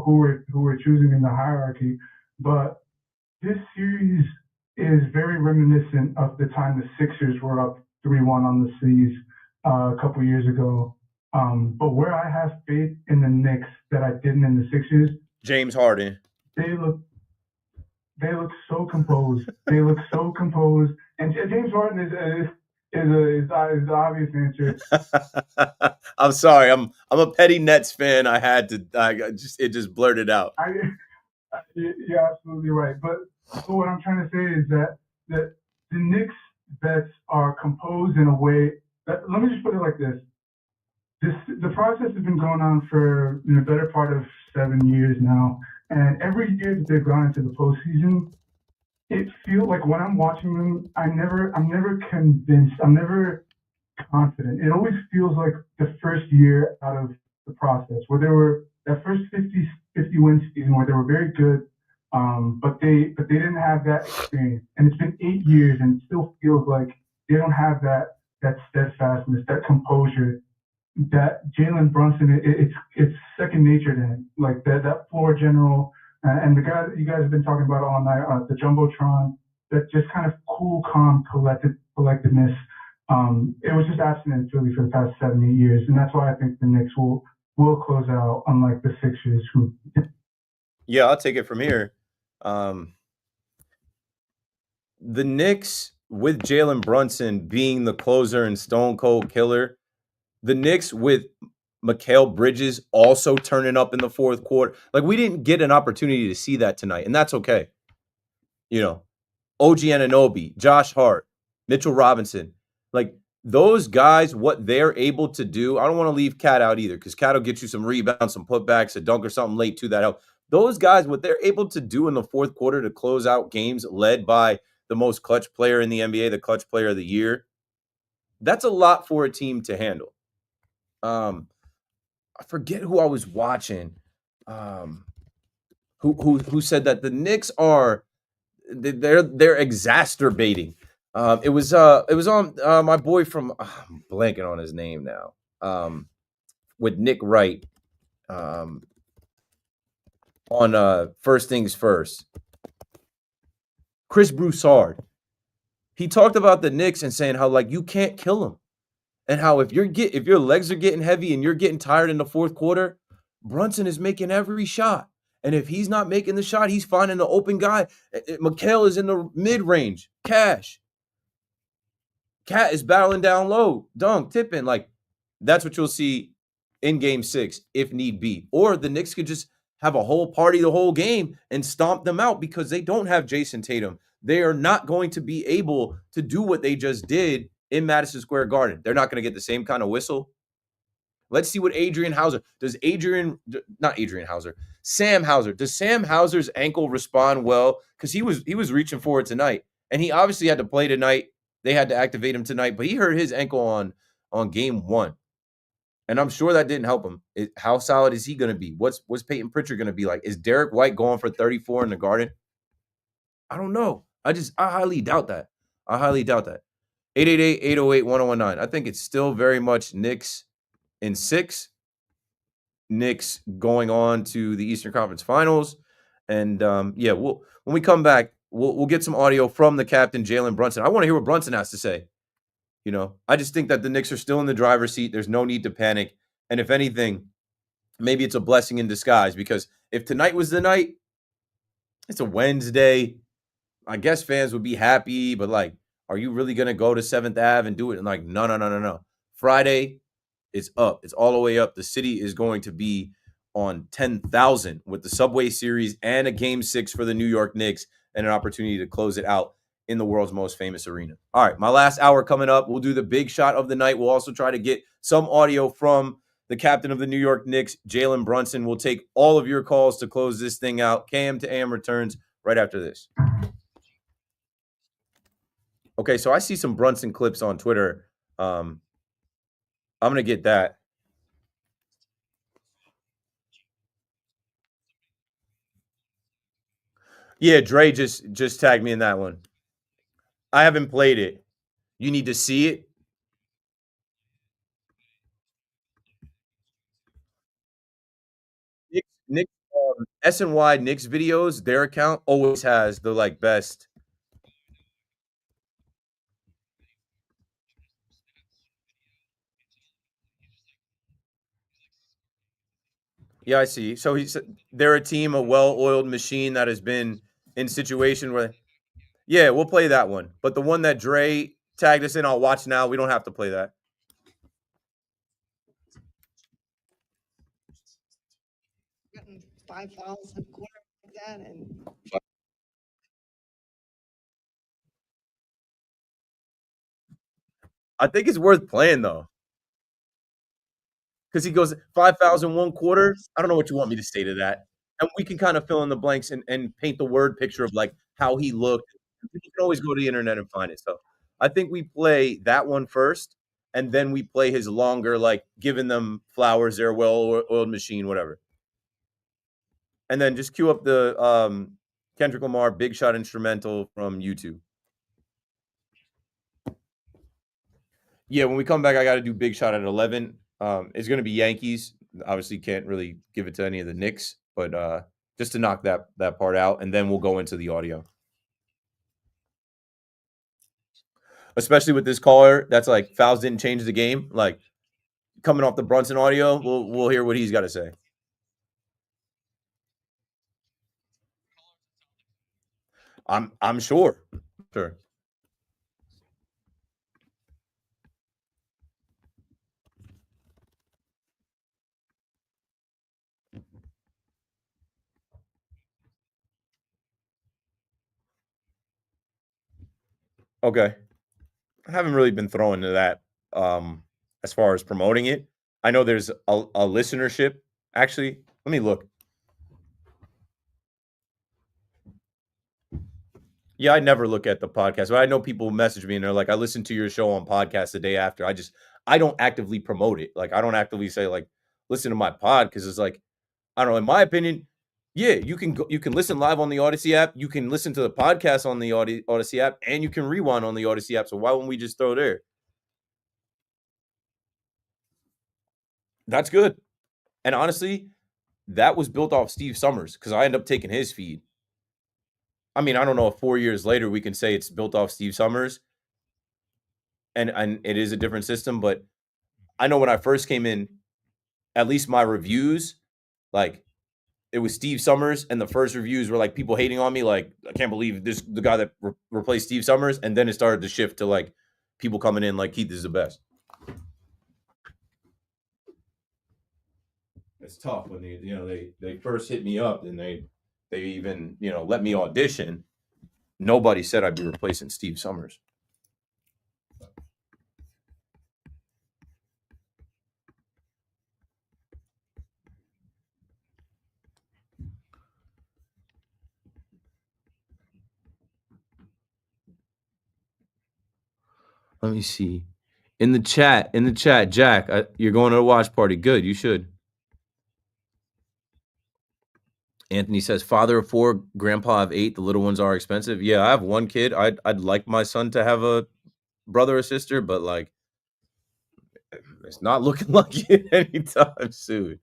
who we're choosing in the hierarchy, but this series is very reminiscent of the time the Sixers were up 3-1 on the C's a couple years ago. But where I have faith in the Knicks that I didn't in the Sixers, James Harden. They look so composed. They look so composed. And James Harden is the obvious answer. I'm sorry. I'm a petty Nets fan. It just blurted out. You're absolutely right. But what I'm trying to say is that the Knicks bets are composed in a way that, let me just put it like this. The process has been going on for the better part of 7 years now. And every year that they've gone into the postseason, it feels like when I'm watching them, I'm never convinced. I'm never confident. It always feels like the first year out of the process where they were that first 50 win season where they were very good. But they didn't have that experience, and it's been 8 years, and it still feels like they don't have that steadfastness, that composure. That Jalen Brunson, it's second nature to him. Like that floor general, and the guy that you guys have been talking about all night, the jumbotron, that just kind of cool, calm, collectedness. It was just absent in Philly for the past 7, 8 years, and that's why I think the Knicks will close out, unlike the Sixers, who. Yeah, I'll take it from here. The Knicks, with Jalen Brunson being the closer and stone cold killer, the Knicks with Mikal Bridges also turning up in the fourth quarter. Like, we didn't get an opportunity to see that tonight, and that's okay. OG Anunoby, Josh Hart, Mitchell Robinson, like those guys, what they're able to do. I don't want to leave Cat out either, because Cat will get you some rebounds, some putbacks, a dunk or something late to that help. Those guys, what they're able to do in the fourth quarter to close out games led by the most clutch player in the NBA, the clutch player of the year, that's a lot for a team to handle. I forget who I was watching, who said that the Knicks are they're exacerbating. It was on my boy from I'm blanking on his name now. With Nick Wright. On First Things First. Chris Broussard. He talked about the Knicks and saying how like you can't kill them. And how if your legs are getting heavy and you're getting tired in the fourth quarter, Brunson is making every shot. And if he's not making the shot, he's finding the open guy. Mikal is in the mid-range. Cash. Cat is battling down low. Dunk, tipping. Like, that's what you'll see in game 6 if need be. Or the Knicks could just have a whole party the whole game and stomp them out because they don't have Jason Tatum. They are not going to be able to do what they just did in Madison Square Garden. They're not going to get the same kind of whistle. Let's see what Sam Hauser. Does Sam Hauser's ankle respond well? Because he was reaching for it tonight. And he obviously had to play tonight. They had to activate him tonight, but he hurt his ankle on game 1. And I'm sure that didn't help him. How solid is he going to be? What's Peyton Pritchard going to be like? Is Derek White going for 34 in the Garden? I don't know. I highly doubt that. 888-808-1019. I think it's still very much Knicks in 6. Knicks going on to the Eastern Conference Finals. And when we come back, we'll get some audio from the captain, Jalen Brunson. I want to hear what Brunson has to say. I just think that the Knicks are still in the driver's seat. There's no need to panic. And if anything, maybe it's a blessing in disguise, because if tonight was the night, it's a Wednesday, I guess fans would be happy, but like, are you really going to go to 7th Ave and do it? And like, no. Friday, it's up. It's all the way up. The city is going to be on 10,000 with the Subway Series and a Game 6 for the New York Knicks and an opportunity to close it out in the world's most famous arena. All right, my last hour coming up. We'll do the big shot of the night. We'll also try to get some audio from the captain of the New York Knicks, Jalen Brunson. We'll take all of your calls to close this thing out. KM to AM returns right after this. Okay, so I see some Brunson clips on Twitter. I'm going to get that. Yeah, Dre just tagged me in that one. I haven't played it. You need to see it. Nick SNY Knicks videos, their account always has the like best. Yeah, I see. So they're a team, a well-oiled machine that has been in situation where, yeah, we'll play that one. But the one that Dre tagged us in, I'll watch now. We don't have to play that. Getting 5,000 a quarter like that, and I think it's worth playing though. Because he goes 5,000 one quarter. I don't know what you want me to say to that. And we can kind of fill in the blanks and paint the word picture of like how he looked. You can always go to the internet and find it. So I think we play that one first, and then we play his longer, like giving them flowers, they're a well-oiled machine, whatever. And then just cue up the Kendrick Lamar Big Shot instrumental from YouTube. Yeah, when we come back, I got to do Big Shot at 11. It's going to be Yankees. Obviously, can't really give it to any of the Knicks, but just to knock that part out, and then we'll go into the audio. Especially with this caller, that's like fouls didn't change the game. Like coming off the Brunson audio, we'll hear what he's got to say. I'm sure. Sure. Okay. I haven't really been thrown to that as far as promoting it. I know there's a listenership. Actually, let me look. Yeah, I never look at the podcast, but I know people message me and they're like, I listened to your show on podcast the day after. I don't actively promote it. Like, I don't actively say, like, listen to my pod, because it's like, I don't know, in my opinion, yeah, you can listen live on the Odyssey app, you can listen to the podcast on the Odyssey app, and you can rewind on the Odyssey app. So why wouldn't we just throw there? That's good. And honestly, that was built off Steve Summers, because I end up taking his feed. I mean, I don't know if 4 years later we can say it's built off Steve Summers and it is a different system, but I know when I first came in, at least my reviews, like it was Steve Summers, and the first reviews were like people hating on me, like, I can't believe the guy that replaced Steve Summers, and then it started to shift to like people coming in like, Keith is the best. It's tough when they first hit me up and they even let me audition. Nobody said I'd be replacing Steve Summers. Let me see. In the chat, Jack, you're going to a watch party. Good, you should. Anthony says, father of 4, grandpa of 8, the little ones are expensive. Yeah, I have one kid. I'd like my son to have a brother or sister, but like it's not looking like it anytime soon.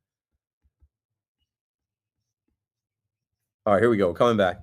All right, here we go. Coming back.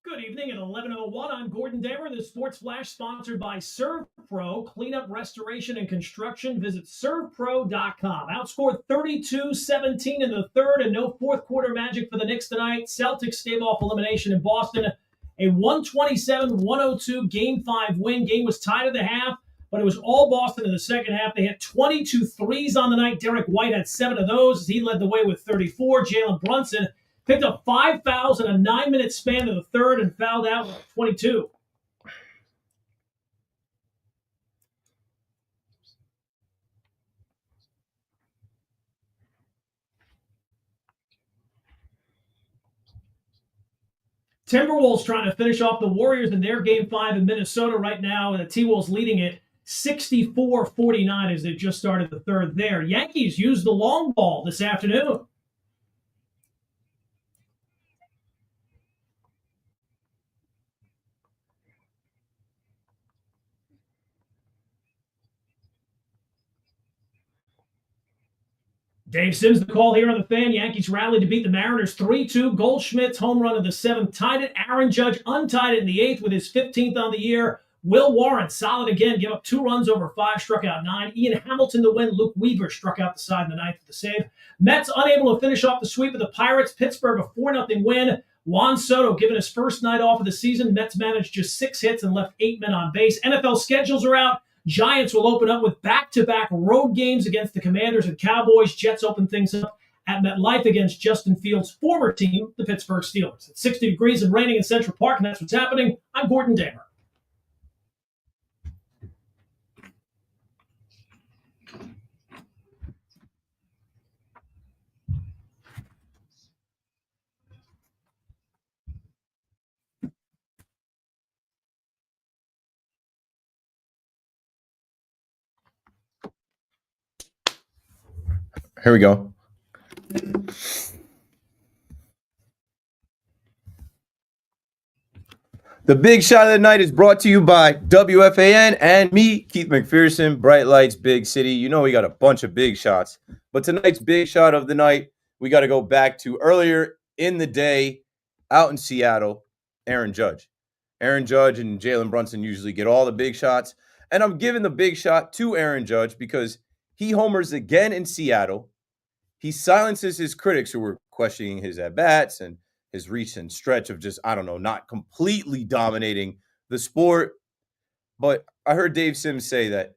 Good evening at 11:01. I'm Gordon Damer. The Sports Flash sponsored by ServPro. Cleanup, restoration, and construction. Visit servpro.com. Outscored 32-17 in the third, and no fourth quarter magic for the Knicks tonight. Celtics stave off elimination in Boston. A 127-102 Game 5 win. Game was tied at the half, but it was all Boston in the second half. They had 22 threes on the night. Derek White had 7 of those as he led the way with 34. Jalen Brunson picked up 5 fouls in a 9-minute span in the third and fouled out with 22. Timberwolves trying to finish off the Warriors in their Game 5 in Minnesota right now, and the T-Wolves leading it 64-49 as they just started the third there. Yankees used the long ball this afternoon. Dave Sims, the call here on the Fan. Yankees rallied to beat the Mariners 3-2. Goldschmidt's home run of the 7th tied it. Aaron Judge untied it in the 8th with his 15th on the year. Will Warren, solid again, gave up 2 runs over 5, struck out 9. Ian Hamilton to win. Luke Weaver struck out the side in the 9th with the save. Mets unable to finish off the sweep of the Pirates. Pittsburgh a 4-0 win. Juan Soto given his first night off of the season. Mets managed just 6 hits and left 8 men on base. NFL schedules are out. Giants will open up with back-to-back road games against the Commanders and Cowboys. Jets open things up at MetLife against Justin Fields' former team, the Pittsburgh Steelers. It's 60 degrees and raining in Central Park, and that's what's happening. I'm Gordon Damer. Here we go. The big shot of the night is brought to you by WFAN and me, Keith McPherson, Bright Lights, Big City. You know we got a bunch of big shots. But tonight's big shot of the night, we got to go back to earlier in the day out in Seattle, Aaron Judge. Aaron Judge and Jalen Brunson usually get all the big shots. And I'm giving the big shot to Aaron Judge because he homers again in Seattle. He silences his critics who were questioning his at-bats and his recent stretch of just, I don't know, not completely dominating the sport. But I heard Dave Sims say that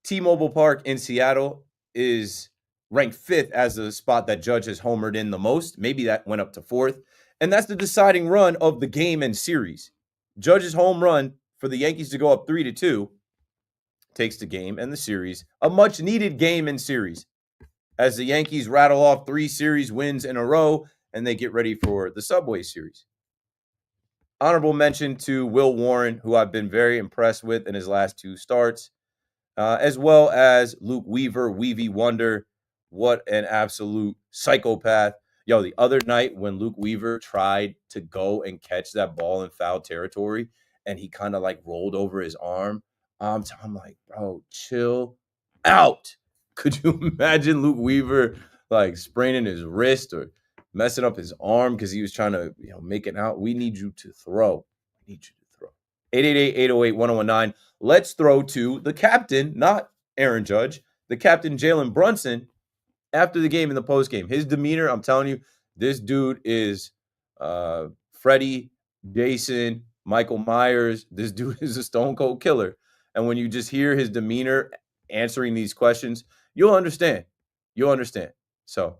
T-Mobile Park in Seattle is ranked 5th as the spot that Judge has homered in the most. Maybe that went up to 4th. And that's the deciding run of the game and series. Judge's home run for the Yankees to go up 3-2 takes the game and the series, a much-needed game and series, as the Yankees rattle off 3 series wins in a row and they get ready for the Subway Series. Honorable mention to Will Warren, who I've been very impressed with in his last 2 starts, as well as Luke Weaver, Weavy Wonder. What an absolute psychopath. Yo, the other night when Luke Weaver tried to go and catch that ball in foul territory and he kind of like rolled over his arm, I'm like, bro, chill out. Could you imagine Luke Weaver like spraining his wrist or messing up his arm because he was trying to make it out? We need you to throw. 888-808-1019. Let's throw to the captain, not Aaron Judge, the captain Jalen Brunson after the game in the postgame. His demeanor, I'm telling you, This dude is Freddie, Jason, Michael Myers. This dude is a stone cold killer. And when you just hear his demeanor answering these questions, you'll understand. You'll understand. So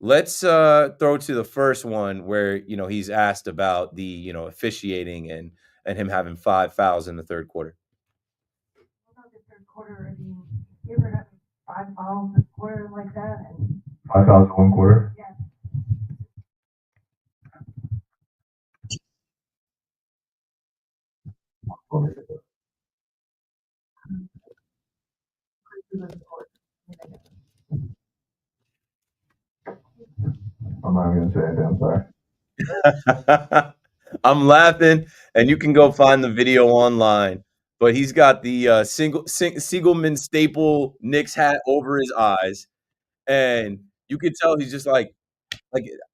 let's throw to the first one where he's asked about the officiating and him having 5 fouls in the third quarter. What about the third quarter? I mean, you ever have 5 fouls in a quarter like that? And 5 fouls in one quarter? yeah. I'm not even gonna say anything. I'm sorry. I'm laughing, and you can go find the video online. But he's got the Siegelman staple Knicks hat over his eyes, and you could tell he's just like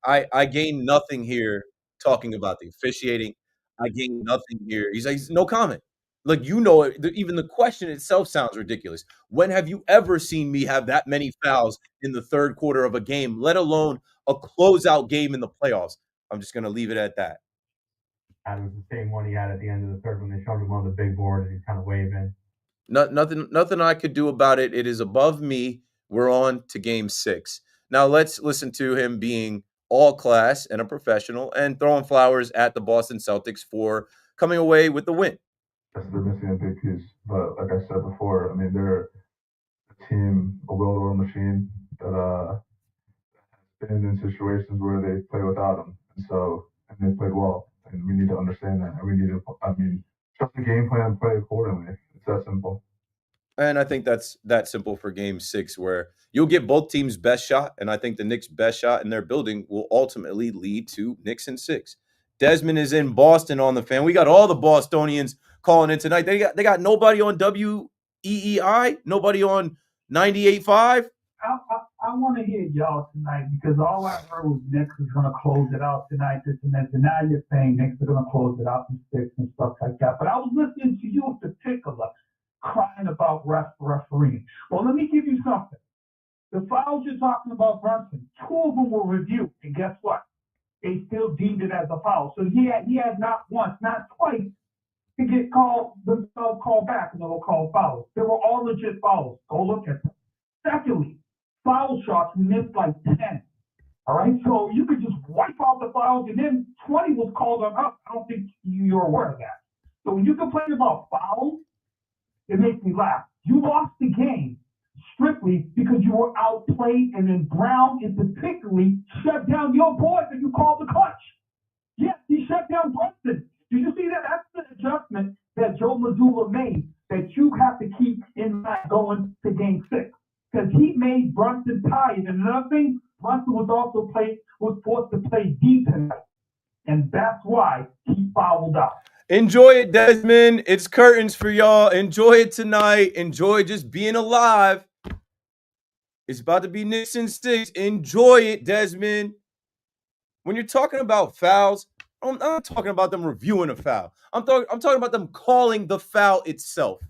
I gain nothing here talking about the officiating. I gain nothing here. He's like no comment. Like even the question itself sounds ridiculous. When have you ever seen me have that many fouls in the third quarter of a game, let alone a closeout game in the playoffs? I'm just gonna leave it at that. That was the same one he had at the end of the third when they showed him on the big board and he's kind of waving. Nothing I could do about it. It is above me. We're on to game 6. Now let's listen to him being all class and a professional and throwing flowers at the Boston Celtics for coming away with the win. They're missing a big piece, but like I said before, I mean they're a team, a well-oiled machine that has been in situations where they play without him, and they played well, and we need to understand that, and we need to, trust the game plan and play accordingly. It's that simple. And I think that's that simple for game 6, where you'll get both teams' best shot. And I think the Knicks' best shot in their building will ultimately lead to Knicks in 6. Desmond is in Boston on the fan. We got all the Bostonians calling in tonight. They got nobody on WEEI, nobody on 98.5. I want to hear y'all tonight because all I heard was Knicks is going to close it out tonight, this and that. And now you're saying Knicks are going to close it out in 6 and stuff like that. But I was listening to you in particular crying about refereeing. Well, let me give you something. The fouls you're talking about, Brunson, 2 of them were reviewed. And guess what? They still deemed it as a foul. So he had not once, not twice, to get themselves called back and they were called fouls. They were all legit fouls. Go look at them. Secondly, foul shots missed like 10. All right, so you could just wipe out the fouls, and then 20 was called on us. I don't think you're aware of that. So when you complain about fouls, it makes me laugh. You lost the game strictly because you were outplayed, and then Brown in particularly shut down your boys and you called the clutch. Yes, he shut down Brunson. Did you see that? That's the adjustment that Joe Mazzulla made that you have to keep in mind going to game 6. Because he made Brunson tired. And another thing, Brunson was forced to play deep tonight. And that's why he fouled out. Enjoy it, Desmond. It's curtains for y'all. Enjoy it tonight. Enjoy just being alive. It's about to be Knicks in 6. Enjoy it, Desmond. When you're talking about fouls, I'm not talking about them reviewing a foul. I'm talking about them calling the foul itself.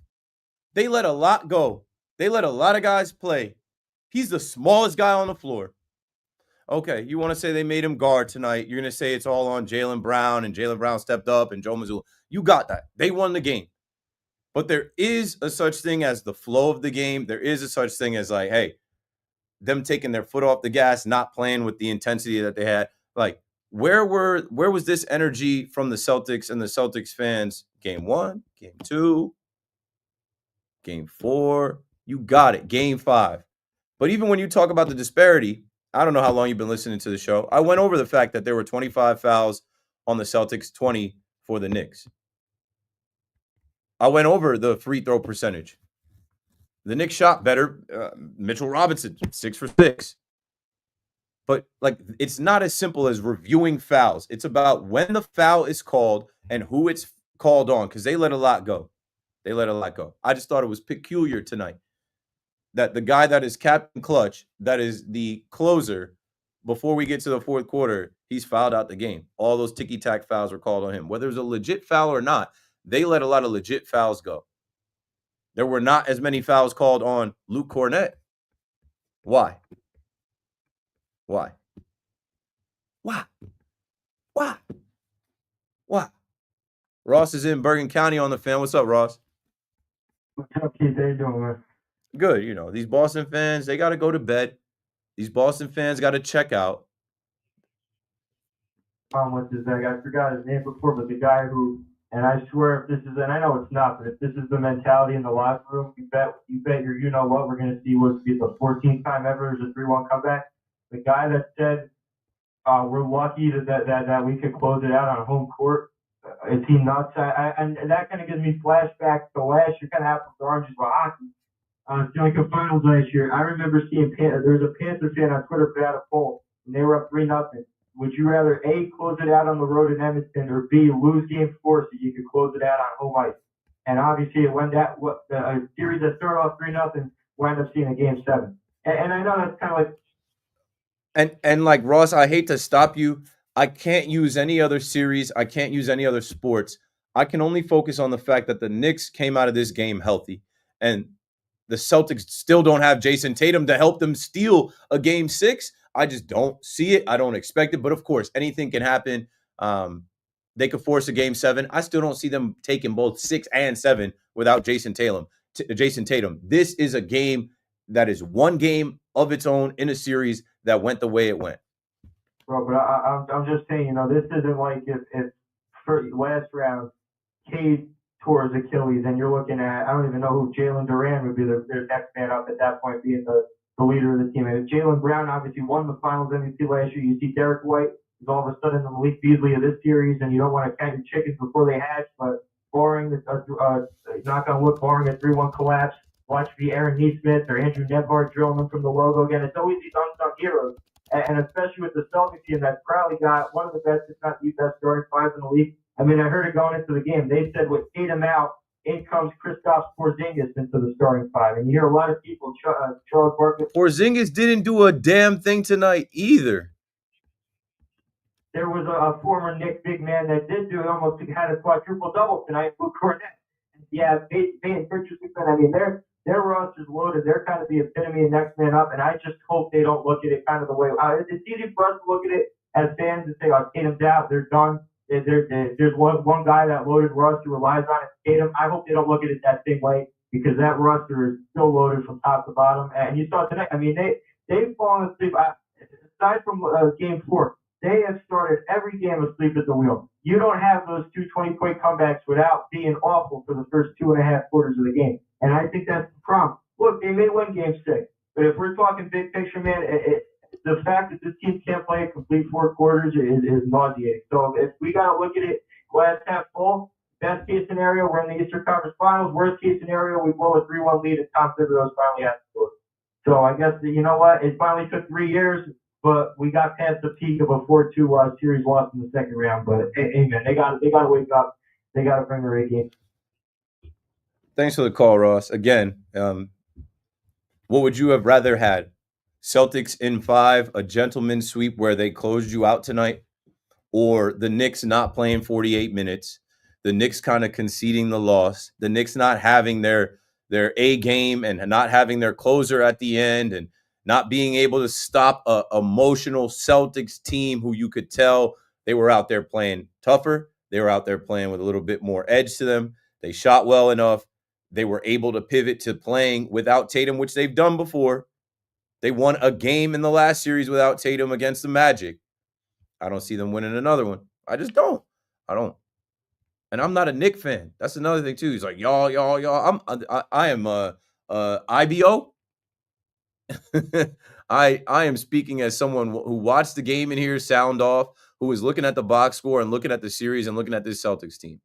They let a lot go. They let a lot of guys play. He's the smallest guy on the floor. Okay, you want to say they made him guard tonight. You're going to say it's all on Jaylen Brown, and Jaylen Brown stepped up, and Joe Mazzulla. You got that. They won the game. But there is a such thing as the flow of the game. There is a such thing as like, hey, them taking their foot off the gas, not playing with the intensity that they had. Like, where was this energy from the Celtics and the Celtics fans? Game 1, game 2, game 4. You got it. Game 5. But even when you talk about the disparity, I don't know how long you've been listening to the show. I went over the fact that there were 25 fouls on the Celtics, 20 for the Knicks. I went over the free throw percentage. The Knicks shot better. Mitchell Robinson, 6 for 6. But like, it's not as simple as reviewing fouls. It's about when the foul is called and who it's called on, because they let a lot go. They let a lot go. I just thought it was peculiar tonight that the guy that is Captain Clutch, that is the closer, before we get to the fourth quarter, he's fouled out the game. All those ticky-tack fouls were called on him. Whether it was a legit foul or not, they let a lot of legit fouls go. There were not as many fouls called on Luke Cornett. Why? Why? Why? Why? Why? Ross is in Bergen County on the fan. What's up, Ross? What's up, Keith? How you doing, man? Good. You know, these Boston fans, they got to go to bed. These Boston fans got to check out. With this guy, I forgot his name before, but the guy who, and I swear if this is, and I know it's not, but if this is the mentality in the locker room, you bet you know what, we're going to see what's the 14th time ever there's a 3-1 comeback. The guy that said, we're lucky that we could close it out on home court. Is he nuts? And that kind of gives me flashbacks to last year, kind of apples to oranges with hockey. Stanley Cup Finals last year. I remember seeing there was a Panther fan on Twitter put out a poll, and they were up 3-0. Would you rather A, close it out on the road in Edmonton, or B, lose game 4 so you could close it out on home ice? And obviously, when a series that started off 3-0 wound up seeing a game 7. And I know that's kind of like. And like Ross, I hate to stop you. I can't use any other series. I can't use any other sports. I can only focus on the fact that the Knicks came out of this game healthy, and the Celtics still don't have Jason Tatum to help them steal a game 6. I just don't see it. I don't expect it. But of course, anything can happen. They could force a game 7. I still don't see them taking both 6 and 7 without Jason Tatum. This is a game that is one game of its own in a series that went the way it went. Bro, but I'm just saying, you know, this isn't like if for last round, Cade tore his Achilles, and you're looking at, I don't even know who Jalen Duran would be their next man up at that point, being the leader of the team. And Jaylen Brown obviously won the Finals MVP last year. You see Derek White is all of a sudden the Malik Beasley of this series, and you don't want to count your chickens before they hatch. But barring knock on wood, barring a 3-1 collapse, watch be Aaron Neesmith or Andrew Nembhard drilling them from the logo again. It's always these unsung heroes, and especially with the Celtics team that's probably got one of the best, if not the best, starting 5 in the league. I mean, I heard it going into the game. They said with Tatum out, in comes Kristaps Porzingis into the starting 5. And you hear a lot of people, Charles Barkley. Porzingis didn't do a damn thing tonight either. There was a former Knicks big man that did do, almost had a quadruple double tonight, Luke Cornett. Yeah, Payton Pritchard, I mean, their roster's loaded. They're kind of the epitome of next man up, and I just hope they don't look at it kind of the way. It's easy for us to look at it as fans and say, oh, Tatum's out, they're done. There's one guy that loaded roster relies on it, Tatum. I hope they don't look at it that same way, because that roster is still loaded from top to bottom. And you saw tonight, I mean, they've fallen asleep. Aside from game 4, they have started every game asleep at the wheel. You don't have those 2 20-point comebacks without being awful for the first 2.5 quarters of the game. And I think that's the problem. Look, they may win game 6, but if we're talking big picture, man, the fact that this team can't play a complete 4 quarters is nauseating. So if we got to look at it glass half full, best case scenario, we're in the Eastern Conference Finals. Worst case scenario, we blow a 3-1 lead and Tom Thibodeau finally has to score. So I guess, you know what, it finally took 3 years, but we got past the peak of a 4-2 series loss in the second round. But hey, man, they got to wake up. They got to bring their A game. Thanks for the call, Ross. Again, what would you have rather had? Celtics in 5, a gentleman's sweep where they closed you out tonight, or the Knicks not playing 48 minutes, the Knicks kind of conceding the loss, the Knicks not having their A game and not having their closer at the end, and not being able to stop a emotional Celtics team who you could tell they were out there playing tougher. They were out there playing with a little bit more edge to them. They shot well enough. They were able to pivot to playing without Tatum, which they've done before. They won a game in the last series without Tatum against the Magic. I don't see them winning another one. I just don't. I don't. And I'm not a Knicks fan. That's another thing too. He's like, y'all. I am IBO. I am speaking as someone who watched the game in here sound off, who was looking at the box score and looking at the series and looking at this Celtics team.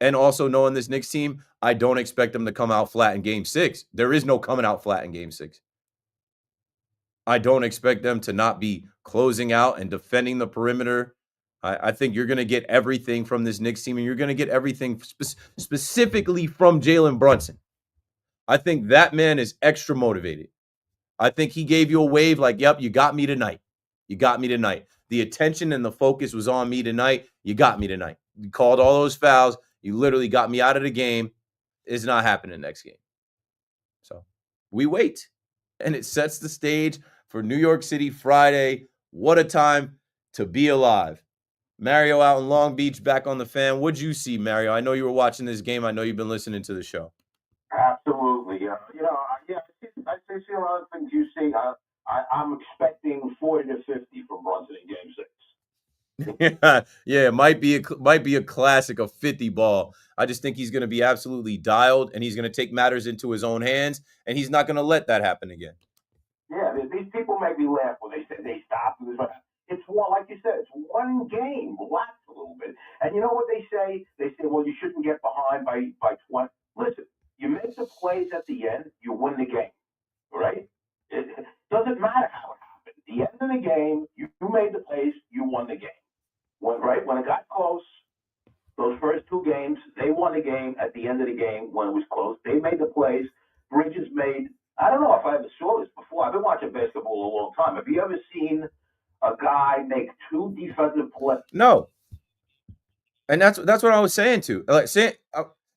And also knowing this Knicks team, I don't expect them to come out flat in game 6. There is no coming out flat in game 6. I don't expect them to not be closing out and defending the perimeter. I think you're going to get everything from this Knicks team, and you're going to get everything specifically from Jalen Brunson. I think that man is extra motivated. I think he gave you a wave like, yep, you got me tonight. You got me tonight. The attention and the focus was on me tonight. You got me tonight. You called all those fouls. You literally got me out of the game. It's not happening next game. So we wait. And it sets the stage for New York City Friday, What a time to be alive. Mario out in Long Beach, back on the Fan. What'd you see, Mario? I know you were watching this game. I know you've been listening to the show. Absolutely. I see a lot of things you see. I'm expecting 40 to 50 from Brunson in Game 6. Yeah, it might be a classic, a 50 ball. I just think he's going to be absolutely dialed, and he's going to take matters into his own hands, and he's not going to let that happen again. Yeah, these people make me laugh when they say they stopped. It's one, like you said, it's one game. Relax a little bit. And you know what they say? They say, well, you shouldn't get behind by 20. Listen, you make the plays at the end, you win the game, right? It doesn't matter how it happened. At the end of the game, you made the plays, you won the game. When it got close, those first two games, they won the game at the end of the game when it was close. They made the plays. Bridges made, I don't know if I ever saw this before. I've been watching basketball a long time. Have you ever seen a guy make two defensive plays? No. And that's what I was saying too. Like saying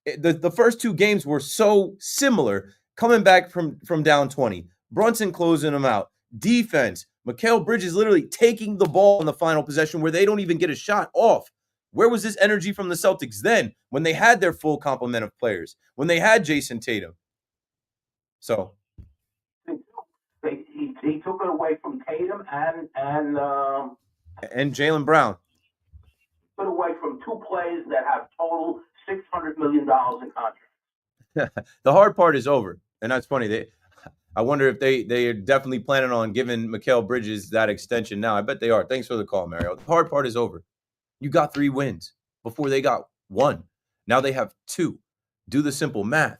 the first two games were so similar, coming back from down 20. Brunson closing them out. Defense, Mikal Bridges literally taking the ball in the final possession where they don't even get a shot off. Where was this energy from the Celtics then when they had their full complement of players, when they had Jason Tatum? So he took it away from Tatum and Jaylen Brown. Took it away from two players that have total $600 million in contracts. The hard part is over, and that's funny. I wonder if they are definitely planning on giving Mikal Bridges that extension now. I bet they are. Thanks for the call, Mario. The hard part is over. You got 3 wins before they got 1. Now they have 2. Do the simple math.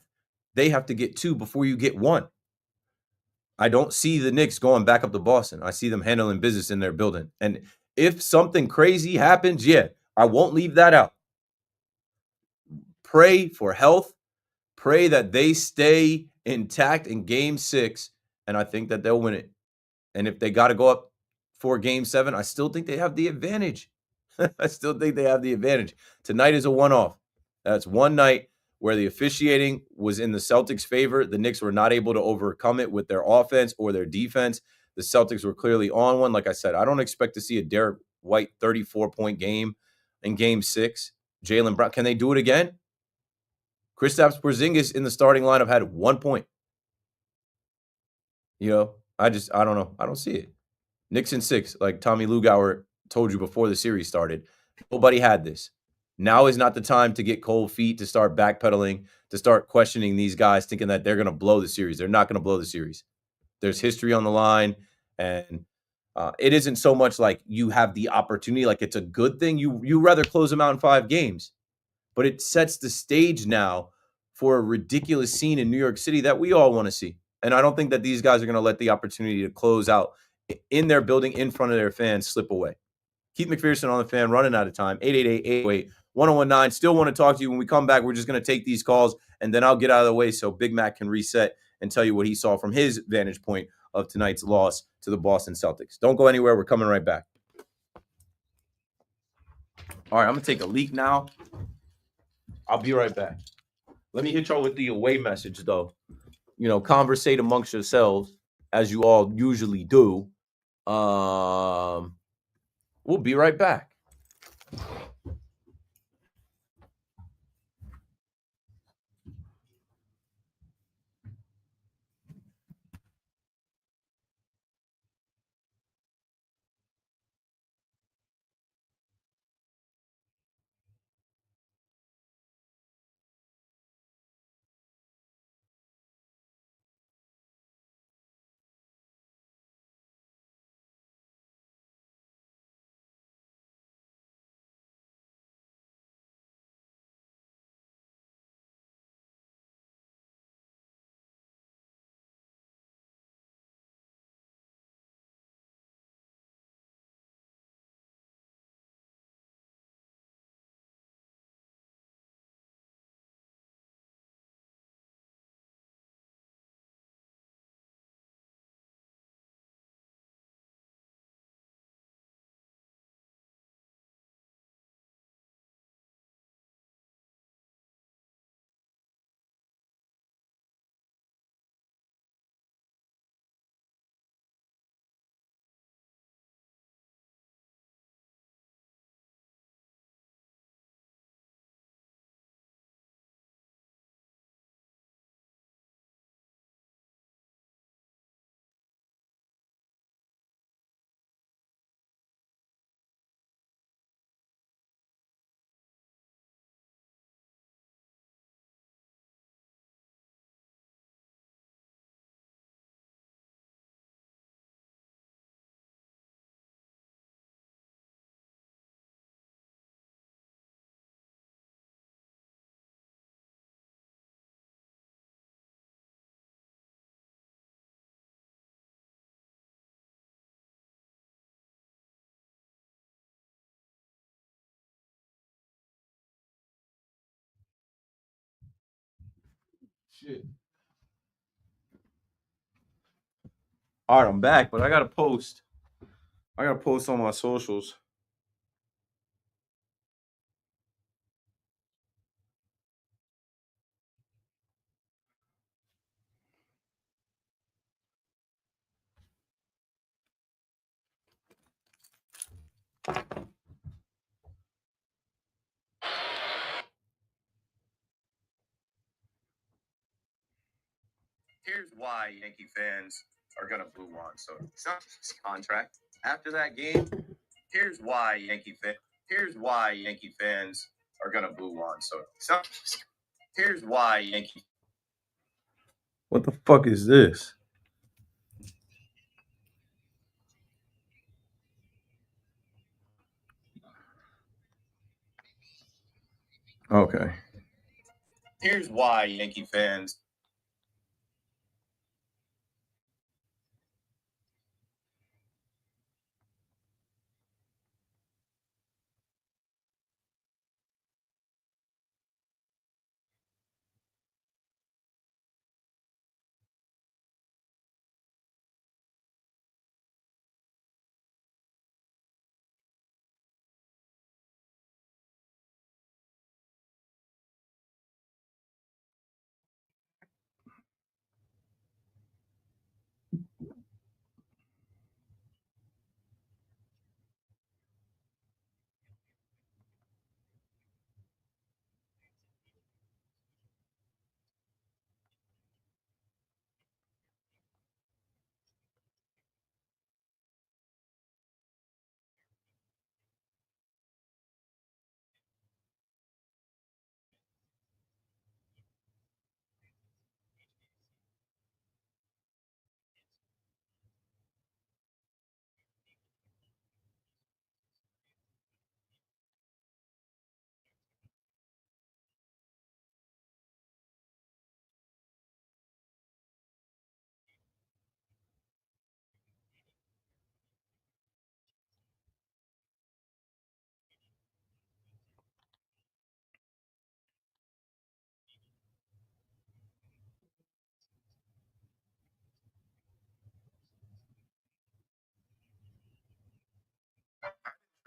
They have to get 2 before you get 1. I don't see the Knicks going back up to Boston. I see them handling business in their building. And if something crazy happens, yeah, I won't leave that out. Pray for health. Pray that they stay intact in Game 6, and I think that they'll win it. And if they got to go up for Game 7, I still think they have the advantage. I still think they have the advantage. Tonight is a one-off. That's one night where the officiating was in the Celtics' favor. The Knicks were not able to overcome it with their offense or their defense. The Celtics were clearly on one. Like I said, I don't expect to see a Derek White 34-point game in Game 6. Jaylen Brown, can they do it again? Kristaps Porzingis in the starting lineup had 1 point. I don't know. I don't see it. Knicks in 6, like Tommy Lugauer told you before the series started. Nobody had this. Now is not the time to get cold feet, to start backpedaling, to start questioning these guys, thinking that they're going to blow the series. They're not going to blow the series. There's history on the line, and it isn't so much like you have the opportunity, like it's a good thing. You rather close them out in 5 games. But it sets the stage now for a ridiculous scene in New York City that we all want to see. And I don't think that these guys are going to let the opportunity to close out in their building in front of their fans slip away. Keith McPherson on the Fan, running out of time. 888-808-1019. Still want to talk to you. When we come back, we're just going to take these calls, and then I'll get out of the way so Big Mac can reset and tell you what he saw from his vantage point of tonight's loss to the Boston Celtics. Don't go anywhere. We're coming right back. All right, I'm going to take a leak now. I'll be right back. Let me hit y'all with the away message, though. Conversate amongst yourselves, as you all usually do. We'll be right back. shit. All right, I'm back, but I gotta post. I gotta post on my socials. Here's why Yankee fans are gonna boo Juan Soto. It's not his contract. After that game, here's why Yankee fans are gonna boo Juan Soto. It's not his- Here's why Yankee. What the fuck is this? Okay. Here's why Yankee fans.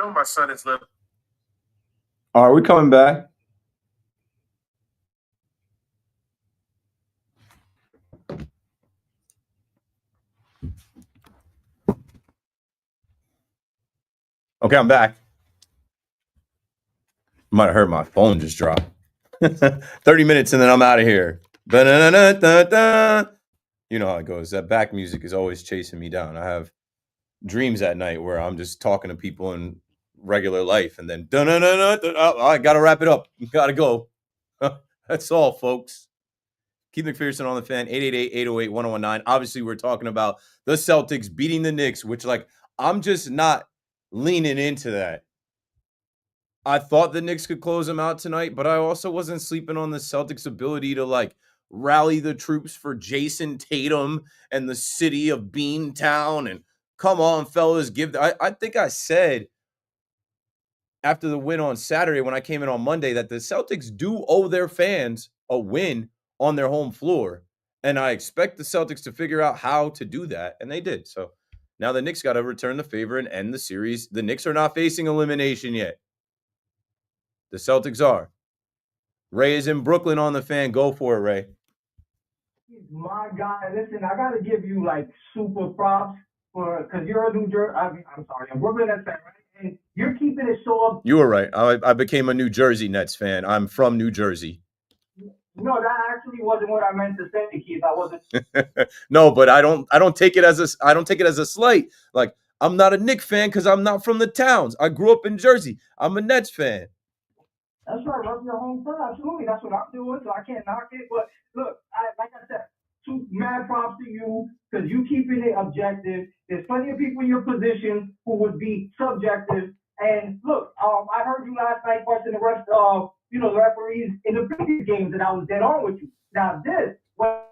No, my son is living. Are we coming back? Okay, I'm back. Might have heard my phone just drop. 30 minutes and then I'm out of here. Ba-da-da-da-da-da. You know how it goes. That back music is always chasing me down. I have dreams at night where I'm just talking to people in regular life and then oh, I gotta wrap it up. Gotta go. That's all, folks. Keith McPherson on the fan, 888-808-1019. Obviously, we're talking about the Celtics beating the Knicks, which, like, I'm just not leaning into that. I thought the Knicks could close them out tonight, but I also wasn't sleeping on the Celtics' ability to, like, rally the troops for Jason Tatum and the city of Beantown. And come on, fellas, I think I said after the win on Saturday when I came in on Monday that the Celtics do owe their fans a win on their home floor. And I expect the Celtics to figure out how to do that. And they did. So now the Knicks got to return the favor and end the series. The Knicks are not facing elimination yet. The Celtics are. Ray is in Brooklyn on the fan. Go for it, Ray. My God, listen, I got to give you like super props because you're a New Jersey. I'm sorry, I'm Brooklyn Nets fan, right? And you're keeping it so up. You were right. I became a New Jersey Nets fan. I'm from New Jersey. No, that actually wasn't what I meant to say, Keith. I wasn't. No, but I don't take it as a slight. Like, I'm not a Knicks fan because I'm not from the towns. I grew up in Jersey. I'm a Nets fan. That's right, rub your home front. Absolutely, that's what I'm doing. So I can't knock it. But look, like I said, mad props to you because you keeping it objective. There's plenty of people in your position who would be subjective. And look, I heard you last night question the rest of the referees in the previous games, and I was dead on with you. Now what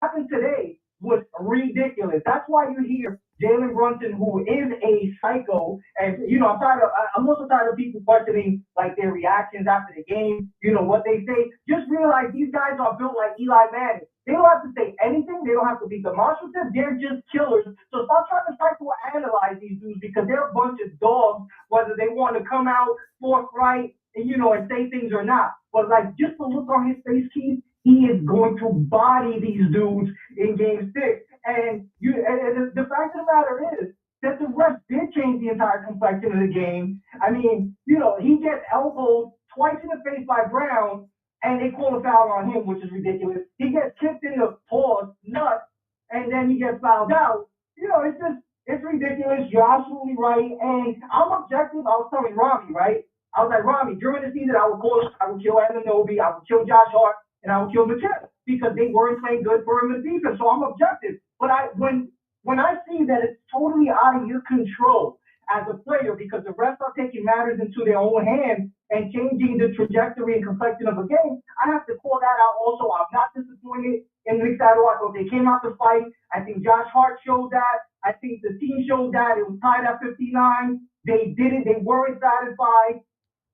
happened today was ridiculous. That's why you hear Jalen Brunson, who is a psycho, and I'm also tired of people questioning like their reactions after the game, what they say. Just realize these guys are built like Eli Manning. They don't have to say anything. They don't have to be demonstrative. They're just killers. So stop trying to psychoanalyze these dudes because they're a bunch of dogs, whether they want to come out forthright and say things or not. But like just the look on his face, Keith, he is going to body these dudes in Game 6. And the fact of the matter is that the refs did change the entire complexion of the game. I mean, he gets elbowed twice in the face by Brown, and they call a foul on him, which is ridiculous. He gets kicked in the paws, nuts, and then he gets fouled out. It's ridiculous. You're absolutely right. And I'm objective. I was telling Rami, right? I was like, Rami, during the season, I would kill Anunoby, I would kill Josh Hart, and I would kill Mattel because they weren't playing good perimeter defense. So I'm objective. But when I see that it's totally out of your control as a player because the refs are taking matters into their own hands and changing the trajectory and complexion of a game, I have to call that out also. I'm not disappointed in Knicks at all. I thought they came out to fight. I think Josh Hart showed that. I think the team showed that. It was tied at 59. They did it. They weren't satisfied.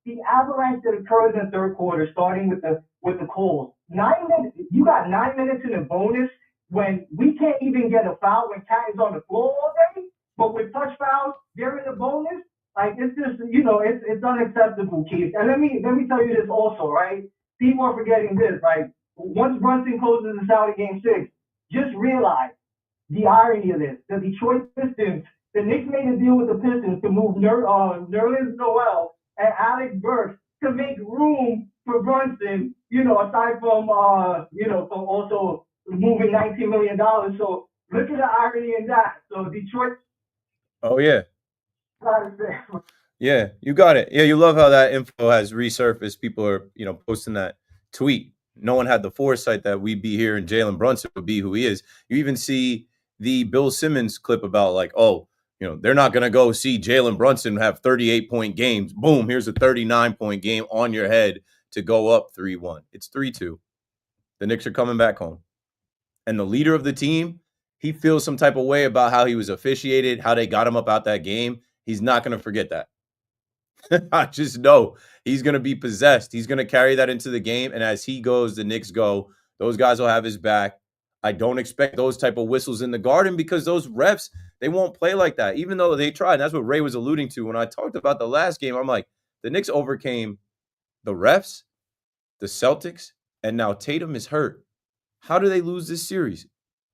The avalanche that occurred in the third quarter, starting with the calls. 9 minutes. You got 9 minutes in a bonus when we can't even get a foul when Cat is on the floor all day. But with touch fouls, they're in the bonus. Like it's just it's unacceptable, Keith. And let me tell you this also, right? People are forgetting this. Like once Brunson closes this out in Game 6, just realize the irony of this. The Detroit Pistons, the Knicks made a deal with the Pistons to move Nerlens Noel and Alex Burks to make room for Brunson, aside from from also moving $19 million. So look at the irony in that. So Detroit. Oh yeah. Yeah, you got it. Yeah, you love how that info has resurfaced. People are, posting that tweet. No one had the foresight that we'd be here and Jalen Brunson would be who he is. You even see the Bill Simmons clip about like, they're not going to go see Jalen Brunson have 38-point games. Boom, here's a 39-point game on your head to go up 3-1. It's 3-2. The Knicks are coming back home. And the leader of the team, he feels some type of way about how he was officiated, how they got him up out that game. He's not going to forget that. I just know he's going to be possessed. He's going to carry that into the game. And as he goes, the Knicks go. Those guys will have his back. I don't expect those type of whistles in the Garden because those refs, they won't play like that, even though they tried. And that's what Ray was alluding to. When I talked about the last game, I'm like, the Knicks overcame the refs, the Celtics, and now Tatum is hurt. How do they lose this series?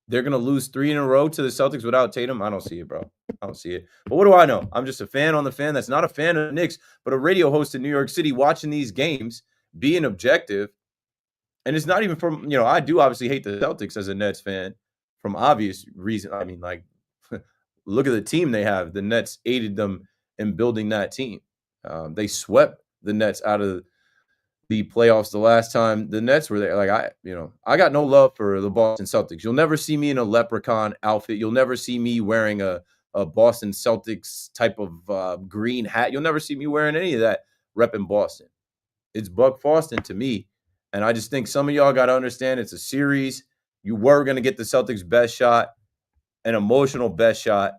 They're going to lose 3 in a row to the Celtics without Tatum? I don't see it, bro. I don't see it. But what do I know? I'm just a fan on the fan that's not a fan of the Knicks, but a radio host in New York City watching these games, being objective. And it's not even from, I do obviously hate the Celtics as a Nets fan from obvious reason. I mean, like, look at the team they have. The Nets aided them in building that team. They swept the Nets out of the playoffs the last time the Nets were there. Like I got no love for the Boston Celtics. You'll never see me in a leprechaun outfit. You'll never see me wearing a Boston Celtics type of green hat. You'll never see me wearing any of that repping Boston. It's Buck Foston to me. And I just think some of y'all got to understand it's a series. You were going to get the Celtics' best shot, an emotional best shot,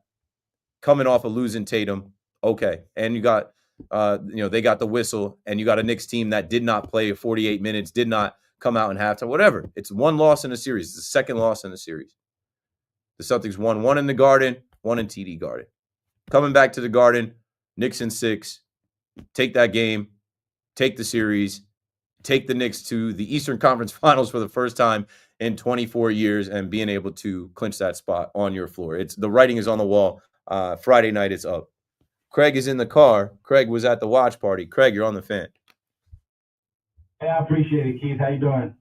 coming off of losing Tatum. Okay. And you got they got the whistle, and you got a Knicks team that did not play 48 minutes, did not come out in halftime, whatever. It's one loss in a series. It's the second loss in the series. The Celtics won 1 in the Garden, 1 in TD Garden. Coming back to the Garden, Knicks in 6. Take that game, take the series, take the Knicks to the Eastern Conference Finals for the first time in 24 years and being able to clinch that spot on your floor. The writing is on the wall. Friday night, it's up. Craig is in the car. Craig was at the watch party. Craig, you're on the fan. Hey, I appreciate it, Keith. How you doing?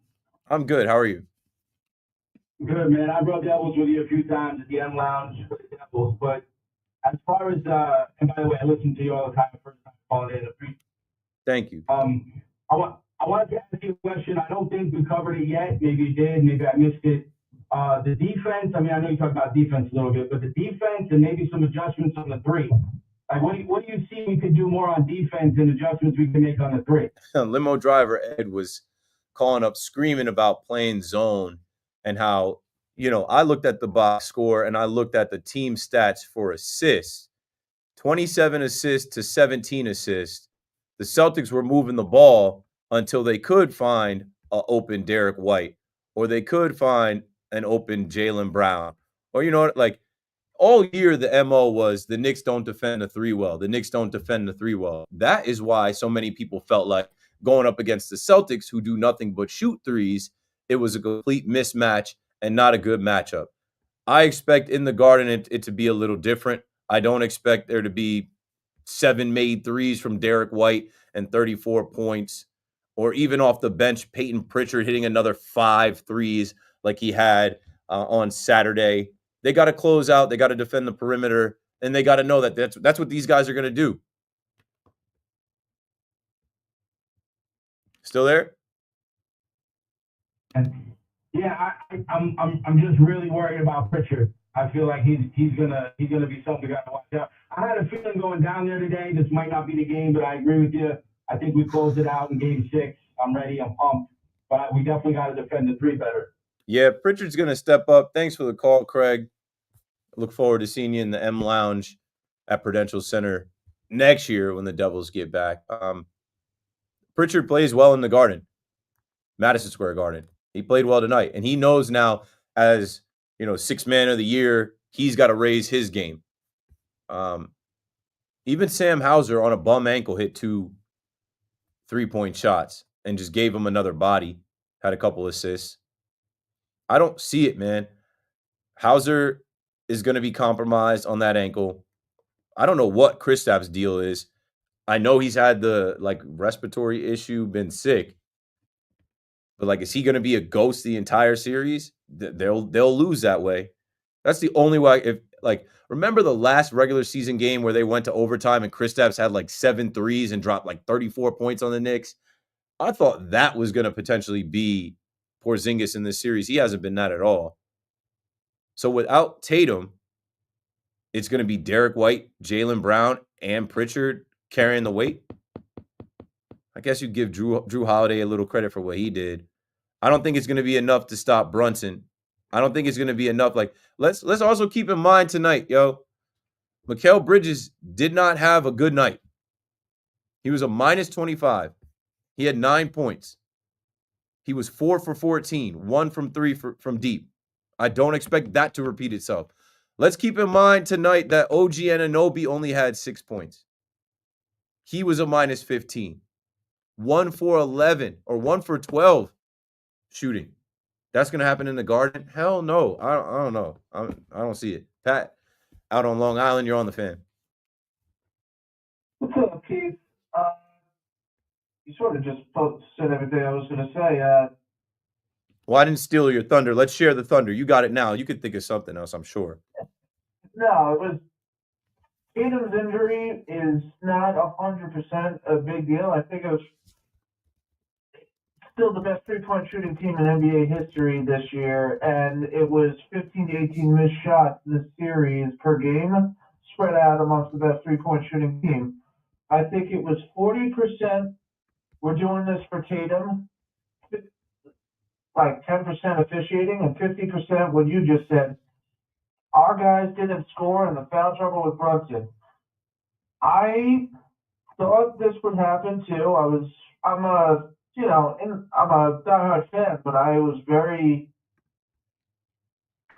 I'm good. How are you? Good, man. I brought Devils with you a few times at the M Lounge for the Devils. But as far as, and by the way, I listen to you all the time. First time calling in. Thank you. I wanted to ask you a question. I don't think we covered it yet. Maybe you did. Maybe I missed it. The defense, I know you talked about defense a little bit, but the defense and maybe some adjustments on the 3. Like, what do you see we could do more on defense and adjustments we can make on the 3? Limo driver Ed was calling up screaming about playing zone and how, I looked at the box score and I looked at the team stats for assists. 27 assists to 17 assists. The Celtics were moving the ball until they could find an open Derek White, or they could find an open Jaylen Brown. Or, like all year, the MO was the Knicks don't defend the three well. The Knicks don't defend the three well. That is why so many people felt like going up against the Celtics, who do nothing but shoot threes, it was a complete mismatch and not a good matchup. I expect in the Garden it to be a little different. I don't expect there to be 7 made threes from Derek White and 34 points, or even off the bench, Peyton Pritchard hitting another 5 threes like he had on Saturday. They got to close out. They got to defend the perimeter, and they got to know that that's what these guys are going to do. Still there? Yeah, I'm just really worried about Pritchard. I feel like he's gonna be something I gotta watch out. I had a feeling going down there today, this might not be the game, but I agree with you. I think we closed it out in Game 6. I'm ready. I'm pumped, but we definitely got to defend the three better. Yeah, Pritchard's going to step up. Thanks for the call, Craig. Look forward to seeing you in the M Lounge at Prudential Center next year when the Devils get back. Pritchard plays well in the Garden, Madison Square Garden. He played well tonight, and he knows now as, sixth man of the year, he's got to raise his game. Even Sam Hauser on a bum ankle hit 2 3-point shots and just gave him another body, had a couple assists. I don't see it, man. Hauser is going to be compromised on that ankle. I don't know what Kristaps' deal is. I know he's had the respiratory issue, been sick. But is he going to be a ghost the entire series? They'll lose that way. That's the only way. Remember the last regular season game where they went to overtime and Kristaps had 7 threes and dropped 34 points on the Knicks? I thought that was going to potentially be Porzingis in this series. He hasn't been that at all. So without Tatum, it's going to be Derek White, Jaylen Brown, and Pritchard carrying the weight. I guess you give Drew Holiday a little credit for what he did. I don't think it's going to be enough to stop Brunson. I don't think it's going to be enough. Let's also keep in mind tonight, Mikal Bridges did not have a good night. He was a minus 25. He had 9 points. He was 4 for 14, 1 from 3 from deep. I don't expect that to repeat itself. Let's keep in mind tonight that OG Anunoby only had 6 points. He was a minus 15. 1 for 11 or 1 for 12 shooting. That's going to happen in the Garden? Hell no. I don't know. I don't see it. Pat, out on Long Island, you're on the Fan. What's up, Keith? You sort of just said everything I was going to say. Well, I didn't steal your thunder. Let's share the thunder. You got it now. You could think of something else, I'm sure. No, it was Tatum's injury is not 100% a big deal. I think it was still the best three-point shooting team in NBA history this year, and it was 15 to 18 missed shots this series per game, spread out amongst the best three-point shooting team. I think it was 40%. We're doing this for Tatum, 10% officiating, and 50% what you just said. Our guys didn't score, and the foul trouble with Brunson. I thought this would happen too. I'm a diehard fan, but I was very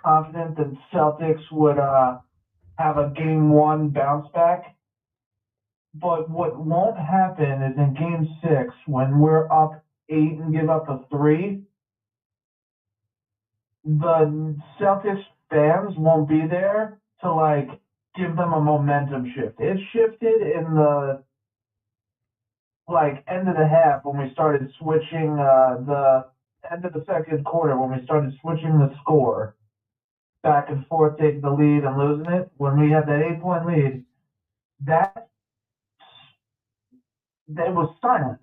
confident that Celtics would have a Game 1 bounce back. But what won't happen is in Game 6, when we're up 8 and give up a 3, the Celtics fans won't be there to give them a momentum shift. It shifted in the end of the half when we started switching the end of the second quarter when we started switching the score back and forth, taking the lead and losing it. When we had that 8-point lead, that was silent.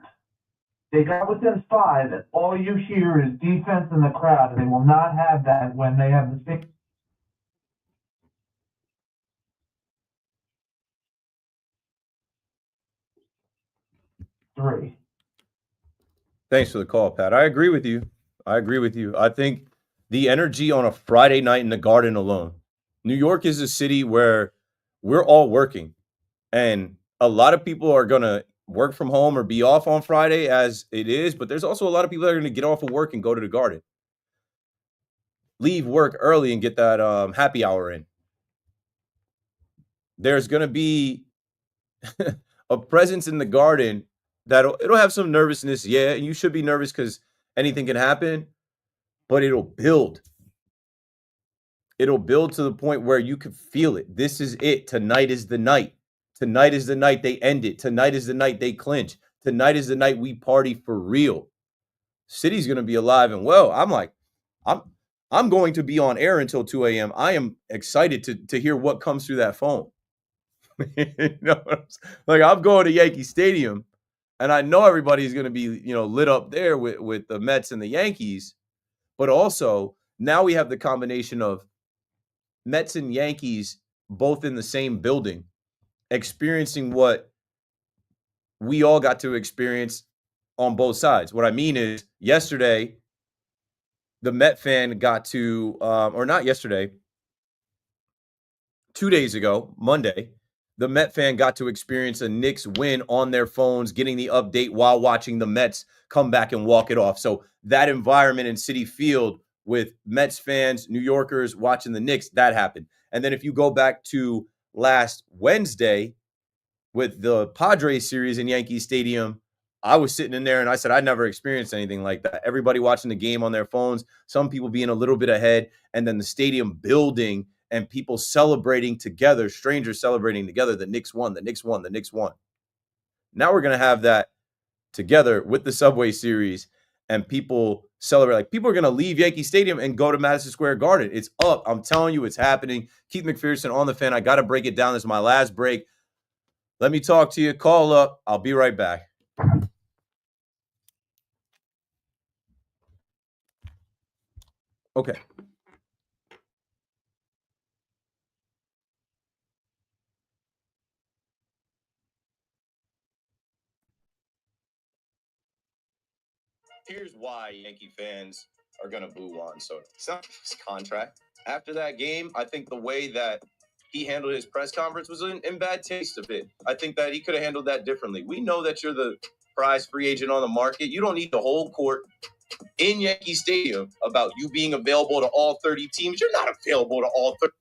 They got within 5, and all you hear is defense in the crowd, and they will not have that when they have the 6. Thanks for the call, Pat. I agree with you. I think the energy on a Friday night in the Garden alone. New York is a city where we're all working, and a lot of people are going to work from home or be off on Friday as it is, but there's also a lot of people that are going to get off of work and go to the Garden, leave work early and get that happy hour in. There's going to be a presence in the Garden it'll have some nervousness. Yeah, and you should be nervous because anything can happen, but it'll build. It'll build to the point where you can feel it. This is it. Tonight is the night. Tonight is the night they end it. Tonight is the night they clinch. Tonight is the night we party for real. City's gonna be alive and well. I'm I'm going to be on air until 2 a.m. I am excited to hear what comes through that phone. You know what like I'm going to Yankee Stadium, and I know everybody's gonna be lit up there with the Mets and the Yankees, but also now we have the combination of Mets and Yankees both in the same building, experiencing what we all got to experience on both sides. What I mean is, yesterday, the Met fan got to, or not yesterday, 2 days ago, Monday, the Met fan got to experience a Knicks win on their phones, getting the update while watching the Mets come back and walk it off. So that environment in Citi Field with Mets fans, New Yorkers watching the Knicks, that happened. And then if you go back to last Wednesday with the Padres series in Yankee Stadium, I was sitting in there and I said, I never experienced anything like that. Everybody watching the game on their phones, some people being a little bit ahead, and then the stadium building and people celebrating together, strangers celebrating together. The Knicks won, the Knicks won, the Knicks won. Now we're going to have that together with the Subway Series, and people celebrate. Like, people are going to leave Yankee Stadium and go to Madison Square Garden. It's up. I'm telling you, it's happening. Keith McPherson on the Fan. I got to break it down. This is my last break. Let me talk to you. Call up. I'll be right back. Okay. Here's why Yankee fans are going to boo Juan Soto. It's not his contract. After that game, I think the way that he handled his press conference was in bad taste a bit. I think that he could have handled that differently. We know that you're the prize free agent on the market. You don't need the whole court in Yankee Stadium about you being available to all 30 teams. You're not available to all 30.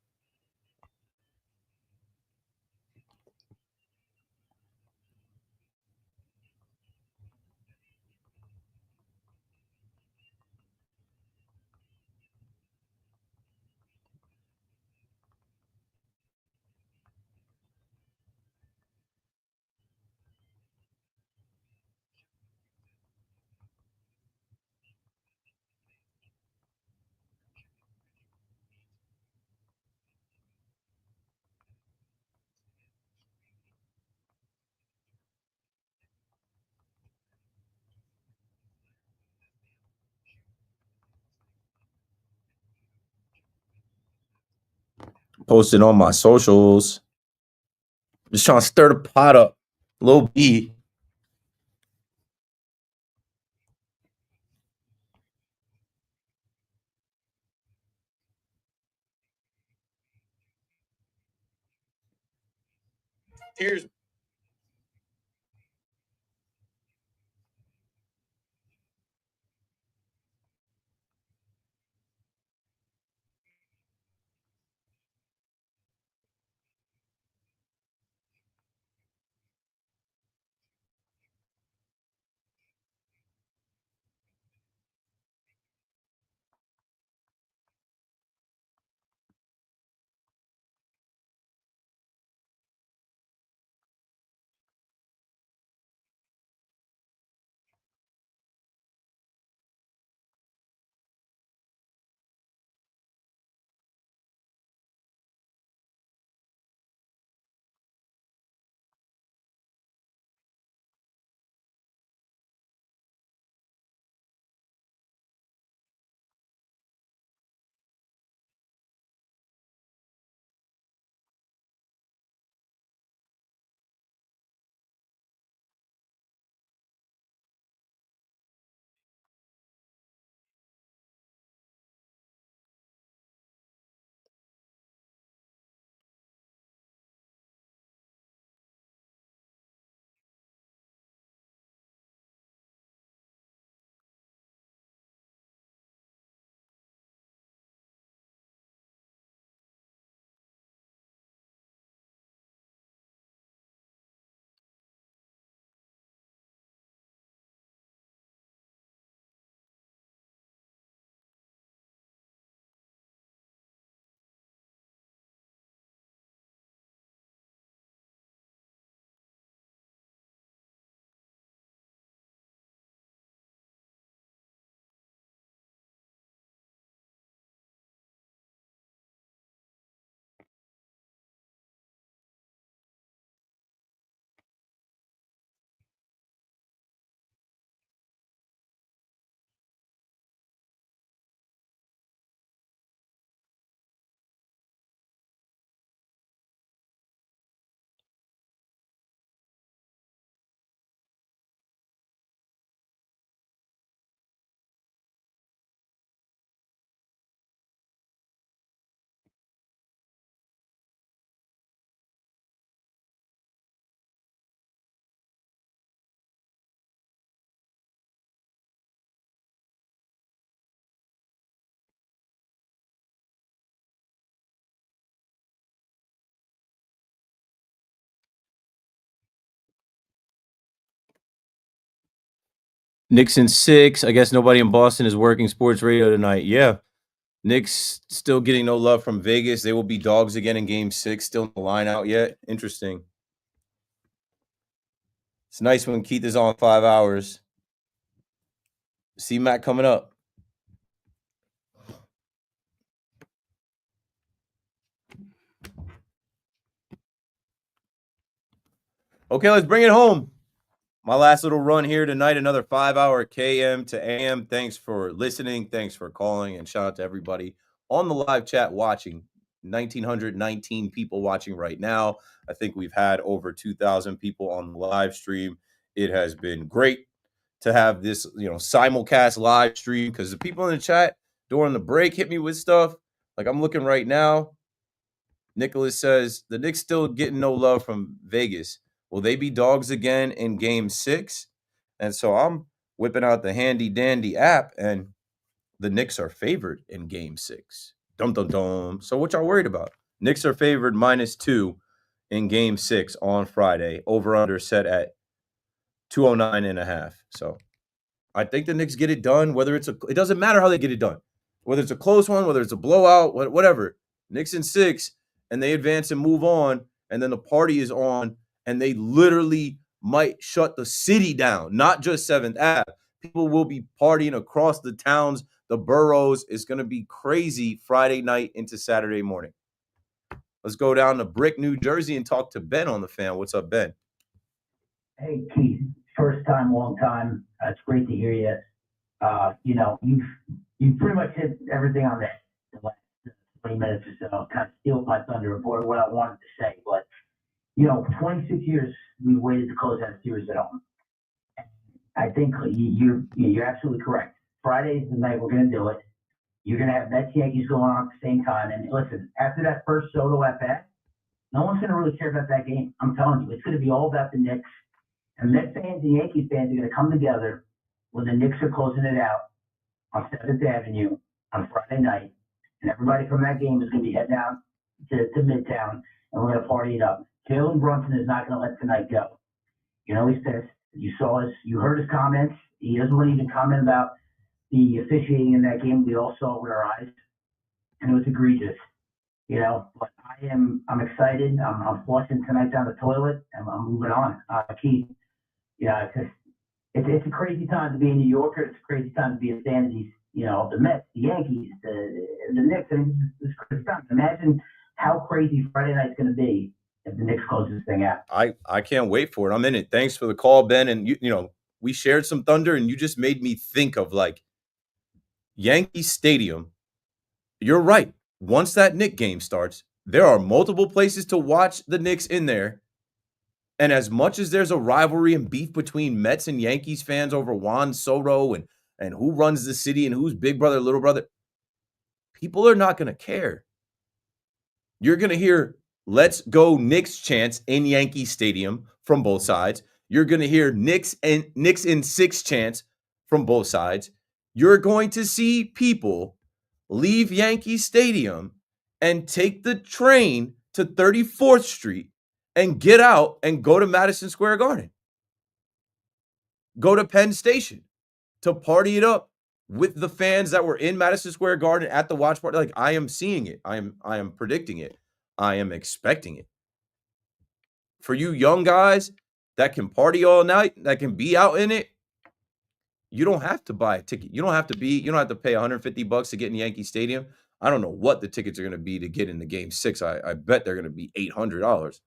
Posted on my socials. Just trying to stir the pot up. Lil B. Here's Knicks in 6. I guess nobody in Boston is working sports radio tonight. Yeah. Knicks still getting no love from Vegas. They will be dogs again in game 6. Still no line out yet. Interesting. It's nice when Keith is on 5 hours. See Matt coming up. Okay, let's bring it home. My last little run here tonight, another 5-hour KM to AM. Thanks for listening. Thanks for calling. And shout out to everybody on the live chat watching. 1,919 people watching right now. I think we've had over 2,000 people on the live stream. It has been great to have this, simulcast live stream because the people in the chat during the break hit me with stuff. Like I'm looking right now. Nicholas says the Knicks still getting no love from Vegas. Will they be dogs again in game 6? And so I'm whipping out the handy dandy app, and the Knicks are favored in game 6. Dum, dum, dum. So what y'all worried about? Knicks are favored -2 in game 6 on Friday. Over under set at 209.5. So I think the Knicks get it done, it doesn't matter how they get it done. Whether it's a close one, whether it's a blowout, whatever. Knicks in 6, and they advance and move on, and then the party is on, and they literally might shut the city down, not just 7th Ave. People will be partying across the towns, the boroughs. It's going to be crazy Friday night into Saturday morning. Let's go down to Brick, New Jersey, and talk to Ben on the fan. What's up, Ben? Hey, Keith. First time, long time. It's great to hear you. You've pretty much hit everything on the last 20 minutes or so. Kind of steal my thunder for what I wanted to say. But, 26 years we waited to close that series at home. I think you're absolutely correct. Friday's the night we're going to do it. You're going to have Mets Yankees going on at the same time. And listen, after that first Soto at bat, no one's going to really care about that game. I'm telling you, it's going to be all about the Knicks. And Mets fans and Yankees fans are going to come together when the Knicks are closing it out on 7th Avenue on Friday night. And everybody from that game is going to be heading out to Midtown, and we're going to party it up. Jalen Brunson is not going to let tonight go. He's pissed. You heard his comments. He doesn't want to even comment about the officiating in that game. We all saw it with our eyes, and it was egregious. But I'm excited. I'm flushing tonight down the toilet, and I'm moving on. Keith, it's a crazy time to be a New Yorker. It's a crazy time to be a fan of these, the Mets, the Yankees, the Knicks. I mean, it's a crazy time. Imagine how crazy Friday night's going to be if the Knicks close this thing out. I can't wait for it. I'm in it. Thanks for the call, Ben. And we shared some thunder, and you just made me think of Yankee Stadium. You're right. Once that Knicks game starts, there are multiple places to watch the Knicks in there. And as much as there's a rivalry and beef between Mets and Yankees fans over Juan Soto and who runs the city and who's big brother, little brother, people are not going to care. You're going to hear "Let's go Knicks" chants in Yankee Stadium from both sides. You're going to hear Knicks in 6 chants from both sides. You're going to see people leave Yankee Stadium and take the train to 34th Street and get out and go to Madison Square Garden. Go to Penn Station to party it up with the fans that were in Madison Square Garden at the watch party. I am seeing it. I am predicting it. I am expecting it. For you young guys that can party all night, that can be out in it, you don't have to buy a ticket. You don't have to pay $150 to get in Yankee Stadium. I don't know what the tickets are going to be to get into game 6. I bet they're going to be $800.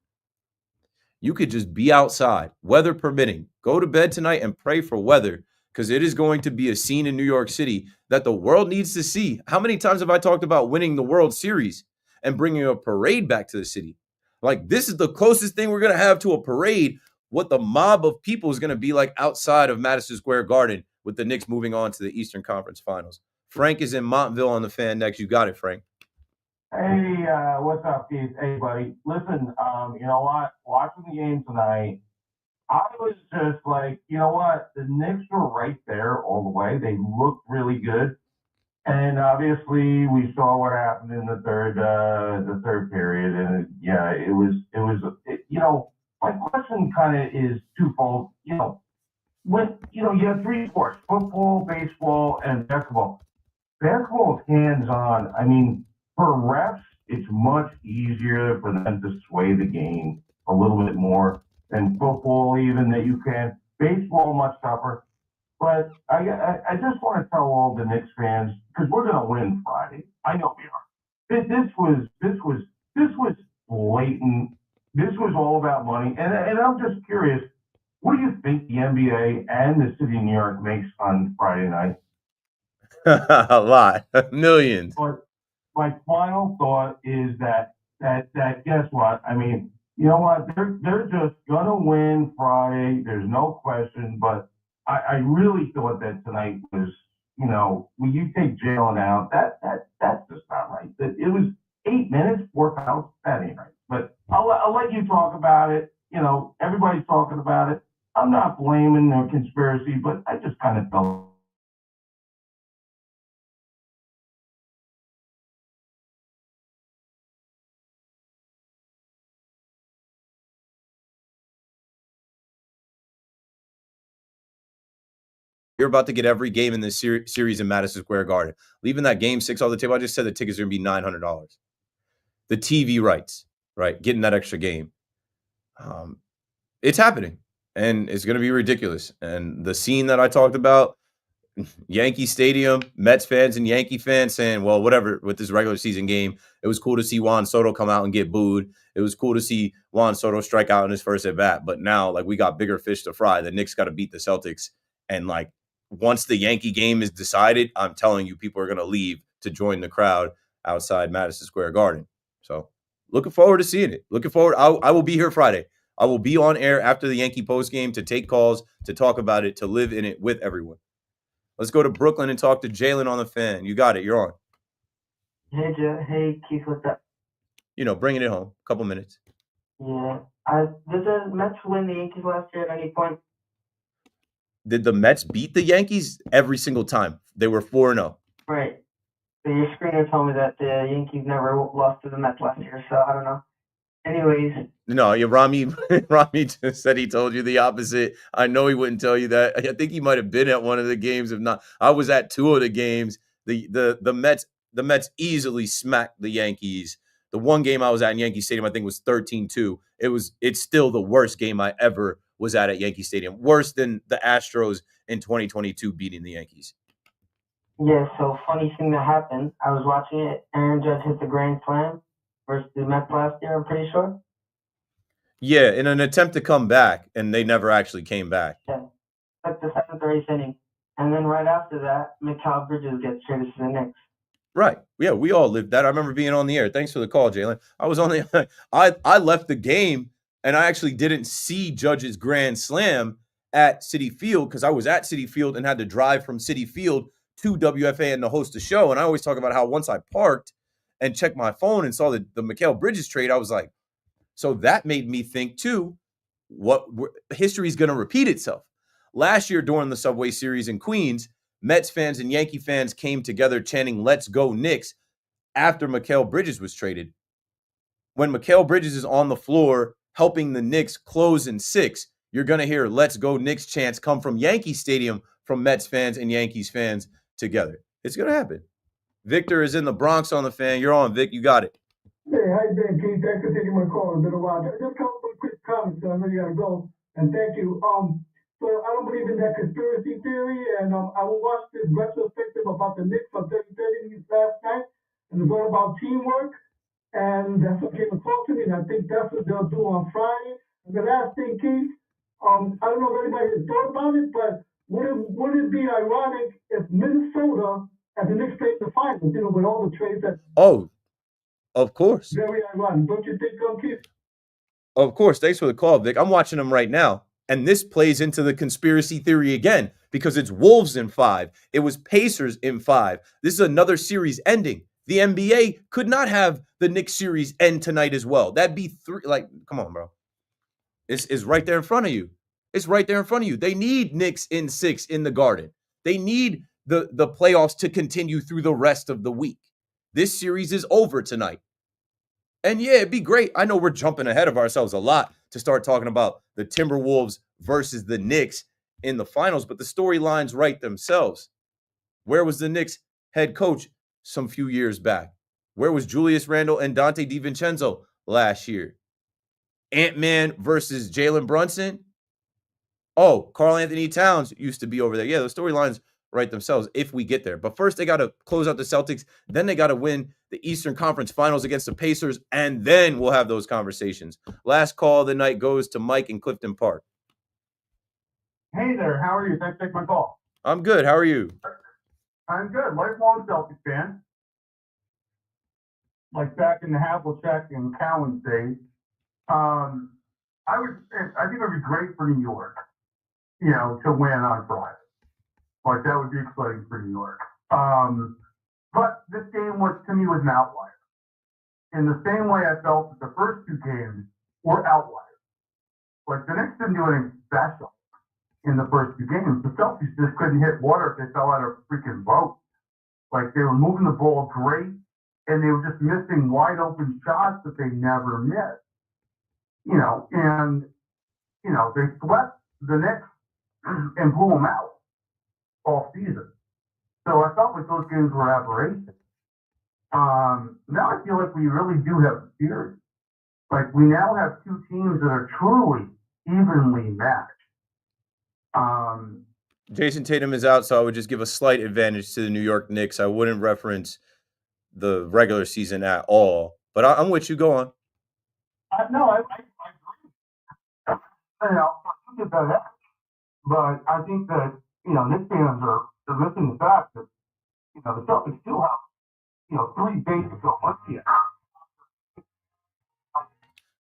You could just be outside, weather permitting. Go to bed tonight and pray for weather, because it is going to be a scene in New York City that the world needs to see. How many times have I talked about winning the World Series and bringing a parade back to the city? This is the closest thing we're going to have to a parade, what the mob of people is going to be like outside of Madison Square Garden with the Knicks moving on to the Eastern Conference Finals. Frank is in Montville on the fan next. You got it, Frank. Hey, what's up, Keith? Hey, buddy. Listen, you know what? Watching the game tonight, I was just like, you know what? The Knicks were right there all the way. They looked really good. And obviously, we saw what happened in the third period. And yeah, it was, my question kind of is twofold. you have three sports: football, baseball, and basketball. Basketball is hands-on. I mean, for refs, it's much easier for them to sway the game a little bit more than football, even that you can. Baseball, much tougher. But I just want to tell all the Knicks fans, because we're going to win Friday. I know we are. This was blatant. This was all about money. And I'm just curious, what do you think the NBA and the city of New York makes on Friday night? A lot, millions. But my final thought is that guess what? I mean, you know what? They're just gonna win Friday. There's no question. But I really thought that tonight was, when you take Jalen out, that's just not right. It was 8 minutes, 4 fouls. That ain't right. But I'll let you talk about it. Everybody's talking about it. I'm not blaming the conspiracy, but I just kind of felt. You're about to get every game in this series in Madison Square Garden. Leaving that game 6 on the table, I just said the tickets are going to be $900. The TV rights, right? Getting that extra game. It's happening, and it's going to be ridiculous. And the scene that I talked about, Yankee Stadium, Mets fans and Yankee fans saying, well, whatever, with this regular season game, it was cool to see Juan Soto come out and get booed. It was cool to see Juan Soto strike out in his first at bat. But now, we got bigger fish to fry. The Knicks got to beat the Celtics. And, once the Yankee game is decided, I'm telling you, people are going to leave to join the crowd outside Madison Square Garden. So looking forward to seeing it. Looking forward. I will be here Friday. I will be on air after the Yankee post game to take calls, to talk about it, to live in it with everyone. Let's go to Brooklyn and talk to Jalen on the Fan. You got it. You're on. Hey, Keith, what's up? Bringing it home. A couple minutes. Yeah. Did the Mets win the Yankees last year at any point? Did the Mets beat the Yankees? Every single time. They were 4-0. Right. So your screener told me that the Yankees never lost to the Mets last year, so I don't know. Anyways. No, Rami just said he told you the opposite. I know he wouldn't tell you that. I think he might have been at one of the games. If not, I was at 2 of the games. The Mets easily smacked the Yankees. The one game I was at in Yankee Stadium, I think, was 13-2. It's still the worst game I ever was at Yankee Stadium. Worse than the Astros in 2022 beating the Yankees. Yeah, so funny thing that happened. I was watching it. Aaron Judge hit the grand slam versus the Mets last year, I'm pretty sure. Yeah, in an attempt to come back, and they never actually came back. Yeah, like the 7th or 8th inning. And then right after that, Mikal Bridges gets traded to the Knicks. Right. Yeah, we all lived that. I remember being on the air. Thanks for the call, Jalen. I was on the I left the game, and I actually didn't see Judge's grand slam at Citi Field because I was at Citi Field and had to drive from Citi Field to WFAN to host the show. And I always talk about how once I parked and checked my phone and saw the Mikal Bridges trade, I was like, so that made me think too, what history is going to repeat itself. Last year during the Subway Series in Queens, Mets fans and Yankee fans came together chanting, "Let's go Knicks," after Mikal Bridges was traded. When Mikal Bridges is on the floor helping the Knicks close in 6, you're going to hear "Let's go Knicks" chants come from Yankee Stadium from Mets fans and Yankees fans together. It's going to happen. Victor is in the Bronx on the Fan. You're on, Vic. You got it. Hey, how you doing, Keith? Thanks for taking my call. It's been a while. Just a couple of quick comments, because I know you got to go. And thank you. So I don't believe in that conspiracy theory, and I will watch this retrospective about the Knicks on 30-30 last night, and it's all about teamwork, and that's what came across to me, and I think that's what they'll do on Friday. And the last thing, Keith, I don't know if anybody has thought about it, but would it be ironic if Minnesota and the Knicks played the finals, with all the trades that... Oh, of course. Very ironic. Don't you think, Keith? Of course. Thanks for the call, Vic. I'm watching them right now. And this plays into the conspiracy theory again because it's Wolves in 5. It was Pacers in 5. This is another series ending. The NBA could not have the Knicks series end tonight as well. That'd be 3. Come on, bro. It's right there in front of you. It's right there in front of you. They need Knicks in 6 in the Garden. They need the playoffs to continue through the rest of the week. This series is over tonight. And yeah, it'd be great. I know we're jumping ahead of ourselves a lot to start talking about the Timberwolves versus the Knicks in the finals, but the storylines write themselves. Where was the Knicks head coach some few years back? Where was Julius Randle and Dante DiVincenzo last year? Ant-Man versus Jalen Brunson? Oh, Karl Anthony Towns used to be over there. Yeah, the storylines write themselves if we get there. But first, they got to close out the Celtics. Then they got to win the Eastern Conference Finals against the Pacers, and then we'll have those conversations. Last call of the night goes to Mike in Clifton Park. Hey there, how are you? Thanks for taking my call. I'm good. How are you? I'm good. Lifelong Celtics fan. Like back in the Havlicek and Cowan days. I think it would be great for New York, to win on Friday. Like that would be exciting for New York. But this game to me was an outlier. In the same way I felt that the first two games were outliers. Like the Knicks didn't do anything special in the first two games. The Celtics just couldn't hit water if they fell out of a freaking boat. Like they were moving the ball great, and they were just missing wide open shots that they never missed. They swept the Knicks and blew them out all season. So I felt like those games were aberrations. Now I feel like we really do have a series. Like we now have two teams that are truly evenly matched. Jason Tatum is out, so I would just give a slight advantage to the New York Knicks. I wouldn't reference the regular season at all. But I'm with you. Go on. No, I agree. I get that edge. But I think that, Knicks fans are missing the fact that, the Celtics still have, 3 days to go.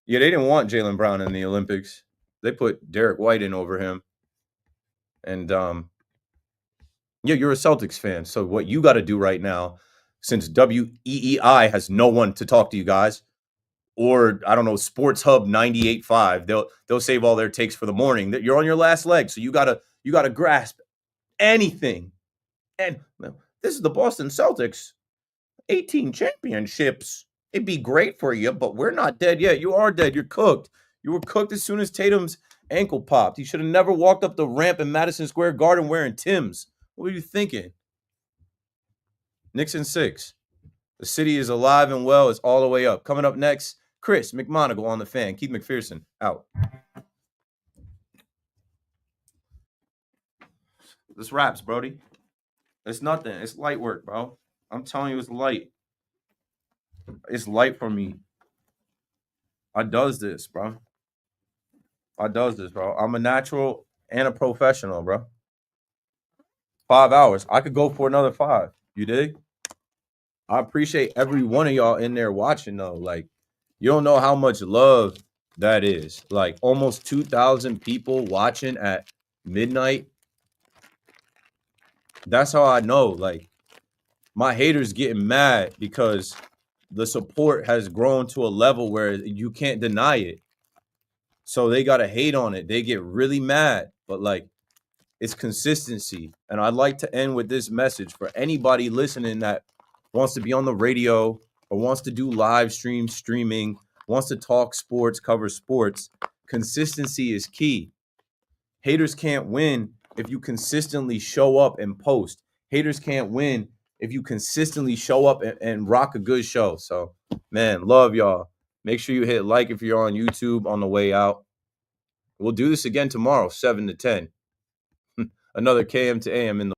Yeah, they didn't want Jaylen Brown in the Olympics. They put Derek White in over him. And, you're a Celtics fan. So what you got to do right now, since WEEI has no one to talk to you guys, or I don't know, Sports Hub 98.5, they'll save all their takes for the morning. You're on your last leg, so you gotta grasp anything. And this is the Boston Celtics, 18 championships. It'd be great for you, but we're not dead yet. You are dead. You're cooked. You were cooked as soon as Tatum's ankle popped. He should have never walked up the ramp in Madison Square Garden wearing Timbs. What were you thinking? Knicks in 6. The city is alive and well. It's all the way up. Coming up next, Chris McMonagle on the Fan. Keith McPherson out. This raps, Brody. It's nothing. It's light work, bro. I'm telling you, it's light. It's light for me. I does this, bro. I'm a natural and a professional, bro. 5 hours. I could go for another 5. You dig? I appreciate every one of y'all in there watching, though. Like, you don't know how much love that is. Like, almost 2,000 people watching at midnight. That's how I know. Like, my haters getting mad because the support has grown to a level where you can't deny it. So they got to hate on it. They get really mad. But, like, it's consistency. And I'd like to end with this message for anybody listening that wants to be on the radio or wants to do live streaming, wants to talk sports, cover sports. Consistency is key. Haters can't win if you consistently show up and post. Haters can't win if you consistently show up and rock a good show. So, man, love y'all. Make sure you hit like if you're on YouTube on the way out. We'll do this again tomorrow, 7 to 10. Another KM to AM in the